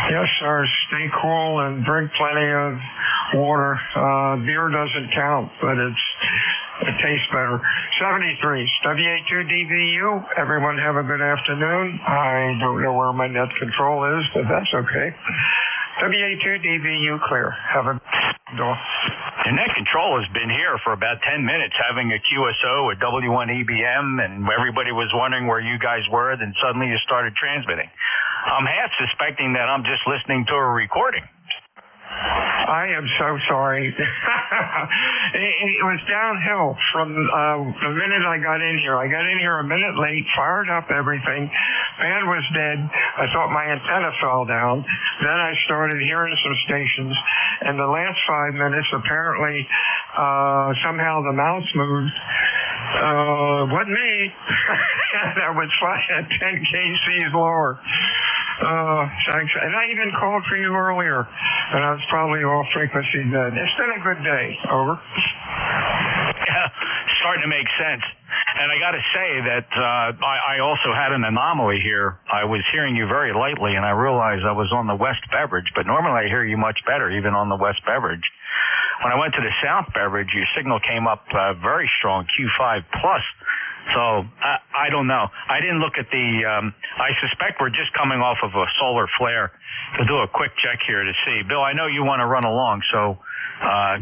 Yes, sir. Stay cool and drink plenty of water. Beer doesn't count, but it tastes better. 73, WA2DVU. Everyone have a good afternoon. I don't know where my net control is, but that's okay. WA2DVU clear. Have a door.
The net control has been here for about 10 minutes having a QSO, a W1EBM, and everybody was wondering where you guys were, then suddenly you started transmitting. I'm half suspecting that I'm just listening to a recording.
I am so sorry. It was downhill from the minute I got in here. I got in here a minute late, fired up everything. Band was dead. I thought my antenna fell down. Then I started hearing some stations. And the last 5 minutes, apparently, somehow the mouse moved. Wasn't me. That was 10 kCs lower. Thanks. And I even called for you earlier, and I was probably off frequency then. It's been a good day. Over.
Yeah, starting to make sense. And I got to say that I also had an anomaly here. I was hearing you very lightly, and I realized I was on the West Beverage, but normally I hear you much better, even on the West Beverage. When I went to the South Beverage, your signal came up very strong, Q5+. So, I don't know. I didn't look at the, I suspect we're just coming off of a solar flare. We'll do a quick check here to see. Bill, I know you want to run along, so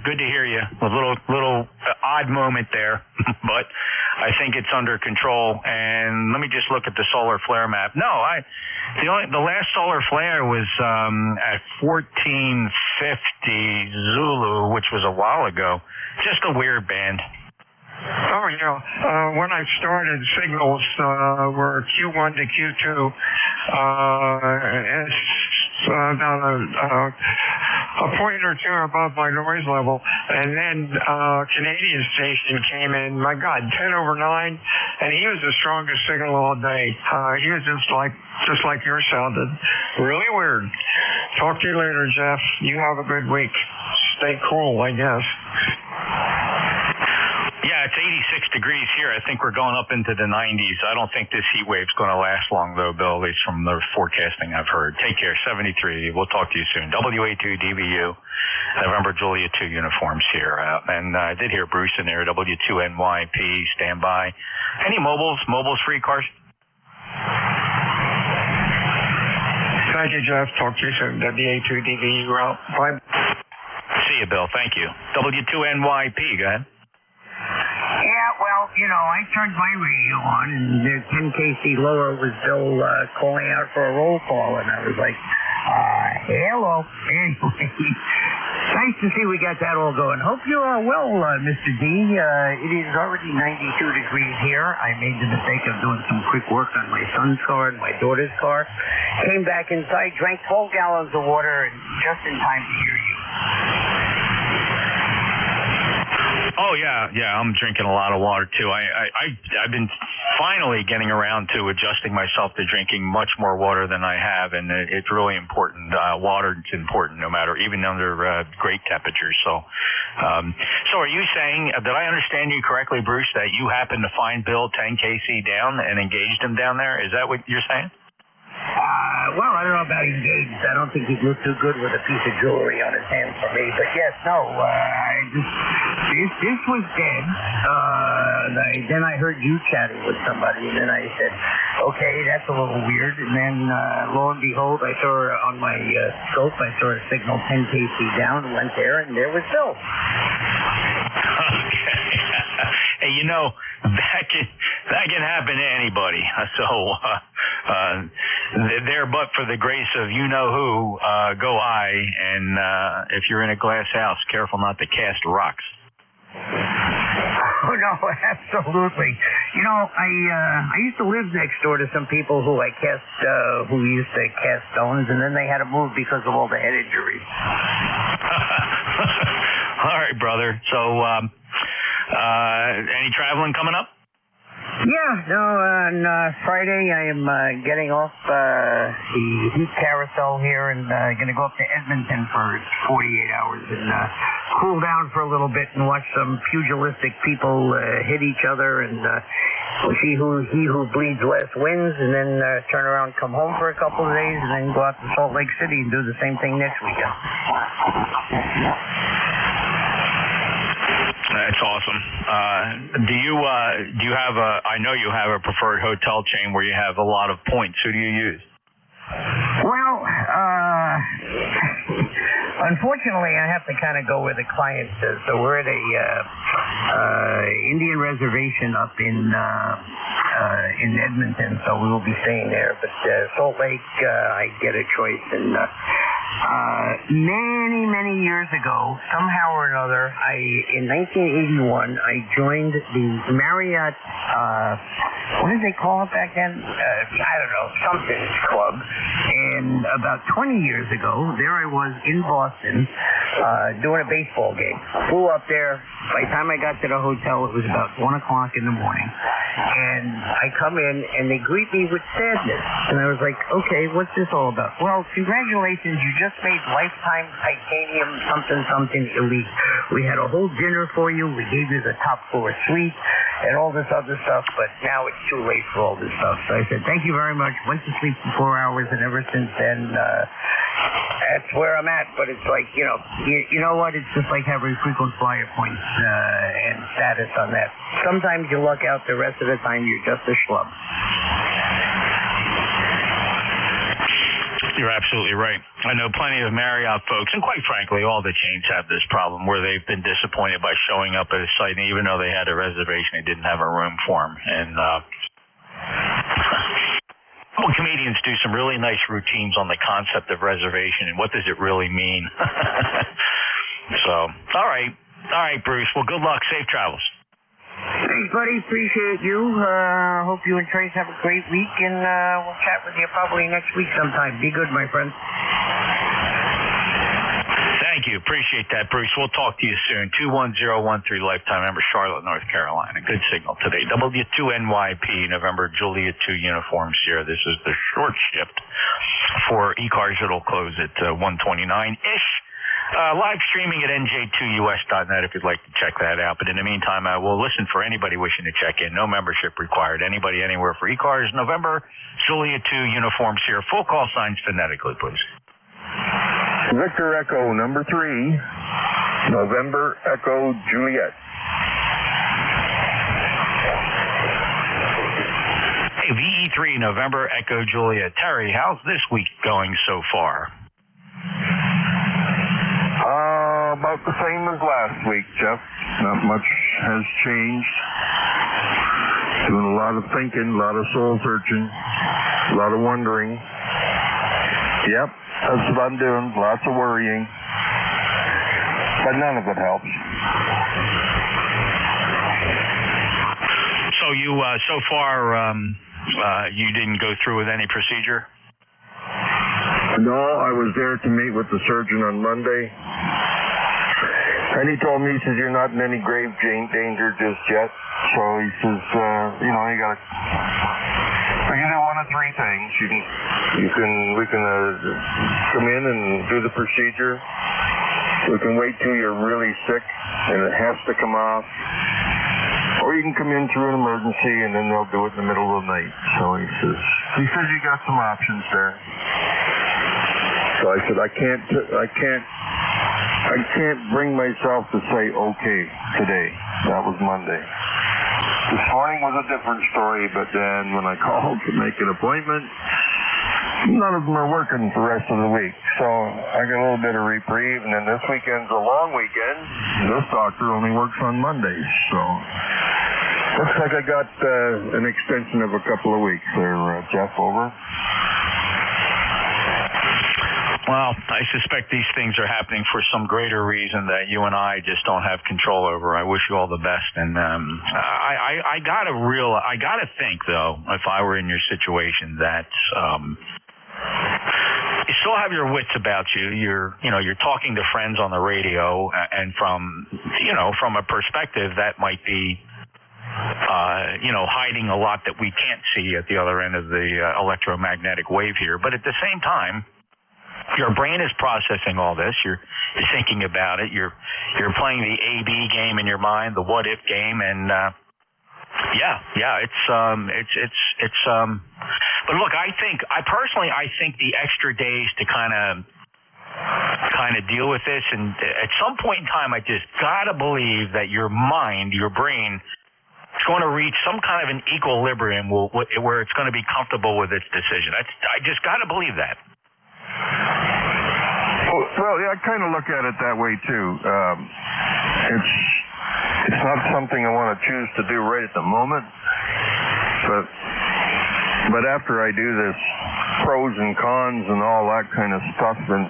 good to hear you. A little odd moment there, but I think it's under control. And let me just look at the solar flare map. No, the last solar flare was at 1450 Zulu, which was a while ago. Just a weird band.
Oh, yeah. When I started, signals were Q1 to Q2. It's about a point or two above my noise level. And then Canadian station came in, my God, 10 over 9, and he was the strongest signal all day. He was just like yours sounded. Really weird. Talk to you later, Jeff. You have a good week. Stay cool, I guess.
Yeah, it's 86 degrees here. I think we're going up into the 90s. I don't think this heat wave's going to last long, though, Bill, at least from the forecasting I've heard. Take care. 73. We'll talk to you soon. WA2DVU, November Julia 2 uniforms here. And I did hear Bruce in there, W2NYP, stand by. Any mobiles for ECARS?
Thank you, Jeff. Talk to you soon. WA2DVU out. Bye.
See you, Bill. Thank you. W2NYP, go ahead.
Yeah, well, I turned my radio on, and the 10KC lower was Bill calling out for a roll call, and I was like, hello. Anyway, nice to see we got that all going. Hope you are well, Mr. D. It is already 92 degrees here. I made the mistake of doing some quick work on my son's car and my daughter's car. Came back inside, drank 12 gallons of water, and just in time to hear you.
Oh yeah, I'm drinking a lot of water too. I've been finally getting around to adjusting myself to drinking much more water than I have, and it's really important. Water is important, no matter, even under great temperatures. So are you saying, did I understand you correctly, Bruce, that you happened to find Bill 10KC down and engaged him down there? Is that what you're saying?
Well, I don't know about engaged. I don't think he'd look too good with a piece of jewelry on his hand for me. But yes, no, this was dead. Then I heard you chatting with somebody, and then I said, okay, that's a little weird. And then, lo and behold, I saw her on my scope. I saw a signal 10KC down, went there, and there was Bill.
Okay. Hey, that can happen to anybody. So, there, but for the grace of you-know-who, go I, and if you're in a glass house, careful not to cast rocks.
Oh, no, absolutely. I used to live next door to some people who who used to cast stones, and then they had to move because of all the head injuries.
All right, brother. So, any traveling coming up?
Yeah, no, on Friday I am getting off the heat carousel here and going to go up to Edmonton for 48 hours and cool down for a little bit and watch some pugilistic people hit each other and we'll see he who bleeds less wins, and then turn around, come home for a couple of days, and then go out to Salt Lake City and do the same thing next weekend.
That's awesome. Do you have I know you have a preferred hotel chain where you have a lot of points. Who do you use?
Well, unfortunately, I have to kind of go where the client says. So we're at a Indian reservation up in Edmonton, so we will be staying there. But Salt Lake, I get a choice. And many years ago, somehow or another, in 1981, I joined the Marriott. What did they call it back then? I don't know, something club. And about 20 years ago, there I was in Boston doing a baseball game. Flew up there. By the time I got to the hotel, it was about 1 o'clock in the morning. And I come in, and they greet me with sadness. And I was like, okay, what's this all about? Well, congratulations, you just made lifetime titanium something elite. We had a whole dinner for you. We gave you the top floor suite and all this other stuff, but now it's too late for all this stuff. So I said, thank you very much. Went to sleep for 4 hours, and ever since then, that's where I'm at. But it's like, you know what? It's just like having frequent flyer points and status on that. Sometimes you luck out, the rest of the time you're just a schlub.
You're absolutely right. I know plenty of Marriott folks, and quite frankly, all the chains have this problem where they've been disappointed by showing up at a site, and even though they had a reservation, they didn't have a room for them. And comedians do some really nice routines on the concept of reservation and what does it really mean. So, all right, Bruce. Well, good luck. Safe travels.
Thanks, buddy. Appreciate you. Hope you and Trace have a great week, and we'll chat with you probably next week sometime. Be good, my friend.
Thank you. Appreciate that, Bruce. We'll talk to you soon. 21013 lifetime member, Charlotte, North Carolina. Good signal today. W2NYP, November, Juliet 2 uniform Sierra. This is the short shift for ECARS. It'll close at 1:29-ish. Live streaming at nj2us.net if you'd like to check that out. But in the meantime, I will listen for anybody wishing to check in. No membership required. Anybody, anywhere for ECARS. November, Juliet 2 uniform Sierra. Full call signs phonetically, please.
Victor Echo, number 3, November Echo Juliet.
Hey, VE3, November Echo Juliet. Terry, how's this week going so far?
About the same as last week, Jeff. Not much has changed. Doing a lot of thinking, a lot of soul searching, a lot of wondering. Yep. That's what I'm doing. Lots of worrying. But none of it helps.
So you, so far, you didn't go through with any procedure?
No, I was there to meet with the surgeon on Monday. And he told me, he says, you're not in any grave danger just yet. So he says, you know, you gotta... We can do one of three things. We can come in and do the procedure. We can wait till you're really sick and it has to come off. Or you can come in through an emergency and then they'll do it in the middle of the night. So he says you got some options there. So I said, I can't bring myself to say okay today. That was Monday. This morning was a different story, but then when I called to make an appointment, none of them are working the rest of the week. So I got a little bit of reprieve, and then this weekend's a long weekend. This doctor only works on Mondays, so looks like I got an extension of a couple of weeks there, Jeff, over.
Well, I suspect these things are happening for some greater reason that you and I just don't have control over. I wish you all the best. And I gotta think though, if I were in your situation, that you still have your wits about you. You're talking to friends on the radio, and from a perspective that might be hiding a lot that we can't see at the other end of the electromagnetic wave here. But at the same time, your brain is processing all this. You're thinking about it. You're playing the A/B game in your mind, the what if game, and it's. But look, I think the extra days to kind of deal with this, and at some point in time, I just gotta believe that your mind, your brain, is going to reach some kind of an equilibrium where it's going to be comfortable with its decision. I just gotta believe that.
Well, yeah, I kind of look at it that way too. It's not something I want to choose to do right at the moment, but after I do this pros and cons and all that kind of stuff, and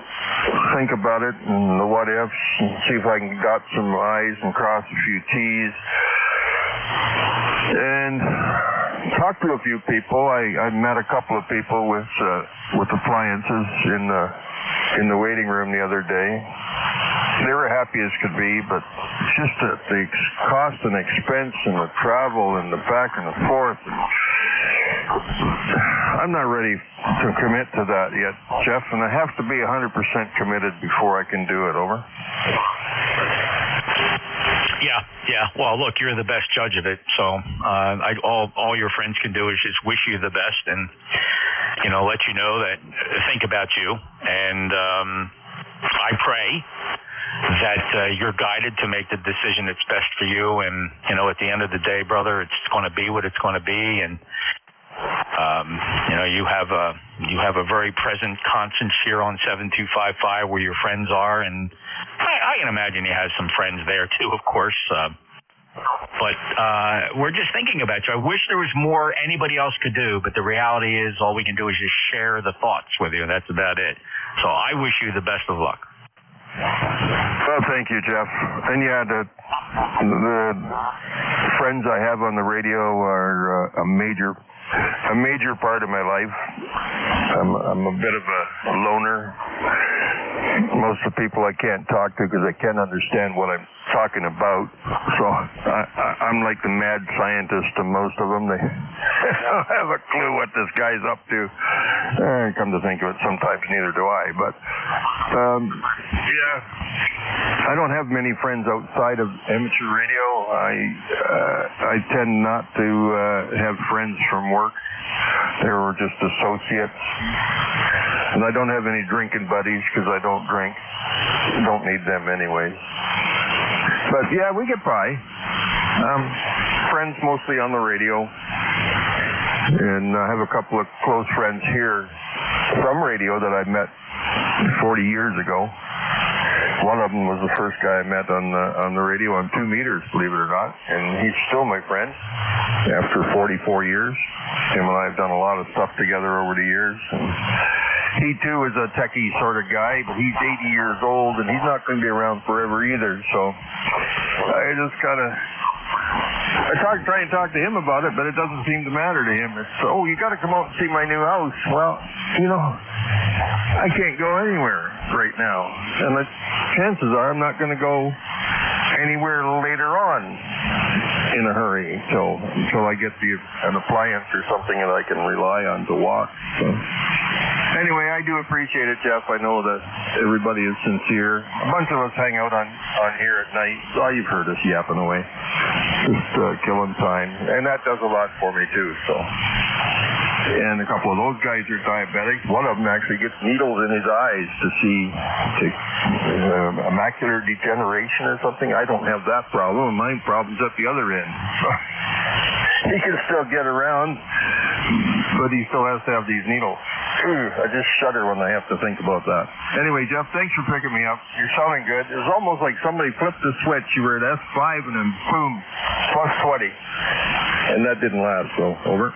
think about it and the what ifs, and see if I can dot some I's and cross a few T's, and talk to a few people. I met a couple of people with appliances in the waiting room the other day. They were happy as could be, but just the cost and expense and the travel and the back and the forth. I'm not ready to commit to that yet, Jeff, and I have to be 100% committed before I can do it. Over.
Yeah. Well, look, you're the best judge of it. So all your friends can do is just wish you the best and, let you know that think about you. And I pray that you're guided to make the decision that's best for you. And, at the end of the day, brother, it's going to be what it's going to be. And, you have a very present conscience here on 7255 where your friends are. And I can imagine you have some friends there too, of course. But we're just thinking about you. I wish there was more anybody else could do, but the reality is all we can do is just share the thoughts with you. That's about it. So I wish you the best of luck.
Well, thank you, Jeff. And yeah, the friends I have on the radio are a major part of my life. I'm a bit of a loner. Most of the people I can't talk to because I can't understand what I'm talking about. So I'm like the mad scientist to most of them. They don't have a clue what this guy's up to. Come to think of it, sometimes neither do I. But I don't have many friends outside of amateur radio. I tend not to have friends from work. They were just associates. And I don't have any drinking buddies because I don't drink. Don't need them anyway. But yeah, we get by. Friends mostly on the radio. And I have a couple of close friends here from radio that I met 40 years ago. One of them was the first guy I met on the radio on 2 meters, believe it or not. And he's still my friend after 44 years. Him and I have done a lot of stuff together over the years. And he, too, is a techie sort of guy, but he's 80 years old, and he's not going to be around forever either. So I just got to... try and talk to him about it, but it doesn't seem to matter to him. It's, you got to come out and see my new house. Well, I can't go anywhere right now. And the chances are I'm not going to go anywhere later on in a hurry until I get an appliance or something that I can rely on to walk. So. Anyway, I do appreciate it, Jeff. I know that everybody is sincere. A bunch of us hang out on here at night. Oh, you've heard us yapping away. Just killing time. And that does a lot for me, too. So. And a couple of those guys are diabetics. One of them actually gets needles in his eyes to see macular degeneration or something. I don't have that problem. My problem's at the other end. He can still get around, but he still has to have these needles. I just shudder when I have to think about that. Anyway, Jeff, thanks for picking me up. You're sounding good. It was almost like somebody flipped the switch. You were at S5 and then boom, plus 20. And that didn't last, so over.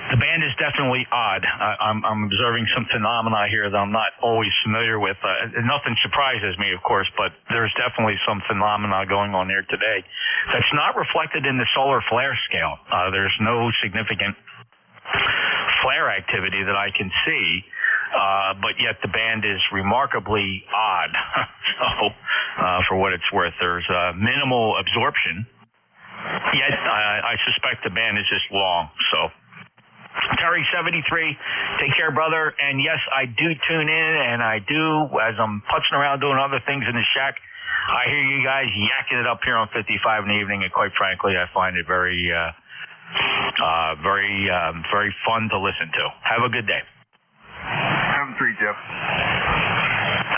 The band is definitely odd. I'm observing some phenomena here that I'm not always familiar with. Nothing surprises me, of course, but there's definitely some phenomena going on there today that's not reflected in the solar flare scale. There's no significant flare activity that I can see, but yet the band is remarkably odd. So, for what it's worth, there's minimal absorption, yet I suspect the band is just long, so... Terry 73, take care, brother. And yes, I do tune in, and I do, as I'm putzing around doing other things in the shack, I hear you guys yakking it up here on 55 in the evening, and quite frankly, I find it very fun to listen to. Have a good day.
7-3, Jeff.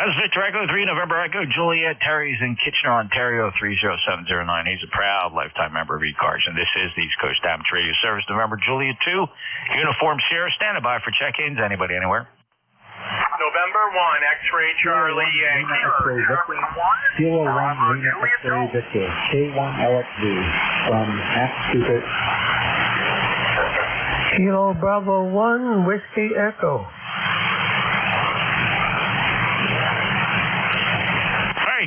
That's Victor Echo 3, November Echo, Juliet. Terry's in Kitchener, Ontario, 30709. He's a proud lifetime member of ECARS, and this is the East Coast Amateur Radio Service. November Juliet 2, Uniform Sierra, standing by for check-ins. Anybody, anywhere?
November 1, X-Ray Charlie Yankee.
X-Ray Victor, Kilo 1, Lima X-Ray Victor, K1 LXV from Massachusetts.
Kilo Bravo 1, Whiskey Echo.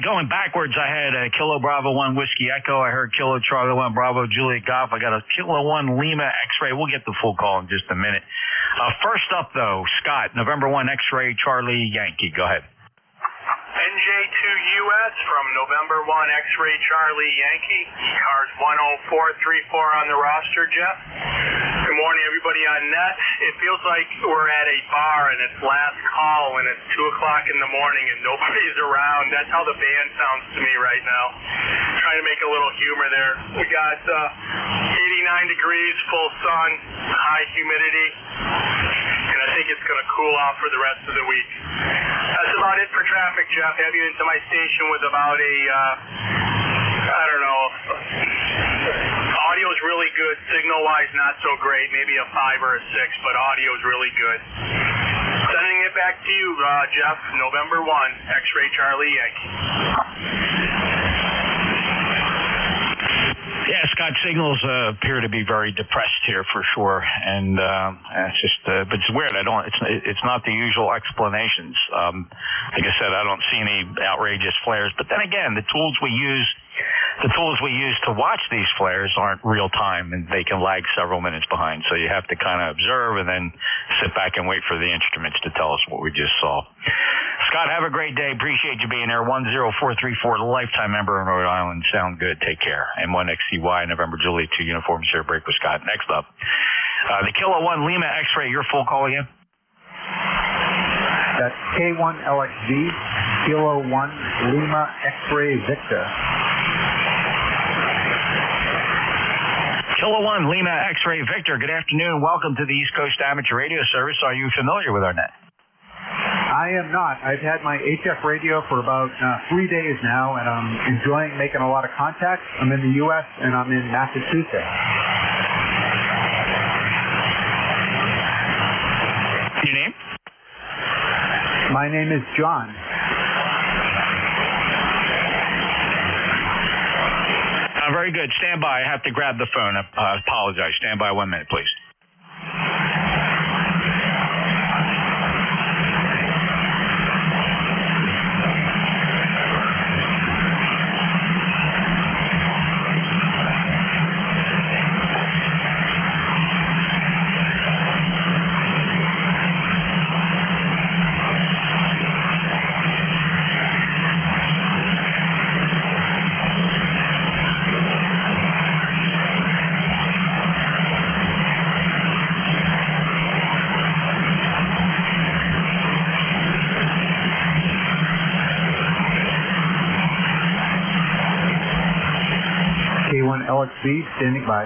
Going backwards, I had a Kilo Bravo 1 Whiskey Echo. I heard Kilo Charlie 1 Bravo Juliet Golf. I got a Kilo 1 Lima X-Ray. We'll get the full call in just a minute. First up, though, Scott, November 1 X-Ray Charlie Yankee. Go ahead.
NJ2US from November 1 X-Ray Charlie Yankee. ECARS 10434 on the roster, Jeff. Good morning, everybody on net. It feels like we're at a bar and it's last call and it's 2 o'clock in the morning and nobody's around. That's how the band sounds to me right now. Trying to make a little humor there. We got 89 degrees, full sun, high humidity, and I think it's going to cool off for the rest of the week. That's about it for traffic, Jeff. Have you into my station with about a, audio's really good. Signal-wise, not so great. Maybe a 5 or a 6, but audio's really good. Sending it back to you, Jeff. November 1, X-Ray Charlie Yankee.
Yeah, Scott, signals appear to be very depressed here for sure, and it's just, but it's weird. It's not the usual explanations. Like I said, I don't see any outrageous flares. But then again, the tools we use to watch these flares aren't real time, and they can lag several minutes behind. So you have to kind of observe and then sit back and wait for the instruments to tell us what we just saw. Scott, have a great day. Appreciate you being there. 10434, lifetime member in Rhode Island. Sound good. Take care. M1XCY, November Juliet 2 Uniform Zero Break with Scott. Next up, the Kilo 1 Lima X-Ray. Your full call again?
That's K1LXV, Kilo 1 Lima X-Ray Victor.
Kilo 1 Lima X-Ray Victor. Good afternoon. Welcome to the East Coast Amateur Radio Service. Are you familiar with our net?
I am not. I've had my HF radio for about 3 days now, and I'm enjoying making a lot of contacts. I'm in the U.S., and I'm in Massachusetts.
Your name?
My name is John.
Very good. Stand by. I have to grab the phone. I apologize. Stand by 1 minute, please.
K1LXV, standing by.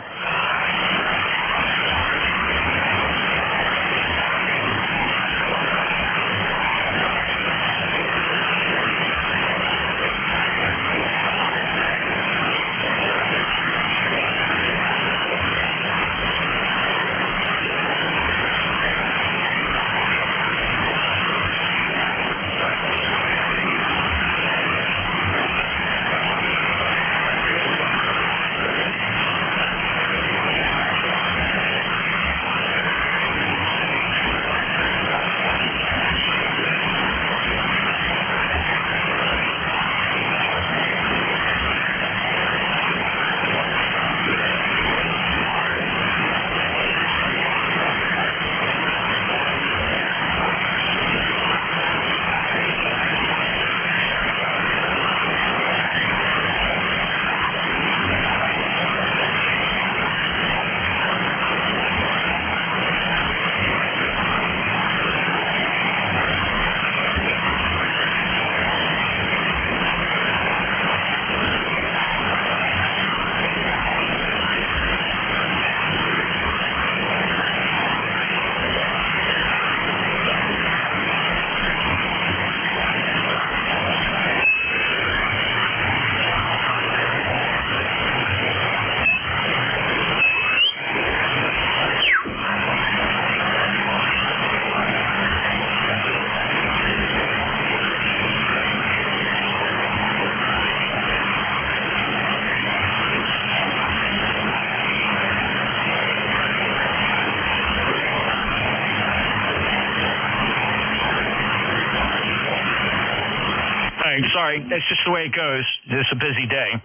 Sorry, that's just the way it goes. It's a busy day.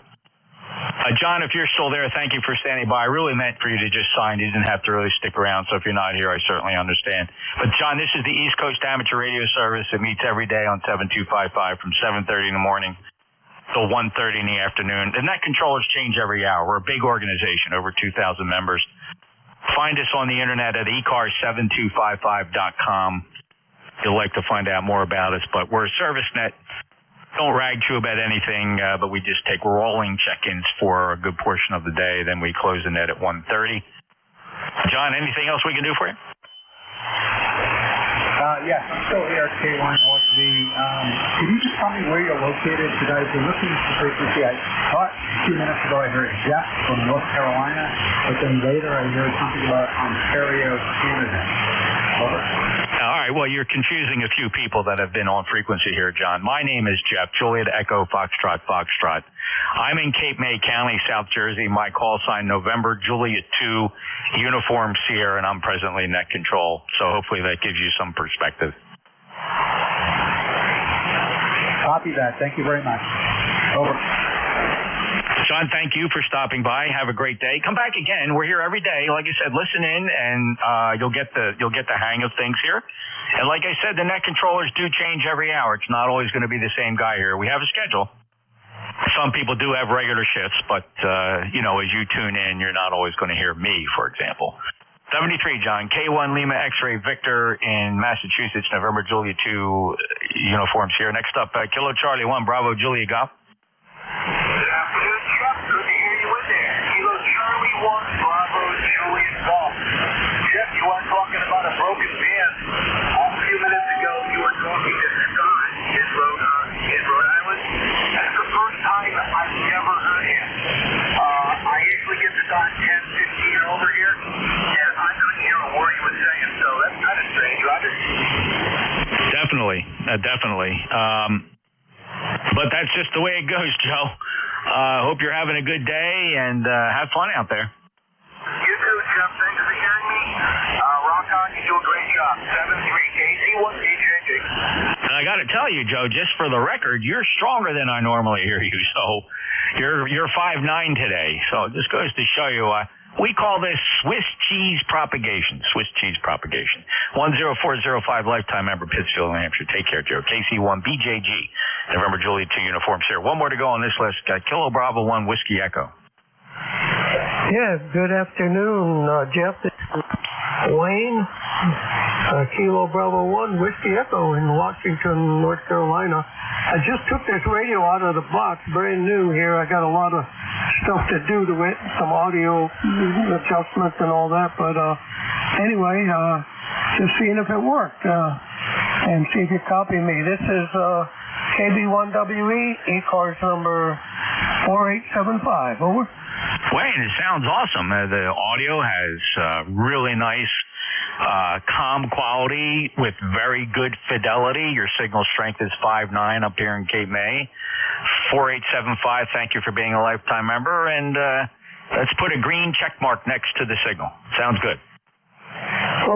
John, if you're still there, thank you for standing by. I really meant for you to just sign. You didn't have to really stick around, so if you're not here, I certainly understand. But, John, this is the East Coast Amateur Radio Service. It meets every day on 7255 from 7:30 in the morning till 1:30 in the afternoon. And net controllers change every hour. We're a big organization, over 2,000 members. Find us on the Internet at ECARS7255.com. If you'd like to find out more about us. But we're a service net. Don't rag to about anything, but we just take rolling check-ins for a good portion of the day. Then we close the net at 1:30. John, anything else we can do for you?
Yes, I'm still here at K1. Can you just tell me where you're located? Because I've been listening to frequency. I thought a few minutes ago I heard Jeff from North Carolina, but then later I heard something about Ontario, Canada. Over.
All right, well, you're confusing a few people that have been on frequency here, John. My name is Jeff, Juliet Echo Foxtrot Foxtrot. I'm in Cape May County, South Jersey. My call sign November Juliet 2, Uniform Sierra, and I'm presently net control. So hopefully that gives you some perspective.
Copy that. Thank you very much. Over.
John, thank you for stopping by. Have a great day. Come back again. We're here every day. Like I said, listen in, and you'll get the hang of things here. And like I said, the net controllers do change every hour. It's not always going to be the same guy here. We have a schedule. Some people do have regular shifts, but as you tune in, you're not always going to hear me, for example. 73, John. K1 Lima X-Ray Victor in Massachusetts, November Julia 2 uniforms here. Next up, Kilo Charlie 1 Bravo Julia Golf.
Good afternoon, Chuck. Good to hear you in there. Kilo Charlie 1 Bravo Juliet Golf. Jeff, you are talking about a broken van. A few minutes ago, you were talking to Scott in Rhode Island. That's the first time I've never heard him. I usually get Scott 10, 15 over here, and I couldn't hear a word he was saying, so that's kind of strange, right?
Definitely. But that's just the way it goes, Joe. Hope you're having a good day, and have fun out there.
You too, Jeff. Thanks for hearing me. Rock on. You do a great job. 73KC1DJJ.
And I got to tell you, Joe, just for the record, you're stronger than I normally hear you. So you're 5'9" today. So it just goes to show you we call this Swiss cheese propagation. 10405 lifetime member, Pittsfield, New Hampshire. Take care, Joe. KC1BJG, November Juliet 2 uniforms here. One more to go on this list. Got Kilo Bravo 1 Whiskey Echo.
Yeah, good afternoon, Jeff. This is Wayne, Kilo Bravo 1 Whiskey Echo in Washington, North Carolina. I just took this radio out of the box, brand new here. I got a lot of stuff to do to it, some audio adjustments and all that. But anyway, just seeing if it worked and see if you copy me. This is KB1WE, ECARS number 4875. Over.
Wayne, it sounds awesome. The audio has really nice calm quality with very good fidelity. Your signal strength is 5.9 up here in Cape May. 4875, thank you for being a lifetime member. And let's put a green check mark next to the signal. Sounds good.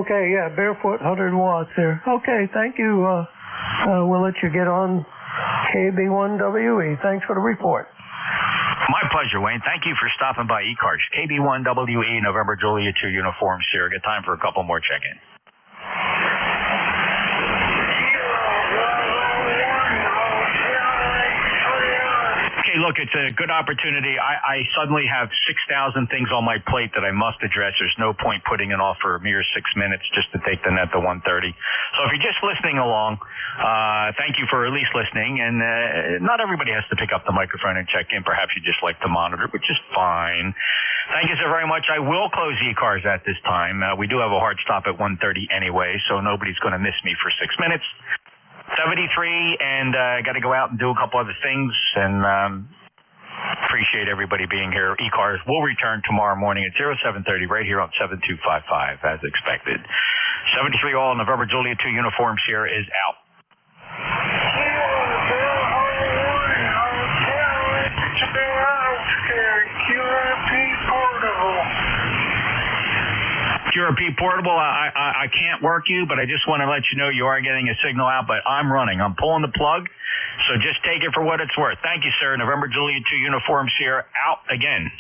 Okay, yeah, barefoot 100 watts there. Okay, thank you. We'll let you get on KB1WE. Thanks for the report.
My pleasure, Wayne. Thank you for stopping by ECARS. KB1WE, November Julia 2 uniforms here. Get time for a couple more check-ins. Okay, look, it's a good opportunity. I suddenly have 6,000 things on my plate that I must address. There's no point putting it off for a mere 6 minutes just to take the net to 130. So if you're just listening along, thank you for at least listening. And not everybody has to pick up the microphone and check in. Perhaps you just like to monitor, which is fine. Thank you so very much. I will close ECARS at this time. We do have a hard stop at 1:30 anyway, so nobody's going to miss me for 6 minutes. 73, and I got to go out and do a couple other things, and appreciate everybody being here. ECARS will return tomorrow morning at 0730 right here on 7255 as expected. 73 all November Julia 2 uniforms here is out. QRP Portable, I can't work you, but I just want to let you know you are getting a signal out, but I'm running. I'm pulling the plug, so just take it for what it's worth. Thank you, sir. November Julia 2 uniforms here, out again.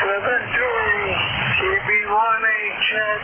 7-2, KB1HXO.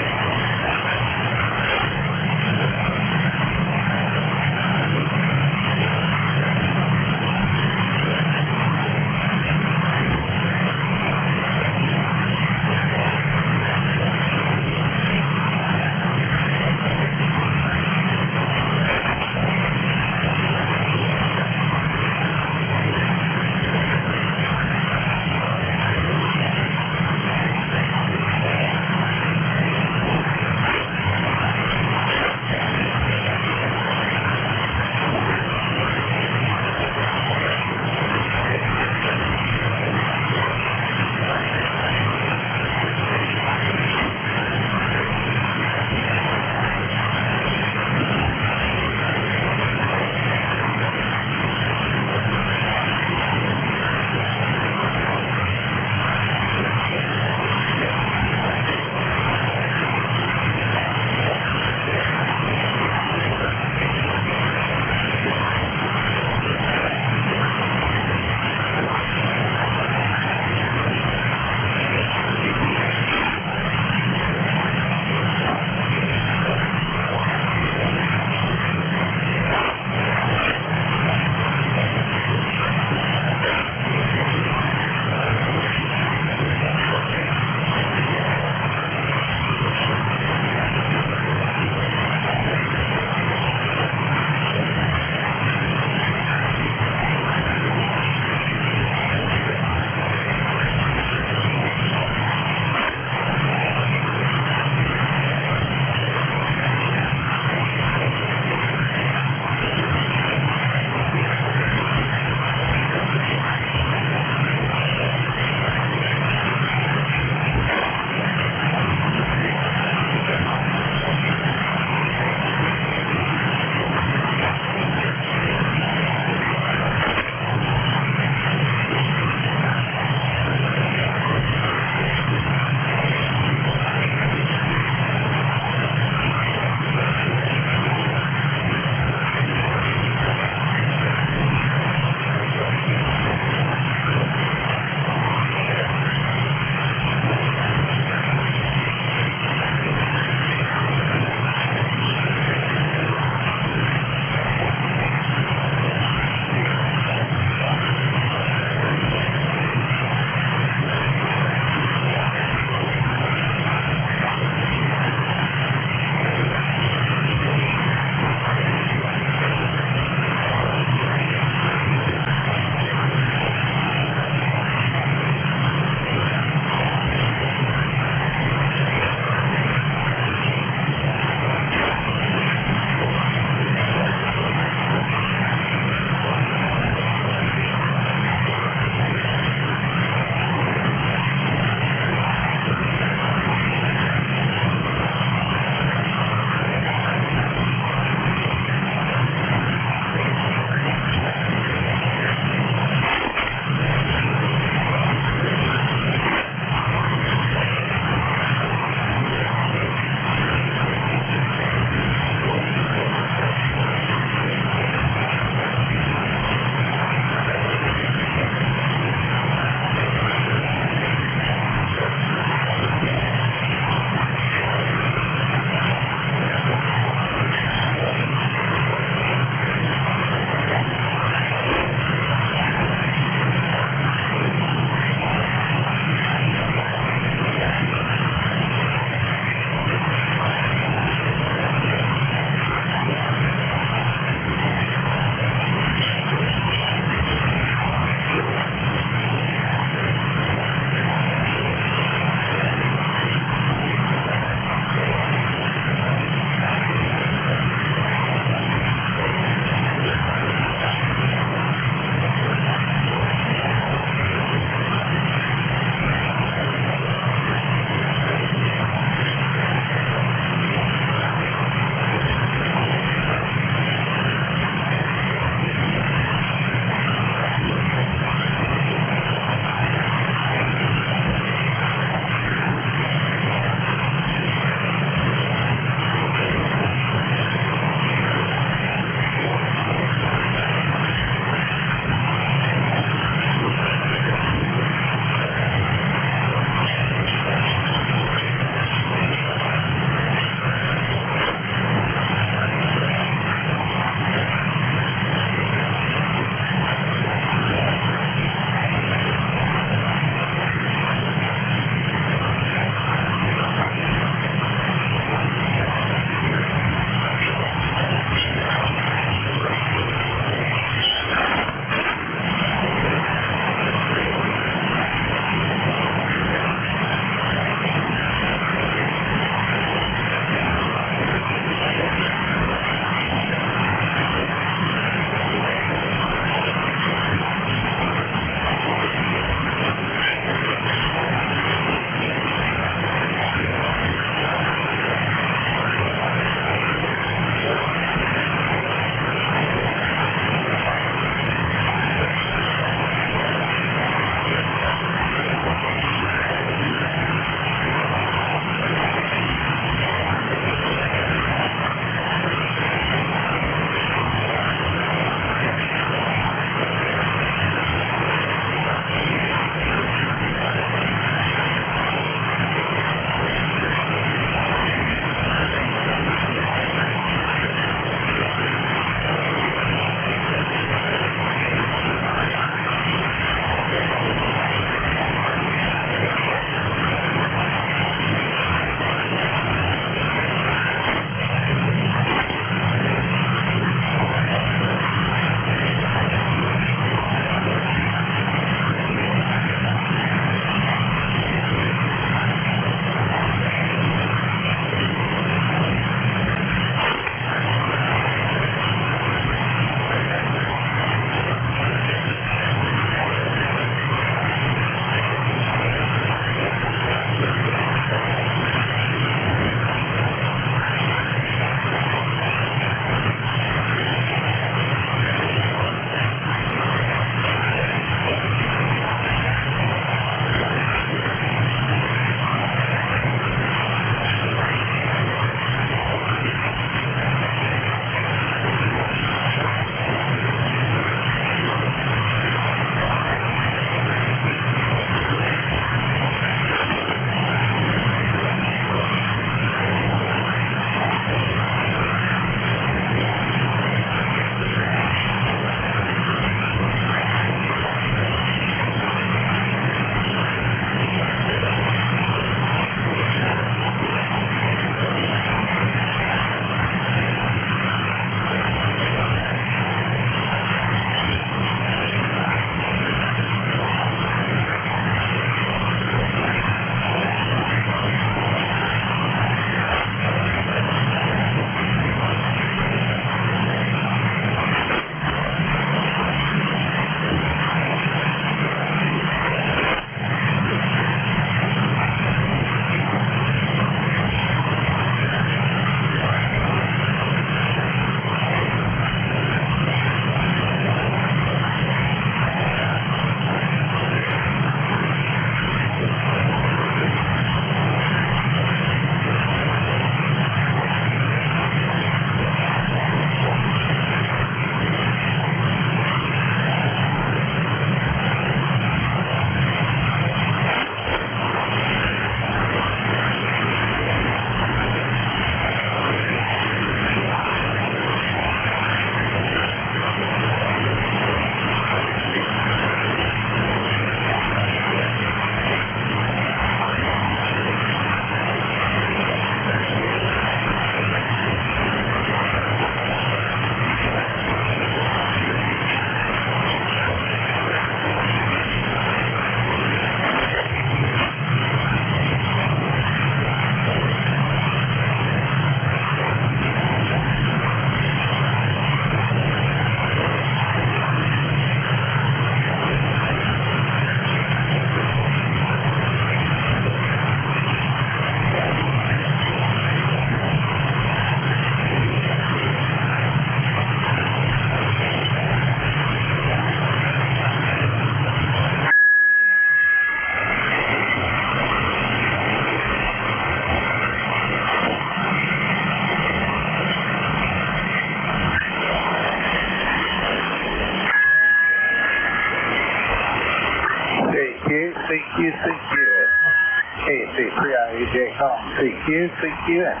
KC3IEJ calling CQ, and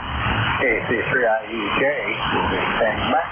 KC3IEJ will be standing by.